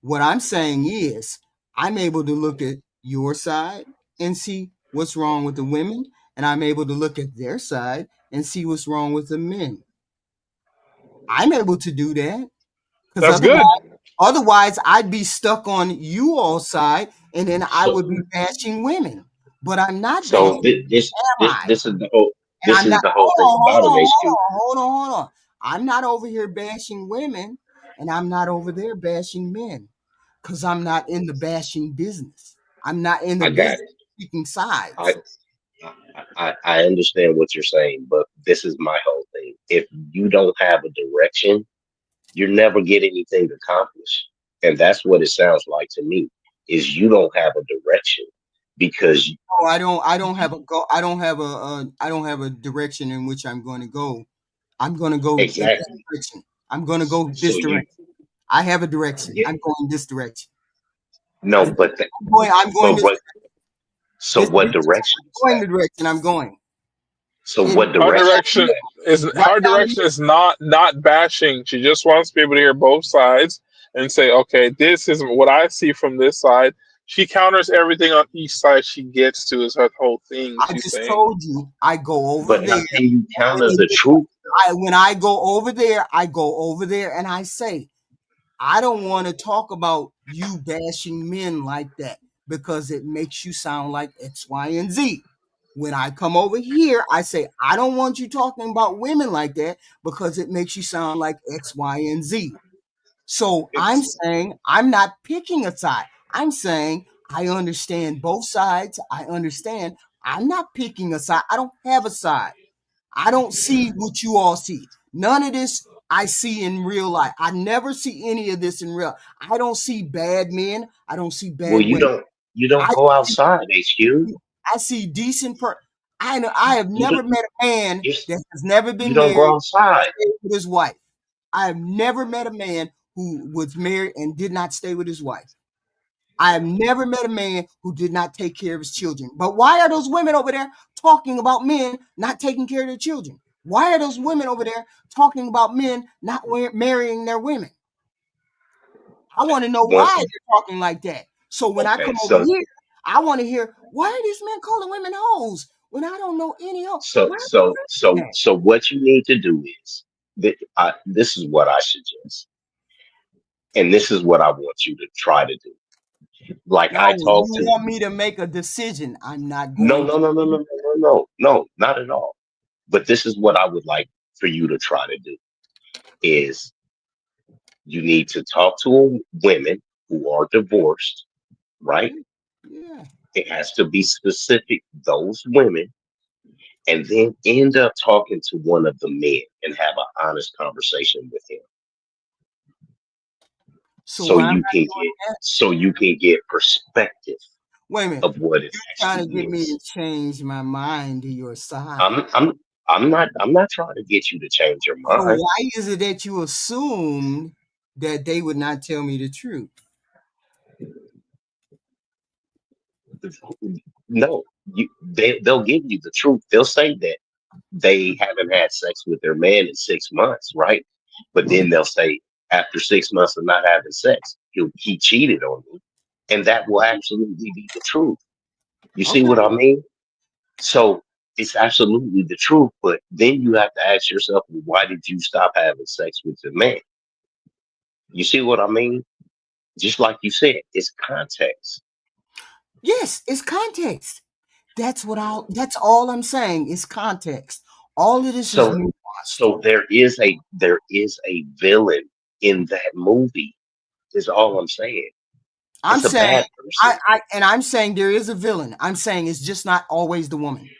What I'm saying is I'm able to look at your side and see what's wrong with the women, and I'm able to look at their side and see what's wrong with the men. I'm able to do that. That's good. Otherwise, I'd be stuck on you all side, and then I would be bashing women. But I'm not. So this is the whole thing about it. Hold on. I'm not over here bashing women, and I'm not over there bashing men, because I'm not in the bashing business. I'm not in the business speaking sides. I understand what you're saying, but this is my whole thing. If you don't have a direction, you never get anything accomplished. And that's what it sounds like to me, is you don't have a direction because I don't have a direction in which I'm going to go. I'm going to go exactly. in this direction. I'm going to go this direction. I have a direction. Yeah. I'm going this direction. No, but I'm going this direction. So what direction? Going the direction I'm going. So what direction? Her direction is not bashing. She just wants to be able to hear both sides and say, okay, this is what I see from this side. She counters everything on each side she gets to is her whole thing. I She's just saying. told you I go over But there. how can you counter the truth? When I go over there, and I say, I don't want to talk about you bashing men like that because it makes you sound like X, Y, and Z. When I come over here, I say, I don't want you talking about women like that because it makes you sound like X, Y, and Z. So I'm saying I'm not picking a side. I'm saying I understand both sides. I understand. I'm not picking a side. I don't have a side. I don't see what you all see. None of this I see in real life. I never see any of this in real. I don't see bad men. I don't see Well, bad women. you don't I go see, outside, HQ. I see decent I know I have You never don't met a man you, that has never you been don't married go and outside. stayed with his wife. I have never met a man who was married and did not stay with his wife. I have never met a man who did not take care of his children. But why are those women over there talking about men not taking care of their children? Why are those women over there talking about men not marrying their women? I want to know One, why they're talking like that. So when I okay, come over so here, I want to hear, why are these men calling women hoes when I don't know any hoes? so Why are so they saying so so what you need to do is this is what I suggest, and this is what I want you to try to do. Like that? I No, talked you to want me to make a decision. I'm not no going no to. no no no no no no no not at all. But this is what I would like for you to try to do is you need to talk to women who are divorced, right? Yeah. It has to be specific, those women, and then end up talking to one of the men and have an honest conversation with him. So why am I doing that? So you can get perspective Wait a minute. of what it You're trying to actually get me to is. change my mind to your side. I'm not trying to get you to change your So mind. why is it that you assumed that they would not tell me the truth? No, they'll give you the truth. They'll say that they haven't had sex with their man in 6 months, right? But then they'll say after 6 months of not having sex, he cheated on me, and that will absolutely be the truth. You see Okay. what I mean? So it's absolutely the truth, but then you have to ask yourself, well, why did you stop having sex with the man? You see what I mean? Just like you said, it's context. Yes, it's context. That's all I'm saying is context. All of this is So nuanced. so there is a villain in that movie, is all I'm saying. I'm It's a saying bad person. I'm saying there is a villain. I'm saying it's just not always the woman.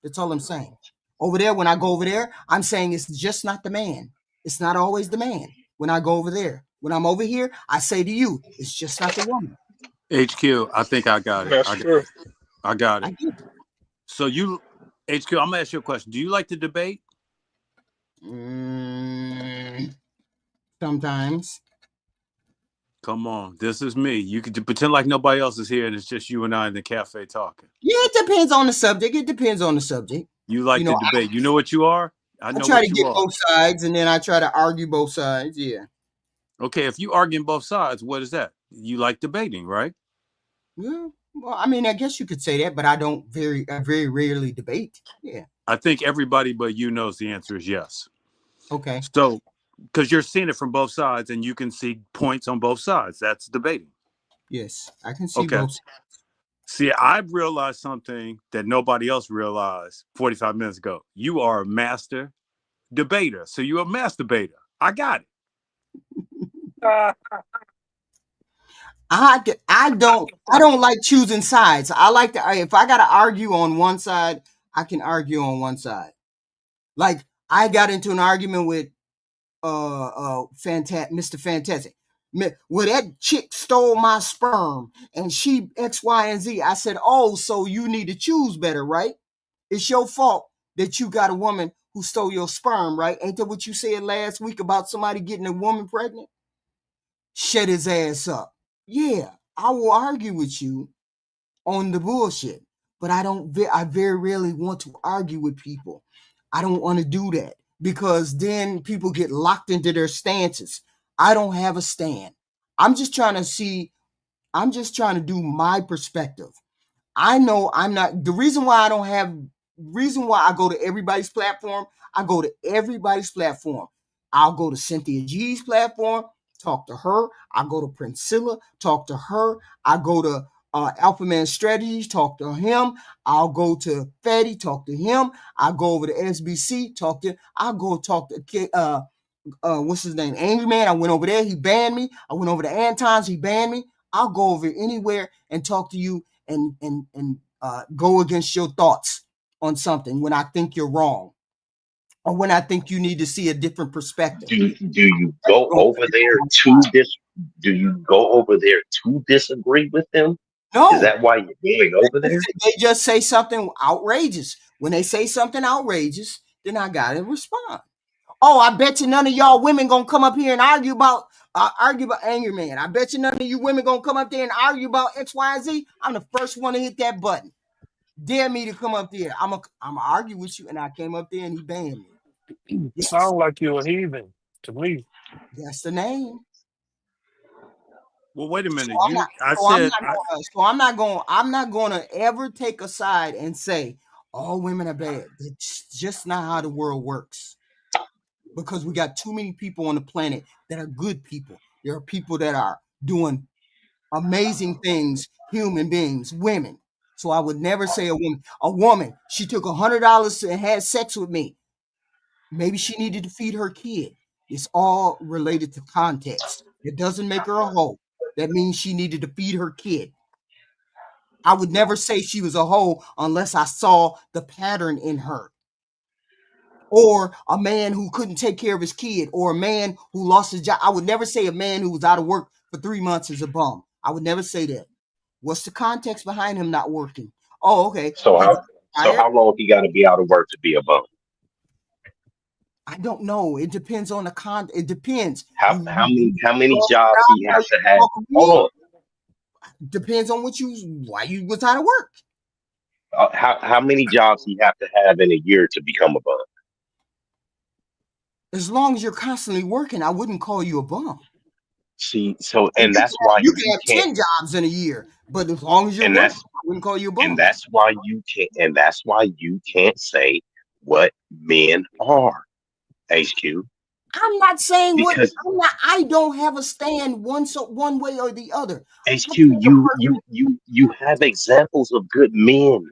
That's all I'm saying. Over there, when I go over there, I'm saying it's just not the man. It's not always the man. When I go over there, when I'm over here, I say to you, it's just not the woman. HQ, I think I got it. That's true. I got I it. do. So you, HQ, I'm gonna ask you a question. Do you like to debate? Sometimes. Come on, this is me. You can pretend like nobody else is here, and it's just you and I in the cafe talking. Yeah, it depends on the subject. It depends on the subject. You like You to know, debate. You know what you are? I I know try to what you get are. both sides, and then I try to argue both sides. Yeah. Okay, if you arguing both sides, what is that? You like debating, right? Yeah. Well, I mean, I guess you could say that, but I very rarely debate. Yeah. I think everybody but you knows the answer is yes. Okay. So, because you're seeing it from both sides, and you can see points on both sides. That's debating. Yes, I can see Okay. both sides. See, I've realized something that nobody else realized 45 minutes ago. You are a master debater. So you're a masturbator. I got it. I don't like choosing sides. I like to if I got to argue on one side, I can argue on one side. Like I got into an argument with Mr. Fantastic. Well, that chick stole my sperm and she X, Y, and Z. I said, oh, so you need to choose better, right? It's your fault that you got a woman who stole your sperm, right? Ain't that what you said last week about somebody getting a woman pregnant? Shut his ass up. Yeah, I will argue with you on the bullshit, but I very rarely want to argue with people. I don't want to do that because then people get locked into their stances. I don't have a stand. I'm just trying to see I'm just trying to do my perspective. I know I'm not the reason why I don't have reason why I go to everybody's platform. I go to everybody's platform. I'll go to Cynthia G's platform, talk to her. I go to Priscilla, talk to her. I go to Alpha Man Strategies, talk to him. I'll go to Fetty, talk to him. I go over to SBC, talk to. I'll go talk to what's his name? Angry Man. I went over there. He banned me. I went over to Anton's. He banned me. I'll go over anywhere and talk to you and go against your thoughts on something when I think you're wrong or when I think you need to see a different perspective. Do you go over there to Do you go over there to disagree with them? No. Is that why you're going over there? They just say something outrageous. When they say something outrageous, then I gotta respond. Oh, I bet you none of y'all women gonna come up here and argue about Angry Man. I bet you none of you women gonna come up there and argue about X, Y, and Z. I'm the first one to hit that button. Dare me to come up there. I'm argue with you, and I came up there and he banned me. Yes. Sound like you're a heathen to me. That's the name. Well, wait a minute. I'm not going to ever take a side and say all women are bad. It's just not how the world works. Because we got too many people on the planet that are good people. There are people that are doing amazing things, human beings, women. So I would never say a woman, she took $100 and had sex with me. Maybe she needed to feed her kid. It's all related to context. It doesn't make her a hoe. That means she needed to feed her kid. I would never say she was a hoe unless I saw the pattern in her. Or a man who couldn't take care of his kid, or a man who lost his job. I would never say a man who was out of work for 3 months is a bum. I would never say that. What's the context behind him not working? Oh, okay. So how long he got to be out of work to be a bum? I don't know. It depends on the It depends. How many jobs he has to have? Hold on. Depends on why you was out of work. How many jobs he have to have in a year to become a bum? As long as you're constantly working, I wouldn't call you a bum. See, so that's why you can have 10 jobs in a year, but as long as you're working, I wouldn't call you a bum. And that's why you can't say what men are. HQ. I'm not saying I don't have a stand one way or the other. HQ, you have examples of good men.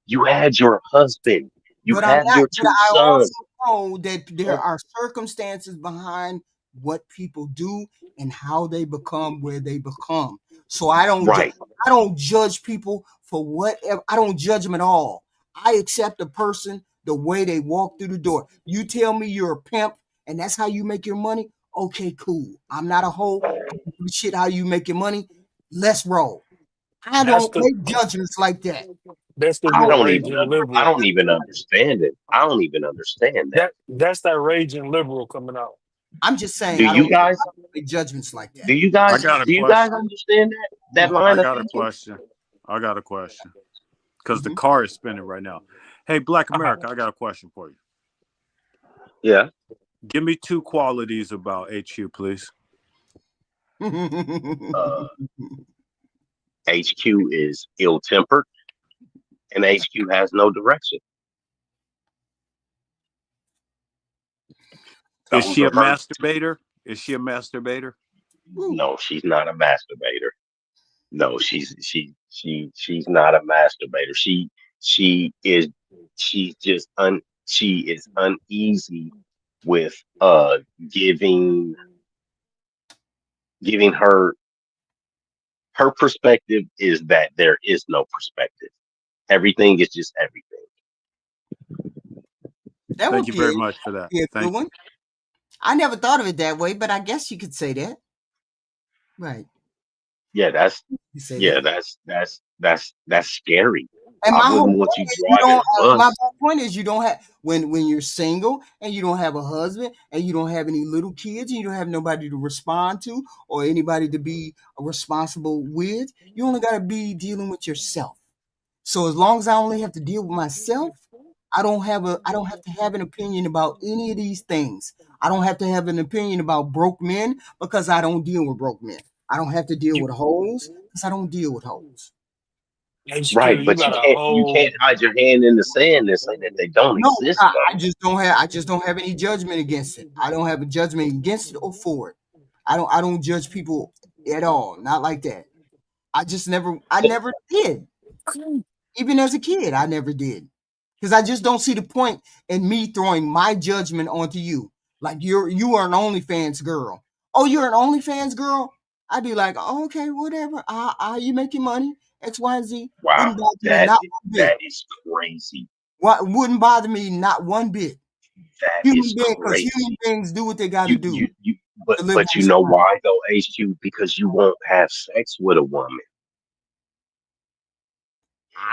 You had your husband. You have your 2 sons. I also know that there are circumstances behind what people do and how they become where they become. So I don't judge people for whatever. I don't judge them at all. I accept a person the way they walk through the door. You tell me you're a pimp and that's how you make your money. Okay, cool. I'm not a hoe. I don't give a shit how you make your money. Let's roll. I don't make judgments like that. I don't even understand it. I don't even understand that. That's that raging liberal coming out. I'm just saying. Do you guys make judgments like that? Do you guys understand that line? I got a question. Because the car is spinning right now. Hey, Black America, I got a question for you. Yeah. Give me 2 qualities about HQ, please. HQ is ill-tempered, and HQ has no direction. Is she a masturbator? No, she's not a masturbator. No, she's not a masturbator. She is uneasy with giving her perspective is that there is no perspective. Everything is just everything. Thank you very much for that. Thank you. I never thought of it that way, but I guess you could say that. Right. Yeah, that's scary. And my whole point is you don't have when you're single and you don't have a husband and you don't have any little kids and you don't have nobody to respond to or anybody to be responsible with, you only got to be dealing with yourself. So as long as I only have to deal with myself, I don't have to have an opinion about any of these things. I don't have to have an opinion about broke men because I don't deal with broke men. I don't have to deal with hoes Because I don't deal with hoes. Right, HQ, you but got a you whole. can't hide your hand in the sand and say that they don't No, exist I though. just don't have any judgment against it. I don't have a judgment against it or for it. I don't judge people at all. Not like that. I So, never did. Even as a kid, I never did. Because I just don't see the point in me throwing my judgment onto you. Like you are an OnlyFans girl. Oh, you're an OnlyFans girl? I'd be like, oh, okay, whatever. You making money? X, Y, and Z. wow, Wouldn't bother me that not one bit. that is crazy. What wouldn't bother me not one bit. That Human is being, because human crazy. beings do what they got to do to live But on you this know earth. why though, HQ? Because you won't have sex with a woman.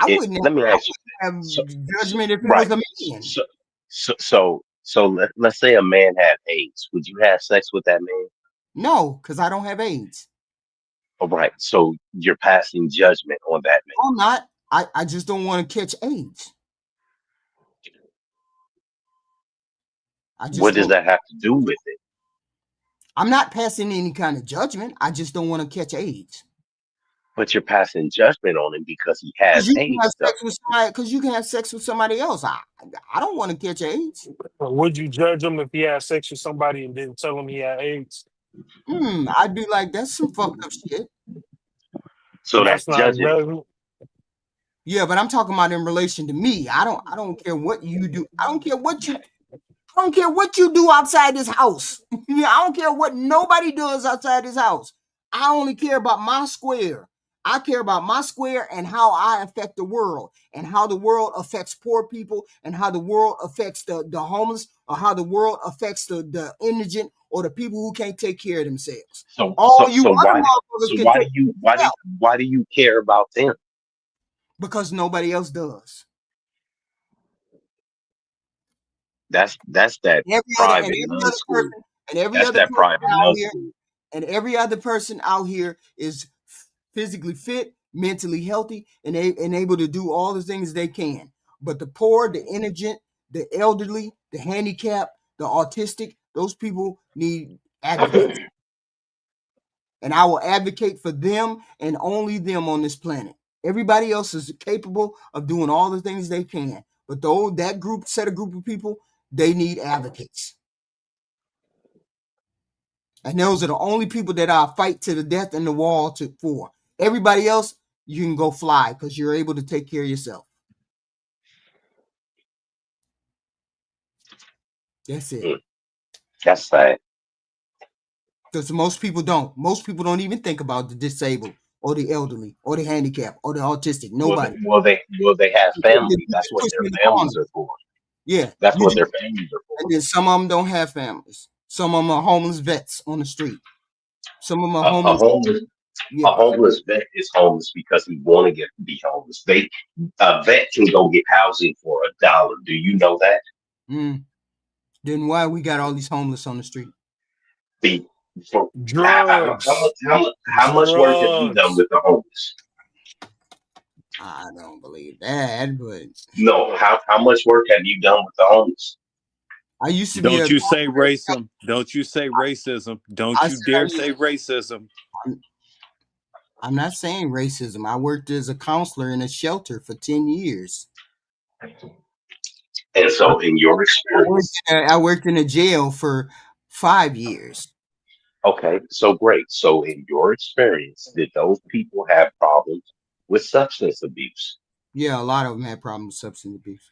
Let me I ask you. wouldn't So, have so judgment if it was right. a man. Let's say a man had AIDS. Would you have sex with that man? No, because I don't have AIDS. All right. So you're passing judgment on that man. I'm not. I just don't want to catch AIDS. I just What does don't. that have to do with it? I'm not passing any kind of judgment. I just don't want to catch AIDS. But you're passing judgment on him because he Because has you can have AIDS, though. sex with somebody. Because you can have sex with somebody else. I don't want to catch AIDS. Would you judge him if he had sex with somebody and didn't tell him he had AIDS? I'd be like, that's some fucked up shit. So that's That's not judging. judgment. Yeah, but I'm talking about in relation to me. I don't care what you do. I don't care what you do outside this house. Yeah, I don't care what nobody does outside this house. I only care about my square. I care about my square and how I affect the world and how the world affects poor people and how the world affects the homeless or how the world affects the indigent or the people who can't take care of themselves. So All so you so other why motherfuckers so can take care of themselves why do you care about them? because nobody else does. That's that private Every love other school. person and every That's other that person private out love here school. and every other person out here is physically fit, mentally healthy, and able to do all the things they can. But the poor, the indigent, the elderly, the handicapped, the autistic, those people need advocates. And I will advocate for them and only them on this planet. Everybody else is capable of doing all the things they can. But though that group of people, they need advocates. And those are the only people that I'll fight to the death in the wall for. Everybody else, you can go fly because you're able to take care of yourself. That's it. That's sad. Because most people don't. Most people don't even think about the disabled or the elderly or the handicapped or the autistic. Nobody. Will they have family? You That's just what push their them in the corner. families are for. Yeah. That's what their families are for. And then some of them don't have families. Some of them are homeless vets on the street. Some of them are A homeless. homeless Yeah. vet is homeless because he want to be homeless. A vet can go get housing for $1. Do you know that? Then why we got all these homeless on the street? Drugs. How much work have you done Drugs. with the homeless? I don't believe that, but No. How much work have you done with the homeless? I used to be Don't you say racism. Don't you say racism. Don't you dare say racism. I'm not saying racism. I worked as a counselor in a shelter for 10 years. And so, in your experience, I worked in a jail for 5 years. okay, so great. So, in your experience, did those people have problems with substance abuse? Yeah, a lot of them had problems with substance abuse.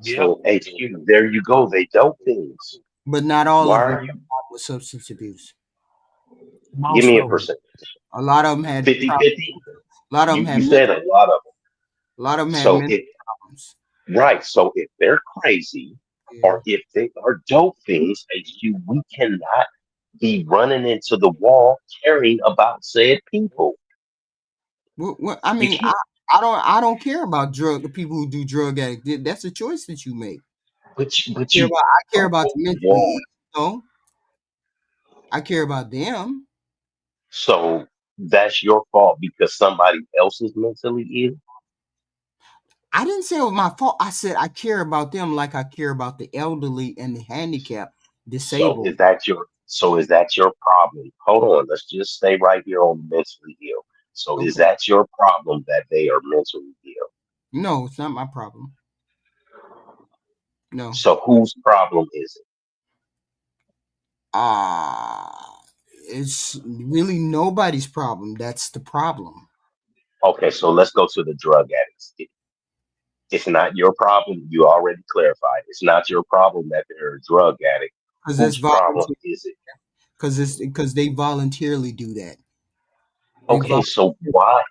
Yep. So, HQ, there you go. They dope things. But not all Why of them are had you? problems with substance abuse. Give Most me a of them. percentage. A lot of them had 50 problems. 50? A lot of them You had said a lot of them. a lot of them had So, mental problems. right. So, if they're crazy or if they are dope things, HQ, we cannot be running into the wall caring about said people. Well, I You mean, can't. I don't care about the people who do drug addict. That's a choice that you make. But I you care about the mentally wall. ill. So I care about them. So that's your fault because somebody else is mentally ill. I didn't say it was my fault. I said I care about them like I care about the elderly and the handicapped, So disabled. is that your problem? Hold on, let's just stay right here on mentally ill. So is that your problem that they are mentally ill? No, it's not my problem. No. So whose problem is it? It's really nobody's problem. That's the problem. Okay, so let's go to the drug addicts. It's not your problem. You already clarified. It's not your problem that they're a drug addict. Whose problem is it? Because they voluntarily do that. Okay, so why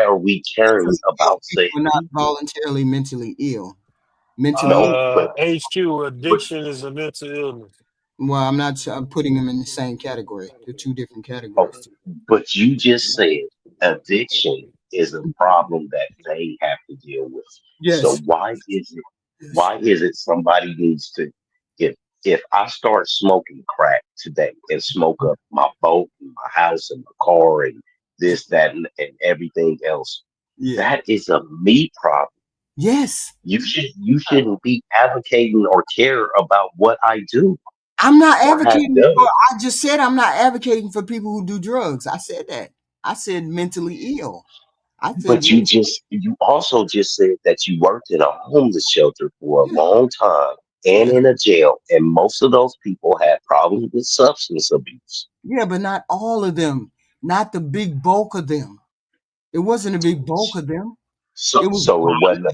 are we caring about saying people are not voluntarily mentally ill? HQ addiction is a mental illness. Well, I'm putting them in the same category. They're two different categories. Oh, but you just said addiction is a problem that they have to deal with. Yes. So why is it somebody needs to if I start smoking crack today and smoke up my boat and my house and my car and this, that, and everything else, that is a me problem. Yes. You shouldn't be advocating or care about what I do. I'm not advocating for, I just said I'm not advocating for people who do drugs. I said that. I said mentally ill. But you also just said that you worked in a homeless shelter for a long time and in a jail, and most of those people had problems with substance abuse. Yeah, but not all of them. Not the big bulk of them. It wasn't a big bulk of them. So it wasn't.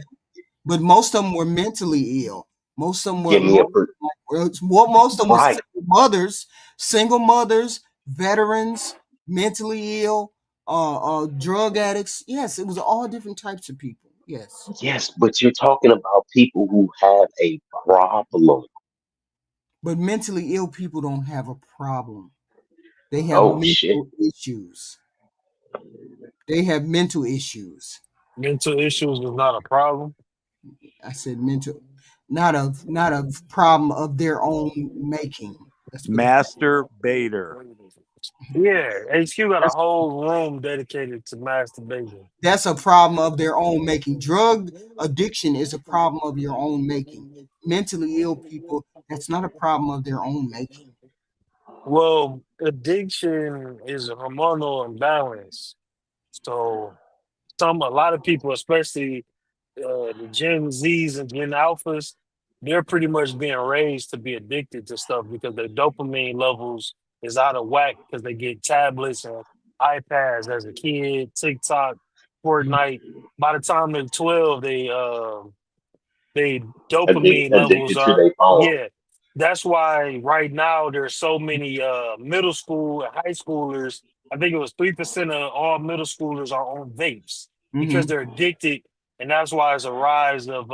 But most of them were mentally ill. Most of them were. Most of them were single mothers, veterans, mentally ill, drug addicts. Yes, it was all different types of people. Yes. Yes, but you're talking about people who have a problem. But mentally ill people don't have a problem. They have mental issues. They have mental issues. Mental issues is not a problem. I said mental, not a problem of their own making. Masturbator. Yeah, HQ got a whole room dedicated to masturbating. That's a problem of their own making. Drug addiction is a problem of your own making. Mentally ill people, that's not a problem of their own making. Well, addiction is a hormonal imbalance. So a lot of people, especially the Gen Zs and Gen Alphas, they're pretty much being raised to be addicted to stuff because their dopamine levels is out of whack because they get tablets and iPads as a kid, TikTok, Fortnite. By the time they're 12, they dopamine levels are That's why right now there's so many middle school and high schoolers. I think it was 3% of all middle schoolers are on vapes because they're addicted, and that's why it's a rise of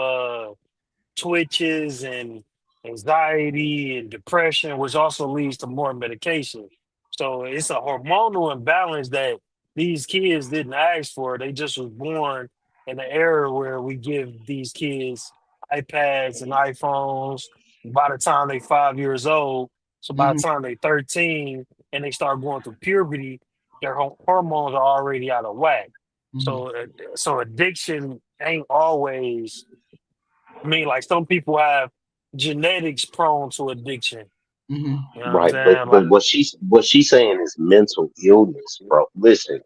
twitches and anxiety and depression, which also leads to more medication. So it's a hormonal imbalance that these kids didn't ask for. They just was born in an era where we give these kids iPads and iPhones by the time they 5 years old. So by the time they 13 and they start going through puberty, their hormones are already out of whack. So addiction ain't always. I mean, like some people have genetics prone to addiction. You know right, but what she's saying is mental illness, bro. Listen,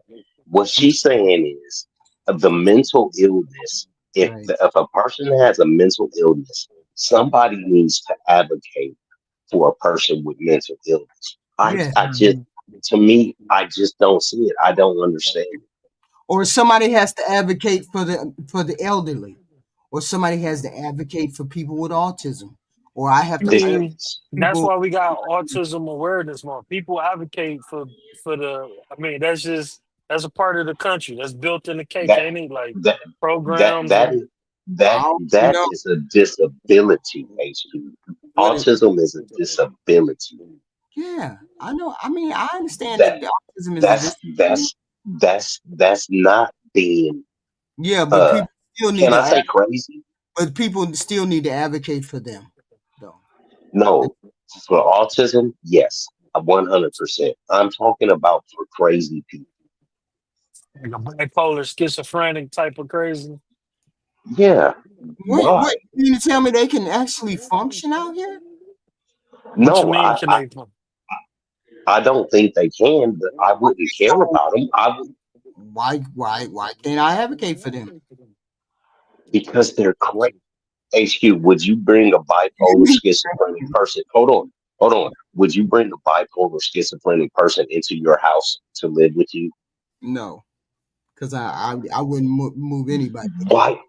what she's saying is the mental illness. If a person has a mental illness, somebody needs to advocate for a person with mental illness. To me, I just don't see it. I don't understand it. Or somebody has to advocate for the elderly, or somebody has to advocate for people with autism, or I have to. That's why we got Autism Awareness Month. People advocate for the. I mean, that's a part of the country that's built in the cake, ain't it? Like programs. That is a disability, HQ. Autism is a disability. Yeah, I know. I mean, I understand that autism is a disability. That's not being. Yeah, but people still need. Can I say crazy? But people still need to advocate for them, though. No, for autism, yes, 100%. I'm talking about for crazy people. Like a bipolar, schizophrenic type of crazy. Yeah. What you mean to tell me they can actually function out here? No, I don't think they can, but I wouldn't care about them. Why can't I advocate for them? Because they're great. HQ, would you bring a bipolar schizophrenic person? Hold on. Would you bring a bipolar schizophrenic person into your house to live with you? No, because I wouldn't move anybody. Why?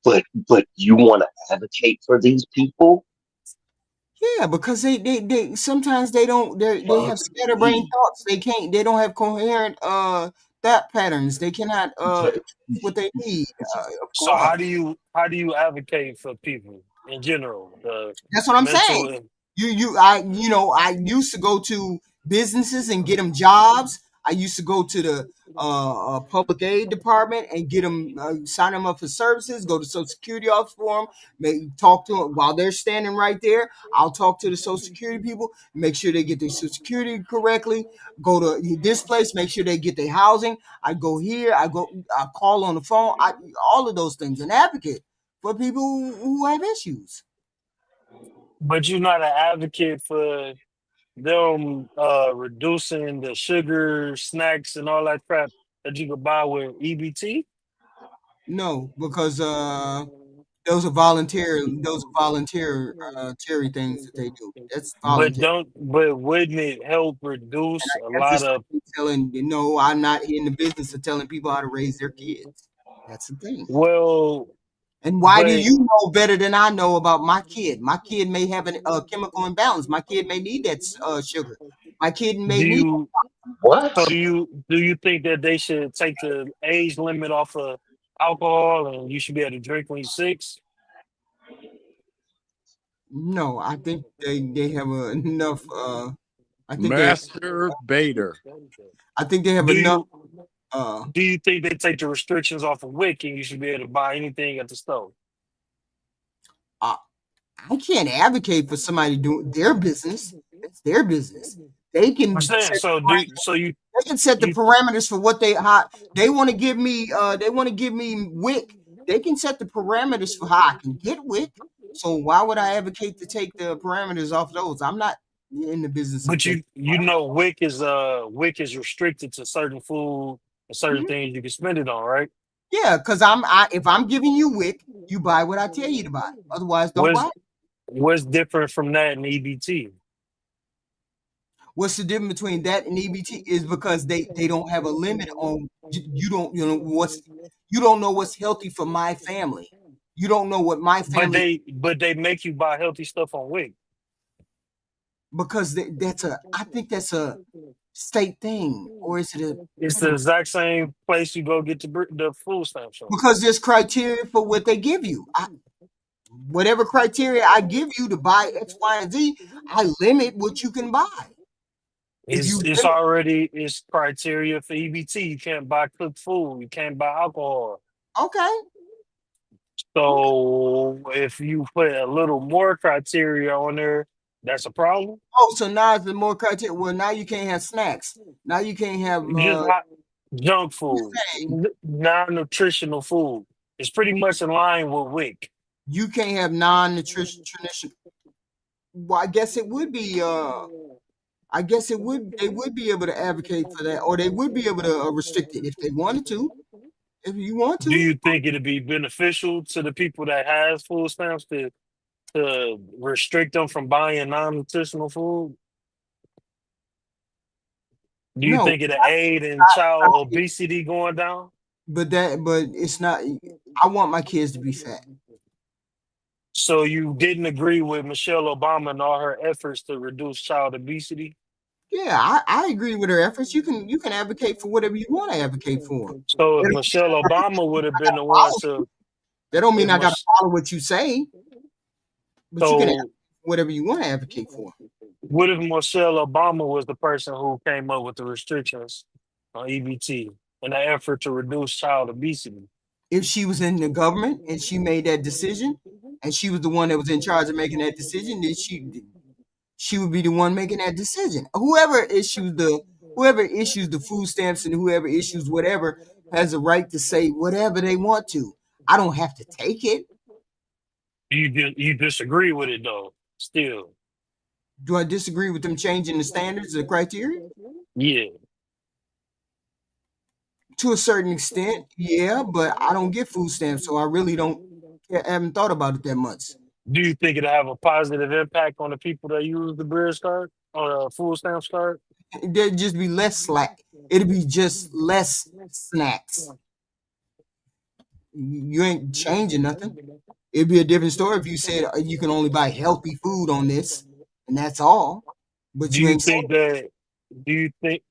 But you want to advocate for these people? Yeah, because they sometimes they don't they have scatterbrained thoughts. They don't have coherent thought patterns. They cannot express what they need. Of So course. how do you advocate for people in general? The That's what I'm saying. mental I used to go to businesses and get them jobs. I used to go to the public aid department and get them sign them up for services. Go to Social Security office for them. Talk to them while they're standing right there. I'll talk to the Social Security people. Make sure they get their Social Security correctly. Go to this place. Make sure they get their housing. I go here. I call on the phone. All of those things. An advocate for people who have issues. but you're not an advocate for them reducing the sugar snacks and all that crap that you could buy with EBT? No, because those are volunteer things that they do. That's voluntary. But wouldn't it help reduce a lot of Telling I'm not in the business of telling people how to raise their kids. That's the thing. well And why do but you know better than I know about my kid? My kid may have a chemical imbalance. My kid may need that sugar. My kid may do need. you What? so do you think that they should take the age limit off of alcohol and you should be able to drink when you're 6? No, I think they have enough. I think they Master Bader. I think they have Do enough. you do you think they take the restrictions off of WIC and you should be able to buy anything at the store? I can't advocate for somebody doing their business. It's their business. They I'm can saying set so they can set the you parameters for what they want to give me. They want to give me WIC. They can set the parameters for how I can get WIC. So why would I advocate to take the parameters off those? I'm not in the business of but taking. you know WIC is restricted to certain food and certain Mhm. things you can spend it on, right? Yeah, because if I'm giving you WIC, you buy what I tell you to buy. Otherwise, don't What's buy. what's different from that and EBT? What's the difference between that and EBT is because they don't have a limit on you don't you don't know what's healthy for my family. You don't know what my family But they make you buy healthy stuff on WIC. because I think that's a state thing or is it a It's the exact same place you go get the food stamps from. because there's criteria for what they give you. Whatever criteria I give you to buy X, Y, and Z, I limit what you can buy. If you It's criteria for EBT. You can't buy cooked food. You can't buy alcohol. okay. So if you put a little more criteria on there, that's a problem. Oh, so now it's the more criteria. Well, now you can't have snacks. Now you can't have Just not junk food, non-nutritional food. It's pretty much in line with WIC. you can't have non-nutrition. Well, I guess it would be. I guess it would. They would be able to advocate for that, or they would be able to restrict it if they wanted to. If you want Do to, you think it'd be beneficial to the people that has food stamps to restrict them from buying non-nutritional food? Do you no. think it'll aid in child obesity going down? But it's not. I want my kids to be fat. So you didn't agree with Michelle Obama and all her efforts to reduce child obesity? Yeah, I agree with her efforts. You can advocate for whatever you want to advocate for. So if Michelle Obama would have been the one to, That don't mean if I got to Mich- follow what you say, but you can so advocate for whatever you want to advocate for. what if Michelle Obama was the person who came up with the restrictions on EBT in the effort to reduce child obesity? If she was in the government and she made that decision, and she was the one that was in charge of making that decision, then she would be the one making that decision. Whoever issues the food stamps and whoever issues whatever has a right to say whatever they want to. I don't have to take it. You disagree with it though, still. Do I disagree with them changing the standards, the criteria? Yeah. To a certain extent, yeah, but I don't get food stamps, so I really haven't thought about it that much. Do you think it'll have a positive impact on the people that use the Bridge card or the food stamps card? There'd just be less slack. It'd be just less snacks. You ain't changing nothing. It'd be a different story if you said you can only buy healthy food on this, and that's all. But Do you you ain't saying think that? Do you think?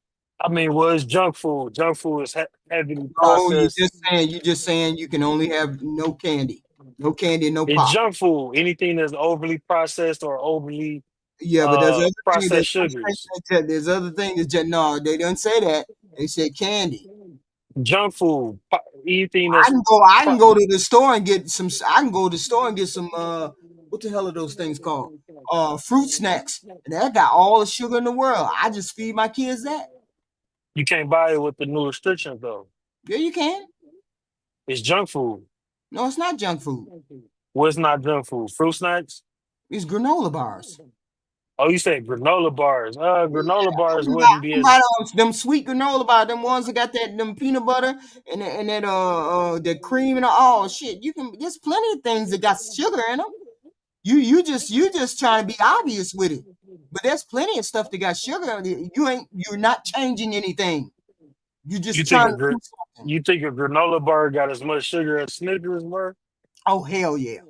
I mean, well, it's junk food. Junk food is heavily no. processed. You're just saying you can only have no candy, and no It's pop. junk food. Anything that's overly processed or overly Yeah, but there's other things. processed sugars. There's other things that just no. They didn't say that. They said candy. Junk food. Anything that's I can go to the store and get some. I can go to the store and get some. What the hell are those things called? Fruit snacks. And that got all the sugar in the world. I just feed my kids that. you can't buy it with the new restrictions though. Yeah, you can. It's junk food. No, it's not junk food. What's not junk food? Fruit snacks? It's granola bars. Oh, you said granola bars. Granola bars I wouldn't be can as buy them sweet granola bars, them ones that got them peanut butter and that cream and all shit. You can. There's plenty of things that got sugar in them. You just trying to be obvious with it. But there's plenty of stuff that got sugar in it. You're not changing anything. You're you just think trying a to do something. you think a granola bar got as much sugar as Snickers bar? Oh hell yeah.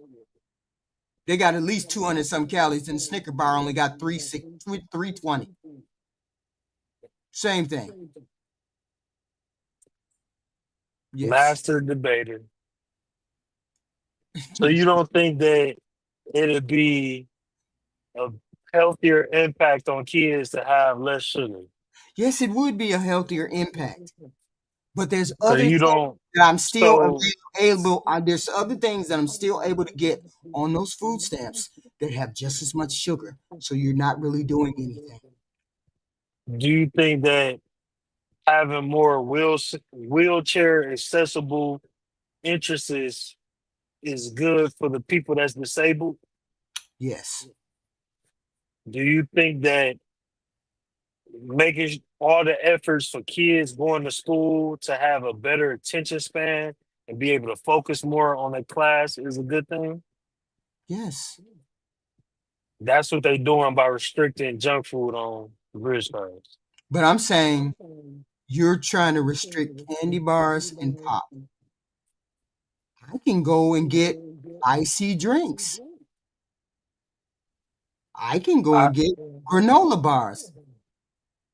They got at least 200 some calories, and the Snicker bar only got 320. Same thing. Yes. Master debater. So you don't think that it'd be a healthier impact on kids to have less sugar? Yes, it would be a healthier impact. But there's So other you things don't. that I'm still So able. There's other things that I'm still able to get on those food stamps that have just as much sugar. So you're not really doing anything. do you think that having more wheelchair accessible entrances is good for the people that's disabled? Yes. Do you think that making all the efforts for kids going to school to have a better attention span and be able to focus more on their class is a good thing? Yes. That's what they're doing by restricting junk food on bridge cards. But I'm saying you're trying to restrict candy bars and pop. I can go and get icy drinks. I can go and get granola bars.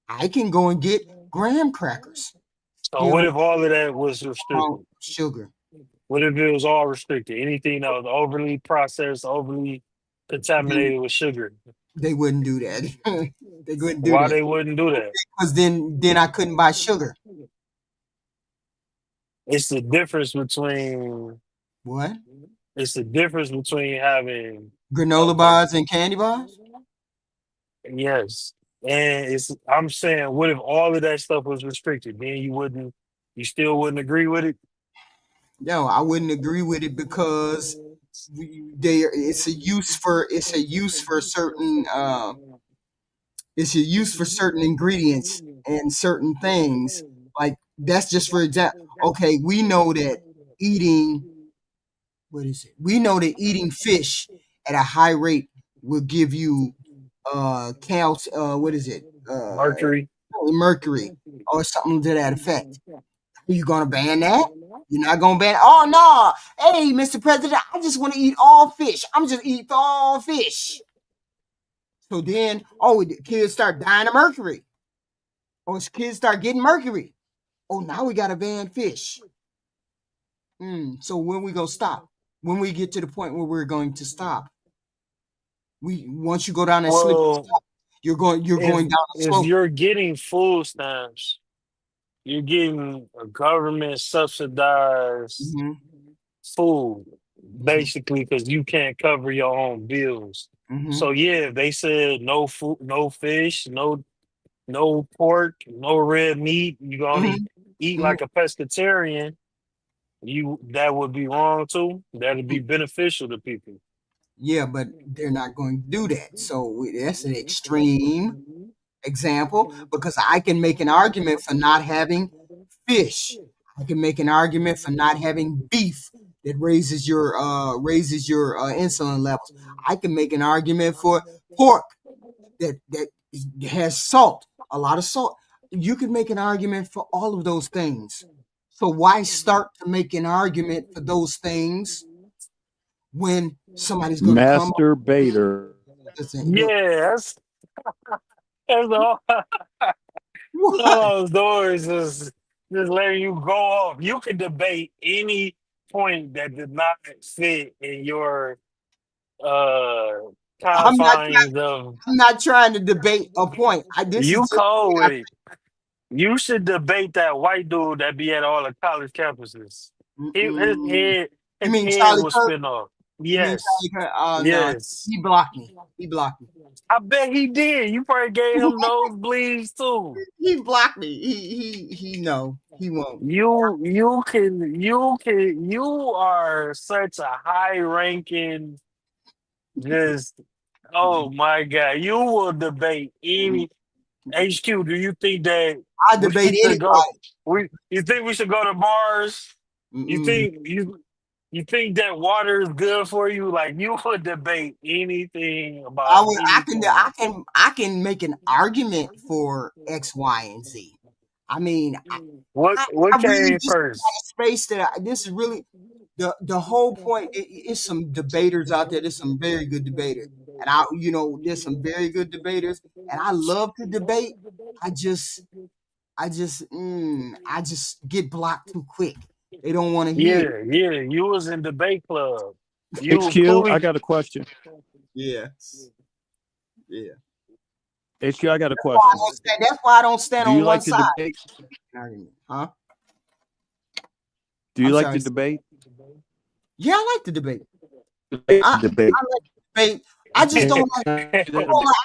I can go and get graham crackers. So what if all of that was restricted? Sugar. What if it was all restricted? Anything that was overly processed, overly contaminated with sugar? They wouldn't do that. They wouldn't do Why that. they wouldn't do that? Because then I couldn't buy sugar. It's the difference between What? It's the difference between having Granola bars and candy bars? yes. And I'm saying, what if all of that stuff was restricted? Then you still wouldn't agree with it? No, I wouldn't agree with it because it's a use for certain ingredients and certain things. Like that's just for example. Okay, we know that eating fish at a high rate will give you mercury or something to that effect. Are you gonna ban that? You're not gonna ban it? Oh no. Hey, Mr. President, I just want to eat all fish. I'm just eat all fish. So then, the kids start dying of mercury. Or kids start getting mercury. Oh, now we gotta ban fish. So when we gonna stop? When we get to the point where we're going to stop? Once you go down that slippery slope, you're going down the slope. If you're getting food stamps, you're getting a government subsidized food, basically, because you can't cover your own bills. So yeah, if they said no food, no fish, no pork, no red meat, you only eat like a pescatarian, that would be wrong too. That'd be beneficial to people. Yeah, but they're not going to do that. So that's an extreme example because I can make an argument for not having fish. I can make an argument for not having beef that raises your insulin levels. I can make an argument for pork that has salt, a lot of salt. You can make an argument for all of those things. So why start to make an argument for those things when somebody's going to come up? Masturbator. Yes, that's all. What? Those doors is just letting you go off. You can debate any point that did not fit in your uh I'm not confines of I'm not trying to debate a point. This is you just cold what with it. You should debate that white dude that be at all the college campuses. mm-mm. You His mean head Charlie will Kirk? spin off. You mean Yes. Charlie Kirk? Oh no, Yes. he blocked me. He blocked me. I bet he did. You probably gave him nosebleeds too. He blocked me. He no, he won't. You are such a high ranking just oh my god. You will debate any HQ. Do you think that I we debate should go anybody. you think we should go to bars? You Mm-mm. think you think that water is good for you? Like you would debate anything I about would. anything. I can make an argument for X, Y, and Z. I mean, What I really came just first? space that this is really the whole point. It's some debaters out there. There's some very good debaters, and there's some very good debaters, and I love to debate. I just I just get blocked too quick. They don't want to hear. Yeah. You was in debate club. You HQ, I Cooley. got a question. Yeah, yeah. HQ, I got a question. That's why I don't stand Do on you one like to side. debate? Huh? Do you I'm like sorry. to debate? Yeah, I like to debate. Debate. I like to debate. I just don't like. I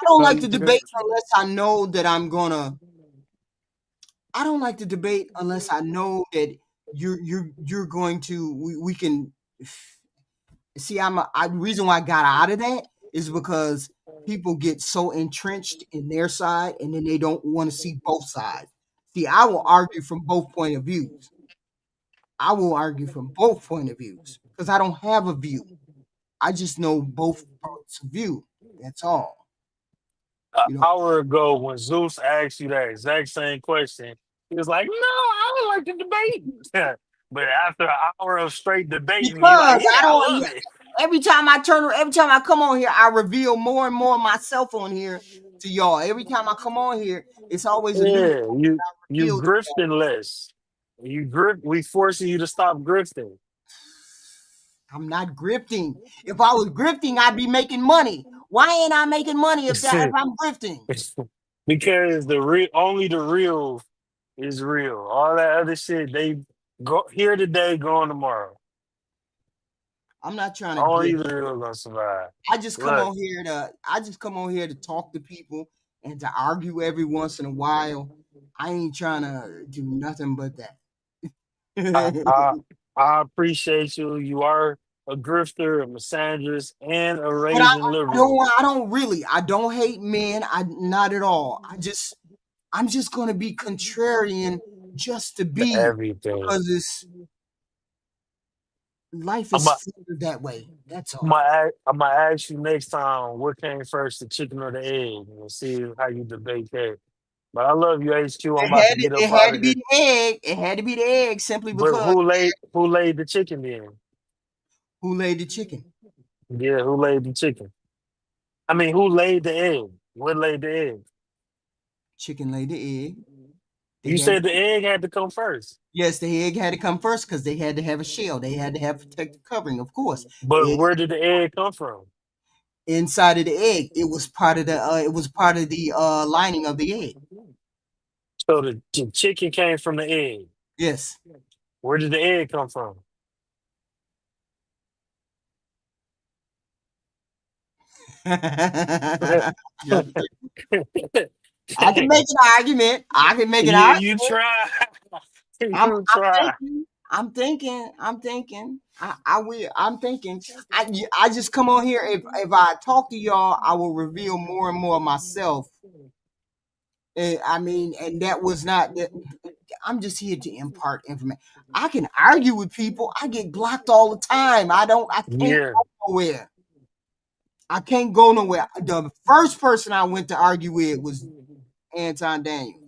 don't like to debate unless I know that I'm gonna. I don't like to debate unless I know that you're going to. We can see. The reason why I got out of that is because people get so entrenched in their side and then they don't want to see both sides. See, I will argue from both point of views. I will argue from both point of views because I don't have a view. I just know both points of view. That's all. An hour ago when Zeus asked you that exact same question, he was like, "No, I don't like to debate." But after an hour of straight debating, he like, Because "Yeah, I I don't. love it." Every time I come on here, I reveal more and more of myself on here to y'all. Every time I come on here, it's always a new Yeah, you reveal to y'all. grifting less. You grift. We forcing you to stop grifting. I'm not grifting. If I was grifting, I'd be making money. Why ain't I making money if I'm grifting? Because only the real is real. All that other shit, they go here today, gone tomorrow. I'm not trying to Only grift. the real gonna survive. I just come Look, on here to talk to people and to argue every once in a while. I ain't trying to do nothing but that. I, I I appreciate you. You are a grifter, a misandrist, and a But raging liberal. I don't hate men. Not at all. I'm just gonna be contrarian just to be Everything. because life I'm is a, fluid that way. That's all. I'm gonna ask you next time what came first, the chicken or the egg, and see how you debate that. But I love you, HQ. I'm about to get It up had out to of be here. the egg. It had to be the egg simply But because who laid the chicken then? who laid the chicken? Yeah, who laid the chicken? I mean, who laid the egg? What laid the egg? Chicken laid the egg. You said the egg had to come first. Yes, the egg had to come first because they had to have a shell. They had to have protective covering, of course. But where did the egg come from? Inside of the egg, it was part of the lining of the egg. So the chicken came from the egg. Yes. Where did the egg come from? Yeah. I can make an argument. You try. I'm You try. thinking. I'm thinking. I will. I'm thinking. I just come on here. If I talk to y'all, I will reveal more and more of myself. I mean, and that was not that. I'm just here to impart information. I can argue with people. I get blocked all the time. I can't go nowhere. I can't go nowhere. The first person I went to argue with was Anton Daniel.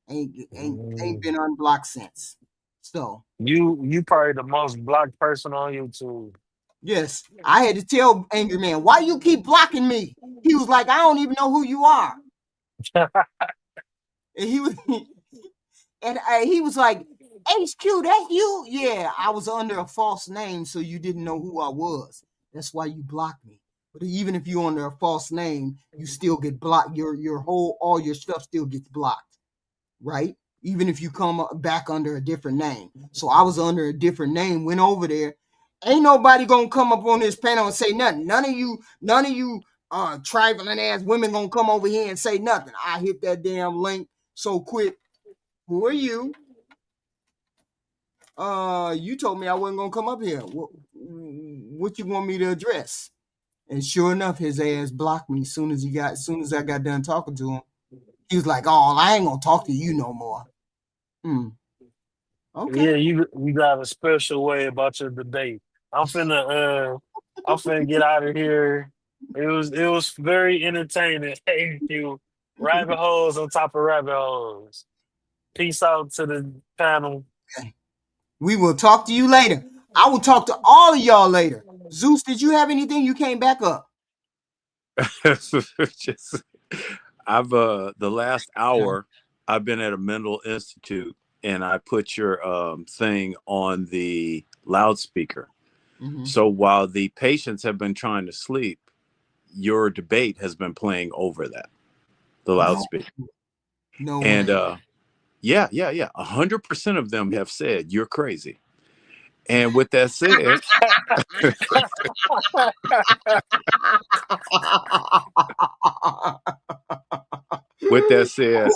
Ain't been unblocked since. So you probably the most blocked person on YouTube. yes, I had to tell Angry Man, why you keep blocking me? He was like, I don't even know who you are. And he was he was like, HQ, that's you? Yeah, I was under a false name, so you didn't know who I was. That's why you blocked me. But even if you're under a false name, you still get blocked. All your stuff still gets blocked, right? Even if you come back under a different name. So I was under a different name, went over there. Ain't nobody gonna come up on this panel and say nothing. None of you trifling ass women gonna come over here and say nothing. I hit that damn link so quick. Who are you? You told me I wasn't gonna come up here. What you want me to address? And sure enough, his ass blocked me as soon as I got done talking to him. He was like, "Oh, I ain't gonna talk to you no more." Okay. Yeah, you got a special way about your debate. I'm finna get out of here. It was very entertaining. Thank you. Rabbit holes on top of rabbit holes. Peace out to the panel. Okay. We will talk to you later. I will talk to all of y'all later. Zeus, did you have anything? You came back up. I've the last hour I've been at a mental institute, and I put your thing on the loudspeaker. Mm-hmm. So while the patients have been trying to sleep, your debate has been playing over the loudspeaker. No and way. Yeah. 100% of them have said you're crazy. And with that said,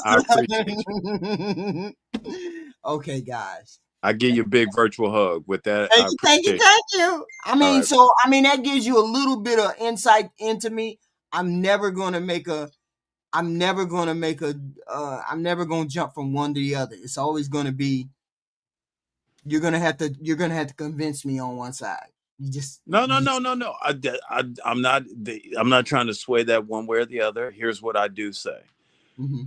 I appreciate you. Okay, guys. I give you a big virtual hug. With that, thank you. I mean, that gives you a little bit of insight into me. I'm never gonna jump from one to the other. It's always gonna be. You're gonna have to convince me on one side. You just no. I'm not trying to sway that one way or the other. Here's what I do say. Mm-hmm.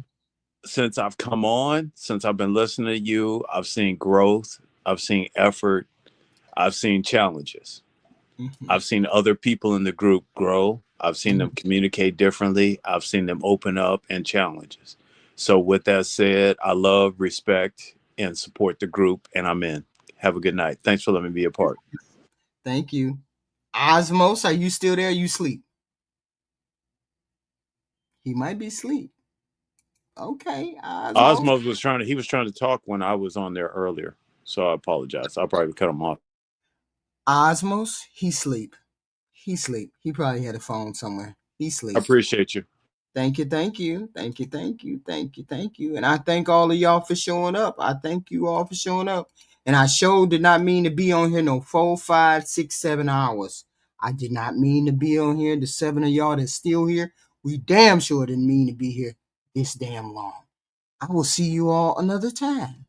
Since I've come on, since I've been listening to you, I've seen growth, I've seen effort, I've seen challenges. Mm-hmm. I've seen other people in the group grow. I've seen them communicate differently. I've seen them open up and challenges. So with that said, I love, respect, and support the group, and I'm in. Have a good night. Thanks for letting me be a part. Thank you. Osmos, are you still there? You sleep? He might be asleep. Okay. Osmos was trying to talk when I was on there earlier. So I apologize. I'll probably cut him off. Osmos, he sleep. He probably had a phone somewhere. He sleep. I appreciate you. Thank you. And I thank all of y'all for showing up. And I sure did not mean to be on here no 4, 5, 6, 7 hours. I did not mean to be on here. The 7 of y'all that's still here, we damn sure didn't mean to be here this damn long. I will see you all another time.